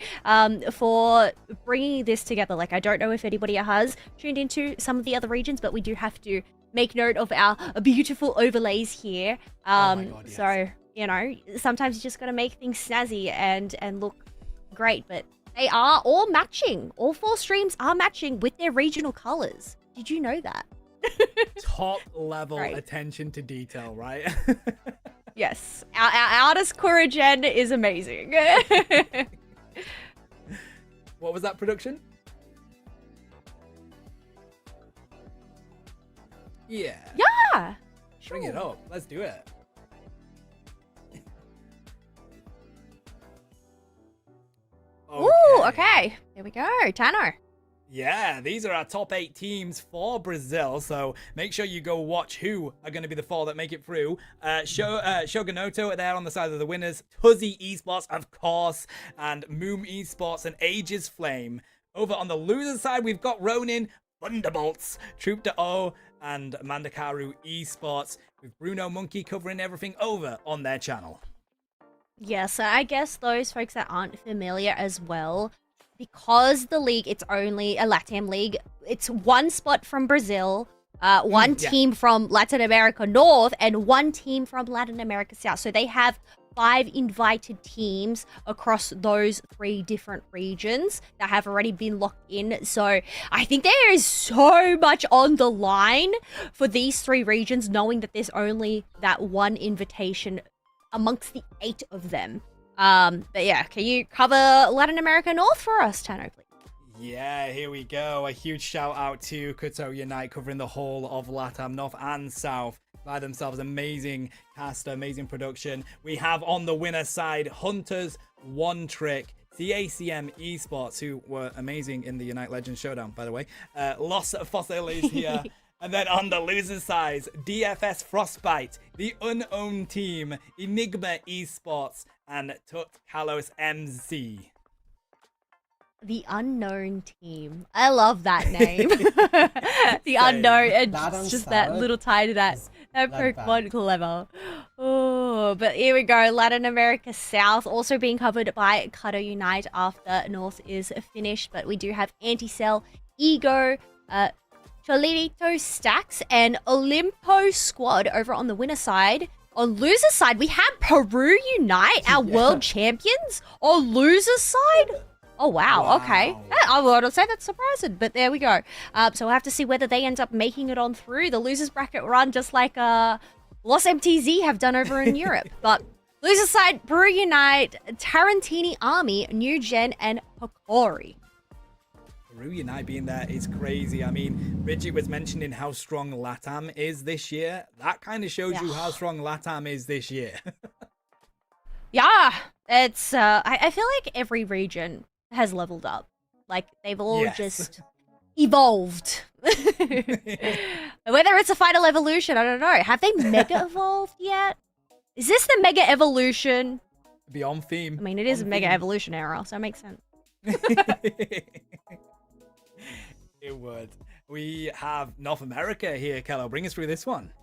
for bringing this together. Like, I don't know if anybody has tuned into some of the other regions, but we do have to make note of our beautiful overlays here. Oh my God, yes. So, sometimes you just got to make things snazzy and look great, but they are all matching. All 4 streams are matching with their regional colors. Did you know that? Top level attention to detail, right? Yes. Our artist Kurigen is amazing. What was that production? Yeah. Yeah. Bring it up. Let's do it. Ooh, okay. Here we go. Tano. Yeah, these are our top 8 teams for Brazil, so make sure you go watch who are going to be the 4 that make it through. Shogunoto are there on the side of the winners, Tuzzy Esports, of course, and Moom Esports and Aegis Flame. Over on the loser side, we've got Ronin, Thunderbolts, Troop de O, and Mandakaru Esports, with Bruno Monkey covering everything over on their channel. Yes, I guess those folks that aren't familiar as well, because the league, it's only a LATAM league, it's 1 spot from Brazil, 1 team from Latin America North, and 1 team from Latin America South. So they have 5 invited teams across those 3 different regions that have already been locked in. So I think there is so much on the line for these 3 regions, knowing that there's only that 1 invitation amongst the 8 of them. But yeah, can you cover Latin America North for us, Tano, please? Yeah, here we go. A huge shout out to Toto Unite covering the whole of LATAM North and South by themselves. Amazing cast, amazing production. We have on the winner side Hunters, One Trick, CACM Esports, who were amazing in the Unite Legends Showdown, by the way. Los Fossiles here. And then on the loser side, DFS Frostbite, the unowned team, Enigma Esports, and Tut Kalos MC. The unknown team. I love that name. The unknown. It's just that little tie to that Pokemon clever. Oh, but here we go. Latin America South also being covered by Cutter Unite after North is finished. But we do have Anticell, Ego, Cholito Stacks, and Olimpo Squad over on the winner side. On loser side, we have Peru Unite, our world champions. On loser side? Oh, wow. Okay. I wouldn't say that's surprising, but there we go. So we'll have to see whether they end up making it on through the losers bracket run, just like Los MTZ have done over in Europe. But loser side, Peru Unite, Tarantini Army, New Gen, and Hokori. Peru Unite being there is crazy. I mean, Bridget was mentioning how strong LATAM is this year. That kind of shows you how strong LATAM is this year. Yeah, it's, I feel like every region has leveled up. Like, they've all just evolved. Whether it's a final evolution, I don't know. Have they mega evolved yet? Is this the mega evolution? Be on theme. I mean, it is a mega evolution era, so it makes sense. It would. We have North America here, Kello. Bring us through this one.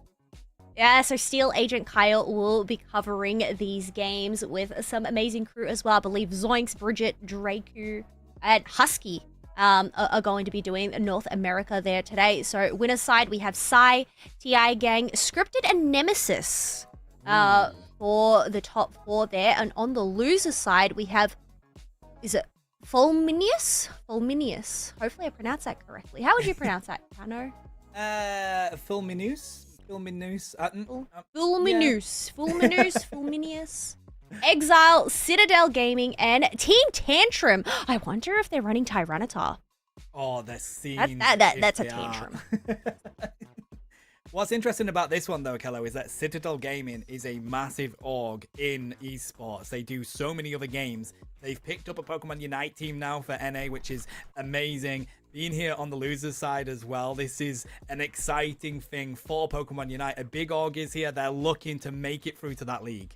Yeah, so Steel Agent Kyle will be covering these games with some amazing crew as well. I believe Zoinks, Bridget, Draku, and Husky are going to be doing North America there today. So winner's side, we have Psy, TI Gang, Scripted, and Nemesis for the top 4 there. And on the loser side, we have, is it Fulminius? Fulminius. Hopefully I pronounced that correctly. How would you pronounce that, Tano? Fulminius? Fulminous. Fulminous. Exile, Citadel Gaming, and Team Tantrum. I wonder if they're running Tyranitar. Oh, the scenes. That's a tantrum. What's interesting about this one, though, Kello, is that Citadel Gaming is a massive org in esports. They do so many other games. They've picked up a Pokemon Unite team now for NA, which is amazing. Being here on the losers side as well, this is an exciting thing for Pokemon Unite. A big org is here. They're looking to make it through to that league.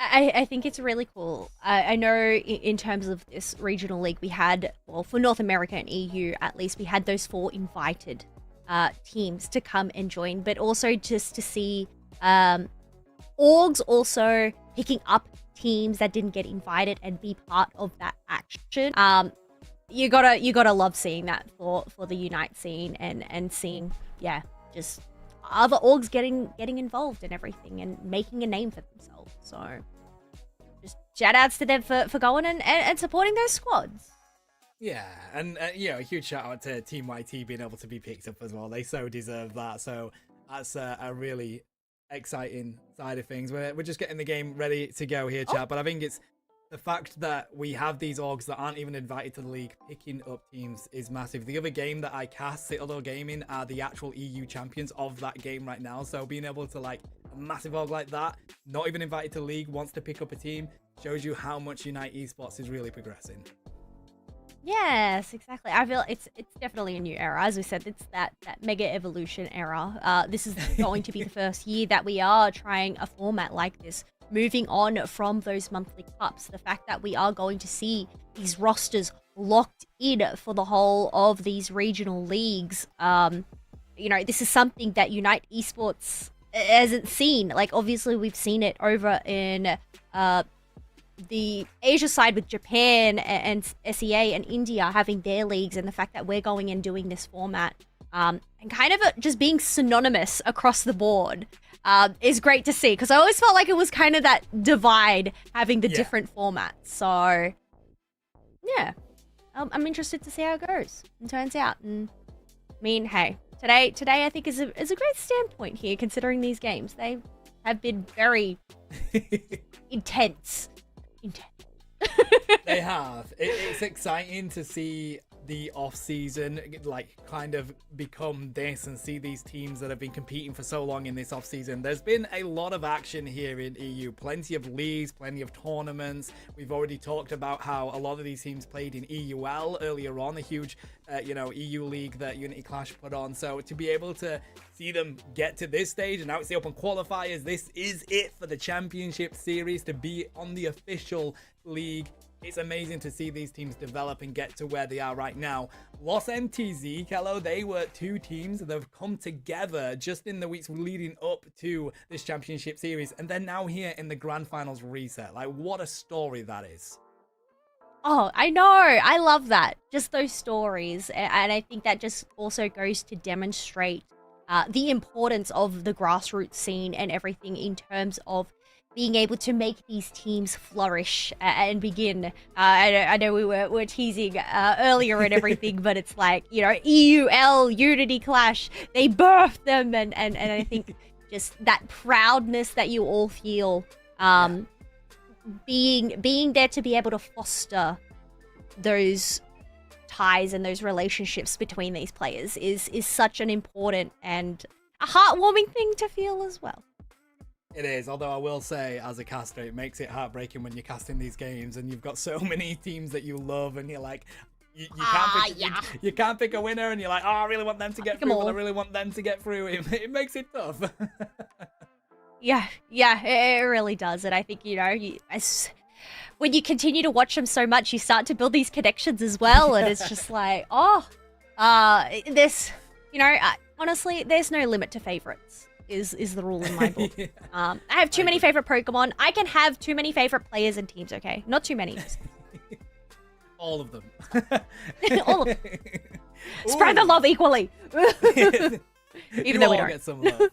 I think it's really cool. I know in terms of this regional league, we had, well, for North America and EU, at least, we had those 4 invited teams to come and join, but also just to see orgs also picking up teams that didn't get invited and be part of that action. You gotta love seeing that for the Unite scene and seeing, just other orgs getting involved in everything and making a name for themselves. So just shout outs to them for going and supporting those squads. Yeah, and a huge shout out to Team YT being able to be picked up as well. They so deserve that. So that's a really exciting side of things. We're just getting the game ready to go here, chat. But I think it's the fact that we have these orgs that aren't even invited to the league picking up teams is massive. The other game that I cast, Citadel Gaming, are the actual EU champions of that game right now. So being able to, like, a massive org like that, not even invited to the league, wants to pick up a team, shows you how much Unite Esports is really progressing. Yes, exactly. I feel it's definitely a new era. As we said, it's that mega evolution era. This is going to be the first year that we are trying a format like this, moving on from those monthly cups. The fact that we are going to see these rosters locked in for the whole of these regional leagues. This is something that Unite Esports hasn't seen. Like, obviously, we've seen it over in the Asia side with Japan and SEA and India having their leagues, and the fact that we're going and doing this format and kind of just being synonymous across the board is great to see, because I always felt like it was kind of that divide having the different formats. So yeah, I'm interested to see how it goes and turns out. And I mean, hey, today I think is a great standpoint here, considering these games, they have been very intense. They have. It's exciting to see the off season like kind of become this and see these teams that have been competing for so long in this off season. There's been a lot of action here in EU, plenty of leagues, plenty of tournaments. We've already talked about how a lot of these teams played in EUL earlier on, a huge EU league that Unity Clash put on. So to be able to see them get to this stage, and now it's the open qualifiers, this is it for the championship series to be on the official league. It's amazing to see these teams develop and get to where they are right now. Lost MTZ, Kello, they were 2 teams that have come together just in the weeks leading up to this championship series, and they're now here in the grand finals reset. Like, what a story that is. Oh, I know. I love that. Just those stories. And I think that just also goes to demonstrate the importance of the grassroots scene and everything in terms of being able to make these teams flourish and begin. I know we were teasing earlier and everything, but it's like, EUL, Unity Clash, they birthed them. And I think just that proudness that you all feel, being there to be able to foster those ties and those relationships between these players is such an important and a heartwarming thing to feel as well. It is, although I will say, as a caster, it makes it heartbreaking when you're casting these games and you've got so many teams that you love, and you're like, you can't pick a winner, and you're like, oh, I really want them to get through, but I really want them to get through. It makes it tough. Yeah, it really does. And I think, when you continue to watch them so much, you start to build these connections as well, and it's just like, honestly, there's no limit to favorites. Is the rule in my book. I have too many favorite Pokemon. I can have too many favorite players and teams, okay? Not too many. All of them. All of them. Spread the love equally. Even though we don't. Get some love.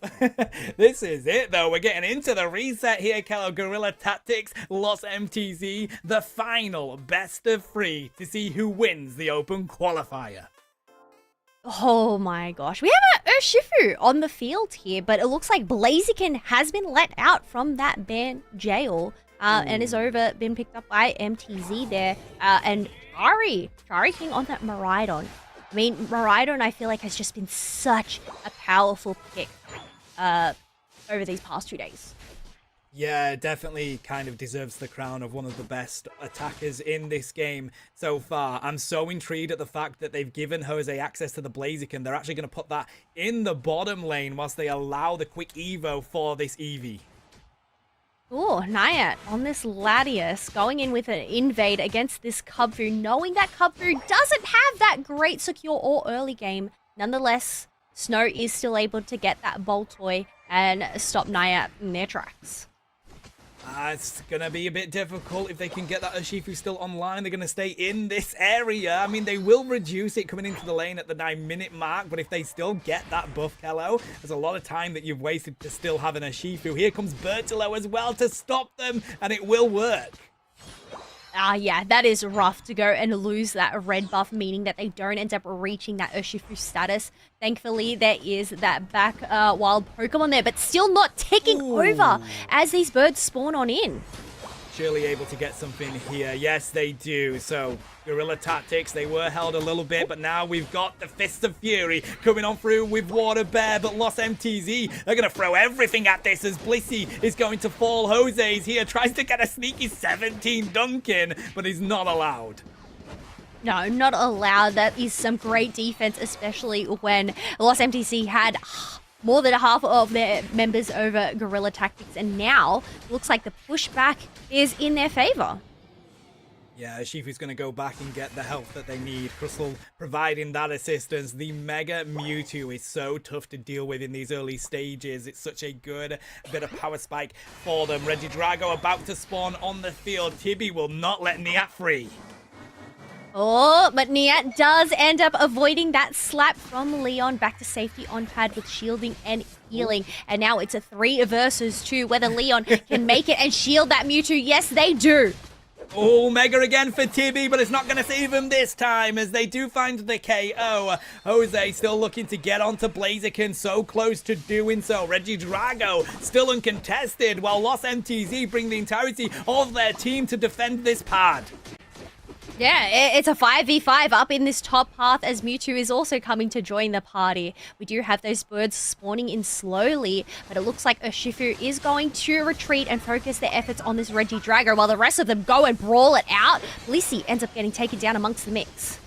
This is it, though. We're getting into the reset here, Kello. Guerilla Tactics, Lost MTZ, the final best of 3 to see who wins the open qualifier. Oh my gosh. We have a Urshifu on the field here, but it looks like Blaziken has been let out from that ban jail and is been picked up by MTZ there. And Chari King on that Miraidon. I mean, Miraidon, I feel like, has just been such a powerful pick over these past 2 days. Yeah, definitely kind of deserves the crown of one of the best attackers in this game so far. I'm so intrigued at the fact that they've given Jose access to the Blaziken. They're actually going to put that in the bottom lane whilst they allow the quick Evo for this Eevee. Oh, Nayat on this Latias going in with an invade against this Kubfu, knowing that Kubfu doesn't have that great secure or early game. Nonetheless, Snow is still able to get that Boltoy and stop Nayat in their tracks. It's going to be a bit difficult if they can get that Urshifu still online. They're going to stay in this area. I mean, they will reduce it coming into the lane at the 9-minute mark, but if they still get that buff, Kello, there's a lot of time that you've wasted to still have an Urshifu. Here comes Bertolo as well to stop them, and it will work. Yeah, that is rough to go and lose that red buff, meaning that they don't end up reaching that Urshifu status. Thankfully, there is that back wild Pokemon there, but still not ticking over as these birds spawn on in. Surely able to get something here. Yes, they do. So, Guerilla Tactics, they were held a little bit, but now we've got the Fists of Fury coming on through with Water Bear, but Lost MTZ, they're going to throw everything at this as Blissey is going to fall. Jose's here, tries to get a sneaky 17 dunk in, but is not allowed. No, not allowed. That is some great defense, especially when Lost MTC had more than half of their members over Guerilla Tactics, and now looks like the pushback is in their favor. Yeah, Shifu's going to go back and get the help that they need. Crystal providing that assistance. The Mega Mewtwo is so tough to deal with in these early stages. It's such a good bit of power spike for them. Regidrago about to spawn on the field. Tibby will not let Niat free. Oh, but Niat does end up avoiding that slap from Leon. Back to safety on pad with shielding and healing. And now it's a 3 versus 2, whether Leon can make it and shield that Mewtwo. Yes, they do. Oh, Mega again for Tibby, but it's not going to save him this time as they do find the KO. Jose still looking to get onto Blaziken, so close to doing so. Regidrago still uncontested, while Lost MTZ bring the entirety of their team to defend this pad. Yeah, it's a 5v5 up in this top path as Mewtwo is also coming to join the party. We do have those birds spawning in slowly, but it looks like Urshifu is going to retreat and focus their efforts on this Regidrago while the rest of them go and brawl it out. Blissey ends up getting taken down amongst the mix.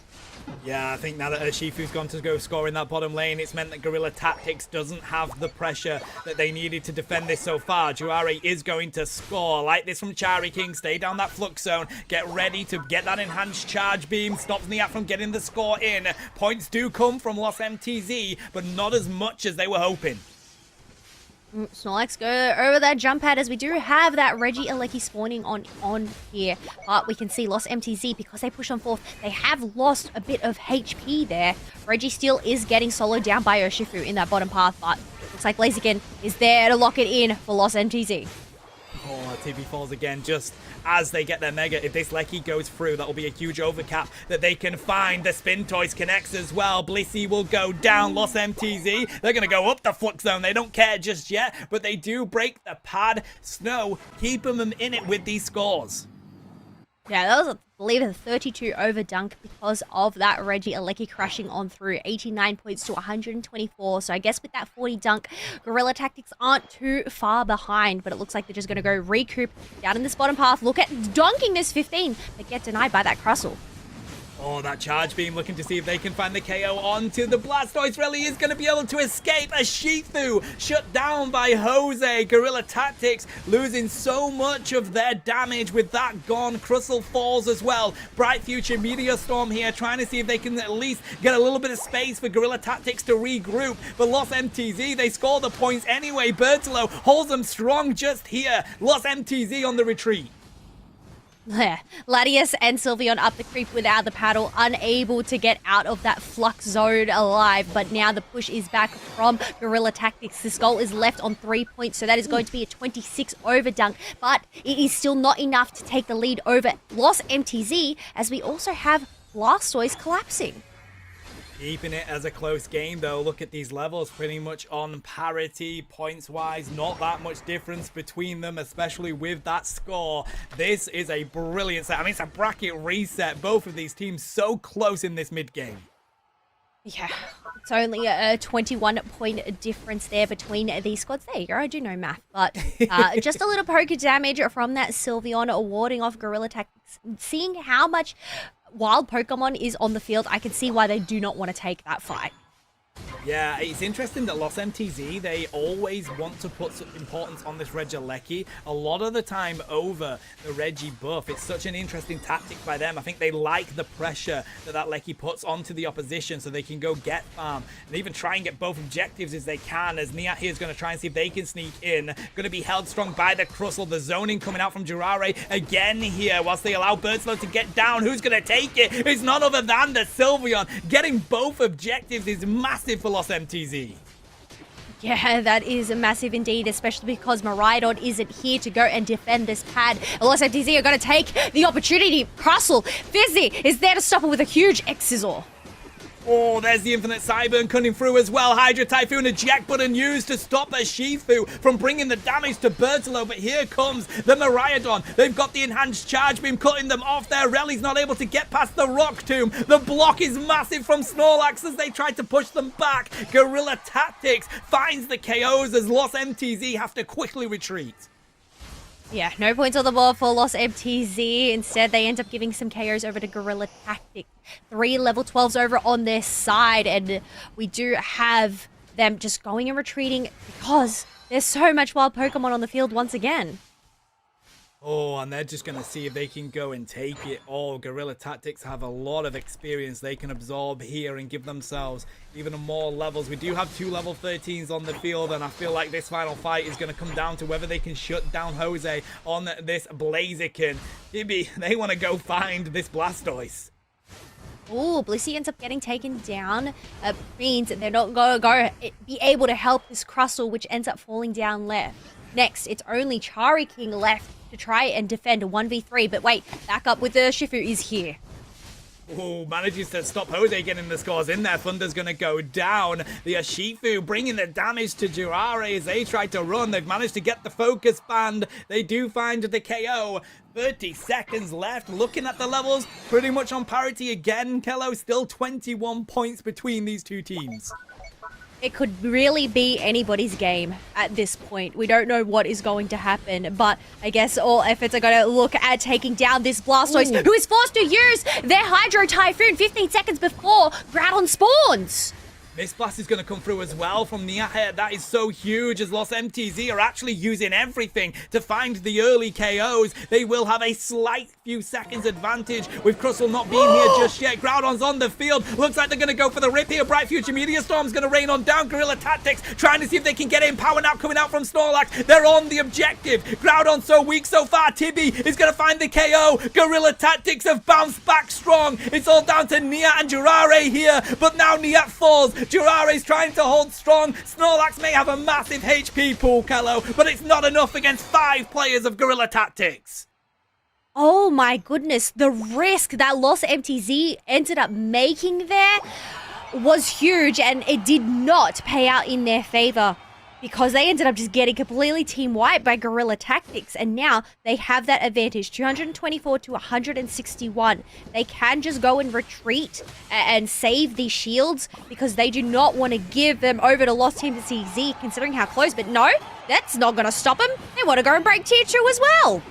Yeah, I think now that Urshifu's gone to go score in that bottom lane, it's meant that Guerilla Tactics doesn't have the pressure that they needed to defend this so far. Juare is going to score. Like this from Chari King. Stay down that flux zone. Get ready to get that enhanced charge beam. Stops Niat from getting the score in. Points do come from Lost MTZ, but not as much as they were hoping. Snorlax go over that jump pad as we do have that Regieleki spawning on here. But we can see Lost MTZ, because they push on fourth, they have lost a bit of HP there. Reggie still is getting soloed down by Urshifu in that bottom path, but looks like Blaziken is there to lock it in for Lost MTZ. Oh, Tibby falls again just as they get their Mega. If this Lecky goes through, that will be a huge overcap that they can find. The Spin Toys connects as well. Blissey will go down. Lost MTZ, they're going to go up the flux zone. They don't care just yet, but they do break the pad. Snow keeping them in it with these scores. Yeah, that was, I believe, a 32 over dunk because of that Regieleki crashing on through. 89 points to 124. So I guess with that 40 dunk, Guerilla Tactics aren't too far behind, but it looks like they're just going to go recoup down in this bottom path. Look at dunking this 15, but get denied by that Crustle. Oh, that charge beam looking to see if they can find the KO onto the Blastoise. Really is going to be able to escape. A Shithu shut down by Jose. Guerilla Tactics losing so much of their damage with that gone. Crustle falls as well. Bright Future Meteor Storm here trying to see if they can at least get a little bit of space for Guerilla Tactics to regroup. But Lost MTZ, they score the points anyway. Bertolo holds them strong just here. Lost MTZ on the retreat. Latias and Sylveon up the creep without the paddle, unable to get out of that flux zone alive. But now the push is back from Guerilla Tactics. This goal is left on 3 points, so that is going to be a 26 over dunk. But it is still not enough to take the lead over Lost MTZ, as we also have Blastoise collapsing. Keeping it as a close game, though. Look at these levels, pretty much on parity, points-wise. Not that much difference between them, especially with that score. This is a brilliant set. I mean, it's a bracket reset. Both of these teams so close in this mid-game. Yeah, it's only a 21-point difference there between these squads. There you go, I do know math. But just a little poker damage from that Sylveon warding off Guerilla Tactics. Seeing how much wild Pokemon is on the field, I can see why they do not want to take that fight. Yeah, it's interesting that Lost MTZ, they always want to put some importance on this Regieleki. A lot of the time over the Reggie buff. It's such an interesting tactic by them. I think they like the pressure that Lecky puts onto the opposition so they can go get farm and even try and get both objectives as they can, as Niat here is going to try and see if they can sneak in. Going to be held strong by the Crustle. The zoning coming out from Jirare again here whilst they allow Birdslow to get down. Who's going to take it? It's none other than the Sylveon. Getting both objectives is massive for Lost MTZ. Yeah, that is massive indeed, especially because Miraidon isn't here to go and defend this pad. Lost MTZ are going to take the opportunity. Crustle, Fizzy is there to stop it with a huge X-Scissor. Oh, there's the Infinite Cyburn coming through as well. Hydra Typhoon, eject button used to stop a Shifu from bringing the damage to Birdslow. But here comes the Miraidon. They've got the enhanced charge beam cutting them off there. Relly's not able to get past the Rock Tomb. The block is massive from Snorlax as they try to push them back. Guerilla Tactics finds the KOs as Lost MTZ have to quickly retreat. Yeah, no points on the board for Lost MTZ. Instead, they end up giving some KOs over to Guerilla Tactics. 3 level 12s over on their side, and we do have them just going and retreating because there's so much wild Pokemon on the field once again. Oh, and they're just going to see if they can go and take it all. Guerilla Tactics have a lot of experience they can absorb here and give themselves even more levels. We do have 2 level 13s on the field, and I feel like this final fight is going to come down to whether they can shut down Jose on this Blaziken. Gibby, they want to go find this Blastoise. Oh, Blissey ends up getting taken down. Means they're not going to be able to help this Crustle, which ends up falling down left. Next, it's only Chari King left to try and defend a 1v3. But wait, back up with the Shifu is here. Oh, manages to stop Jose getting the scores in there. Thunder's going to go down. The Urshifu bringing the damage to Jirare as they try to run. They've managed to get the focus band. They do find the KO. 30 seconds left. Looking at the levels, pretty much on parity again. Kello, still 21 points between these two teams. It could really be anybody's game at this point. We don't know what is going to happen, but I guess all efforts are going to look at taking down this Blastoise, who is forced to use their Hydro Typhoon 15 seconds before Groudon spawns. Miss Blast is going to come through as well from Niahe. That is so huge as Lost MTZ are actually using everything to find the early KOs. They will have a slight few seconds advantage with Crustle not being here just yet. Groudon's on the field. Looks like they're going to go for the rip here. Bright Future Meteor Storm's going to rain on down. Guerilla Tactics trying to see if they can get in. Power now coming out from Snorlax. They're on the objective. Groudon so weak so far. Tibby is going to find the KO. Guerilla Tactics have bounced back strong. It's all down to Niat and Jirare here, but now Niat falls. Jirare's trying to hold strong. Snorlax may have a massive HP pool, Kello, but it's not enough against 5 players of Guerilla Tactics. Oh my goodness, the risk that Lost MTZ ended up making there was huge, and it did not pay out in their favor because they ended up just getting completely team wiped by Guerilla Tactics, and now they have that advantage, 224 to 161. They can just go and retreat and save these shields because they do not want to give them over to Lost MTZ considering how close, but no, that's not going to stop them. They want to go and break tier 2 as well.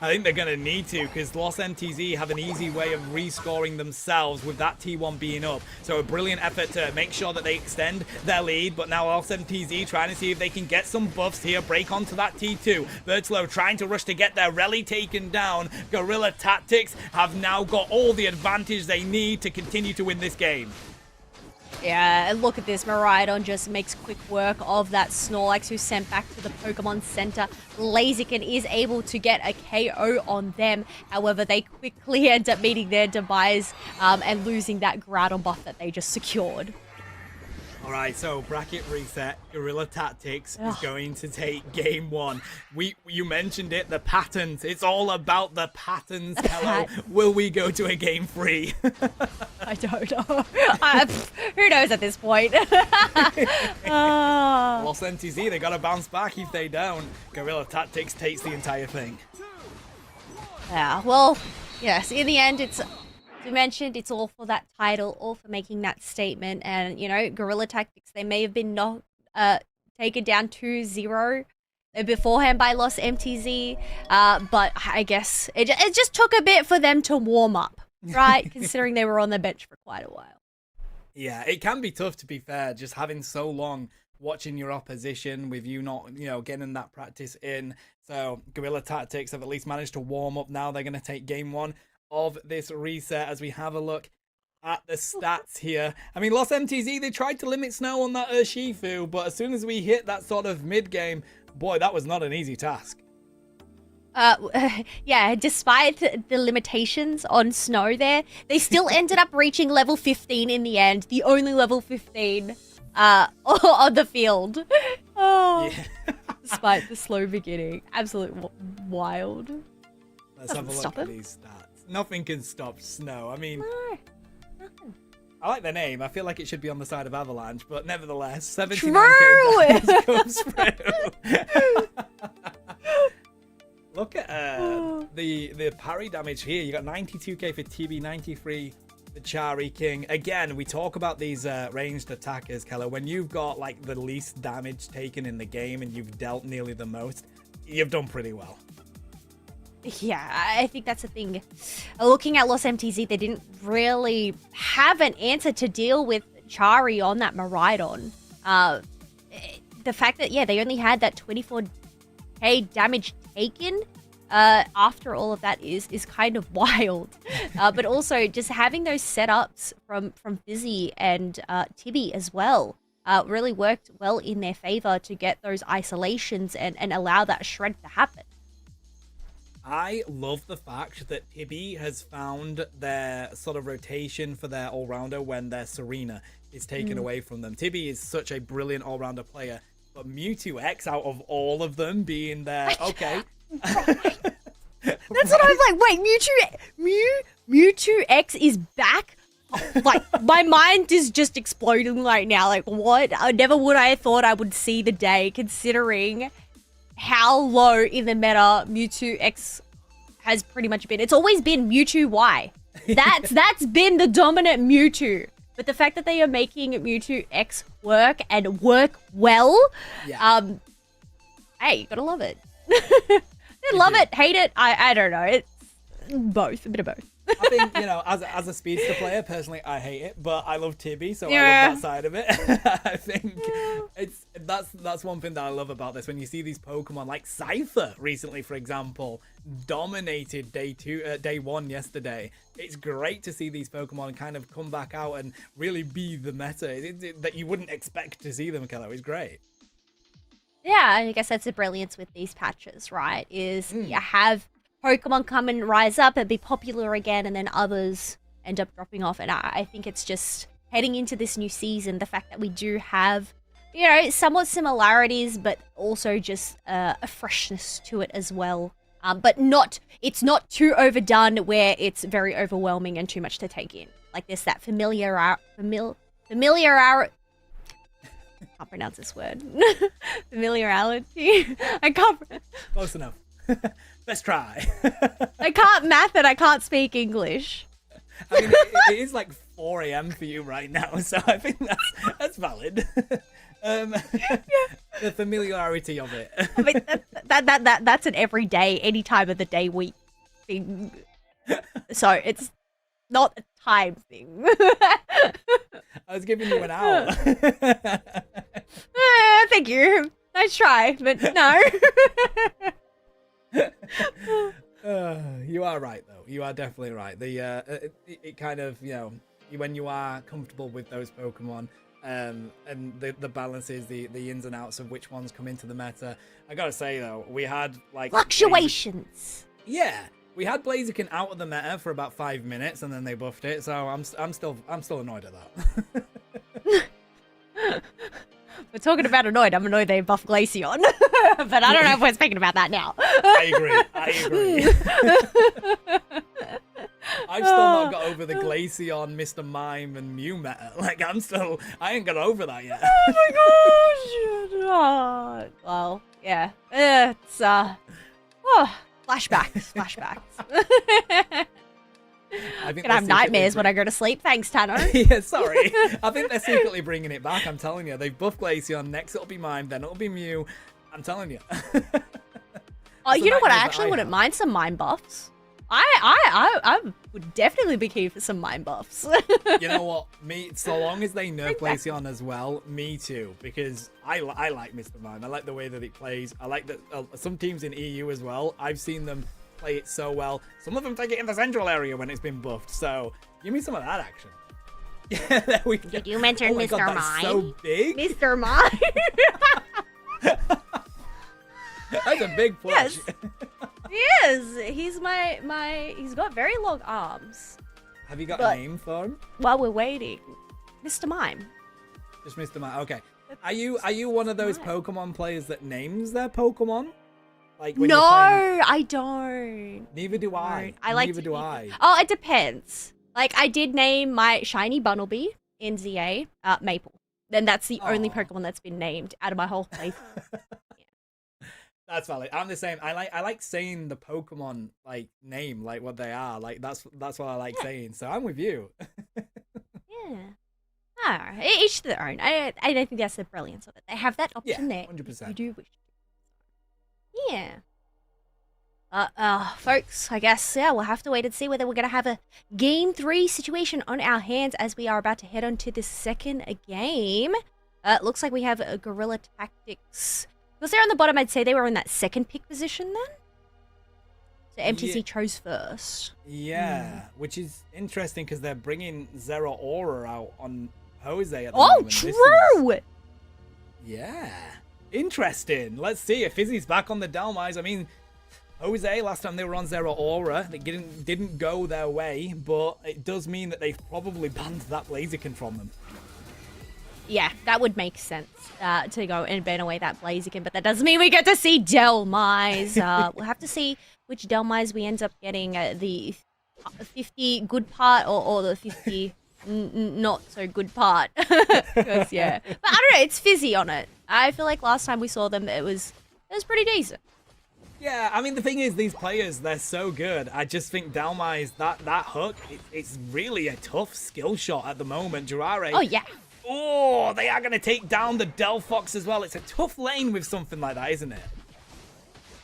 I think they're going to need to because Lost MTZ have an easy way of rescoring themselves with that T1 being up. So a brilliant effort to make sure that they extend their lead, but now Lost MTZ trying to see if they can get some buffs here, break onto that T2. Birdslow trying to rush to get their rally taken down. Guerilla Tactics have now got all the advantage they need to continue to win this game. Yeah, look at this. Miraidon just makes quick work of that Snorlax who's sent back to the Pokemon Center. Blaziken is able to get a KO on them. However, they quickly end up meeting their demise and losing that Groudon buff that they just secured. All right, so bracket reset. Guerilla Tactics is going to take game one. You mentioned it, the patterns. It's all about the patterns. Hello, will we go to a game 3? I don't know. Who knows at this point? Lost NTZ, they got to bounce back if they don't. Guerilla Tactics takes the entire thing. Yeah, well, yes, in the end, it's, as you mentioned, it's all for that title, all for making that statement. And, you know, Guerilla Tactics, they may have been taken down 2-0 beforehand by Lost MTZ, but I guess it just took a bit for them to warm up, right? Considering they were on the bench for quite a while. Yeah, it can be tough, to be fair, just having so long watching your opposition with you not, getting that practice in. So Guerilla Tactics have at least managed to warm up now. They're going to take game one of this reset as we have a look at the stats here. I mean, Lost MTZ, they tried to limit Snow on that Urshifu, but as soon as we hit that sort of mid-game, boy, that was not an easy task. Yeah, despite the limitations on Snow there, they still ended up reaching level 15 in the end, the only level 15 on the field. Oh, yeah. Despite the slow beginning. Absolute wild. Let's have a look at these stats. Nothing can stop Snow. I mean, no, nothing. I like the name. I feel like it should be on the side of Avalanche, but nevertheless, 79k damage comes through. Look at the parry damage here. You got 92k for TB, 93 for Chari King. Again, we talk about these ranged attackers, Keller. When you've got like the least damage taken in the game and you've dealt nearly the most, you've done pretty well. Yeah, I think that's the thing. Looking at Lost MTZ, they didn't really have an answer to deal with Chari on that Miraidon. The fact that, yeah, they only had that 24k damage taken after all of that is kind of wild. But also just having those setups from Fizzy and Tibby as well really worked well in their favor to get those isolations and allow that shred to happen. I love the fact that Tibby has found their sort of rotation for their all-rounder when their Serena is taken away from them. Tibby is such a brilliant all-rounder player, but Mewtwo X out of all of them being there, okay. That's what I was like, wait, Mewtwo X is back? Like, my mind is just exploding right now. Like, what? Never would I have thought I would see the day, considering how low in the meta Mewtwo X has pretty much been. It's always been Mewtwo Y. That's been the dominant Mewtwo. But the fact that they are making Mewtwo X work and work well, yeah. Hey, you gotta love it. Love it, hate it, I don't know. It's both, a bit of both. I think, as a speedster player, personally, I hate it, but I love Tibby, so I love that side of it. I think that's one thing that I love about this. When you see these Pokemon, like Cypher recently, for example, dominated day one yesterday. It's great to see these Pokemon kind of come back out and really be the meta that you wouldn't expect to see them, Kello. It's great. Yeah, I guess that's the brilliance with these patches, right? Is you have Pokemon come and rise up and be popular again, and then others end up dropping off. And I think it's just heading into this new season, the fact that we do have, somewhat similarities, but also just a freshness to it as well. But it's not too overdone where it's very overwhelming and too much to take in. Like there's that familiarity. I can't pronounce this word. Familiarity. I can't. Close enough. Let's try. I can't math it. I can't speak English. I mean, it is like 4 a.m. for you right now, so I think that's valid. The familiarity of it. I mean, that's an everyday, any time of the day, week thing. So it's not a time thing. I was giving you an hour. Thank you. Nice try, but no. You are right, though. You are definitely right. It kind of, when you are comfortable with those Pokemon, and the balances, the ins and outs of which ones come into the meta. I gotta say though, we had like fluctuations. We had Blaziken out of the meta for about 5 minutes, and then they buffed it. So I'm still annoyed at that. we're talking about annoyed. I'm annoyed they buffed Glaceon. But I don't know if we're speaking about that now. I agree. I've still not got over the Glaceon, Mr. Mime, and Mew meta. Like, I ain't got over that yet. Oh my gosh. Oh, well, yeah. It's, flashbacks. I think Gonna have nightmares when I go to sleep. Thanks, Tano. Yeah, sorry. I think they're secretly bringing it back, I'm telling you. They've buffed Glaceon, next it'll be Mime, then it'll be Mew. I'm telling you. Oh, you know what? I actually wouldn't mind some Mime buffs. I would definitely be keen for some Mime buffs. You know what? Me, so long as they nerf Glaceon as well, me too. Because I like Mr. Mime. I like the way that it plays. I like that some teams in EU as well. I've seen them play it so well. Some of them take it in the central area when it's been buffed. So give me some of that action. Yeah, there we go. Did you mention my Mr. God, that's Mime? so big. Mr. Mime. That's a big push. Yes. He is. He's he's got very long arms. Have you got a name for him? While we're waiting, Mr. Mime. Just Mr. Mime. Okay. Are you one of those Pokemon players that names their Pokemon? Like when No, you're playing... I don't. Neither do I. Neither do I. Oh, it depends. Like I did name my shiny Bunnelby in ZA Maple. Then that's the only Pokemon that's been named out of my whole playthrough. That's valid. I'm the same. I like saying the Pokemon like name, like what they are. Like that's what I like saying. So I'm with you. Yeah. Ah, each to their own. I don't think that's the brilliance of it. They have that option there. 100%. If you do wish to. Yeah. Folks, I guess, we'll have to wait and see whether we're going to have a Game 3 situation on our hands as we are about to head on to the second game. Looks like we have a Guerilla Tactics. Because they're on the bottom, I'd say they were in that second pick position then. So MTC chose first. Yeah, which is interesting because they're bringing Zero Aura out on Jose at the moment. True! Yeah. Interesting. Let's see if Fizzy's back on the Dalmise. I mean, Jose, last time they were on Zero Aura, it didn't go their way, but it does mean that they've probably banned that Blaziken from them. Yeah, that would make sense to go and ban away that Blaziken, but that doesn't mean we get to see Dalmise. We'll have to see which Dalmise we end up getting, the 50 good part or the 50 not so good part. Because, yeah. But I don't know, it's Fizzy on it. I feel like last time we saw them, it was pretty decent. Yeah, I mean, the thing is, these players, they're so good. I just think Dalmise, that hook, it's really a tough skill shot at the moment. Jurare. Oh, yeah. Oh, they are going to take down the Delphox as well. It's a tough lane with something like that, isn't it?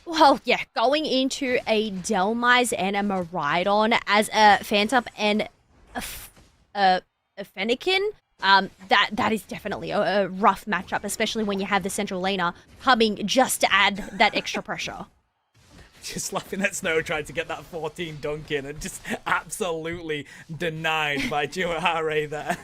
Well, yeah, going into a Dalmise and a Miraidon as a Phantom and a Fennekin, that is definitely a rough matchup, especially when you have the central laner coming just to add that extra pressure. Just laughing at Snow trying to get that 14 dunk in and just absolutely denied by Jurare there.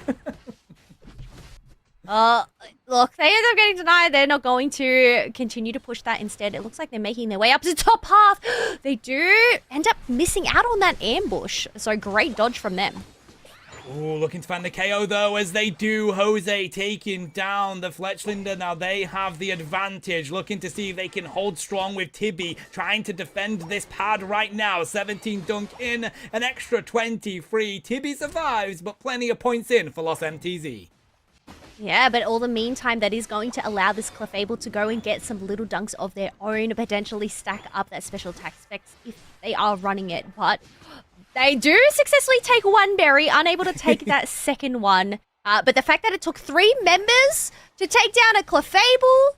Look, they end up getting denied. They're not going to continue to push that. Instead, it looks like they're making their way up to the top half. They do end up missing out on that ambush. So great dodge from them. Ooh, looking to find the KO though, as they do. Jose taking down the Fletchlander. Now they have the advantage. Looking to see if they can hold strong with Tibby. Trying to defend this pad right now. 17 dunk in, an extra 23. Tibby survives, but plenty of points in for Lost MTZ. Yeah, but all the meantime, that is going to allow this Clefable to go and get some little dunks of their own, potentially stack up that special attack specs if they are running it. But they do successfully take one berry, unable to take that second one. But the fact that it took 3 members to take down a Clefable.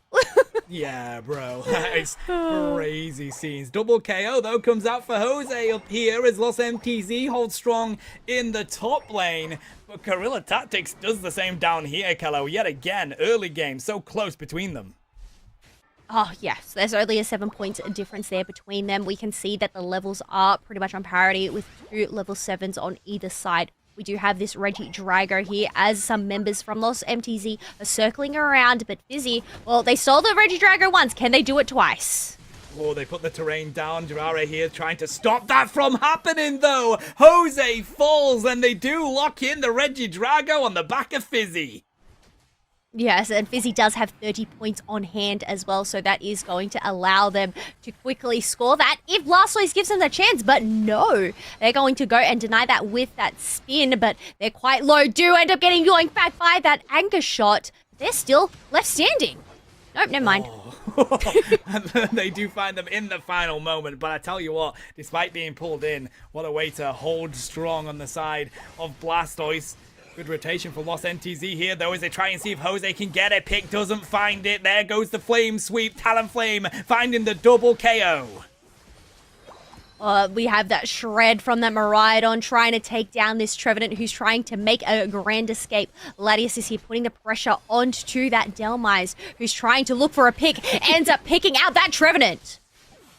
Yeah, bro. That is crazy scenes. Double KO, though, comes out for Jose up here as Lost MTZ holds strong in the top lane. But Guerilla Tactics does the same down here, Kello. Yet again, early game, so close between them. Oh, yes. There's only a 7-point difference there between them. We can see that the levels are pretty much on parity with 2 level 7s on either side. We do have this Reggie Drago here as some members from Lost MTZ are circling around, but Fizzy, well, they stole the Reggie Drago once. Can they do it twice? Oh, they put the terrain down. Jurare here trying to stop that from happening, though. Jose falls, and they do lock in the Reggie Drago on the back of Fizzy. Yes, and Fizzy does have 30 points on hand as well, so that is going to allow them to quickly score that if Blastoise gives them the chance, but no. They're going to go and deny that with that spin, but they're quite low, do end up getting yoinked back by that anchor shot. They're still left standing. Nope, never mind. And they do find them in the final moment, but I tell you what, despite being pulled in, what a way to hold strong on the side of Blastoise. Good rotation for Lost MTZ here, though, as they try and see if Jose can get it. Pick doesn't find it. There goes the Flame Sweep. Talonflame finding the double KO. We have that shred from that Miraidon trying to take down this Trevenant who's trying to make a grand escape. Latias is here putting the pressure onto that Delmise who's trying to look for a pick, ends up picking out that Trevenant.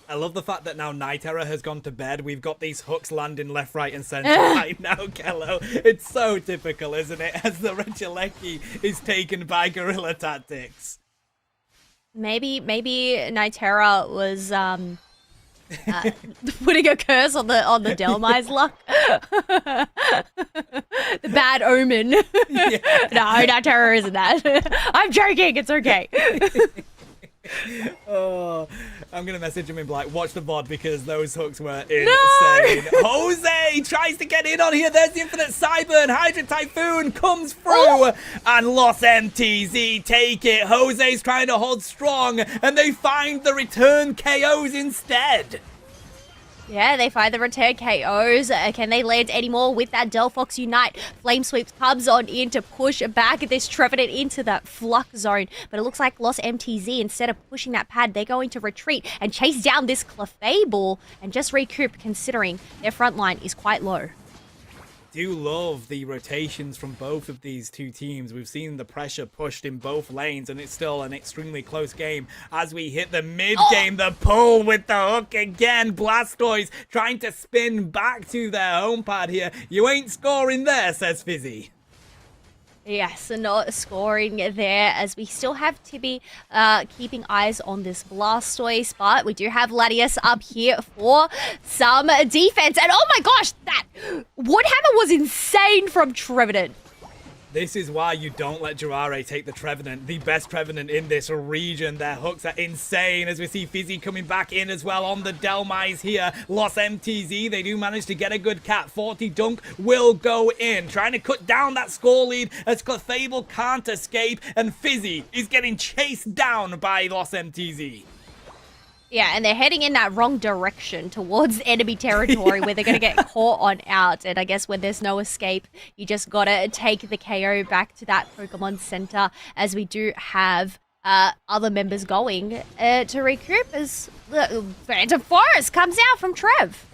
I love the fact that now Night Error has gone to bed. We've got these hooks landing left, right, and centre right now, Ghatlue. It's so typical, isn't it? As the Regieleki is taken by Guerilla Tactics. Maybe Nitera was putting a curse on the Delmise luck. The bad omen. Yeah. No, Nitera isn't that. I'm joking. It's okay. Oh, I'm gonna message him and be like, watch the VOD because those hooks were insane. No! Jose tries to get in on here. There's the Infinite Cyburn. Hydra Typhoon comes through and Lost MTZ take it. Jose's trying to hold strong and they find the return KOs instead. Yeah, they find the return KOs. Can they land any more with that Delphox Unite? Flame Sweeps comes on in to push back this Trevenant into that Flux Zone. But it looks like Lost MTZ, instead of pushing that pad, they're going to retreat and chase down this Clefable and just recoup, considering their front line is quite low. Do love the rotations from both of these two teams. We've seen the pressure pushed in both lanes, and it's still an extremely close game. As we hit the mid game, the pull with the hook again. Blastoise trying to spin back to their home pad here. You ain't scoring there, says Fizzy. Yes, not scoring there, as we still have to be keeping eyes on this Blastoise, but we do have Latias up here for some defense. And oh my gosh, that Woodhammer was insane from Trevenant. This is why you don't let Jiraiya take the Trevenant, the best Trevenant in this region. Their hooks are insane, as we see Fizzy coming back in as well on the Delmise here. Lost MTZ, they do manage to get a good cat. 40 dunk will go in, trying to cut down that score lead as Clefable can't escape, and Fizzy is getting chased down by Lost MTZ. Yeah, and they're heading in that wrong direction towards enemy territory where they're going to get caught on out. And I guess when there's no escape, you just got to take the KO back to that Pokemon Center, as we do have other members going to recoup as the Phantom Forest comes out from Trev.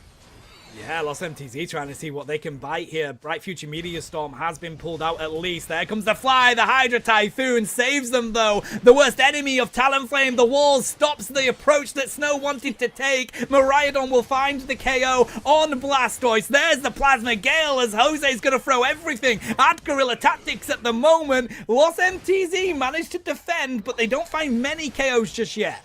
Yeah, Lost MTZ trying to see what they can bite here. Bright Future Meteor Storm has been pulled out at least. There comes the Fly. The Hydra Typhoon saves them, though. The worst enemy of Talonflame, the Wall, stops the approach that Snow wanted to take. Miraidon will find the KO on Blastoise. There's the Plasma Gale, as Jose's going to throw everything at Guerilla Tactics at the moment. Lost MTZ managed to defend, but they don't find many KOs just yet.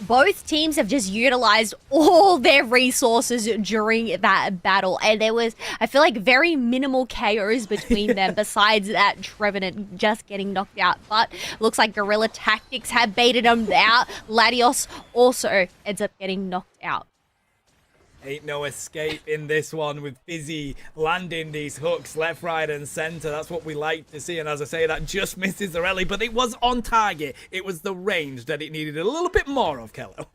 Both teams have just utilized all their resources during that battle, and there was, I feel like, very minimal KOs between them besides that Trevenant just getting knocked out. But looks like Guerilla Tactics have baited them out. Latios also ends up getting knocked out. Ain't no escape in this one, with Fizzy landing these hooks left, right, and center. That's what we like to see. And as I say, that just misses the rally, but it was on target. It was the range that it needed a little bit more of, Kello.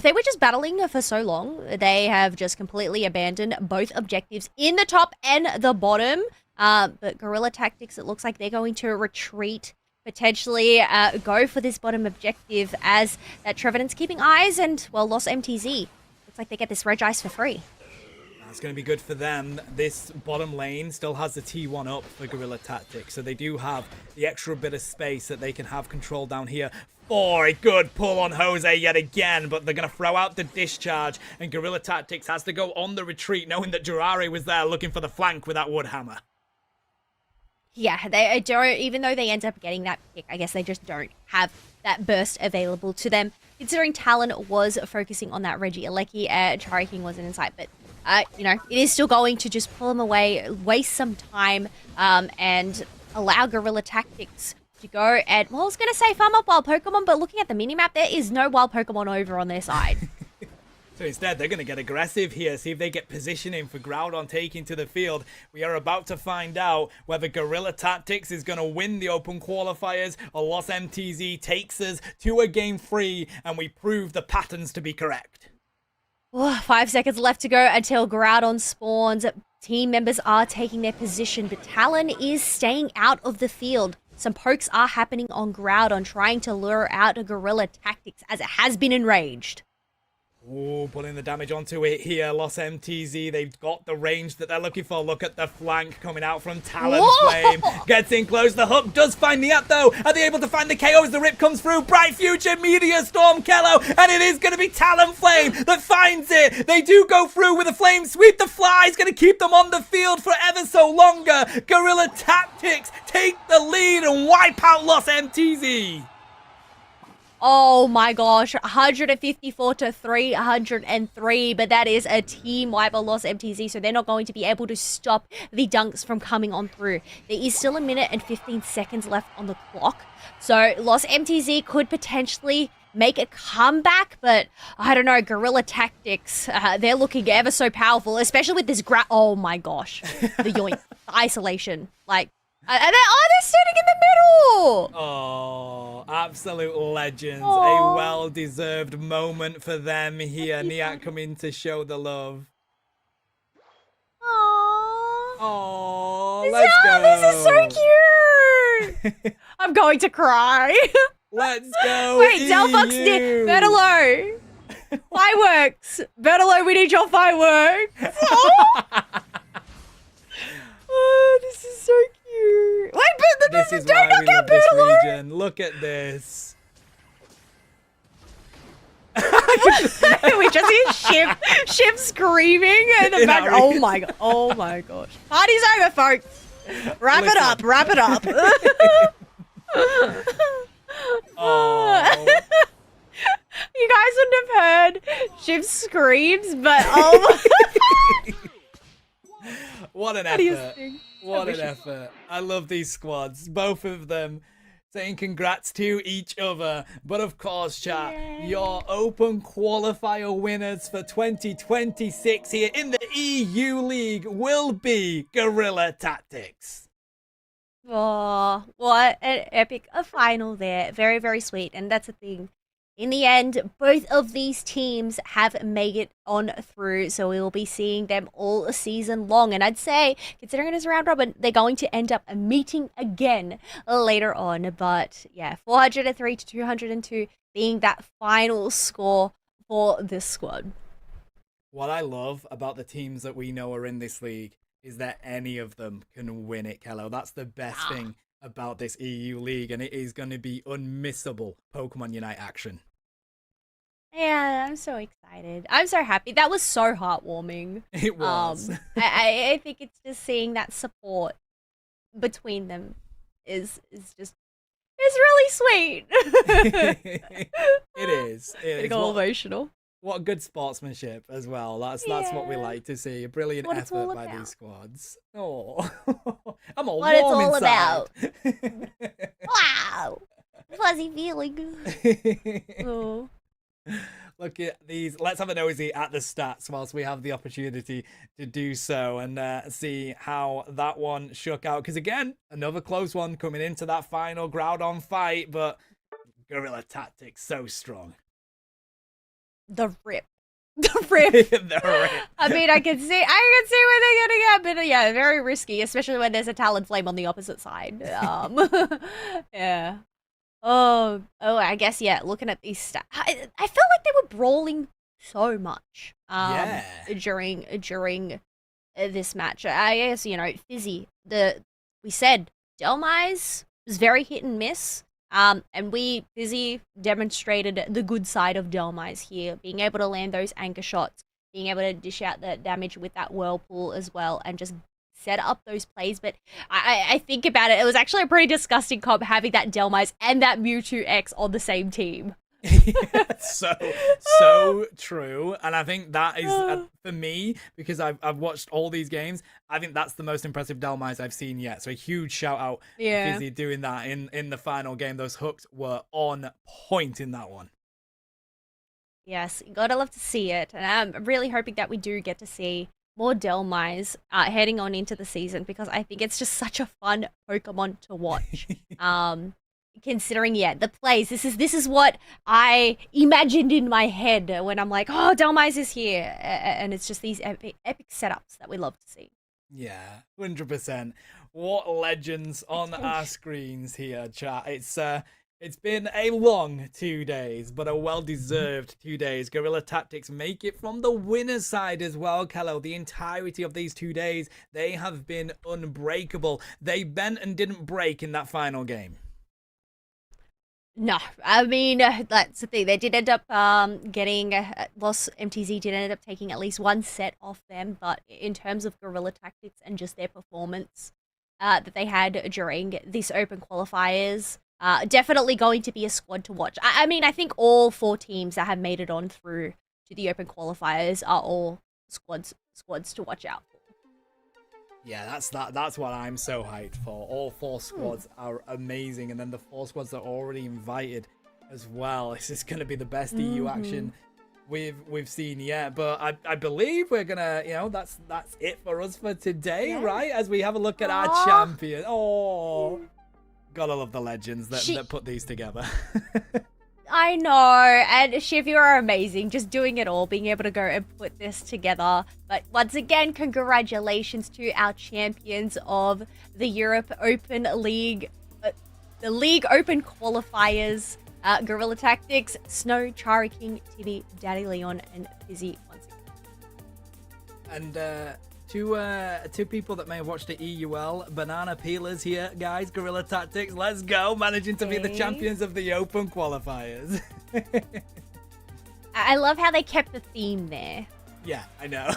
They were just battling for so long. They have just completely abandoned both objectives in the top and the bottom. But Guerilla Tactics, it looks like they're going to retreat, potentially go for this bottom objective, as that Trevenant's keeping eyes, and, well, Lost MTZ. Looks like they get this Reg Ice for free. That's going to be good for them. This bottom lane still has the T1 up for Guerilla Tactics, so they do have the extra bit of space that they can have control down here. For a good pull on Jose yet again, but they're going to throw out the discharge, and Guerilla Tactics has to go on the retreat, knowing that Jiraiya was there looking for the flank with that Woodhammer. Yeah, they don't, even though they end up getting that pick, I guess they just don't have that burst available to them. Considering Talon was focusing on that Regieleki, Chari King wasn't in sight, but, you know, it is still going to just pull them away, waste some time, and allow Guerilla Tactics to go and, well, I was going to say farm up wild Pokemon, but looking at the minimap, there is no wild Pokemon over on their side. So instead, they're going to get aggressive here, see if they get positioning for Groudon taking to the field. We are about to find out whether Guerilla Tactics is going to win the open qualifiers or Lost MTZ takes us to a game 3 and we prove the patterns to be correct. 5 seconds left to go until Groudon spawns. Team members are taking their position, but Talon is staying out of the field. Some pokes are happening on Groudon, trying to lure out a Guerilla Tactics as it has been enraged. Oh, putting the damage onto it here. Lost MTZ, they've got the range that they're looking for. Look at the flank coming out from Talonflame. Gets in close. The hook does find the app, though. Are they able to find the KO as the rip comes through? Bright Future, Meteor Storm, Kello. And it is going to be Talonflame that finds it. They do go through with a flame sweep. The fly is going to keep them on the field for ever so longer. Guerilla Tactics take the lead and wipe out Lost MTZ. Oh my gosh, 154 to 303, but that is a team wipe of Lost MTZ, so they're not going to be able to stop the dunks from coming on through. There is still 1 minute and 15 seconds left on the clock, so Lost MTZ could potentially make a comeback, but I don't know, Guerilla Tactics, they're looking ever so powerful, especially with this oh my gosh, the yoink, the isolation, like, they're sitting in the middle! Oh, absolute legends. Aww. A well-deserved moment for them here. Niat coming to show the love. Aww. Oh, let's go. This is so cute! I'm going to cry. Let's go. Wait, Delphox did. Bertolo. Fireworks. Bertolo, we need your fireworks. Oh, this is so cute. Wait, but This is don't why knock we out love this Bertolo. region. Look at this. We just hear Shiv screaming in the In back. our Oh region. my god. Oh my gosh. Party's over, folks. Wrap it up. Wrap it up. Oh. You guys wouldn't have heard Shiv screams, but oh my. What an What do you effort. think? What an effort. I love these squads. Both of them saying congrats to each other. But of course, chat, Yay. your open qualifier winners for 2026 here in the EU League will be Guerilla Tactics. Oh, what an epic final there. Very, very sweet. And that's the thing. In the end, both of these teams have made it on through, so we will be seeing them all season long. And I'd say, considering it is a round robin, they're going to end up meeting again later on. But yeah, 403 to 202 being that final score for this squad. What I love about the teams that we know are in this league is that any of them can win it, Kello. That's the best thing about this EU League, and it is going to be unmissable Pokemon Unite action. Yeah, I'm so excited. I'm so happy. That was so heartwarming. It was. I think it's just seeing that support between them is just it's really sweet. It is. Getting all emotional. What good sportsmanship as well. That's what we Yeah. like to see. A brilliant What it's effort all by about. these squads. Oh, I'm all What it's warm all inside. Wow, fuzzy feeling. Oh. Look at these. Let's have a nosy at the stats whilst we have the opportunity to do so and see how that one shook out. Because again, another close one coming into that final Groudon fight, but Guerilla Tactics so strong. The rip. The rip. The rip. I mean, I can see where they're getting at, but yeah, very risky, especially when there's a Talonflame on the opposite side. Yeah. Oh, I guess, yeah, looking at these stats, I felt like they were brawling so much Yeah. during this match. I guess, you know, Fizzy, we said Delmise was very hit and miss. And Fizzy demonstrated the good side of Delmise here, being able to land those anchor shots, being able to dish out the damage with that whirlpool as well, and just set up those plays. But I think about it, it was actually a pretty disgusting comp having that Delmise and that Mewtwo X on the same team. so true, and I think that is for me, because I've watched all these games. I think that's the most impressive Delmise I've seen yet. So a huge shout out to Fizzy doing that in the final game. Those hooks were on point in that one. Yes, gotta love to see it, and I'm really hoping that we do get to see more Delmise heading on into the season, because I think it's just such a fun Pokemon to watch. Considering, the plays, this is what I imagined in my head when I'm like, oh, Delmise is here, and it's just these epic setups that we love to see. Yeah, 100%. What legends on our screens here, chat. It's been a long 2 days, but a well-deserved 2 days. Guerilla Tactics make it from the winner's side as well, Kello. The entirety of these 2 days, they have been unbreakable. They bent and didn't break in that final game. No, I mean, that's the thing. They did end up getting, Lost MTZ did end up taking at least one set off them, but in terms of Guerilla Tactics and just their performance that they had during this open qualifiers, definitely going to be a squad to watch. I mean, I think all 4 teams that have made it on through to the open qualifiers are all squads to watch out for. Yeah, that's what I'm so hyped for. All 4 squads are amazing, and then the 4 squads that are already invited as well. This is going to be the best EU action we've seen yet. But I believe we're gonna, that's it for us for today, right? As we have a look at our champion. Oh, gotta love the legends that put these together. I know, and Shiv, you are amazing, just doing it all, being able to go and put this together. But once again, congratulations to our champions of the Europe Open League, the League Open Qualifiers, Guerilla Tactics, Snow, Chara King, Tibby, Daddy Leon, and Fizzy once again. And two people that may have watched the EUL, Banana Peelers here, guys. Guerilla Tactics, let's go, managing to be the champions of the Open Qualifiers. I love how they kept the theme there. Yeah, I know,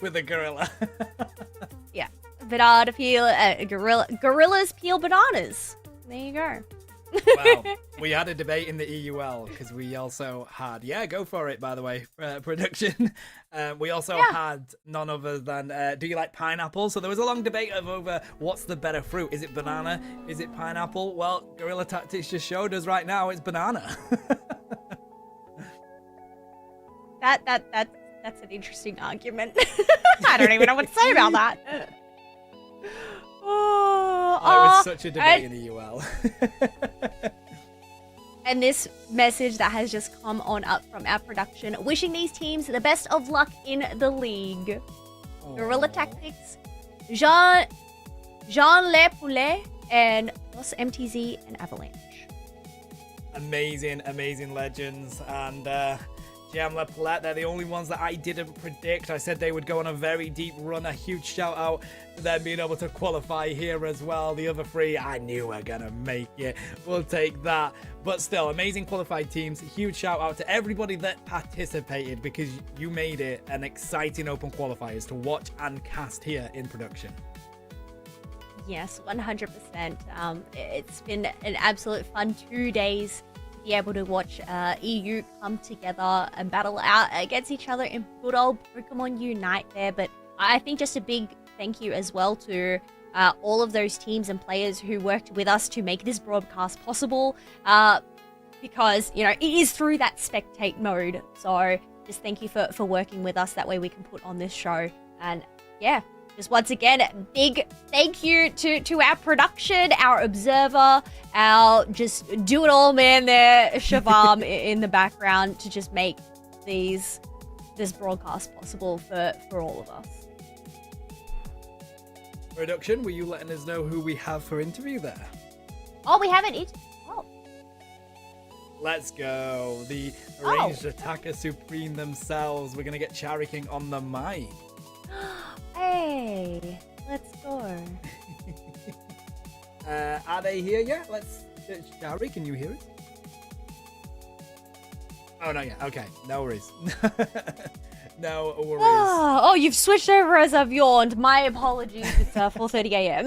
with the gorilla. Yeah, banana peel, gorillas peel bananas. There you go. Well, we had a debate in the EUL because we also had, go for it, by the way, production. We also had none other than, do you like pineapple? So there was a long debate over what's the better fruit. Is it banana? Is it pineapple? Well, Guerilla Tactics just showed us right now it's banana. That's an interesting argument. I don't even know what to say about that. It was such a debate in the UL. And this message that has just come on up from our production, wishing these teams the best of luck in the league. Aww. Guerilla Tactics, Jean Le Poulet, and Lost MTZ and Avalanche. Amazing legends. And Jam Le Poulet, they're the only ones that I didn't predict. I said they would go on a very deep run. A huge shout out to them being able to qualify here as well. The other 3, I knew were going to make it. We'll take that. But still, amazing qualified teams. Huge shout out to everybody that participated, because you made it an exciting open qualifiers to watch and cast here in production. Yes, 100%. It's been an absolute fun 2 days to be able to watch EU come together and battle out against each other in good old Pokemon Unite there. But I think just a big thank you as well to all of those teams and players who worked with us to make this broadcast possible, because, it is through that spectate mode. So just thank you for working with us. That way we can put on this show. And yeah, just once again, big thank you to our production, our observer, our just do it all man there, Shavam in the background, to just make this broadcast possible for all of us. Production, were you letting us know who we have for interview there? Oh, we haven't. Let's go. The Ranged Attacker Supreme themselves. We're going to get Chara King on the mic. Hey, let's go. Are they here yet? Chara, can you hear us? Oh, no, yeah. Okay, no worries. No worries. Oh, you've switched over as I've yawned. My apologies. It's 4:30 a.m.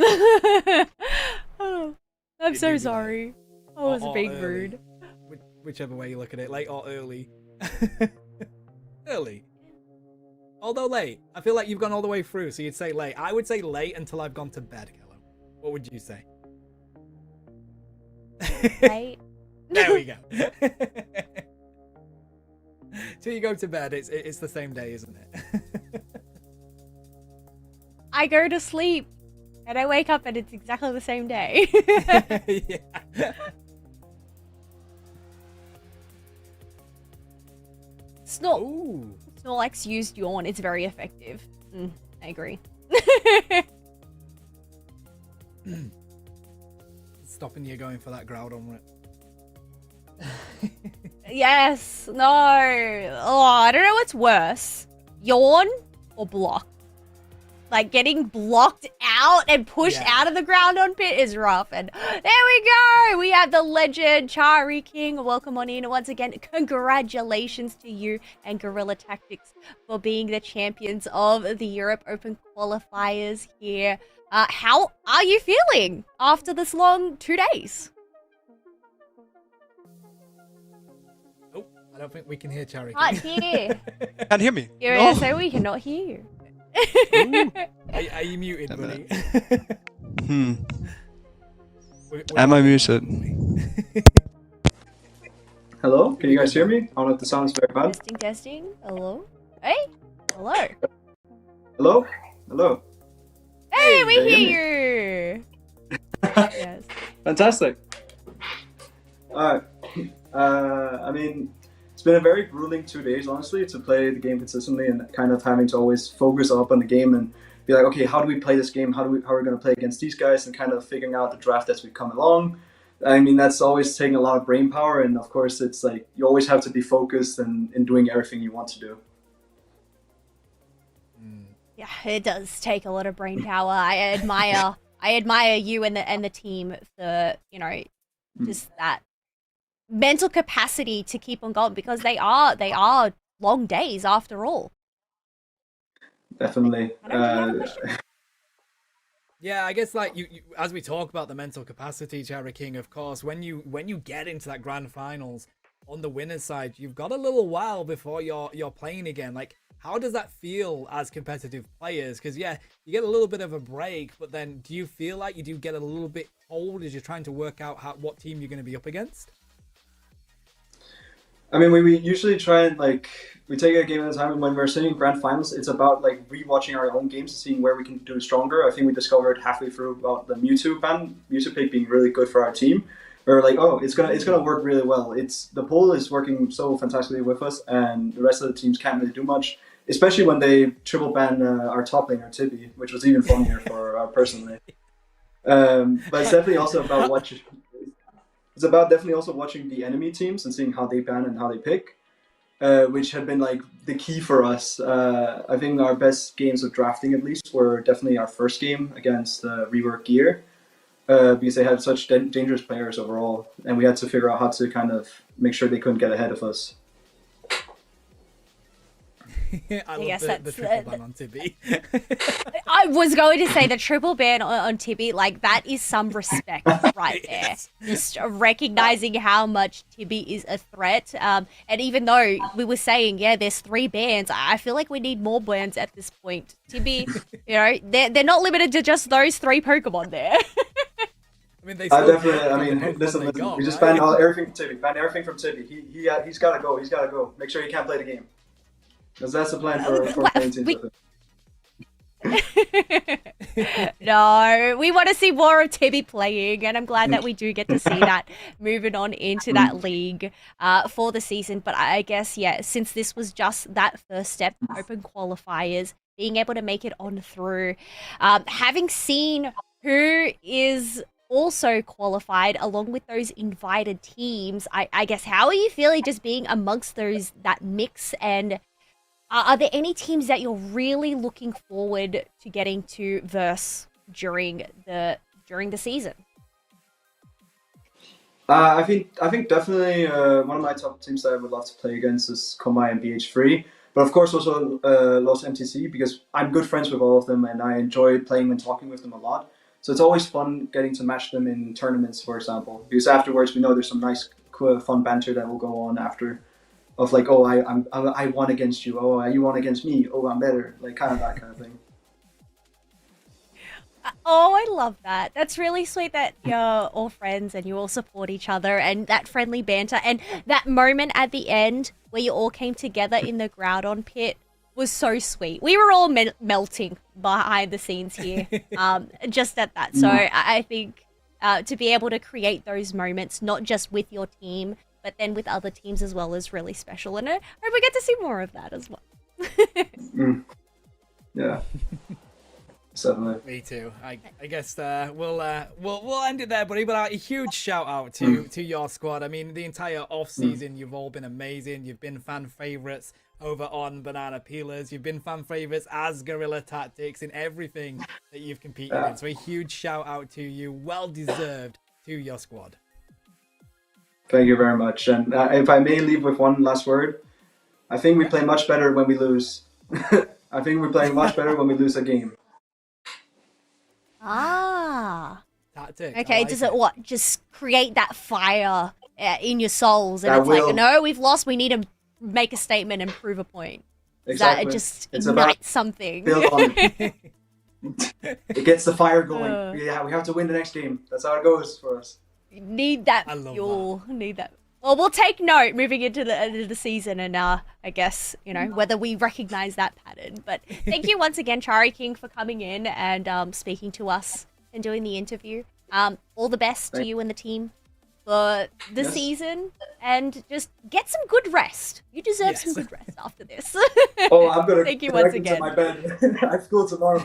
I'm so sorry. I was being rude. whichever way you look at it, late or early. Early. Although late. I feel like you've gone all the way through, so you'd say late. I would say late until I've gone to bed, Ghatlue. What would you say? Right? There we go. Till you go to bed, it's the same day, isn't it? I go to sleep and I wake up and it's exactly the same day. Yeah. Ooh. Snorlax used yawn. It's very effective. I agree. Stopping you going for that Groudon rip. Yes. No. Oh, I don't know what's worse. Yawn or block. Like, getting blocked out and pushed out of the Groudon pit is rough. And there we go. We have the legend, Chari King. Welcome on in. Once again, congratulations to you and Guerilla Tactics for being the champions of the Europe Open qualifiers here. How are you feeling after this long 2 days? Oh, I don't think we can hear Chari Can't King. hear. Can't hear me. You're No. gonna say we cannot hear you. Are you muted, Damn buddy? Am I muted? Hello, can you guys hear me? I don't know if the sound is very bad. Testing, testing. Hello? Hey? Hello? Hello? Hello? Hey, we can you hear you! Yes. Fantastic. Alright. I mean, it's been a very grueling 2 days, honestly, to play the game consistently and kind of having to always focus up on the game and be like, okay, how do we play this game? How are we going to play against these guys? And kind of figuring out the draft as we come along. I mean, that's always taking a lot of brain power. And of course, it's like you always have to be focused and in doing everything you want to do. Yeah, it does take a lot of brain power. I admire you and the team for, you know, just that mental capacity to keep on going, because they are long days after all. Definitely. Yeah, I guess like you as we talk about the mental capacity, Chari King, of course, when you get into that grand finals on the winner's side, you've got a little while before you're playing again. Like, how does that feel as competitive players? Because yeah, you get a little bit of a break, but then do you feel like you do get a little bit cold as you're trying to work out what team you're going to be up against? I mean, we usually try and we take a game at a time, and when we're sitting in grand finals, it's about rewatching our own games and seeing where we can do stronger. I think we discovered halfway through about the Mewtwo pick being really good for our team. We were like, oh, it's gonna work really well. The poll is working so fantastically with us, and the rest of the teams can't really do much, especially when they triple ban our top laner Tibby, which was even funnier for personally. But it's definitely also about watching. It's about definitely also watching the enemy teams and seeing how they ban and how they pick, which had been the key for us. I think our best games of drafting, at least, were definitely our first game against Rework Gear, because they had such dangerous players overall, and we had to figure out how to kind of make sure they couldn't get ahead of us. I love the triple ban on Tibby. I was going to say the triple ban on Tibby, that is some respect right there. Yes. Just recognizing how much Tibby is a threat. And even though we were saying, yeah, there's 3 bans, I feel like we need more bans at this point. Tibby, you know, they're not limited to just those 3 Pokemon there. I mean, listen. We just banned everything from Tibby. Ban everything from Tibby. He's got to go. He's got to go. Make sure he can't play the game. Because that's the plan for playing teams. No, we want to see more of Tibby playing, and I'm glad that we do get to see that moving on into that league for the season. But I guess, yeah, since this was just that first step, open qualifiers, being able to make it on through, having seen who is also qualified along with those invited teams, I guess, how are you feeling just being amongst that mix, and are there any teams that you're really looking forward to getting to verse during the season? I think definitely one of my top teams that I would love to play against is Komai and BH3. But of course also Los MTC, because I'm good friends with all of them and I enjoy playing and talking with them a lot. So it's always fun getting to match them in tournaments, for example, because afterwards we know there's some nice fun banter that will go on after, of like, oh, I won against you, oh, you won against me, oh, I'm better, like kind of that kind of thing. Oh, I love that. That's really sweet that you're all friends and you all support each other and that friendly banter and that moment at the end where you all came together in the Groudon pit was so sweet. We were all melting behind the scenes here, just at that. So I think to be able to create those moments, not just with your team, but then with other teams as well, is really special. And I hope we get to see more of that as well. Yeah. Certainly. Me too. I guess we'll end it there, buddy. But a huge shout out to your squad. I mean, the entire off season, you've all been amazing. You've been fan favorites over on Banana Peelers. You've been fan favorites as Guerilla Tactics in everything that you've competed in. So a huge shout out to you. Well deserved to your squad. Thank you very much. And if I may leave with one last word, I think we play much better when we lose. I think we play much better when we lose a game. Tactic. Okay, like does it what? Just create that fire in your souls, and That it's will. like, no, we've lost. We need to make a statement and prove a point. Exactly. That just It's about ignites something. build on it. It gets the fire going. Yeah, we have to win the next game. That's how it goes for us. Need that I love fuel. Need that. Well, we'll take note moving into the end of the season, and I guess whether we recognize that pattern. But thank you once again, Chari King, for coming in and speaking to us and doing the interview. All the best to you and the team for the season, and just get some good rest. You deserve some good rest after this. Oh, I'm gonna Thank you go once back into again. my bed. I have school tomorrow.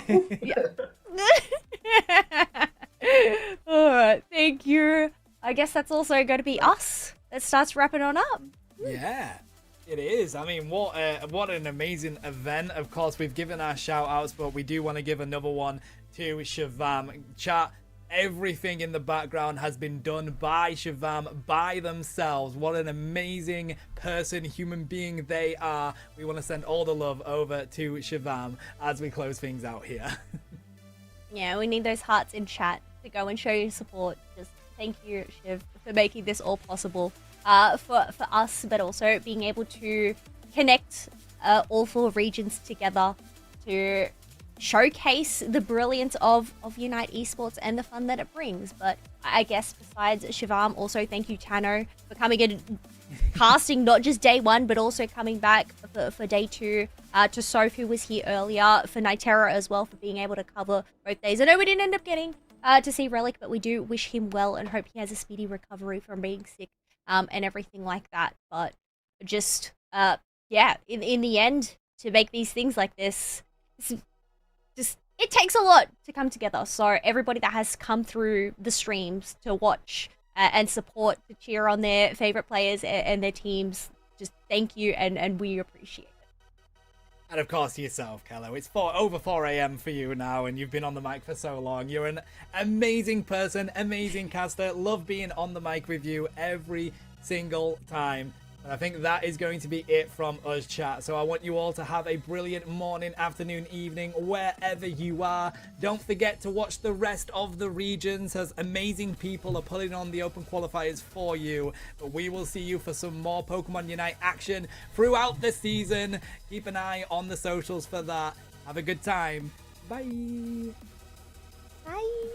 All right, thank you. I guess that's also going to be us. That starts wrapping on up. Yeah, it is. I mean, what an amazing event. Of course, we've given our shout outs, but we do want to give another one to Shavam. Chat, everything in the background has been done by Shavam, by themselves. What an amazing person, human being they are. We want to send all the love over to Shavam as we close things out here. Yeah, we need those hearts in chat to go and show your support. Just thank you, Shiv, for making this all possible for us, but also being able to connect all 4 regions together to showcase the brilliance of Unite Esports and the fun that it brings. But I guess besides Shivam, also thank you, Tano, for coming in, casting not just day 1, but also coming back for day 2. To Soph, who was here earlier, for Nitera as well, for being able to cover both days. I know we didn't end up getting to see Relic, but we do wish him well and hope he has a speedy recovery from being sick and everything like that. But just, yeah, in the end, to make these things like this, it takes a lot to come together. So everybody that has come through the streams to watch and support, to cheer on their favorite players and their teams, just thank you, and we appreciate it. And of course yourself, Kello. It's over 4 a.m. for you now, and you've been on the mic for so long. You're an amazing person, amazing caster. Love being on the mic with you every single time. And I think that is going to be it from us, chat. So I want you all to have a brilliant morning, afternoon, evening, wherever you are. Don't forget to watch the rest of the regions, as amazing people are putting on the open qualifiers for you. But we will see you for some more Pokemon Unite action throughout the season. Keep an eye on the socials for that. Have a good time. Bye. Bye.